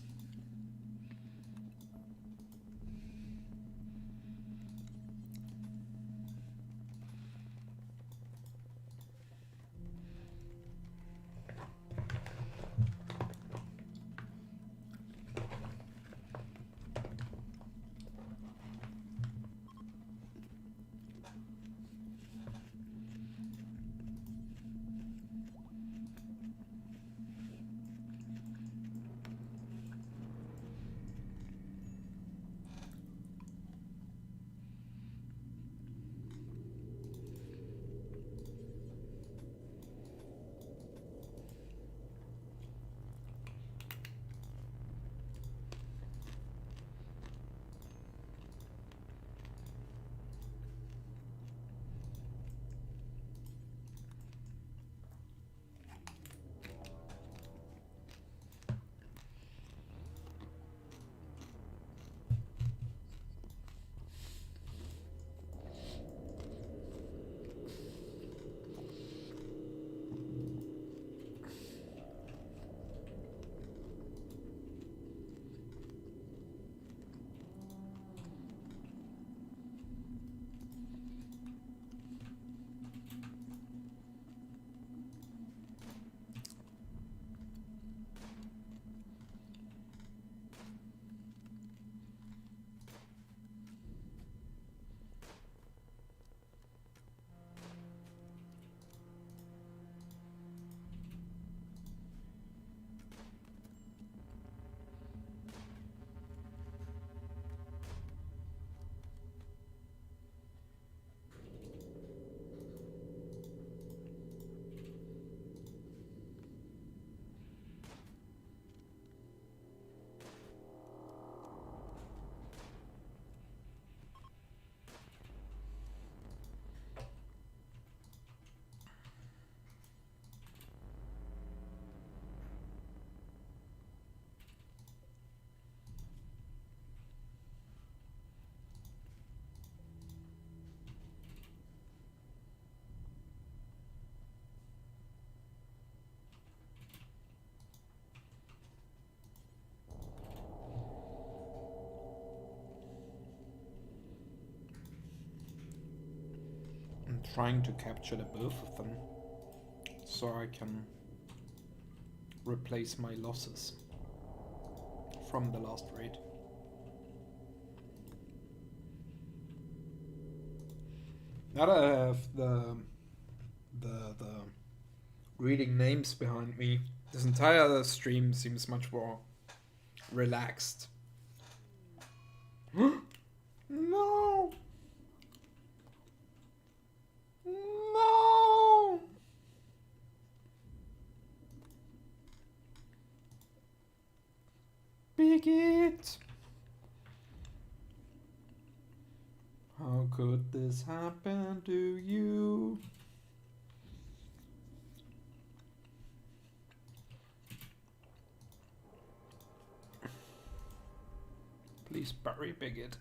trying to capture the both of them so I can replace my losses from the last raid. Now that I have the reading names behind me, this entire stream seems much more relaxed. No! No! Bigot! How could this happen to you? Please bury Bigot.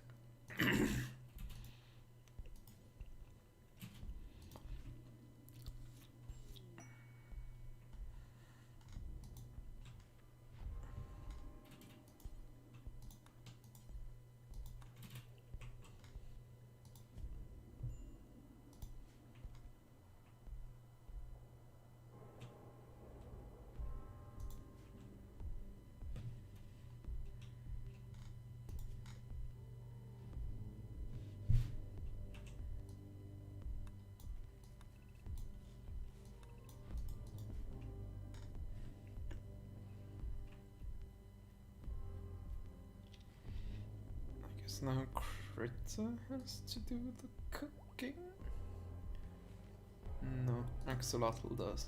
Now Critter has to do the cooking? No, Axolotl does.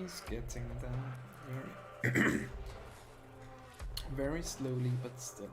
He's getting there. Very, very slowly, but still.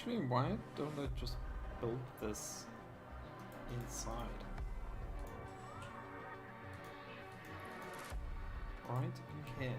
Actually, why don't I just build this inside? Right in here.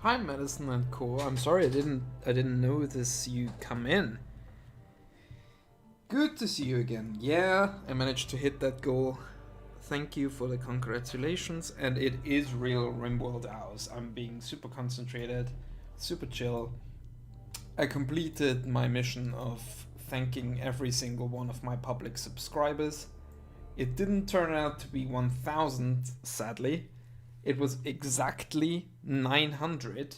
Hi, Madison and Co. I'm sorry I didn't notice you come in. Good to see you again. Yeah, I managed to hit that goal. Thank you for the congratulations, and it is real Rimworld hours. I'm being super concentrated, super chill. I completed my mission of thanking every single one of my public subscribers. It didn't turn out to be 1000, sadly. It was exactly 900.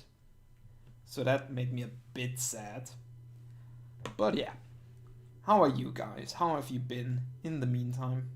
So that made me a bit sad. But yeah. How are you guys? How have you been in the meantime?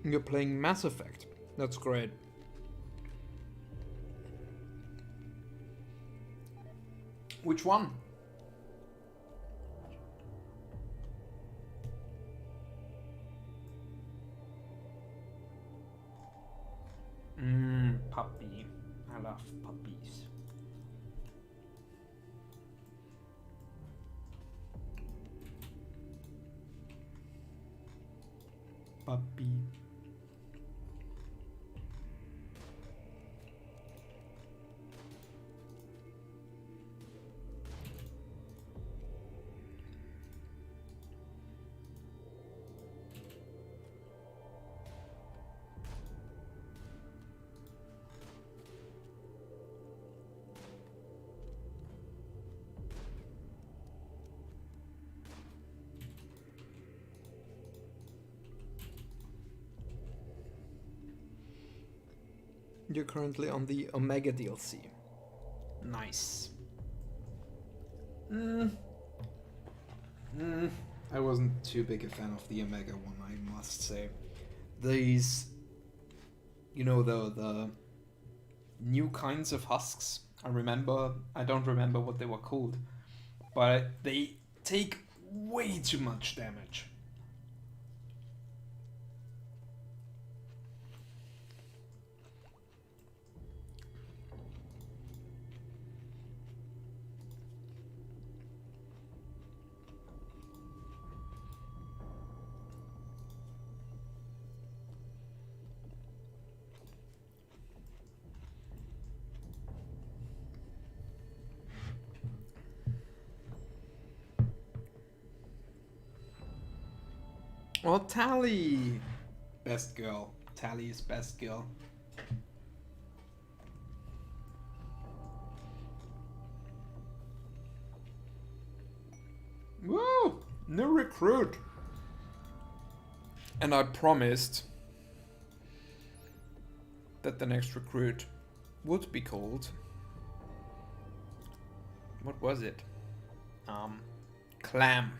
You're playing Mass Effect. That's great. Which one? Puppy. I love puppies. Puppy. You're currently on the Omega DLC. Nice. I wasn't too big a fan of the Omega one, I must say. These, you know, the new kinds of husks. I don't remember what they were called, but they take way too much damage. Oh, Tally! Best girl. Tally is best girl. Woo! New recruit! And I promised that the next recruit would be called... What was it? Clam.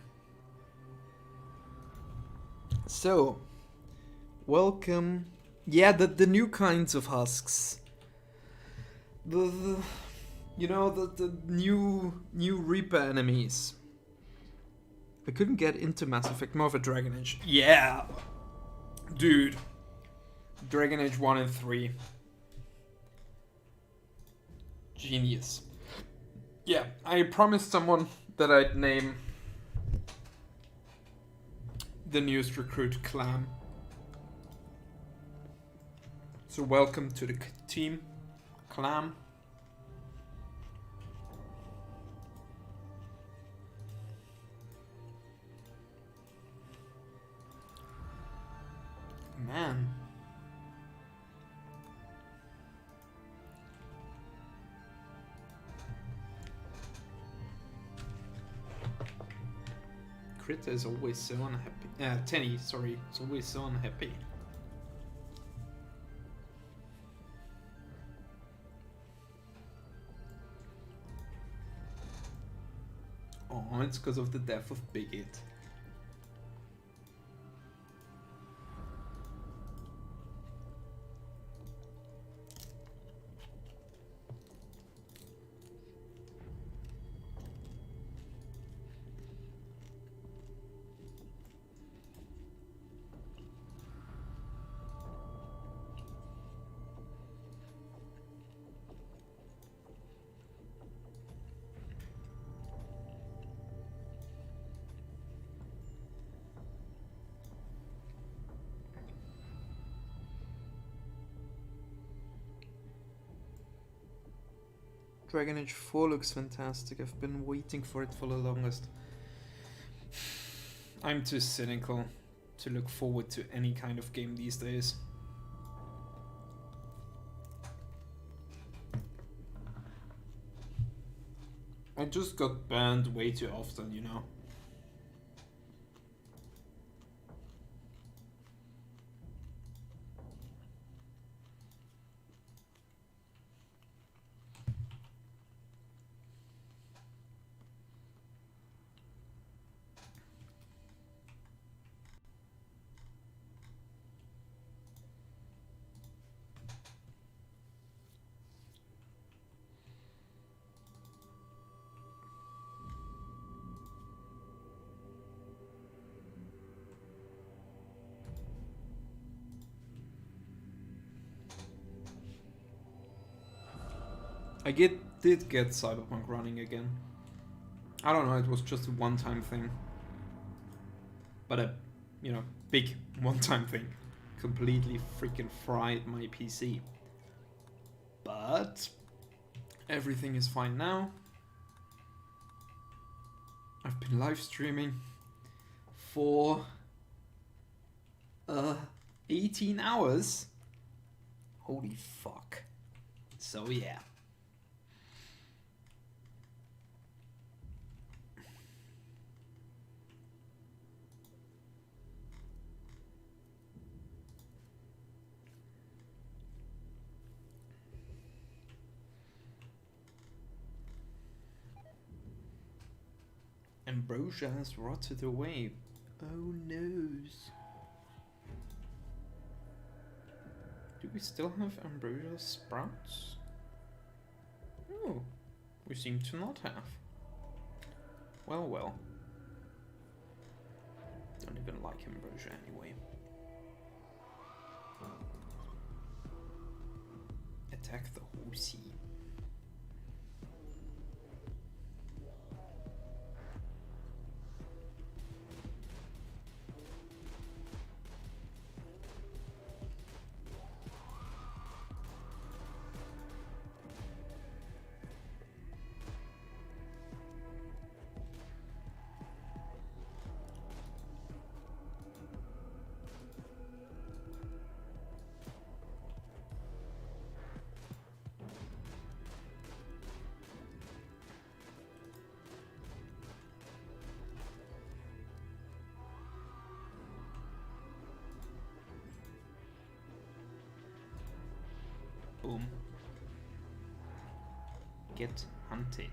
So, welcome. Yeah, the new kinds of husks. The you know, the new Reaper enemies. I couldn't get into Mass Effect, more of a Dragon Age. Yeah! Dude. Dragon Age 1 and 3. Genius. Yeah, I promised someone that I'd name the newest recruit Clam. So welcome to the team, Clam. Man. Critter is always so unhappy. Tenny, sorry, is always so unhappy. Oh, it's because of the death of Bigot. Dragon Age 4 looks fantastic. I've been waiting for it for the longest. I'm too cynical to look forward to any kind of game these days. I just got banned way too often, you know. Did get Cyberpunk running again. I don't know, it was just a one-time thing. But a, you know, big one-time thing. Completely freaking fried my PC. But everything is fine now. I've been live streaming for 18 hours. Holy fuck. So yeah. Ambrosia has rotted away. Oh noes. Do we still have Ambrosia sprouts? Oh, we seem to not have. Well, well. Don't even like Ambrosia anyway. Attack the horsey. Boom. Get hunted.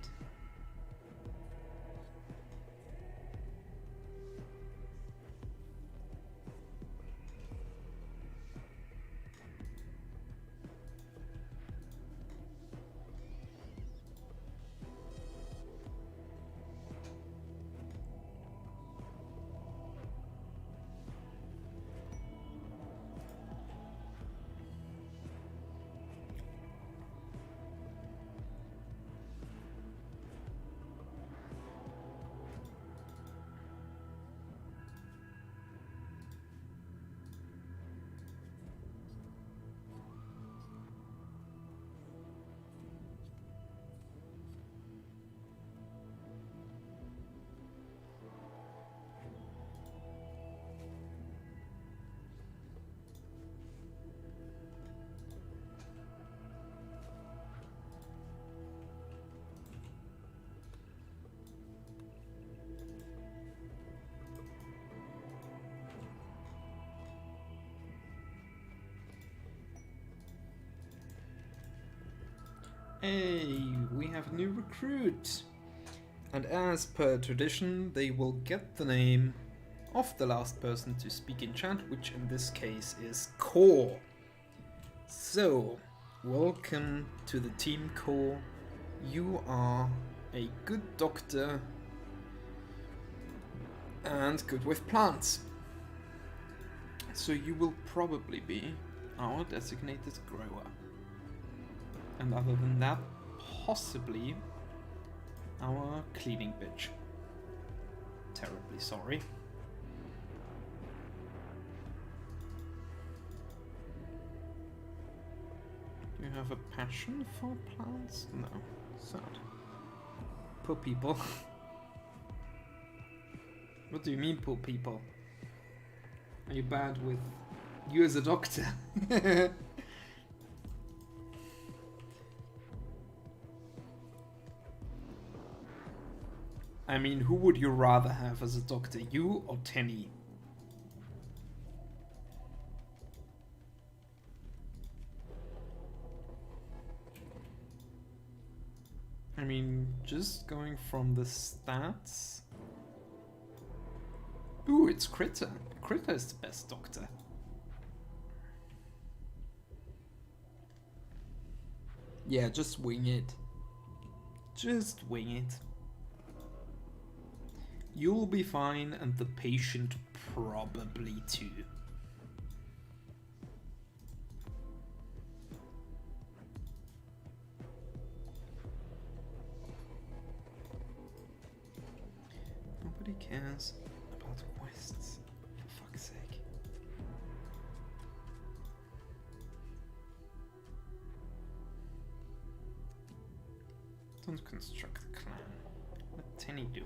Hey, we have a new recruit. And as per tradition, they will get the name of the last person to speak in chat, which in this case is Core. So, welcome to the team, Core. You are a good doctor and good with plants. So you will probably be our designated grower. And other than that, possibly our cleaning bitch. Terribly sorry. Do you have a passion for plants? No. Sad. Poor people. What do you mean, poor people? Are you bad with you as a doctor? I mean, who would you rather have as a doctor, you or Tenny? I mean, just going from the stats... Ooh, it's Critter. Critter is the best doctor. Yeah, just wing it. Just wing it. You'll be fine, and the patient probably too. Nobody cares about quests, for fuck's sake. Don't construct a clan. Let Tenny do it.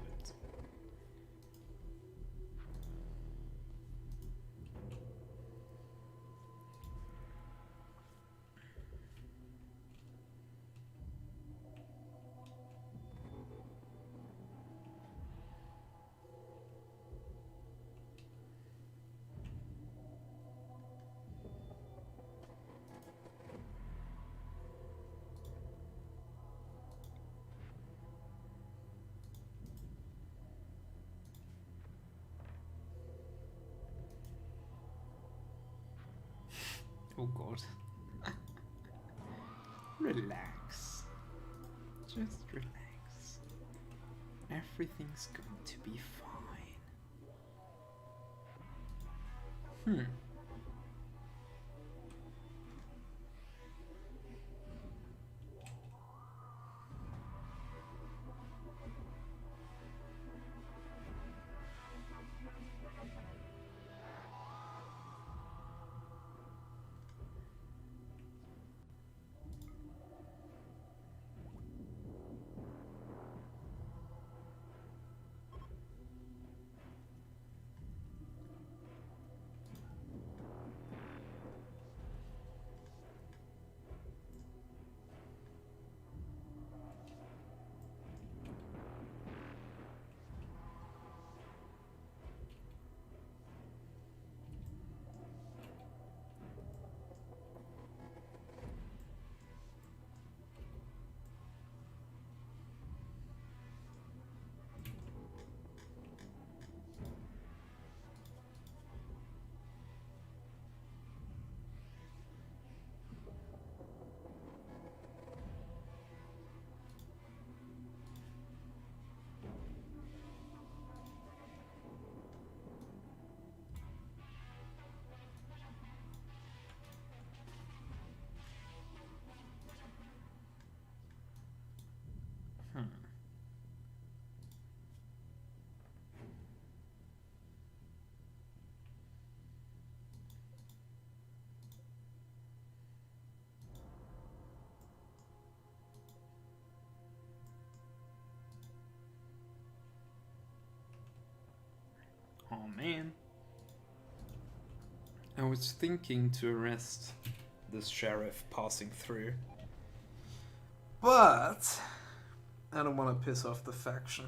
Oh god. Relax. Just relax. Everything's going to be fine. Oh man. I was thinking to arrest this sheriff passing through. But I don't want to piss off the faction.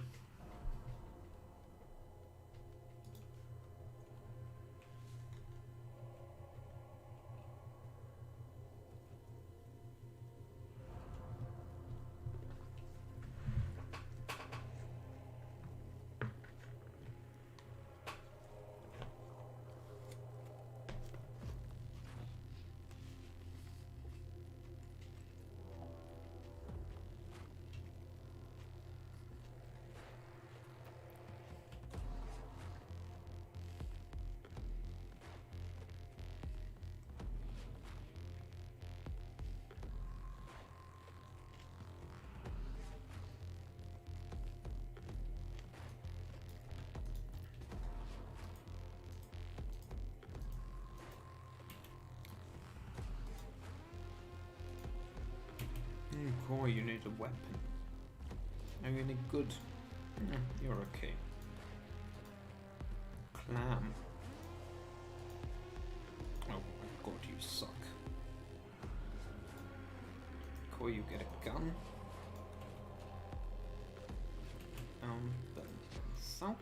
Oh, you need a weapon. Are you any good? You're okay. Clam. Oh my god, you suck. Cool, you get a gun. Then south.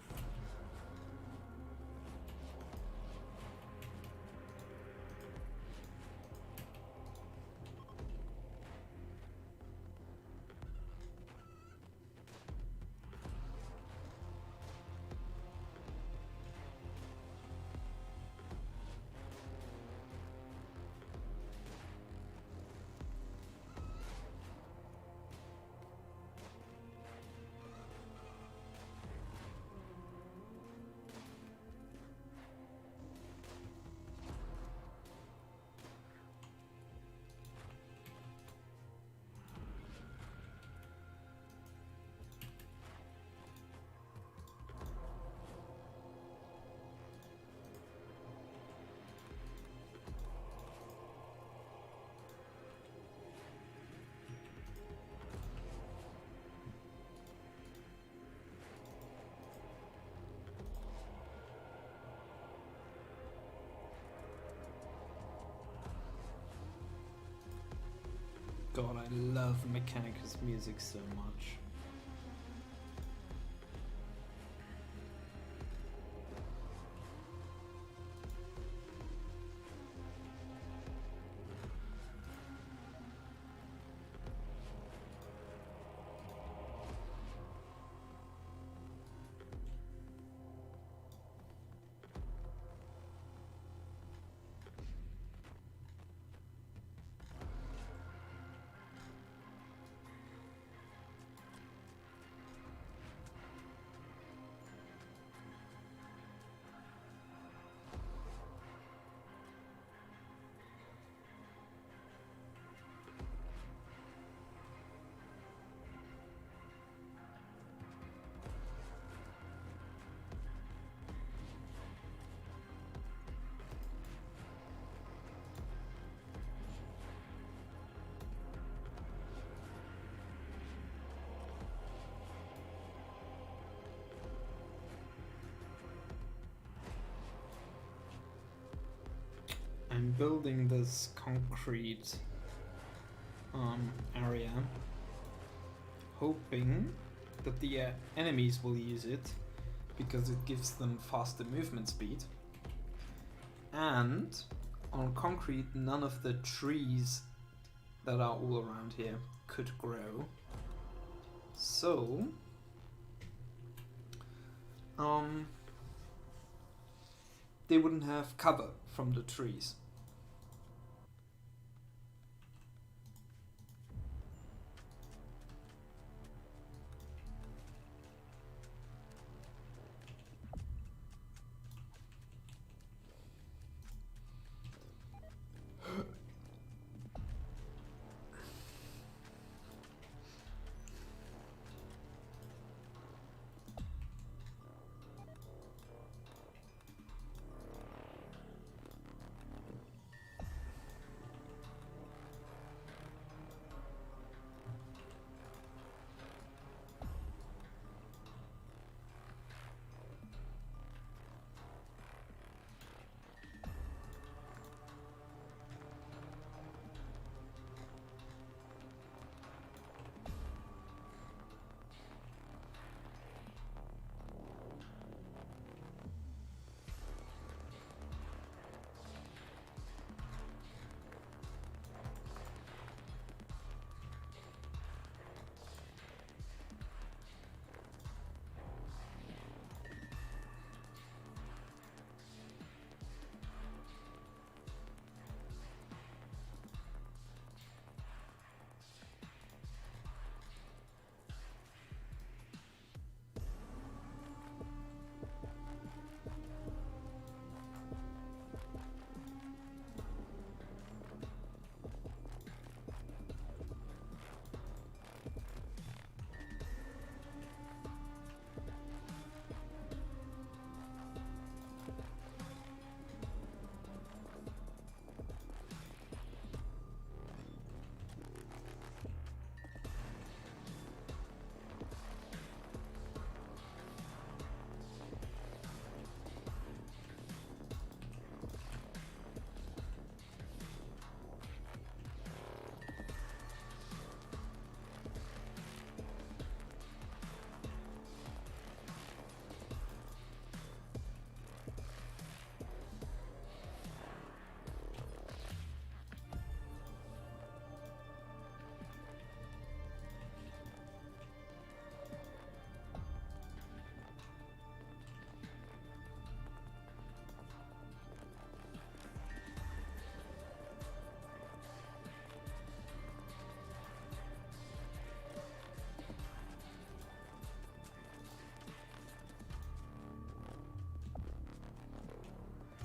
God, I love Mechanicus music so much. I'm building this concrete area, hoping that the enemies will use it because it gives them faster movement speed. And on concrete, none of the trees that are all around here could grow. So, they wouldn't have cover from the trees.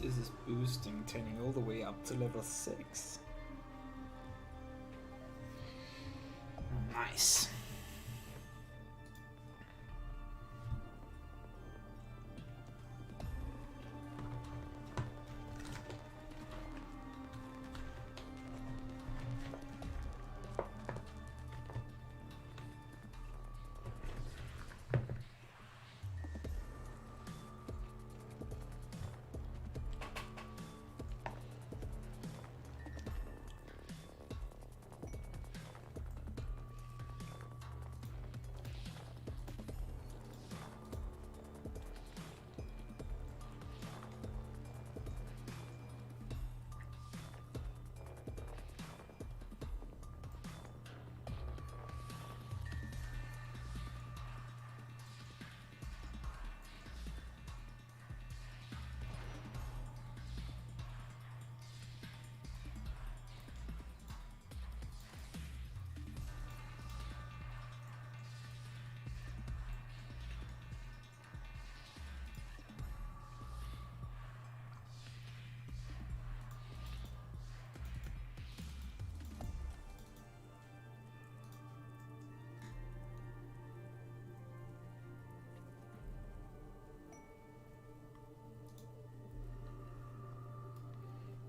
this is boosting, turning all the way up to level 6. Nice.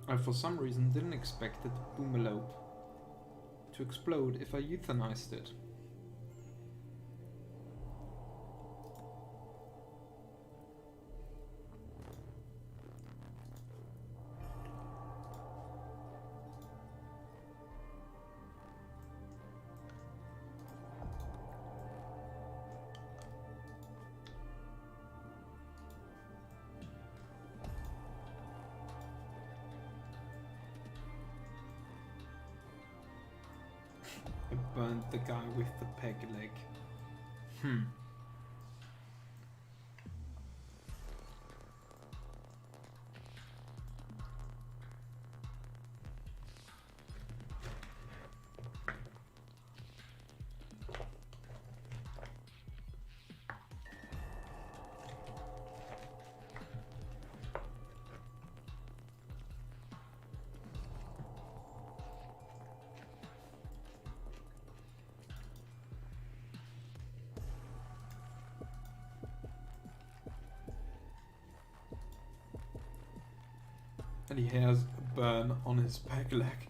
I for some reason didn't expect the Boomelope to explode if I euthanized it. I burned the guy with the peg leg. And he has a burn on his peg leg.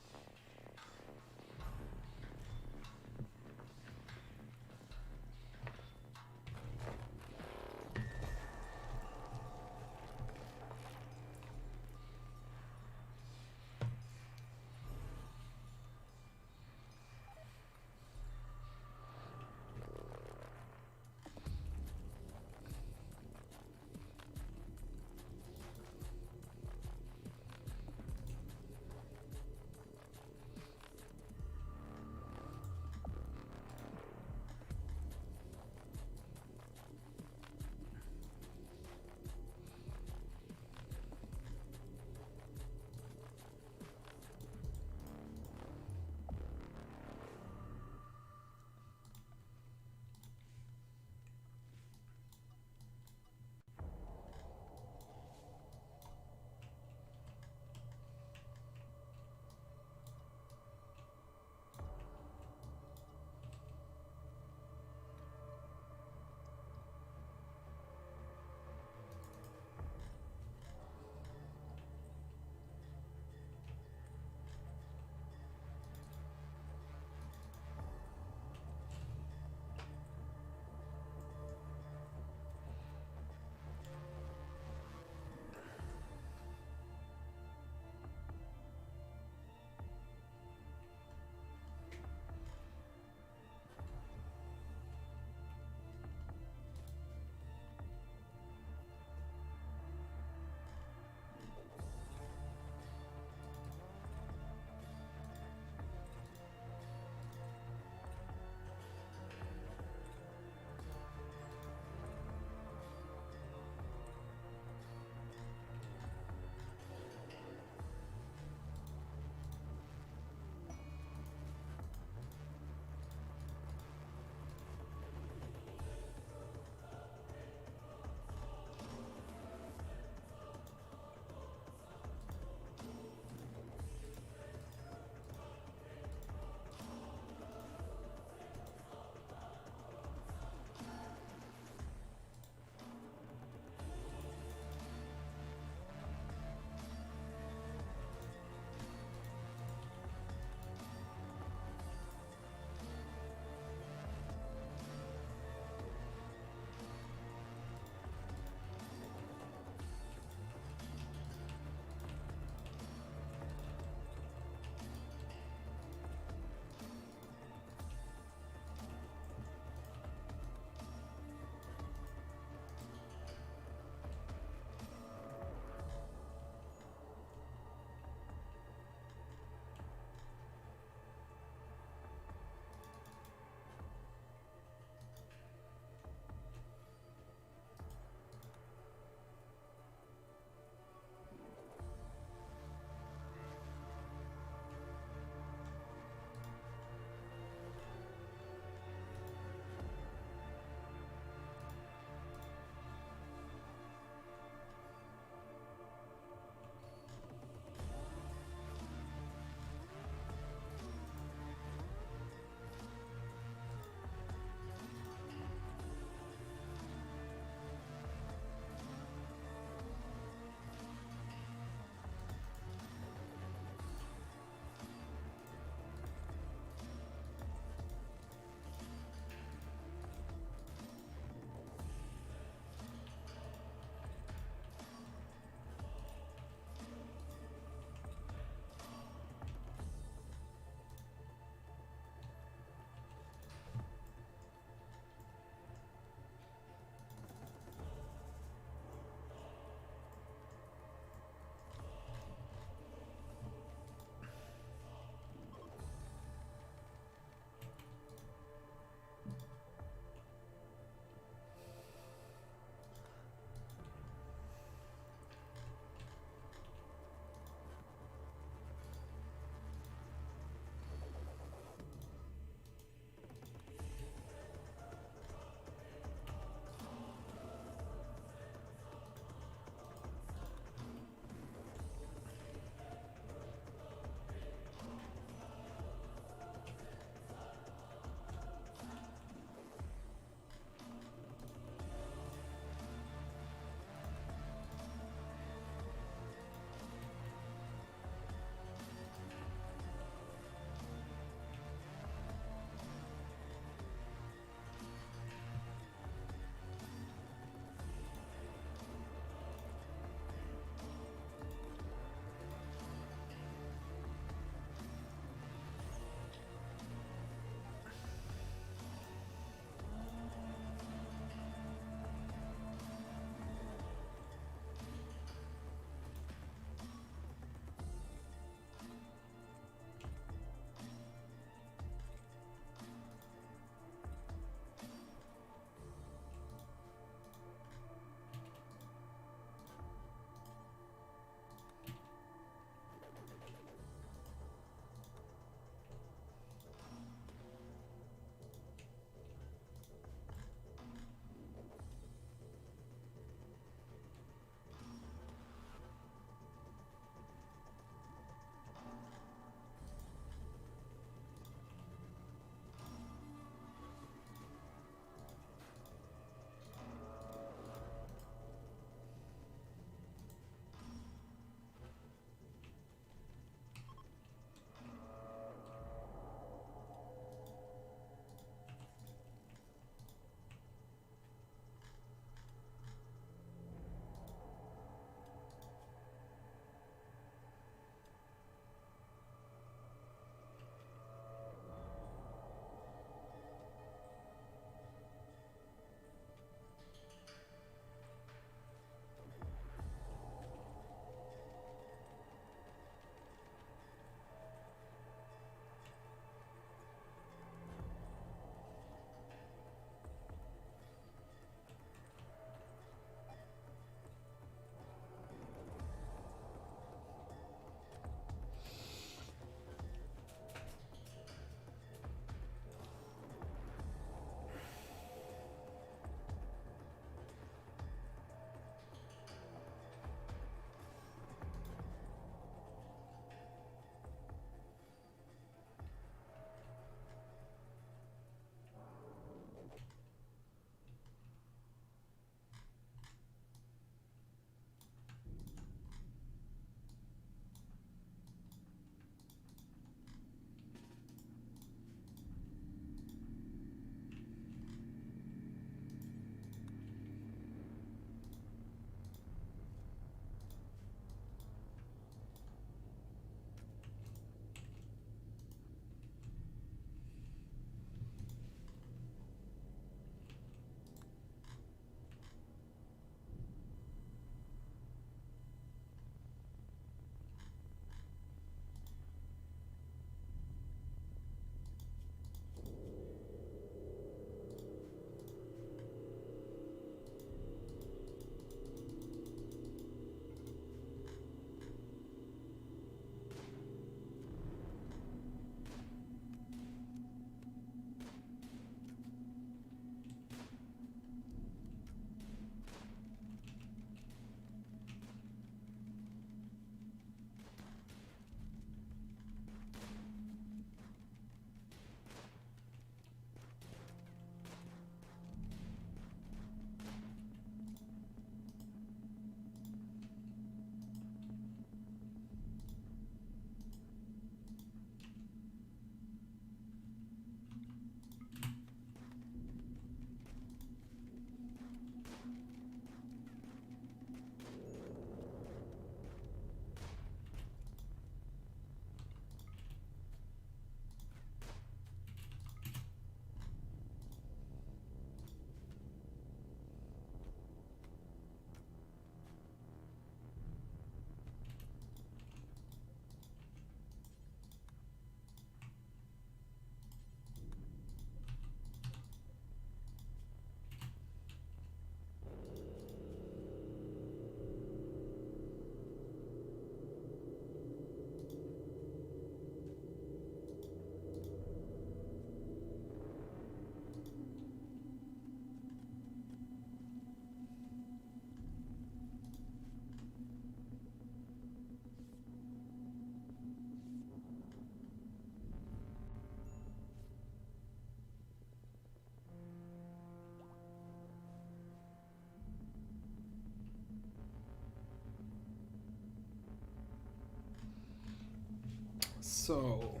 So,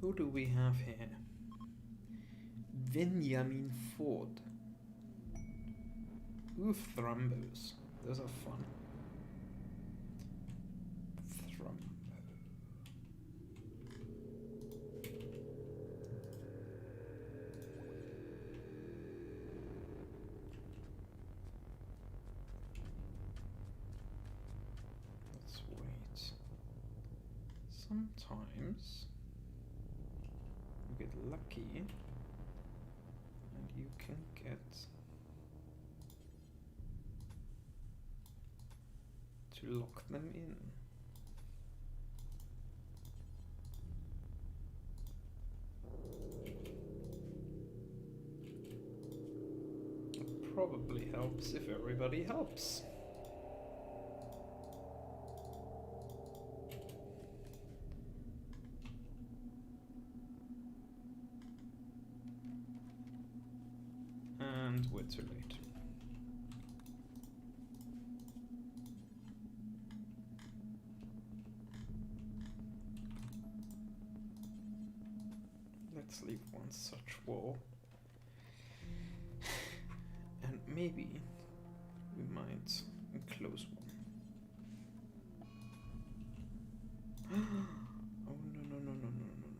who do we have here? Benjamin Ford. Ooh, Thrumbos. Those are fun. Thrumbo. Let's wait. Sometimes you get lucky and you can get to lock them in. It probably helps if everybody helps. And we're too late. Let's leave one such wall. And maybe we might enclose one. Oh no no no no no no no.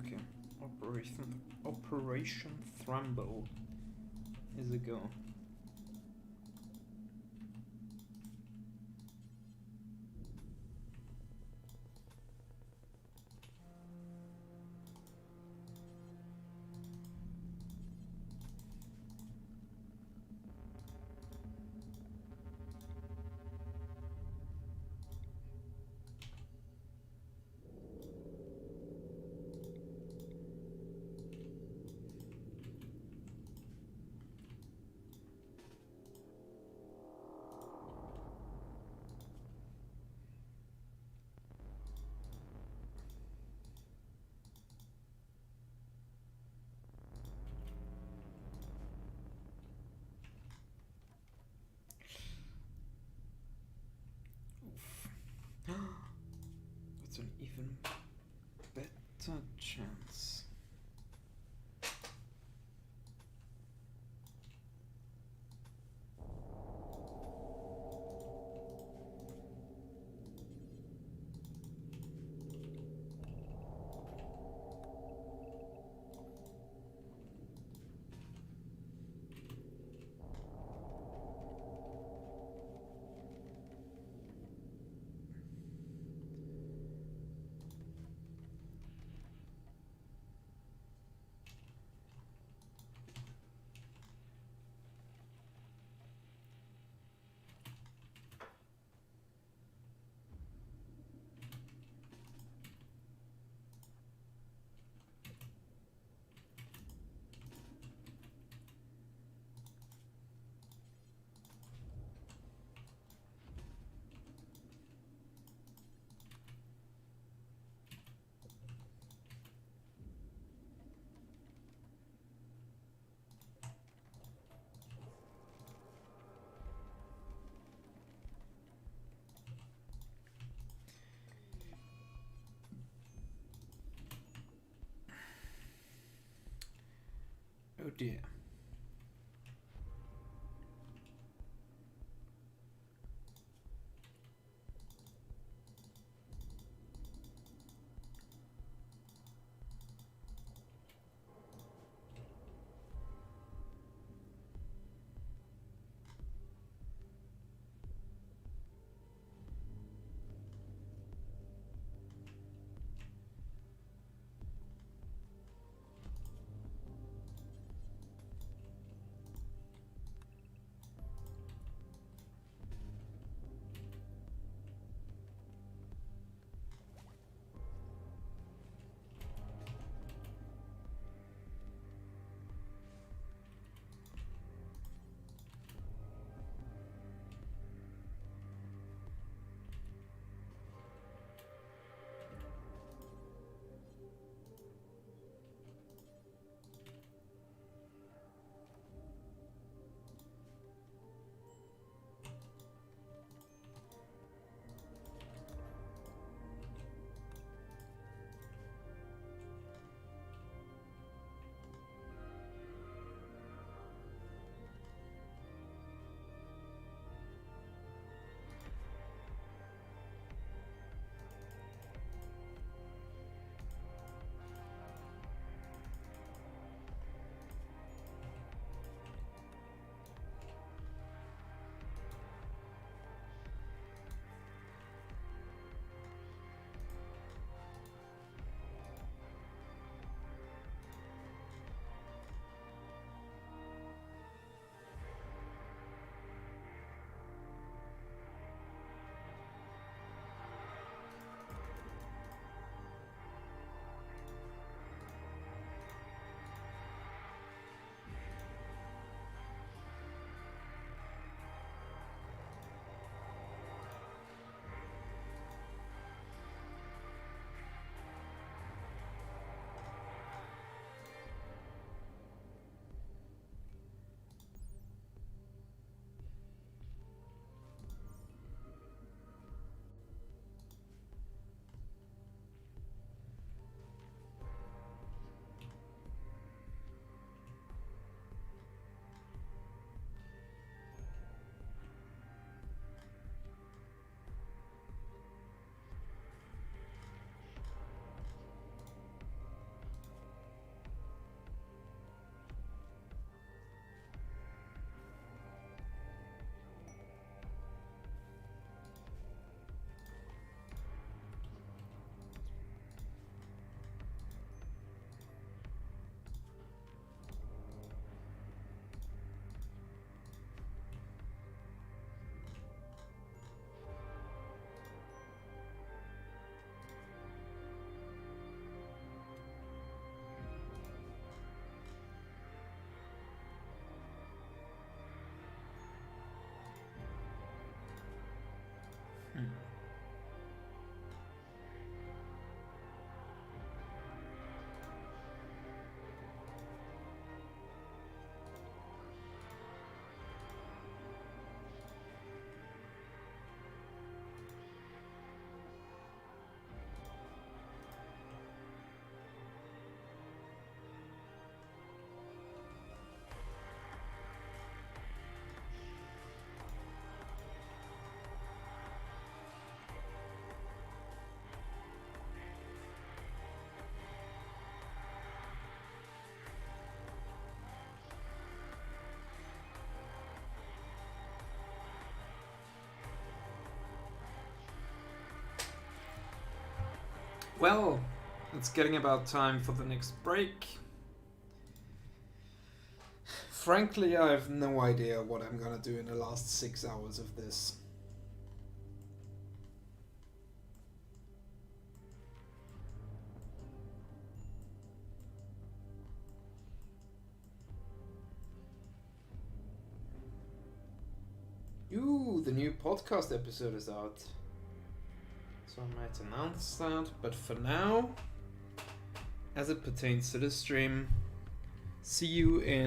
Okay, Operation Thrumbo is a go. That's an even better chance. Oh dear. Well, it's getting about time for the next break. Frankly, I have no idea what I'm gonna do in the last 6 hours of this. Ooh, the new podcast episode is out. So I might announce that, but for now, as it pertains to this stream, see you in